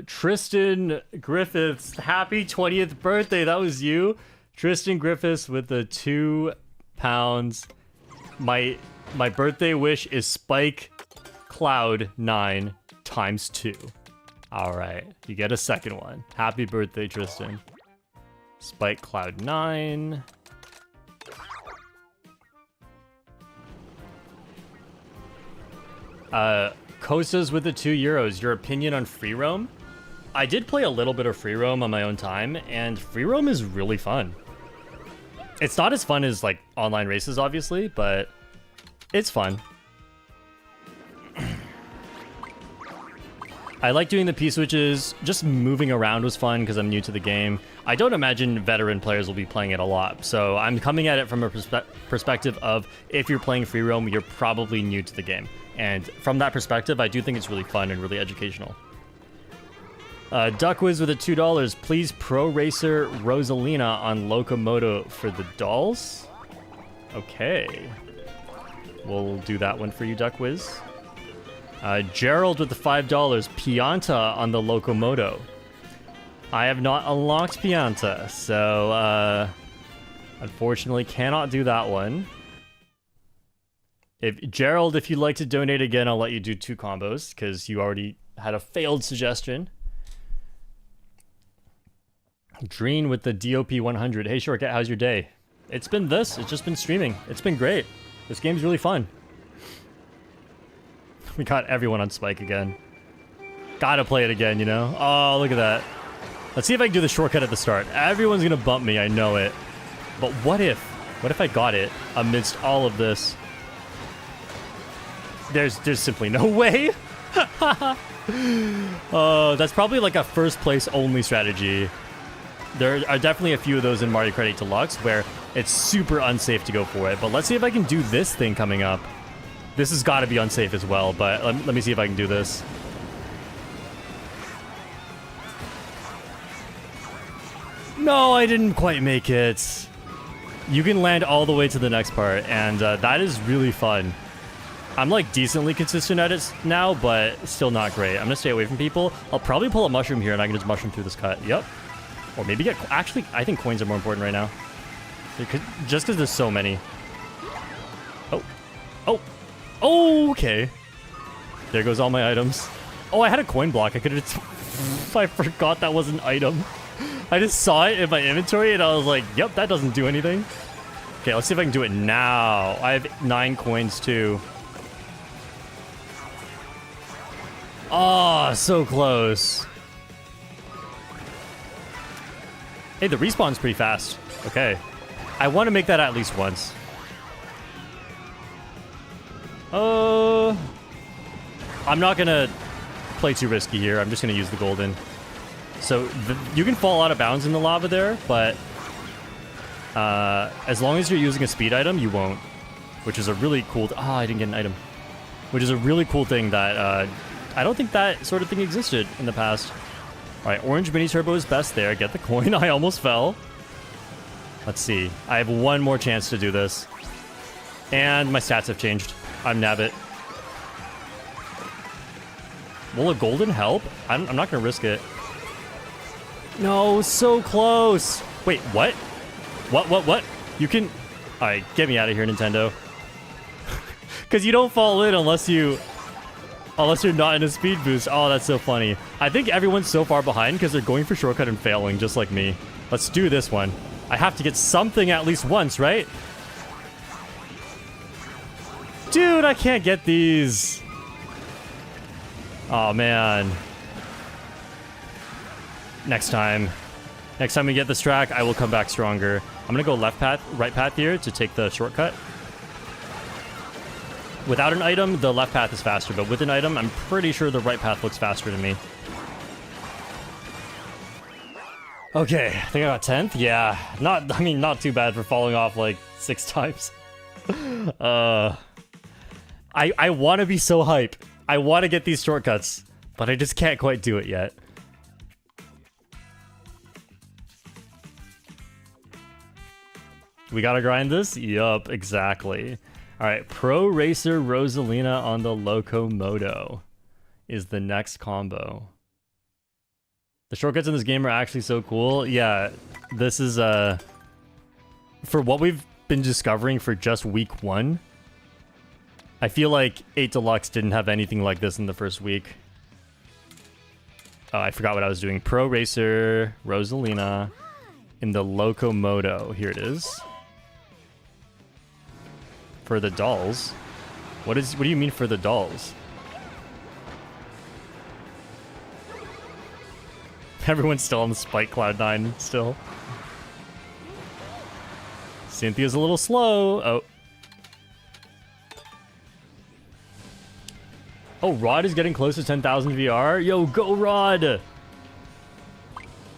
Tristan Griffiths, happy 20th birthday. That was you. Tristan Griffiths with the £2. My birthday wish is Spike Cloud 9 times 2. All right, you get a second one. Happy birthday, Tristan. Spike Cloud 9. Kostas with the €2. Your opinion on free roam? I did play a little bit of free roam on my own time, and free roam is really fun. It's not as fun as like online races, obviously, but it's fun. I like doing the P-switches. Just moving around was fun because I'm new to the game. I don't imagine veteran players will be playing it a lot, so I'm coming at it from a perspective of if you're playing free roam, you're probably new to the game. And from that perspective, I do think it's really fun and really educational. Duckwiz with a $2. Please Pro Racer Rosalina on Locomoto for the dolls. Okay. We'll do that one for you, Duckwiz. Gerald with the $5. Pianta on the Locomoto. I have not unlocked Pianta, so unfortunately cannot do that one. Gerald, if you'd like to donate again, I'll let you do 2 combos because you already had a failed suggestion. Dreen with the DOP 100. Hey, Shortcat, how's your day? It's been this. It's just been streaming. It's been great. This game's really fun. We got everyone on Spike again. Gotta play it again, you know? Oh, look at that. Let's see if I can do the shortcut at the start. Everyone's gonna bump me, I know it. But what if I got it amidst all of this? There's simply no way. That's probably like a first place only strategy. There are definitely a few of those in Mario Kart 8 Deluxe where it's super unsafe to go for it. But let's see if I can do this thing coming up. This has got to be unsafe as well, but let me see if I can do this. No, I didn't quite make it. You can land all the way to the next part, and that is really fun. I'm like decently consistent at it now, but still not great. I'm gonna stay away from people. I'll probably pull a mushroom here, and I can just mushroom through this cut. Yep. Or maybe get... Actually, I think coins are more important right now. Just because there's so many. Oh. Oh. Oh, okay. There goes all my items. Oh, I had a coin block. I could have... I forgot that was an item. I just saw it in my inventory, and I was like, yep, that doesn't do anything. Okay, let's see if I can do it now. I have 9 coins, too. Oh, so close. Hey, the respawn's pretty fast. Okay. I want to make that at least once. I'm not going to play too risky here. I'm just going to use the golden. So, you can fall out of bounds in the lava there, but as long as you're using a speed item, you won't. Which is a really cool... I didn't get an item. Which is a really cool thing that I don't think that sort of thing existed in the past. Alright, orange mini turbo is best there. Get the coin. I almost fell. Let's see. I have one more chance to do this. And my stats have changed. I'm Nabbit. Will a golden help? I'm not going to risk it. No, so close. Wait, what? What? You can... Alright, get me out of here, Nintendo. Because you don't fall in unless you're not in a speed boost. Oh, that's so funny. I think everyone's so far behind because they're going for shortcut and failing, just like me. Let's do this one. I have to get something at least once, right? Dude, I can't get these. Oh, man. Next time we get this track, I will come back stronger. I'm gonna go right path here to take the shortcut. Without an item, the left path is faster, but with an item, I'm pretty sure the right path looks faster to me. Okay, I think I got 10th. Yeah, not too bad for falling off like 6 times. I want to be so hype. I want to get these shortcuts, but I just can't quite do it yet. We gotta grind this? Yup, exactly. Alright, Pro Racer Rosalina on the Locomoto is the next combo. The shortcuts in this game are actually so cool. Yeah, this is, for what we've been discovering for just week 1, I feel like 8 Deluxe didn't have anything like this in the first week. Oh, I forgot what I was doing. Pro Racer Rosalina in the Locomoto. Here it is. For the dolls? What do you mean for the dolls? Everyone's still on the Spike Cloud 9 still. Cynthia's a little slow. Oh. Oh, Rod is getting close to 10,000 VR. Yo, go Rod!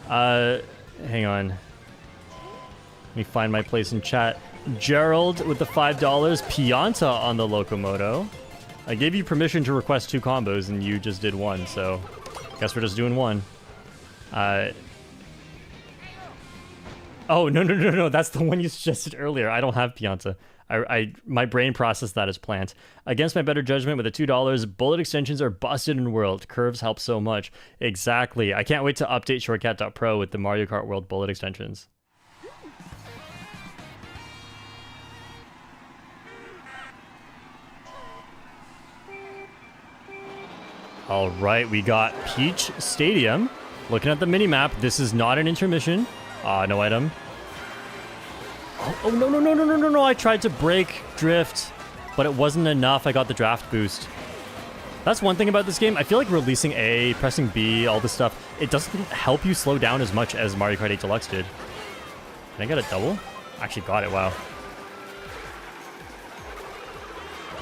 Hang on. Let me find my place in chat. Gerald with the $5. Pianta on the Locomoto. I gave you permission to request 2 combos and you just did 1, so guess we're just doing 1. Oh, no. That's the one you suggested earlier. I don't have Pianta. My brain processed that as plant. Against my better judgment with the $2, bullet extensions are busted in World. Curves help so much. Exactly. I can't wait to update Shortcat.pro with the Mario Kart World bullet extensions. All right, we got Peach Stadium. Looking at the mini-map, this is not an intermission. No item. Oh, no. I tried to break drift, but it wasn't enough. I got the draft boost. That's one thing about this game. I feel like releasing A, pressing B, all this stuff, it doesn't help you slow down as much as Mario Kart 8 Deluxe did. Can I get a double? Actually got it, wow.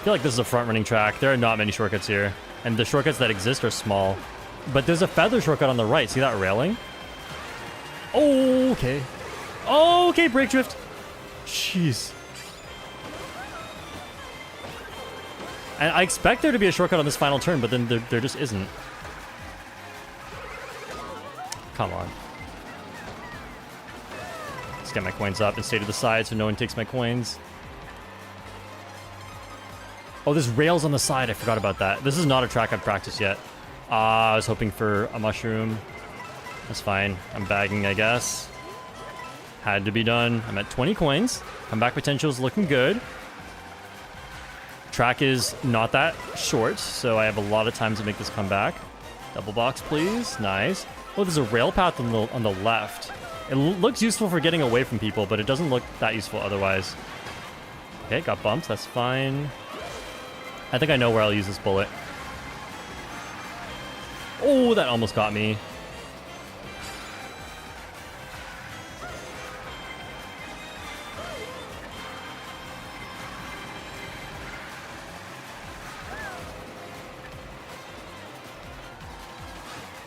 I feel like this is a front-running track. There are not many shortcuts here. And the shortcuts that exist are small. But there's a feather shortcut on the right. See that railing? Oh, okay. Oh, okay, brake drift. Jeez. And I expect there to be a shortcut on this final turn, but then there just isn't. Come on. Let's get my coins up and stay to the side so no one takes my coins. Oh, there's rails on the side. I forgot about that. This is not a track I've practiced yet. I was hoping for a mushroom. That's fine. I'm bagging, I guess. Had to be done. I'm at 20 coins. Comeback potential is looking good. Track is not that short, so I have a lot of time to make this comeback. Double box, please. Nice. Oh, there's a rail path on the left. It looks useful for getting away from people, but it doesn't look that useful otherwise. Okay, got bumped. That's fine. I think I know where I'll use this bullet. Oh, that almost got me.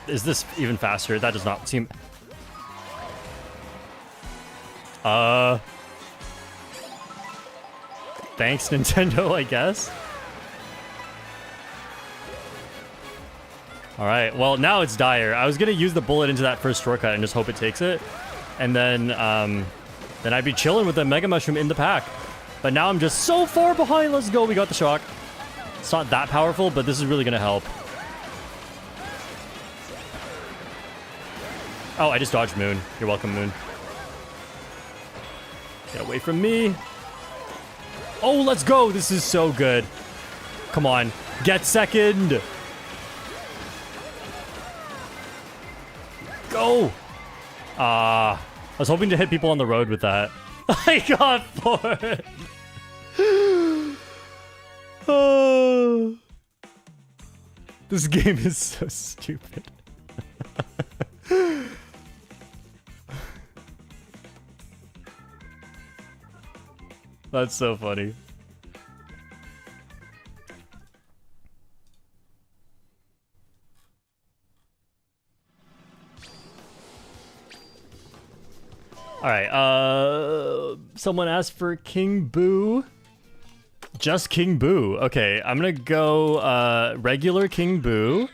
Is this even faster? That does not seem... Thanks, Nintendo, I guess. Alright, well, now it's dire. I was gonna use the bullet into that first shortcut and just hope it takes it. And then I'd be chilling with the Mega Mushroom in the pack. But now I'm just so far behind. Let's go. We got the shock. It's not that powerful, but this is really gonna help. Oh, I just dodged Moon. You're welcome, Moon. Get away from me. Oh, let's go. This is so good. Come on. Get second. Go. I was hoping to hit people on the road with that. I got fourth. Oh. This game is so stupid. That's so funny. All right, someone asked for King Boo. Just King Boo. Okay, I'm gonna go regular King Boo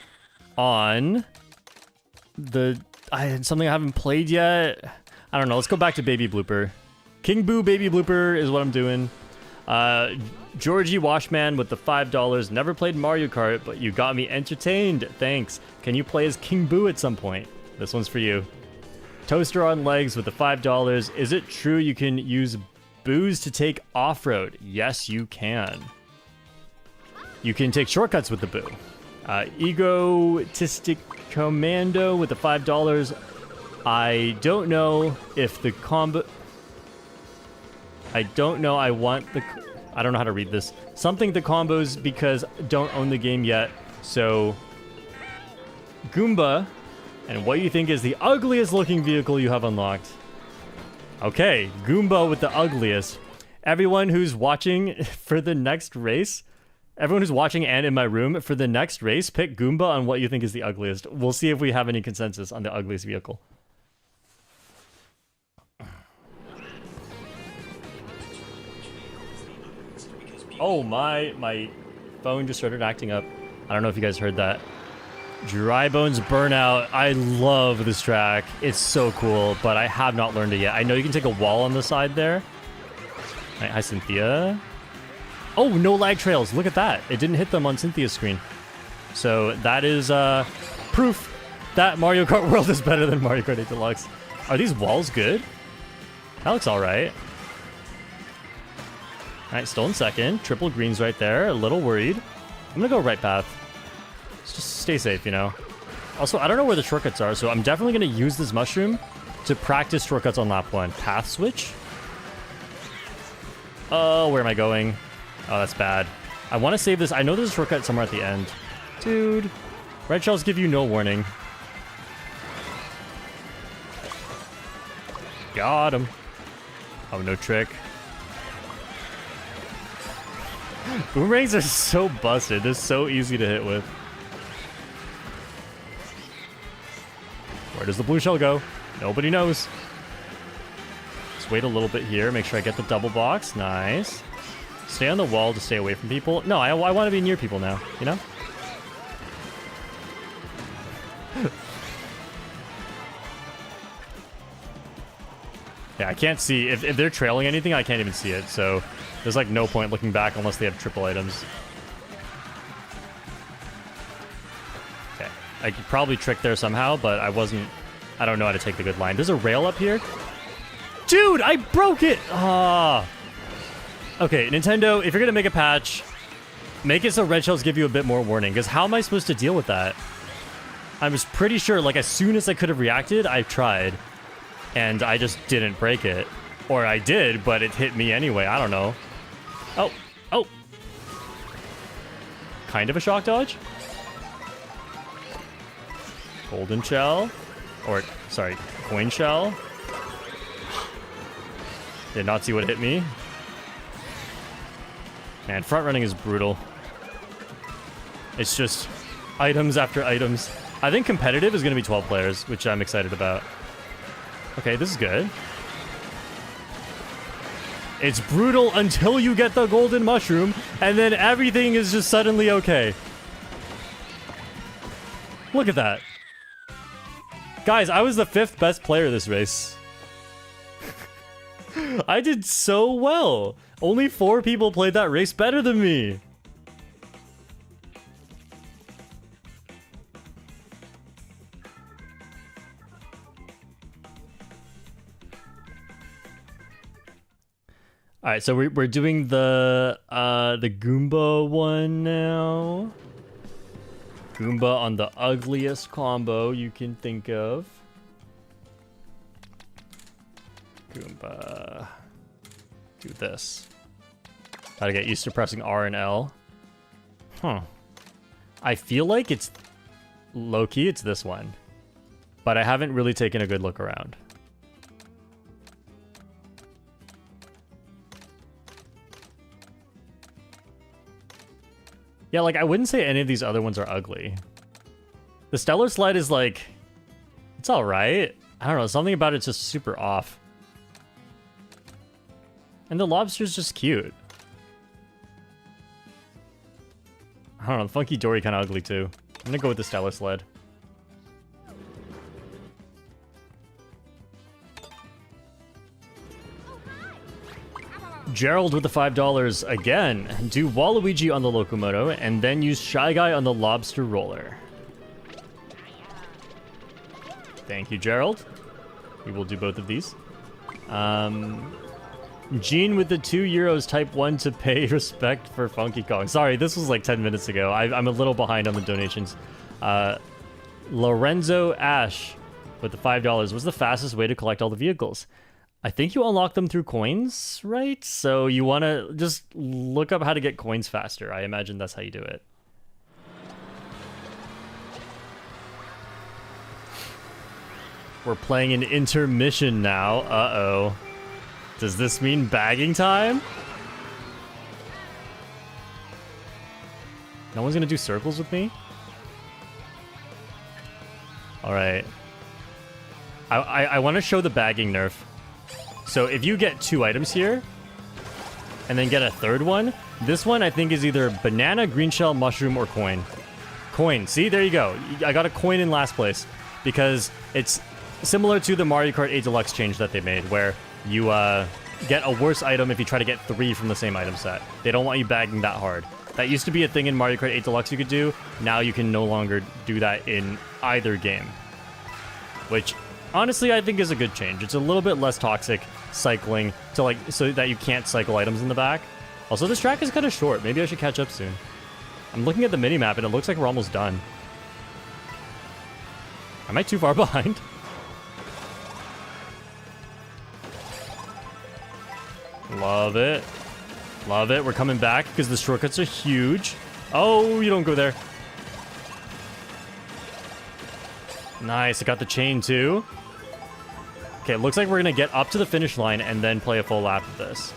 on the something I haven't played yet. I don't know. Let's go back to Baby Blooper. King Boo Baby Blooper is what I'm doing. Georgie Washman with the $5. Never played Mario Kart, but you got me entertained. Thanks. Can you play as King Boo at some point? This one's for you. Toaster on Legs with the $5. Is it true you can use booze to take off-road? Yes, you can. You can take shortcuts with the boo. Egotistic Commando with the $5. I don't know if the combo... I don't know. I want the... I don't know how to read this. Something the combos because don't own the game yet. So... Goomba... And what you think is the ugliest looking vehicle you have unlocked? Okay, Goomba with the ugliest. Everyone who's watching for the next race, everyone who's watching and in my room for the next race, pick Goomba on what you think is the ugliest. We'll see if we have any consensus on the ugliest vehicle. Oh, my phone just started acting up. I don't know if you guys heard that. Dry Bones Burnout. I love this track. It's so cool, but I have not learned it yet. I know you can take a wall on the side there. Right, hi, Cynthia. Oh, no lag trails. Look at that. It didn't hit them on Cynthia's screen. So that is proof that Mario Kart World is better than Mario Kart 8 Deluxe. Are these walls good? That looks all right. All right, still in second. Triple greens right there. A little worried. I'm going to go right path. Just stay safe, you know. Also, I don't know where the shortcuts are, so I'm definitely going to use this mushroom to practice shortcuts on lap 1. Path switch? Oh, where am I going? Oh, that's bad. I want to save this. I know there's a shortcut somewhere at the end. Dude. Red shells give you no warning. Got him. Oh, no trick. Boomerangs are so busted. They're so easy to hit with. Where does the blue shell go? Nobody knows. Just wait a little bit here. Make sure I get the double box. Nice. Stay on the wall to stay away from people. No, I want to be near people now, you know? Yeah, I can't see. If they're trailing anything, I can't even see it. So there's like no point looking back unless they have triple items. Okay. I could probably trick there somehow, but I don't know how to take the good line. There's a rail up here. Dude, I broke it! Ah. Okay, Nintendo, if you're gonna make a patch, make it so red shells give you a bit more warning, because how am I supposed to deal with that? I was pretty sure, like, as soon as I could have reacted, I tried. And I just didn't break it. Or I did, but it hit me anyway. I don't know. Oh. Oh. Kind of a shock dodge. Golden shell. Or, sorry, coin shell. Did not see what hit me. Man, front running is brutal. It's just items after items. I think competitive is going to be 12 players, which I'm excited about. Okay, this is good. It's brutal until you get the golden mushroom, and then everything is just suddenly okay. Look at that. Guys, I was the 5th best player this race. I did so well. Only 4 people played that race better than me. All right, so we're doing the Goomba one now. Goomba on the ugliest combo you can think of. Goomba. Do this. Gotta get used to pressing R and L. Huh. I feel like it's low-key, it's this one. But I haven't really taken a good look around. Yeah, like, I wouldn't say any of these other ones are ugly. The Stellar Slide is, like, it's alright. I don't know, something about it's just super off. And the lobster's just cute. I don't know, the Funky Dory kind of ugly, too. I'm gonna go with the Stellar Sled. Gerald with the $5 again. Do Waluigi on the Locomoto and then use Shy Guy on the Lobster Roller. Thank you, Gerald. We will do both of these. Gene with the €2 type 1 to pay respect for Funky Kong. Sorry, this was like 10 minutes ago. I'm a little behind on the donations. Lorenzo Ash with the $5 was the fastest way to collect all the vehicles. I think you unlock them through coins, right? So you want to just look up how to get coins faster. I imagine that's how you do it. We're playing an intermission now. Uh-oh. Does this mean bagging time? No one's going to do circles with me? All right. I want to show the bagging nerf. So if you get 2 items here, and then get a 3rd one, this one I think is either banana, green shell, mushroom, or coin. Coin. See, there you go. I got a coin in last place because it's similar to the Mario Kart 8 Deluxe change that they made, where you get a worse item if you try to get 3 from the same item set. They don't want you bagging that hard. That used to be a thing in Mario Kart 8 Deluxe you could do. Now you can no longer do that in either game, which honestly I think is a good change. It's a little bit less toxic cycling to like so that you can't cycle items in the back. Also, this track is kind of short. Maybe I should catch up soon. I'm looking at the minimap and it looks like we're almost done. Am I too far behind? Love it. Love it. We're coming back because the shortcuts are huge. Oh, you don't go there. Nice. I got the chain too. Okay, it looks like we're going to get up to the finish line and then play a full lap of this.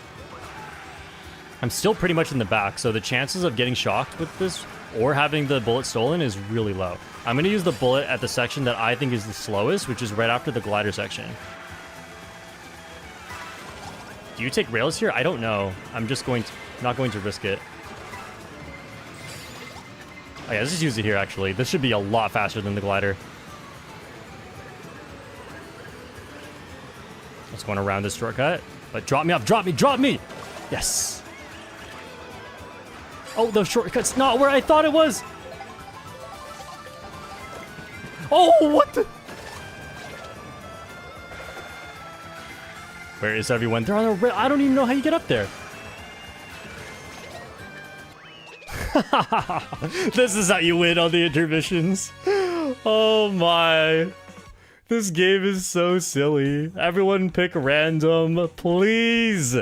I'm still pretty much in the back, so the chances of getting shocked with this or having the bullet stolen is really low. I'm going to use the bullet at the section that I think is the slowest, which is right after the glider section. Do you take rails here? I don't know. I'm just not going to risk it. Oh yeah, let's just use it here, actually. This should be a lot faster than the glider. Just going around this shortcut. But drop me off, drop me, drop me! Yes. Oh, the shortcut's not where I thought it was! Oh, what the? Where is everyone? They're on the rail. I don't even know how you get up there. This is how you win on the intermissions. Oh my. This game is so silly. Everyone pick random, please.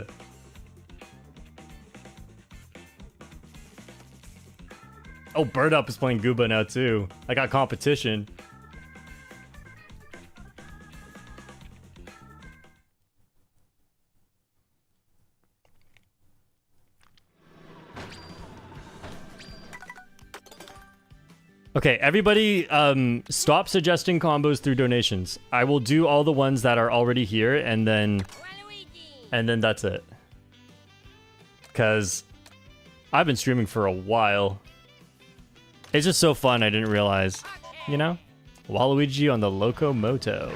Oh, Bird Up is playing Goomba now too. I got competition. Okay, everybody, stop suggesting combos through donations. I will do all the ones that are already here, and then that's it. Because I've been streaming for a while. It's just so fun, I didn't realize. You know? Waluigi on the Locomoto.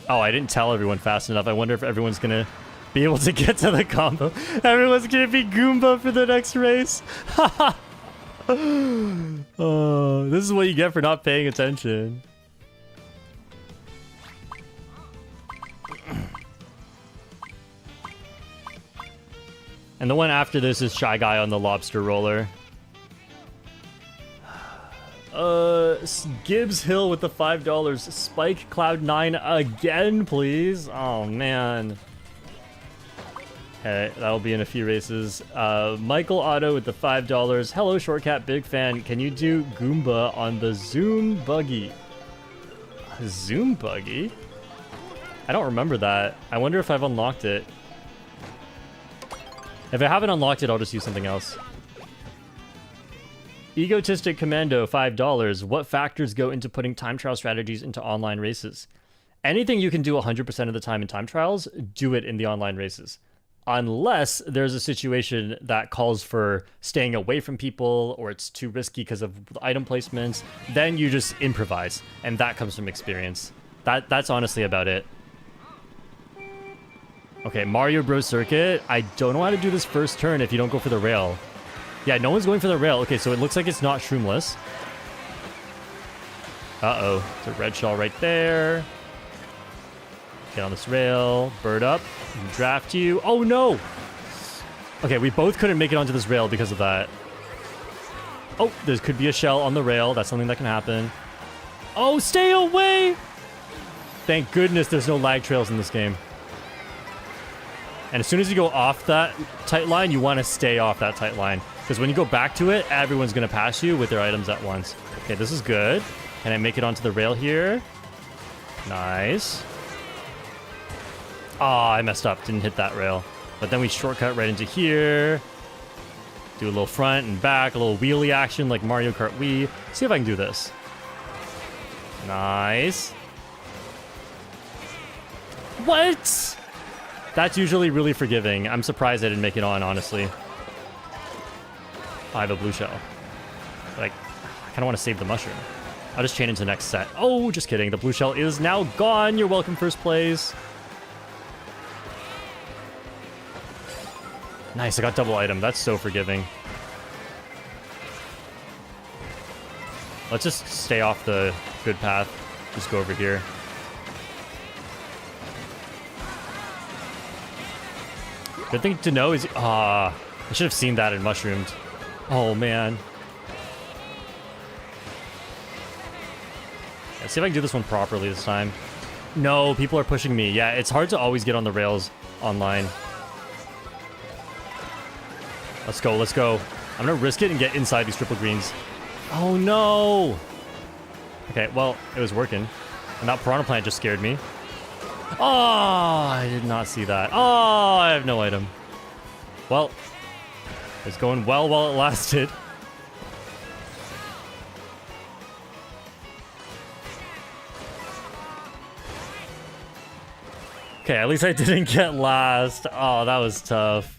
Oh, I didn't tell everyone fast enough. I wonder if everyone's gonna be able to get to the combo. Everyone's gonna be Goomba for the next race. Haha. Oh, this is what you get for not paying attention. And the one after this is Shy Guy on the lobster roller. Gibbs Hill with the $5. Spike Cloud9 again, please. Oh, man. Okay, that'll be in a few races. Michael Otto with the $5. Hello, Shortcat, big fan. Can you do Goomba on the Zoom Buggy? Zoom Buggy? I don't remember that. I wonder if I've unlocked it. If I haven't unlocked it, I'll just use something else. Egotistic Commando, $5. What factors go into putting time trial strategies into online races? Anything you can do 100% of the time in time trials, do it in the online races. Unless there's a situation that calls for staying away from people or it's too risky because of item placements, then you just improvise. And that comes from experience. That's honestly about it. Okay, Mario Bros. Circuit. I don't know how to do this first turn if you don't go for the rail. Yeah, no one's going for the rail. Okay, so it looks like it's not shroomless. Uh-oh. It's a red shell right there. Get on this rail. Bird up. Draft you. Oh, no! Okay, we both couldn't make it onto this rail because of that. Oh, there could be a shell on the rail. That's something that can happen. Oh, stay away! Thank goodness there's no lag trails in this game. And as soon as you go off that tight line, you want to stay off that tight line. Because when you go back to it, everyone's going to pass you with their items at once. Okay, this is good. Can I make it onto the rail here? Nice. Oh, I messed up. Didn't hit that rail. But then we shortcut right into here. Do a little front and back, a little wheelie action like Mario Kart Wii. See if I can do this. Nice. What? That's usually really forgiving. I'm surprised I didn't make it on, honestly. I have a blue shell. But I kind of want to save the mushroom. I'll just chain into the next set. Oh, just kidding. The blue shell is now gone. You're welcome, first place. Nice, I got double item. That's so forgiving. Let's just stay off the good path. Just go over here. Good thing to know is... I should have seen that and mushroomed. Oh, man. Let's see if I can do this one properly this time. No, people are pushing me. Yeah, it's hard to always get on the rails online. Let's go, let's go. I'm gonna risk it and get inside these triple greens. Oh, no! Okay, well, it was working. And that piranha plant just scared me. Oh, I did not see that. Oh, I have no item. Well, it's going well while it lasted. Okay, at least I didn't get last. Oh, that was tough.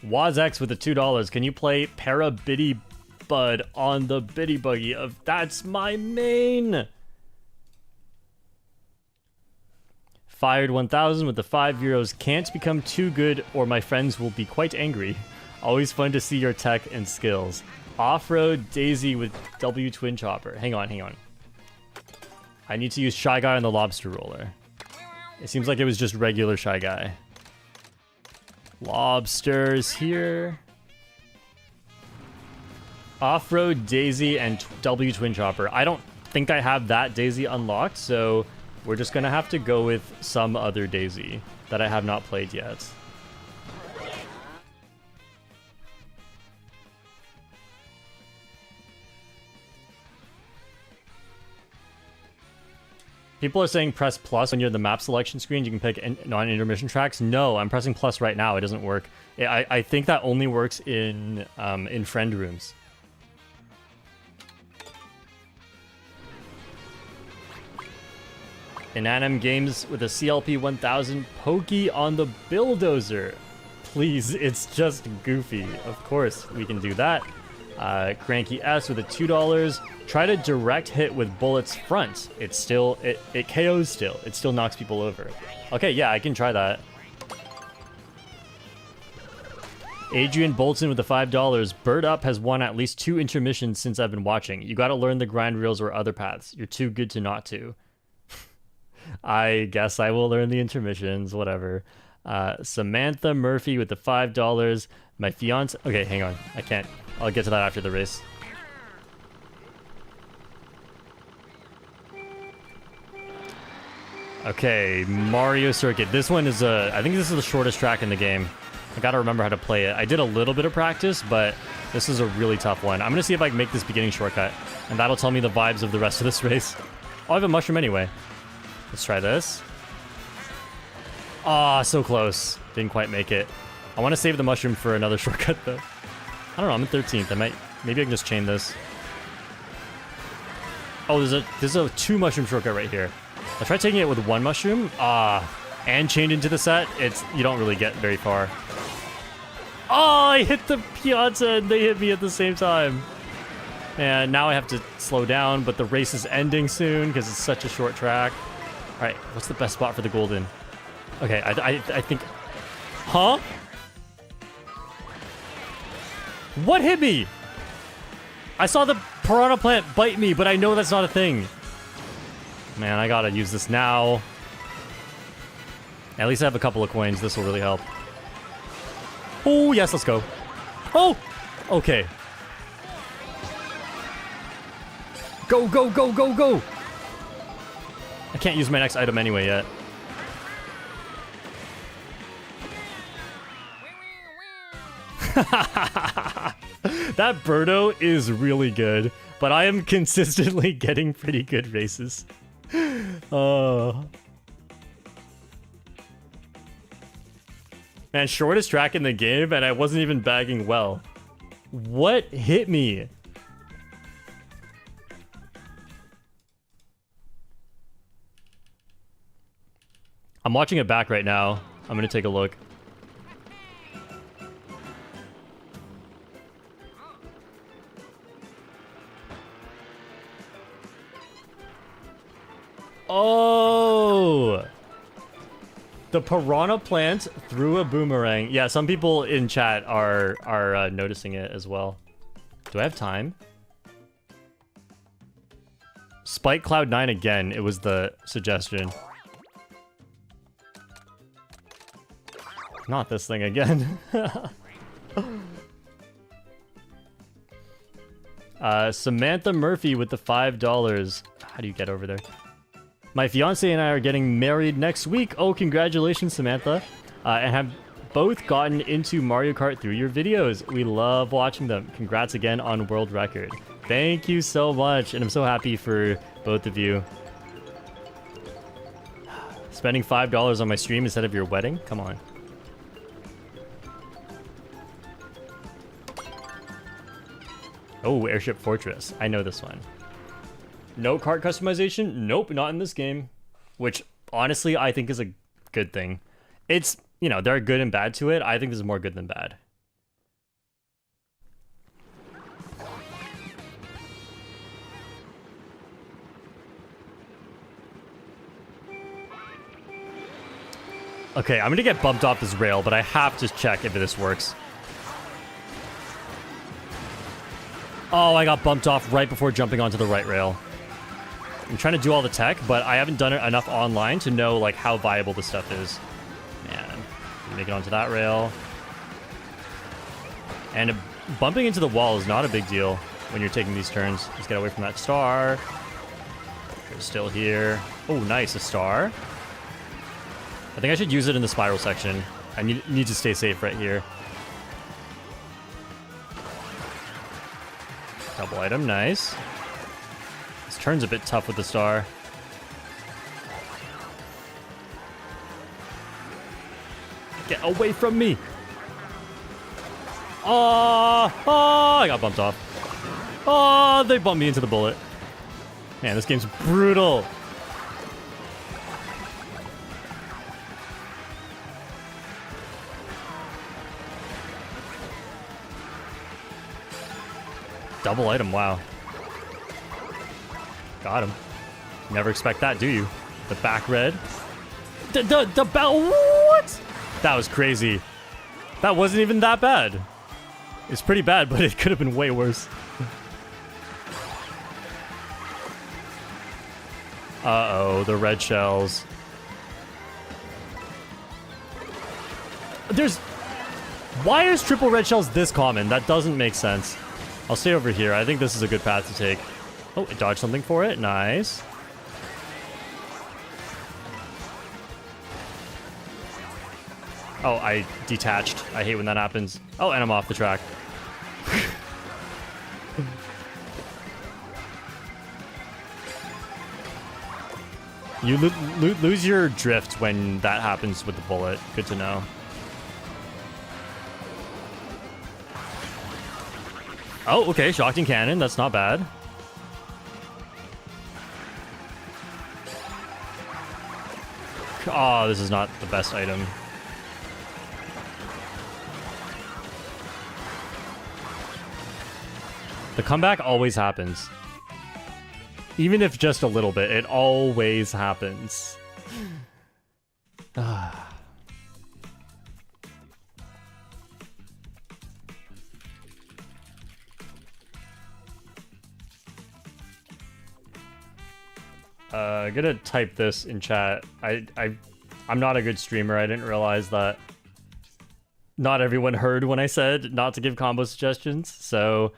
WazX with the $2. Can you play Para Biddy Bud on the Biddy Buggy of That's My Main? Fired 1000 with the €5. Can't become too good or my friends will be quite angry. Always fun to see your tech and skills. Off-road Daisy with W Twin Chopper. Hang on. I need to use Shy Guy on the lobster roller. It seems like it was just regular Shy Guy. Lobsters here. Off-road Daisy and W Twin Chopper. I don't think I have that Daisy unlocked, so we're just gonna have to go with some other Daisy that I have not played yet. People are saying press plus when you're in the map selection screen. You can pick non-intermission tracks. No, I'm pressing plus right now. It doesn't work. I think that only works in friend rooms. Inanim Games with a CLP 1000 Pokey on the Bulldozer. Please, it's just goofy. Of course, we can do that. Cranky S with a $2. Try to direct hit with bullets front. It's still, it KOs still. It still knocks people over. Okay, yeah, I can try that. Adrian Bolton with the $5. Bird Up has won at least 2 intermissions since I've been watching. You gotta learn the grind reels or other paths. You're too good to not to. I guess I will learn the intermissions, whatever. Samantha Murphy with the $5. My fiance... Okay, hang on. I can't. I'll get to that after the race. Okay, Mario Circuit. This one is I think this is the shortest track in the game. I gotta remember how to play it. I did a little bit of practice, but this is a really tough one. I'm gonna see if I can make this beginning shortcut, and that'll tell me the vibes of the rest of this race. Oh, I have a mushroom anyway. Let's try this. Ah, so close. Didn't quite make it. I want to save the mushroom for another shortcut, though. I don't know, I'm in 13th. Maybe I can just chain this. Oh, there's a 2 mushroom shortcut right here. I'll try taking it with 1 mushroom. And chained into the set. You don't really get very far. Oh, I hit the Piazza and they hit me at the same time. And now I have to slow down, but the race is ending soon because it's such a short track. All right, what's the best spot for the golden? Okay, I think... Huh? What hit me? I saw the piranha plant bite me, but I know that's not a thing. Man, I gotta use this now. At least I have a couple of coins. This will really help. Oh, yes, let's go. Oh! Okay. Go, go, go, go, go! I can't use my next item anyway yet. That Birdo is really good, but I am consistently getting pretty good races. Man, shortest track in the game, and I wasn't even bagging well. What hit me? I'm watching it back right now. I'm gonna take a look. Oh! The piranha plant threw a boomerang. Yeah, some people in chat are noticing it as well. Do I have time? Spike Cloud 9 again. It was the suggestion. Not this thing again. Samantha Murphy with the $5. How do you get over there? My fiance and I are getting married next week. Oh, congratulations, Samantha. And have both gotten into Mario Kart through your videos. We love watching them. Congrats again on world record. Thank you so much, and I'm so happy for both of you. Spending $5 on my stream instead of your wedding? Come on. Oh, Airship Fortress. I know this one. No kart customization? Nope, not in this game. Which, honestly, I think is a good thing. It's, you know, there are good and bad to it. I think this is more good than bad. Okay, I'm gonna get bumped off this rail, but I have to check if this works. Oh, I got bumped off right before jumping onto the right rail. I'm trying to do all the tech, but I haven't done it enough online to know like how viable this stuff is. Man, make it onto that rail. And bumping into the wall is not a big deal when you're taking these turns. Just get away from that star. You're still here. Oh, nice, a star. I think I should use it in the spiral section. I need to stay safe right here. Double item, nice. This turn's a bit tough with the star. Get away from me! Oh, I got bumped off. Oh, they bumped me into the bullet. Man, this game's brutal. Double item, wow. Got him. Never expect that, do you? The back red. The bell. What? That was crazy. That wasn't even that bad. It's pretty bad, but it could have been way worse. Uh-oh, the red shells. Why is triple red shells this common? That doesn't make sense. I'll stay over here. I think this is a good path to take. Oh, it dodged something for it. Nice. Oh, I detached. I hate when that happens. Oh, and I'm off the track. You lose your drift when that happens with the bullet. Good to know. Oh, okay, Shocking Cannon, that's not bad. Oh, this is not the best item. The comeback always happens. Even if just a little bit, it always happens. I'm gonna type this in chat. I'm not a good streamer. I didn't realize that not everyone heard when I said not to give combo suggestions. So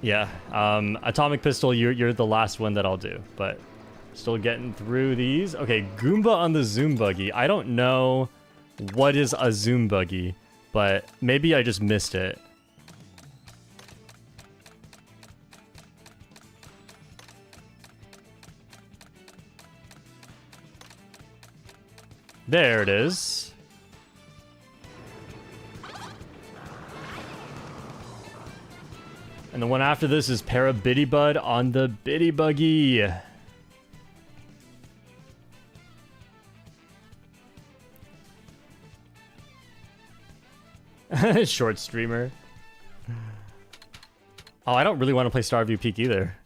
yeah. Atomic Pistol, you're the last one that I'll do, but still getting through these. Okay, Goomba on the Zoom Buggy. I don't know what is a Zoom Buggy, but maybe I just missed it. There it is. And the one after this is Para Biddy Bud on the Biddy Buggy. Short streamer. Oh, I don't really want to play Starview Peak either.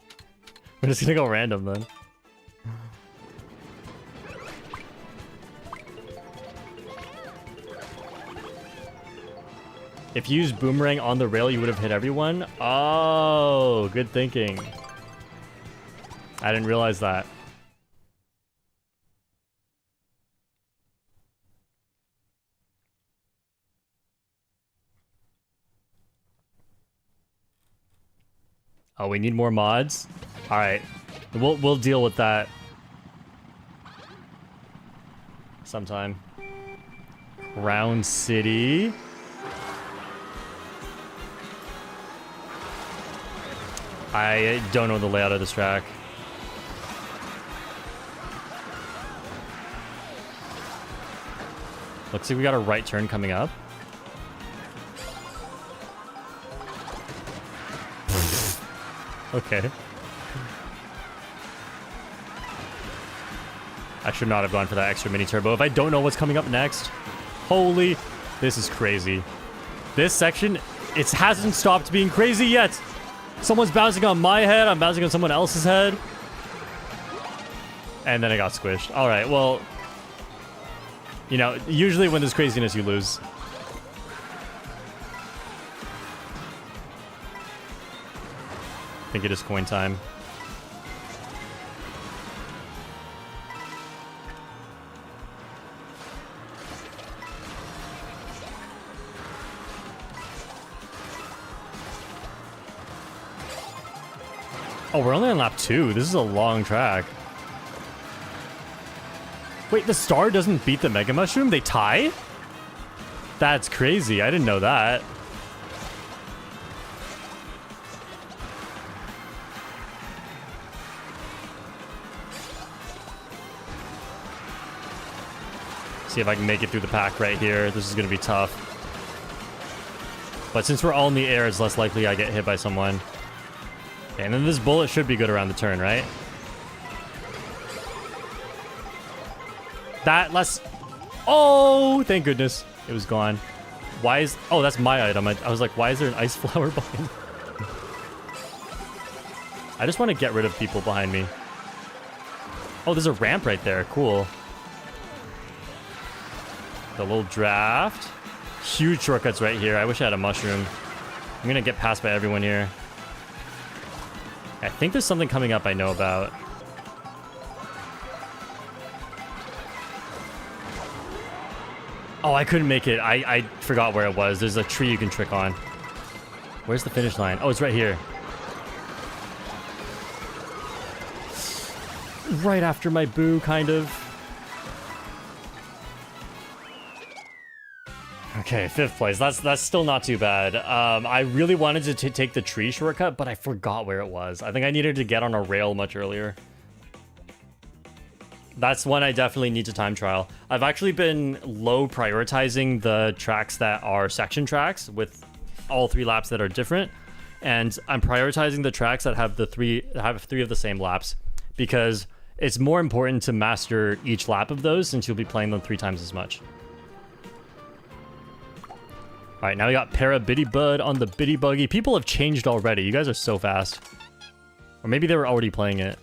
We're just gonna go random then. If you used Boomerang on the rail, you would have hit everyone? Oh, good thinking. I didn't realize that. Oh, we need more mods? Alright. We'll deal with that sometime. Round City. I don't know the layout of this track. Looks like we got a right turn coming up. Okay. I should not have gone for that extra mini turbo. If I don't know what's coming up next, holy, this is crazy. This section, it hasn't stopped being crazy yet. Someone's bouncing on my head. I'm bouncing on someone else's head. And then I got squished. All right, well, you know, usually when there's craziness, you lose. I think it is coin time. Oh, we're only on lap 2. This is a long track. Wait, the star doesn't beat the Mega Mushroom? They tie? That's crazy. I didn't know that. See if I can make it through the pack right here. This is going to be tough. But since we're all in the air, it's less likely I get hit by someone. Okay, and then this bullet should be good around the turn, right? That less... Oh, thank goodness. It was gone. Why is... Oh, that's my item. I was like, why is there an ice flower behind me? I just want to get rid of people behind me. Oh, there's a ramp right there. Cool. The little draft. Huge shortcuts right here. I wish I had a mushroom. I'm going to get passed by everyone here. I think there's something coming up I know about. Oh, I couldn't make it. I forgot where it was. There's a tree you can trick on. Where's the finish line? Oh, it's right here. Right after my boo, kind of. Okay, 5th place. That's still not too bad. I really wanted to take the tree shortcut, but I forgot where it was. I think I needed to get on a rail much earlier. That's one I definitely need to time trial. I've actually been low prioritizing the tracks that are section tracks with all 3 laps that are different, and I'm prioritizing the tracks that have three of the same laps because it's more important to master each lap of those since you'll be playing them 3 times as much. All right, now we got Para Bitty Bud on the Bitty Buggy. People have changed already. You guys are so fast. Or maybe they were already playing it.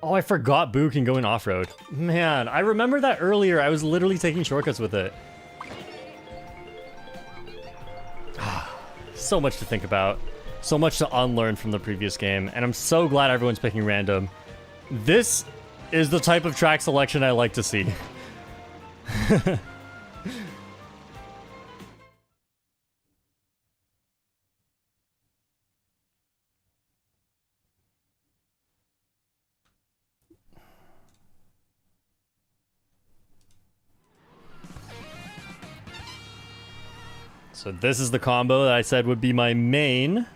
Oh, I forgot Boo can go in off-road. Man, I remember that earlier. I was literally taking shortcuts with it. So much to think about. So much to unlearn from the previous game. And I'm so glad everyone's picking random. This is the type of track selection I like to see. So this is the combo that I said would be my main.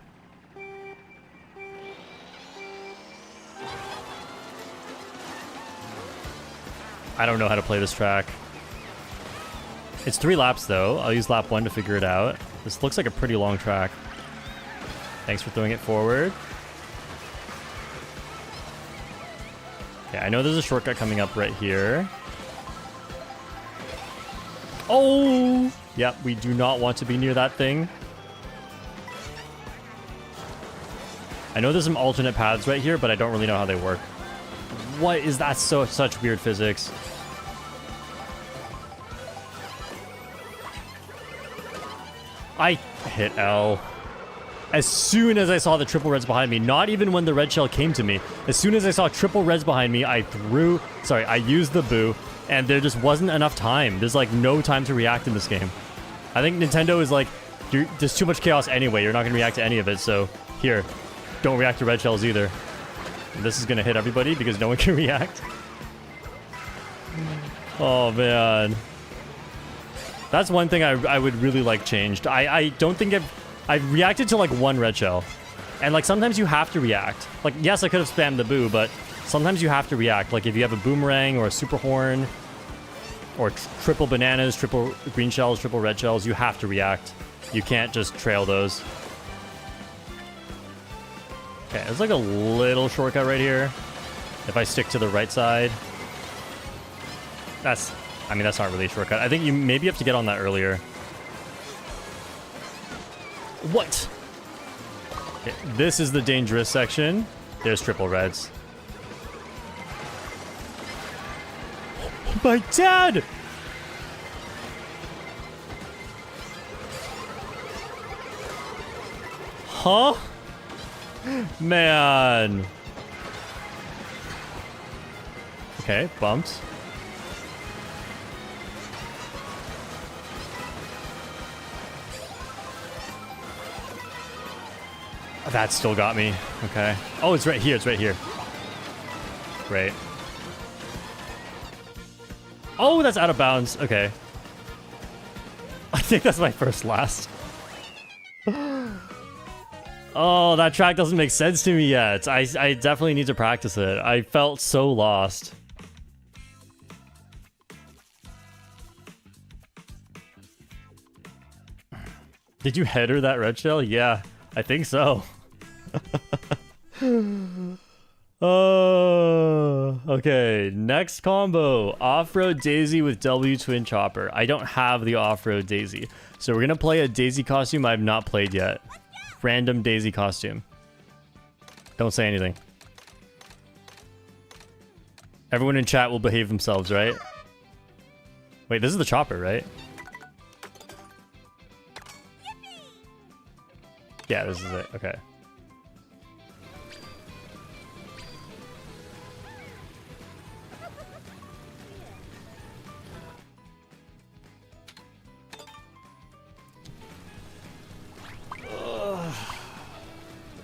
I don't know how to play this track. It's 3 laps though. I'll use lap 1 to figure it out. This looks like a pretty long track. Thanks for throwing it forward. Okay, I know there's a shortcut coming up right here. Oh! Yep, we do not want to be near that thing. I know there's some alternate paths right here, but I don't really know how they work. What is that? Such weird physics. I hit L. As soon as I saw the triple reds behind me, not even when the red shell came to me, as soon as I saw triple reds behind me, I used the boo, and there just wasn't enough time. There's like no time to react in this game. I think Nintendo is like, there's too much chaos anyway, you're not going to react to any of it, so here, don't react to red shells either. And this is going to hit everybody because no one can react. Oh man. That's one thing I would really like changed. I don't think I've reacted to like one red shell. And like sometimes you have to react. Like yes, I could have spammed the boo, but sometimes you have to react. Like if you have a boomerang or a super horn or triple bananas, triple green shells, triple red shells, you have to react. You can't just trail those. Okay, there's like a little shortcut right here. If I stick to the right side. That's not really a shortcut. I think you maybe have to get on that earlier. What? Okay, this is the dangerous section. There's triple reds. Oh, my dad! Huh? Man. Okay, bumped. That still got me. Okay. Oh, it's right here. It's right here. Great. Oh, that's out of bounds. Okay. I think that's my first last. Oh, that track doesn't make sense to me yet. I definitely need to practice it. I felt so lost. Did you header that red shell? Yeah, I think so. Oh, okay. Next combo, Off-Road Daisy with W Twin Chopper. I don't have the Off-Road Daisy, so we're gonna play a Daisy costume I've not played yet. Random Daisy costume. Don't say anything. Everyone in chat will behave themselves, right? Wait, this is the chopper, right? Yeah, this is it. Okay.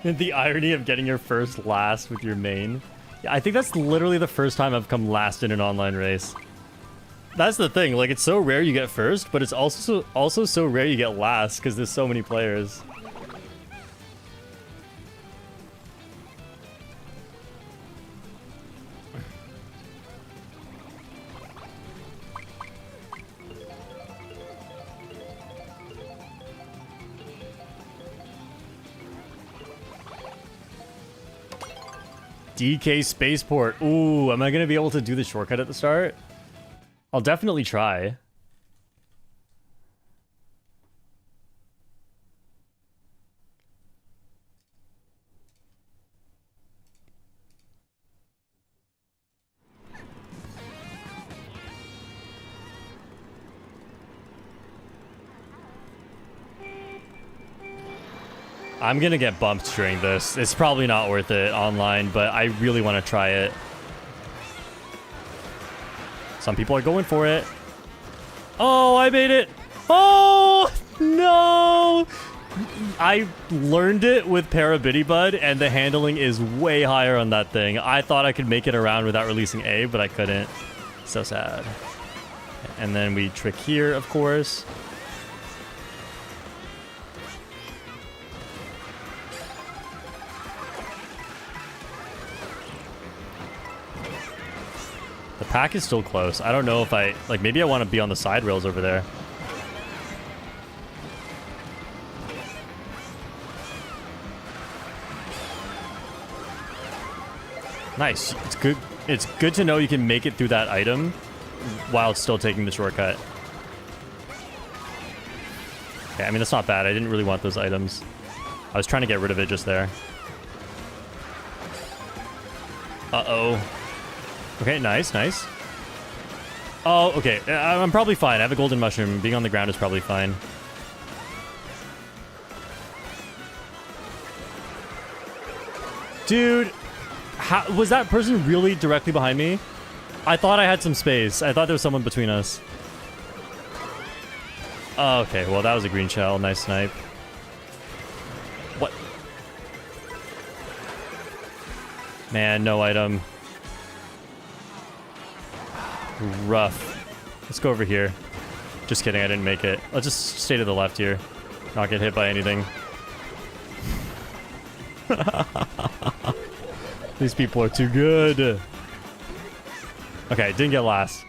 The irony of getting your first last with your main. Yeah, I think that's literally the first time I've come last in an online race. That's the thing, like it's so rare you get first, but it's also so rare you get last because there's so many players. DK Spaceport. Ooh, am I going to be able to do the shortcut at the start? I'll definitely try. I'm gonna get bumped during this. It's probably not worth it online, but I really want to try it. Some people are going for it. Oh, I made it. Oh, no. I learned it with Parabitty and the handling is way higher on that thing. I thought I could make it around without releasing A, but I couldn't. So sad. And then we trick here, of course. The pack is still close. I don't know if maybe I want to be on the side rails over there. Nice. It's good. It's good to know you can make it through that item while still taking the shortcut. Okay, I mean, that's not bad. I didn't really want those items. I was trying to get rid of it just there. Uh-oh. Okay, nice, nice. Oh, okay. I'm probably fine. I have a golden mushroom. Being on the ground is probably fine. Dude, how, was that person really directly behind me? I thought I had some space. I thought there was someone between us. Oh, okay, well, that was a green shell. Nice snipe. What? Man, no item. Rough. Let's go over here. Just kidding, I didn't make it. Let's just stay to the left here. Not get hit by anything. These people are too good. Okay, didn't get last.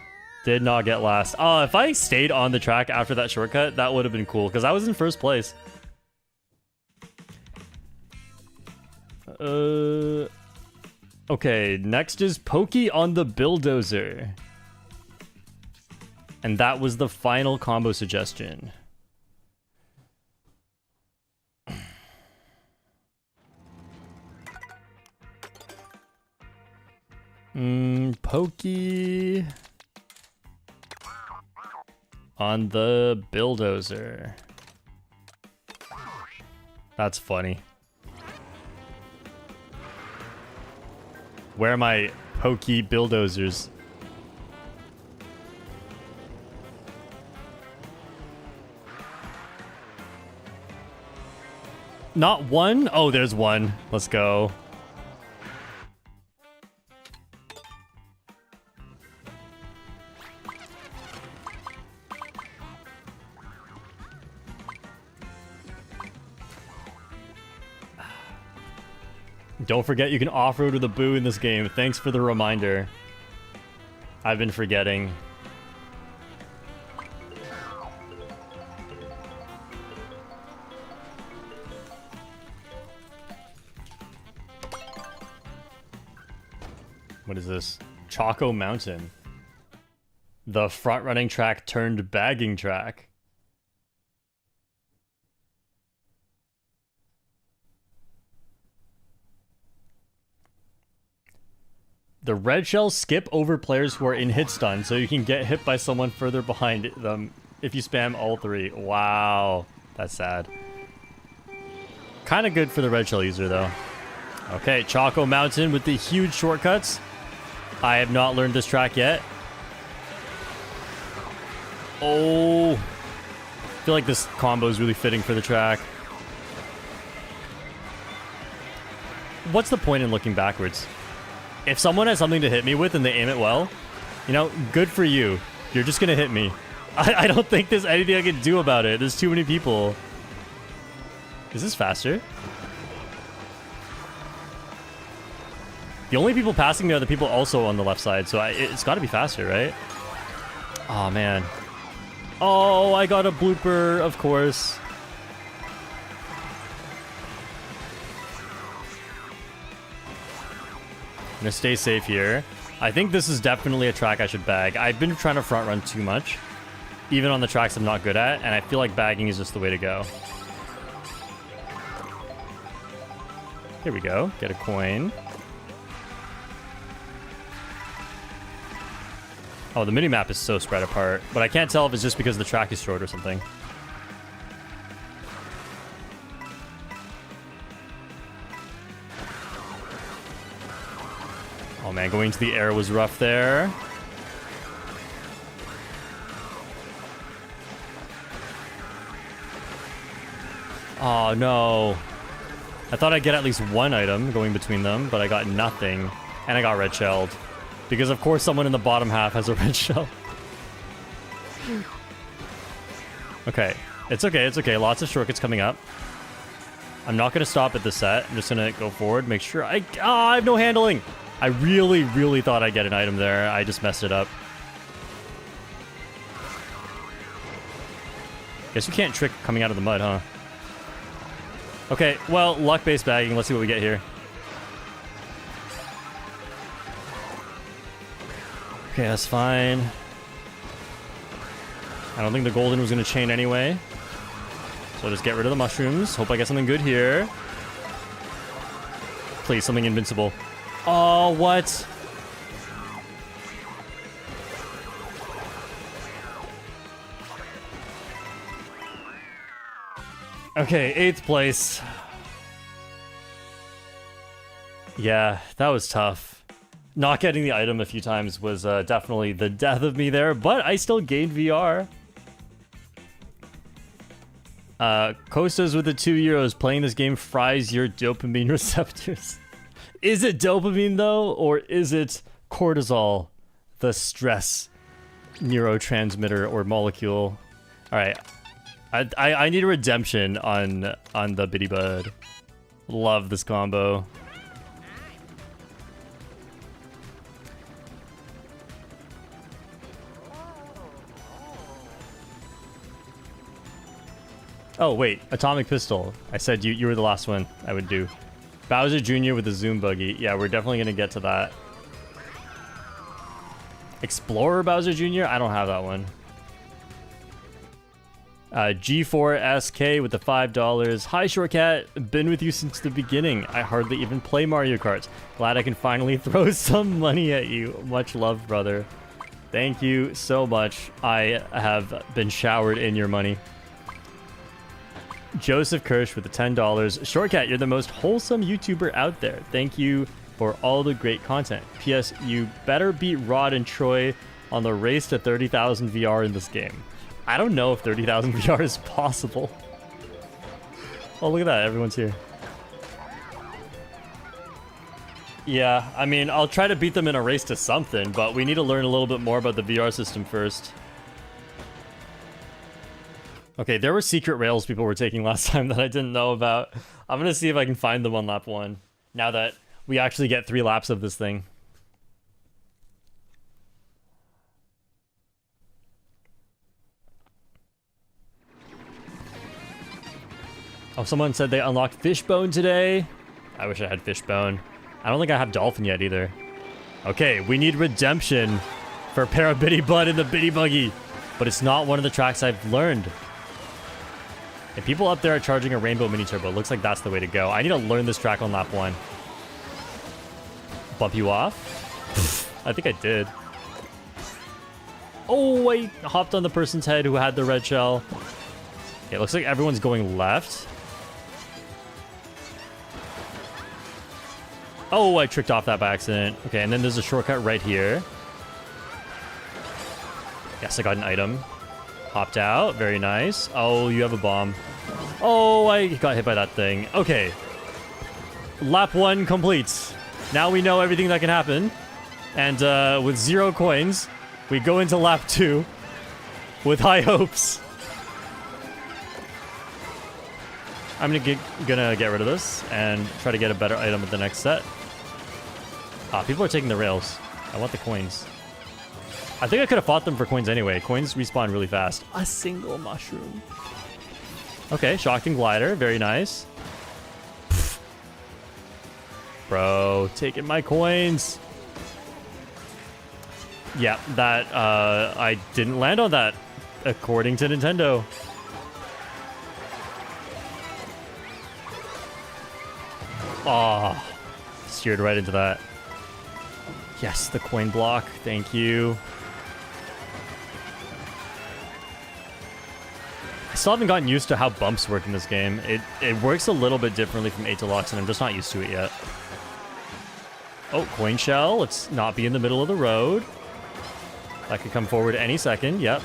Did not get last. Oh, if I stayed on the track after that shortcut, that would have been cool, because I was in first place. Okay, next is Pokey on the Bulldozer. And that was the final combo suggestion. Pokey on the Bulldozer. That's funny. Where are my Pokey Bulldozers? Not one? Oh, there's one. Let's go. Don't forget you can off-road with a boo in this game. Thanks for the reminder. I've been forgetting. What is this? Choco Mountain. The front-running track turned bagging track. The red shells skip over players who are in hit stun, so you can get hit by someone further behind them if you spam all three. Wow. That's sad. Kind of good for the red shell user, though. Okay, Choco Mountain with the huge shortcuts. I have not learned this track yet. Oh. I feel like this combo is really fitting for the track. What's the point in looking backwards? If someone has something to hit me with and they aim it well, you know, good for you. You're just gonna hit me. I don't think there's anything I can do about it. There's too many people. Is this faster? The only people passing me are the people also on the left side, so it's gotta be faster, right? Oh, man. Oh, I got a blooper, of course. I'm gonna stay safe here. I think this is definitely a track I should bag. I've been trying to front run too much, even on the tracks I'm not good at, and I feel like bagging is just the way to go. Here we go. Get a coin. Oh, the minimap is so spread apart, but I can't tell if it's just because the track is short or something. Oh man, going to the air was rough there. Oh no. I thought I'd get at least one item going between them, but I got nothing. And I got red shelled. Because of course someone in the bottom half has a red shell. Okay. It's okay, it's okay. Lots of shortcuts coming up. I'm not going to stop at this set. I'm just going to go forward, make sure I have no handling. I really, really thought I'd get an item there. I just messed it up. Guess you can't trick coming out of the mud, huh? Okay, well, luck-based bagging. Let's see what we get here. Okay, that's fine. I don't think the golden was going to chain anyway. So just get rid of the mushrooms. Hope I get something good here. Please, something invincible. Oh, what? Okay, 8th place. Yeah, that was tough. Not getting the item a few times was definitely the death of me there, but I still gained VR. Costas with the €2. Playing this game fries your dopamine receptors. Is it dopamine though, or is it cortisol, the stress neurotransmitter or molecule? All right, I need a redemption on the Bitty Bud. Love this combo. Oh wait, atomic pistol. I said you were the last one I would do. Bowser Jr. with the zoom buggy. Yeah, we're definitely gonna get to that. Explorer Bowser Jr. I don't have that one. G4SK with the $5. Hi Shortcat, been with you since the beginning. I hardly even play Mario Kart. Glad I can finally throw some money at you. Much love, brother. Thank you so much. I have been showered in your money. Joseph Kirsch with the $10. Shortcat, you're the most wholesome YouTuber out there. Thank you for all the great content. P.S. You better beat Rod and Troy on the race to 30,000 VR in this game. I don't know if 30,000 VR is possible. Oh, look at that. Everyone's here. Yeah, I mean, I'll try to beat them in a race to something, but we need to learn a little bit more about the VR system first. Okay, there were secret rails people were taking last time that I didn't know about. I'm gonna see if I can find them on lap 1, now that we actually get 3 laps of this thing. Oh, someone said they unlocked Fishbone today. I wish I had Fishbone. I don't think I have Dolphin yet either. Okay, we need redemption for Parabitty Bud in the Bitty Buggy, but it's not one of the tracks I've learned. If people up there are charging a Rainbow Mini Turbo, it looks like that's the way to go. I need to learn this track on lap 1. Bump you off? I think I did. Oh, I hopped on the person's head who had the red shell. Okay, it looks like everyone's going left. Oh, I tricked off that by accident. Okay, and then there's a shortcut right here. Yes, I got an item. Hopped out. Very nice. Oh, you have a bomb. Oh, I got hit by that thing. Okay. Lap 1 complete. Now we know everything that can happen. And with 0 coins, we go into lap 2 with high hopes. I'm gonna get rid of this and try to get a better item at the next set. Ah, people are taking the rails. I want the coins. I think I could have fought them for coins anyway. Coins respawn really fast. A single mushroom. Okay, shocking glider. Very nice. Pfft. Bro, taking my coins. Yeah, that, I didn't land on that, according to Nintendo. Oh, steered right into that. Yes, the coin block. Thank you. I still haven't gotten used to how bumps work in this game. It works a little bit differently from 8 Deluxe, and I'm just not used to it yet. Oh, coin shell. Let's not be in the middle of the road. That could come forward any second. Yep.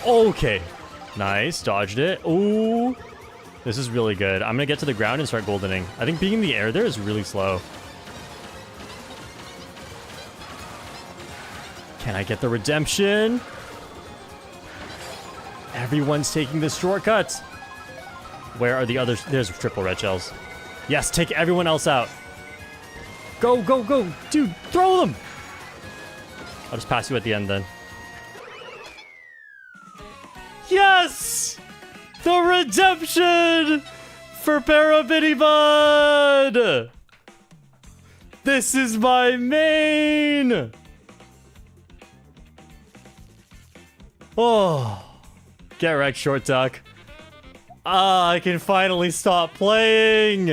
Okay. Nice. Dodged it. Ooh. This is really good. I'm going to get to the ground and start goldening. I think being in the air there is really slow. Can I get the redemption? Everyone's taking this shortcut. Where are the others? There's triple red shells. Yes, take everyone else out. Go, go, go. Dude, throw them. I'll just pass you at the end then. Yes! The redemption for Parabitty Bud! This is my main! Oh. Get wrecked, Short Duck. Ah, I can finally stop playing!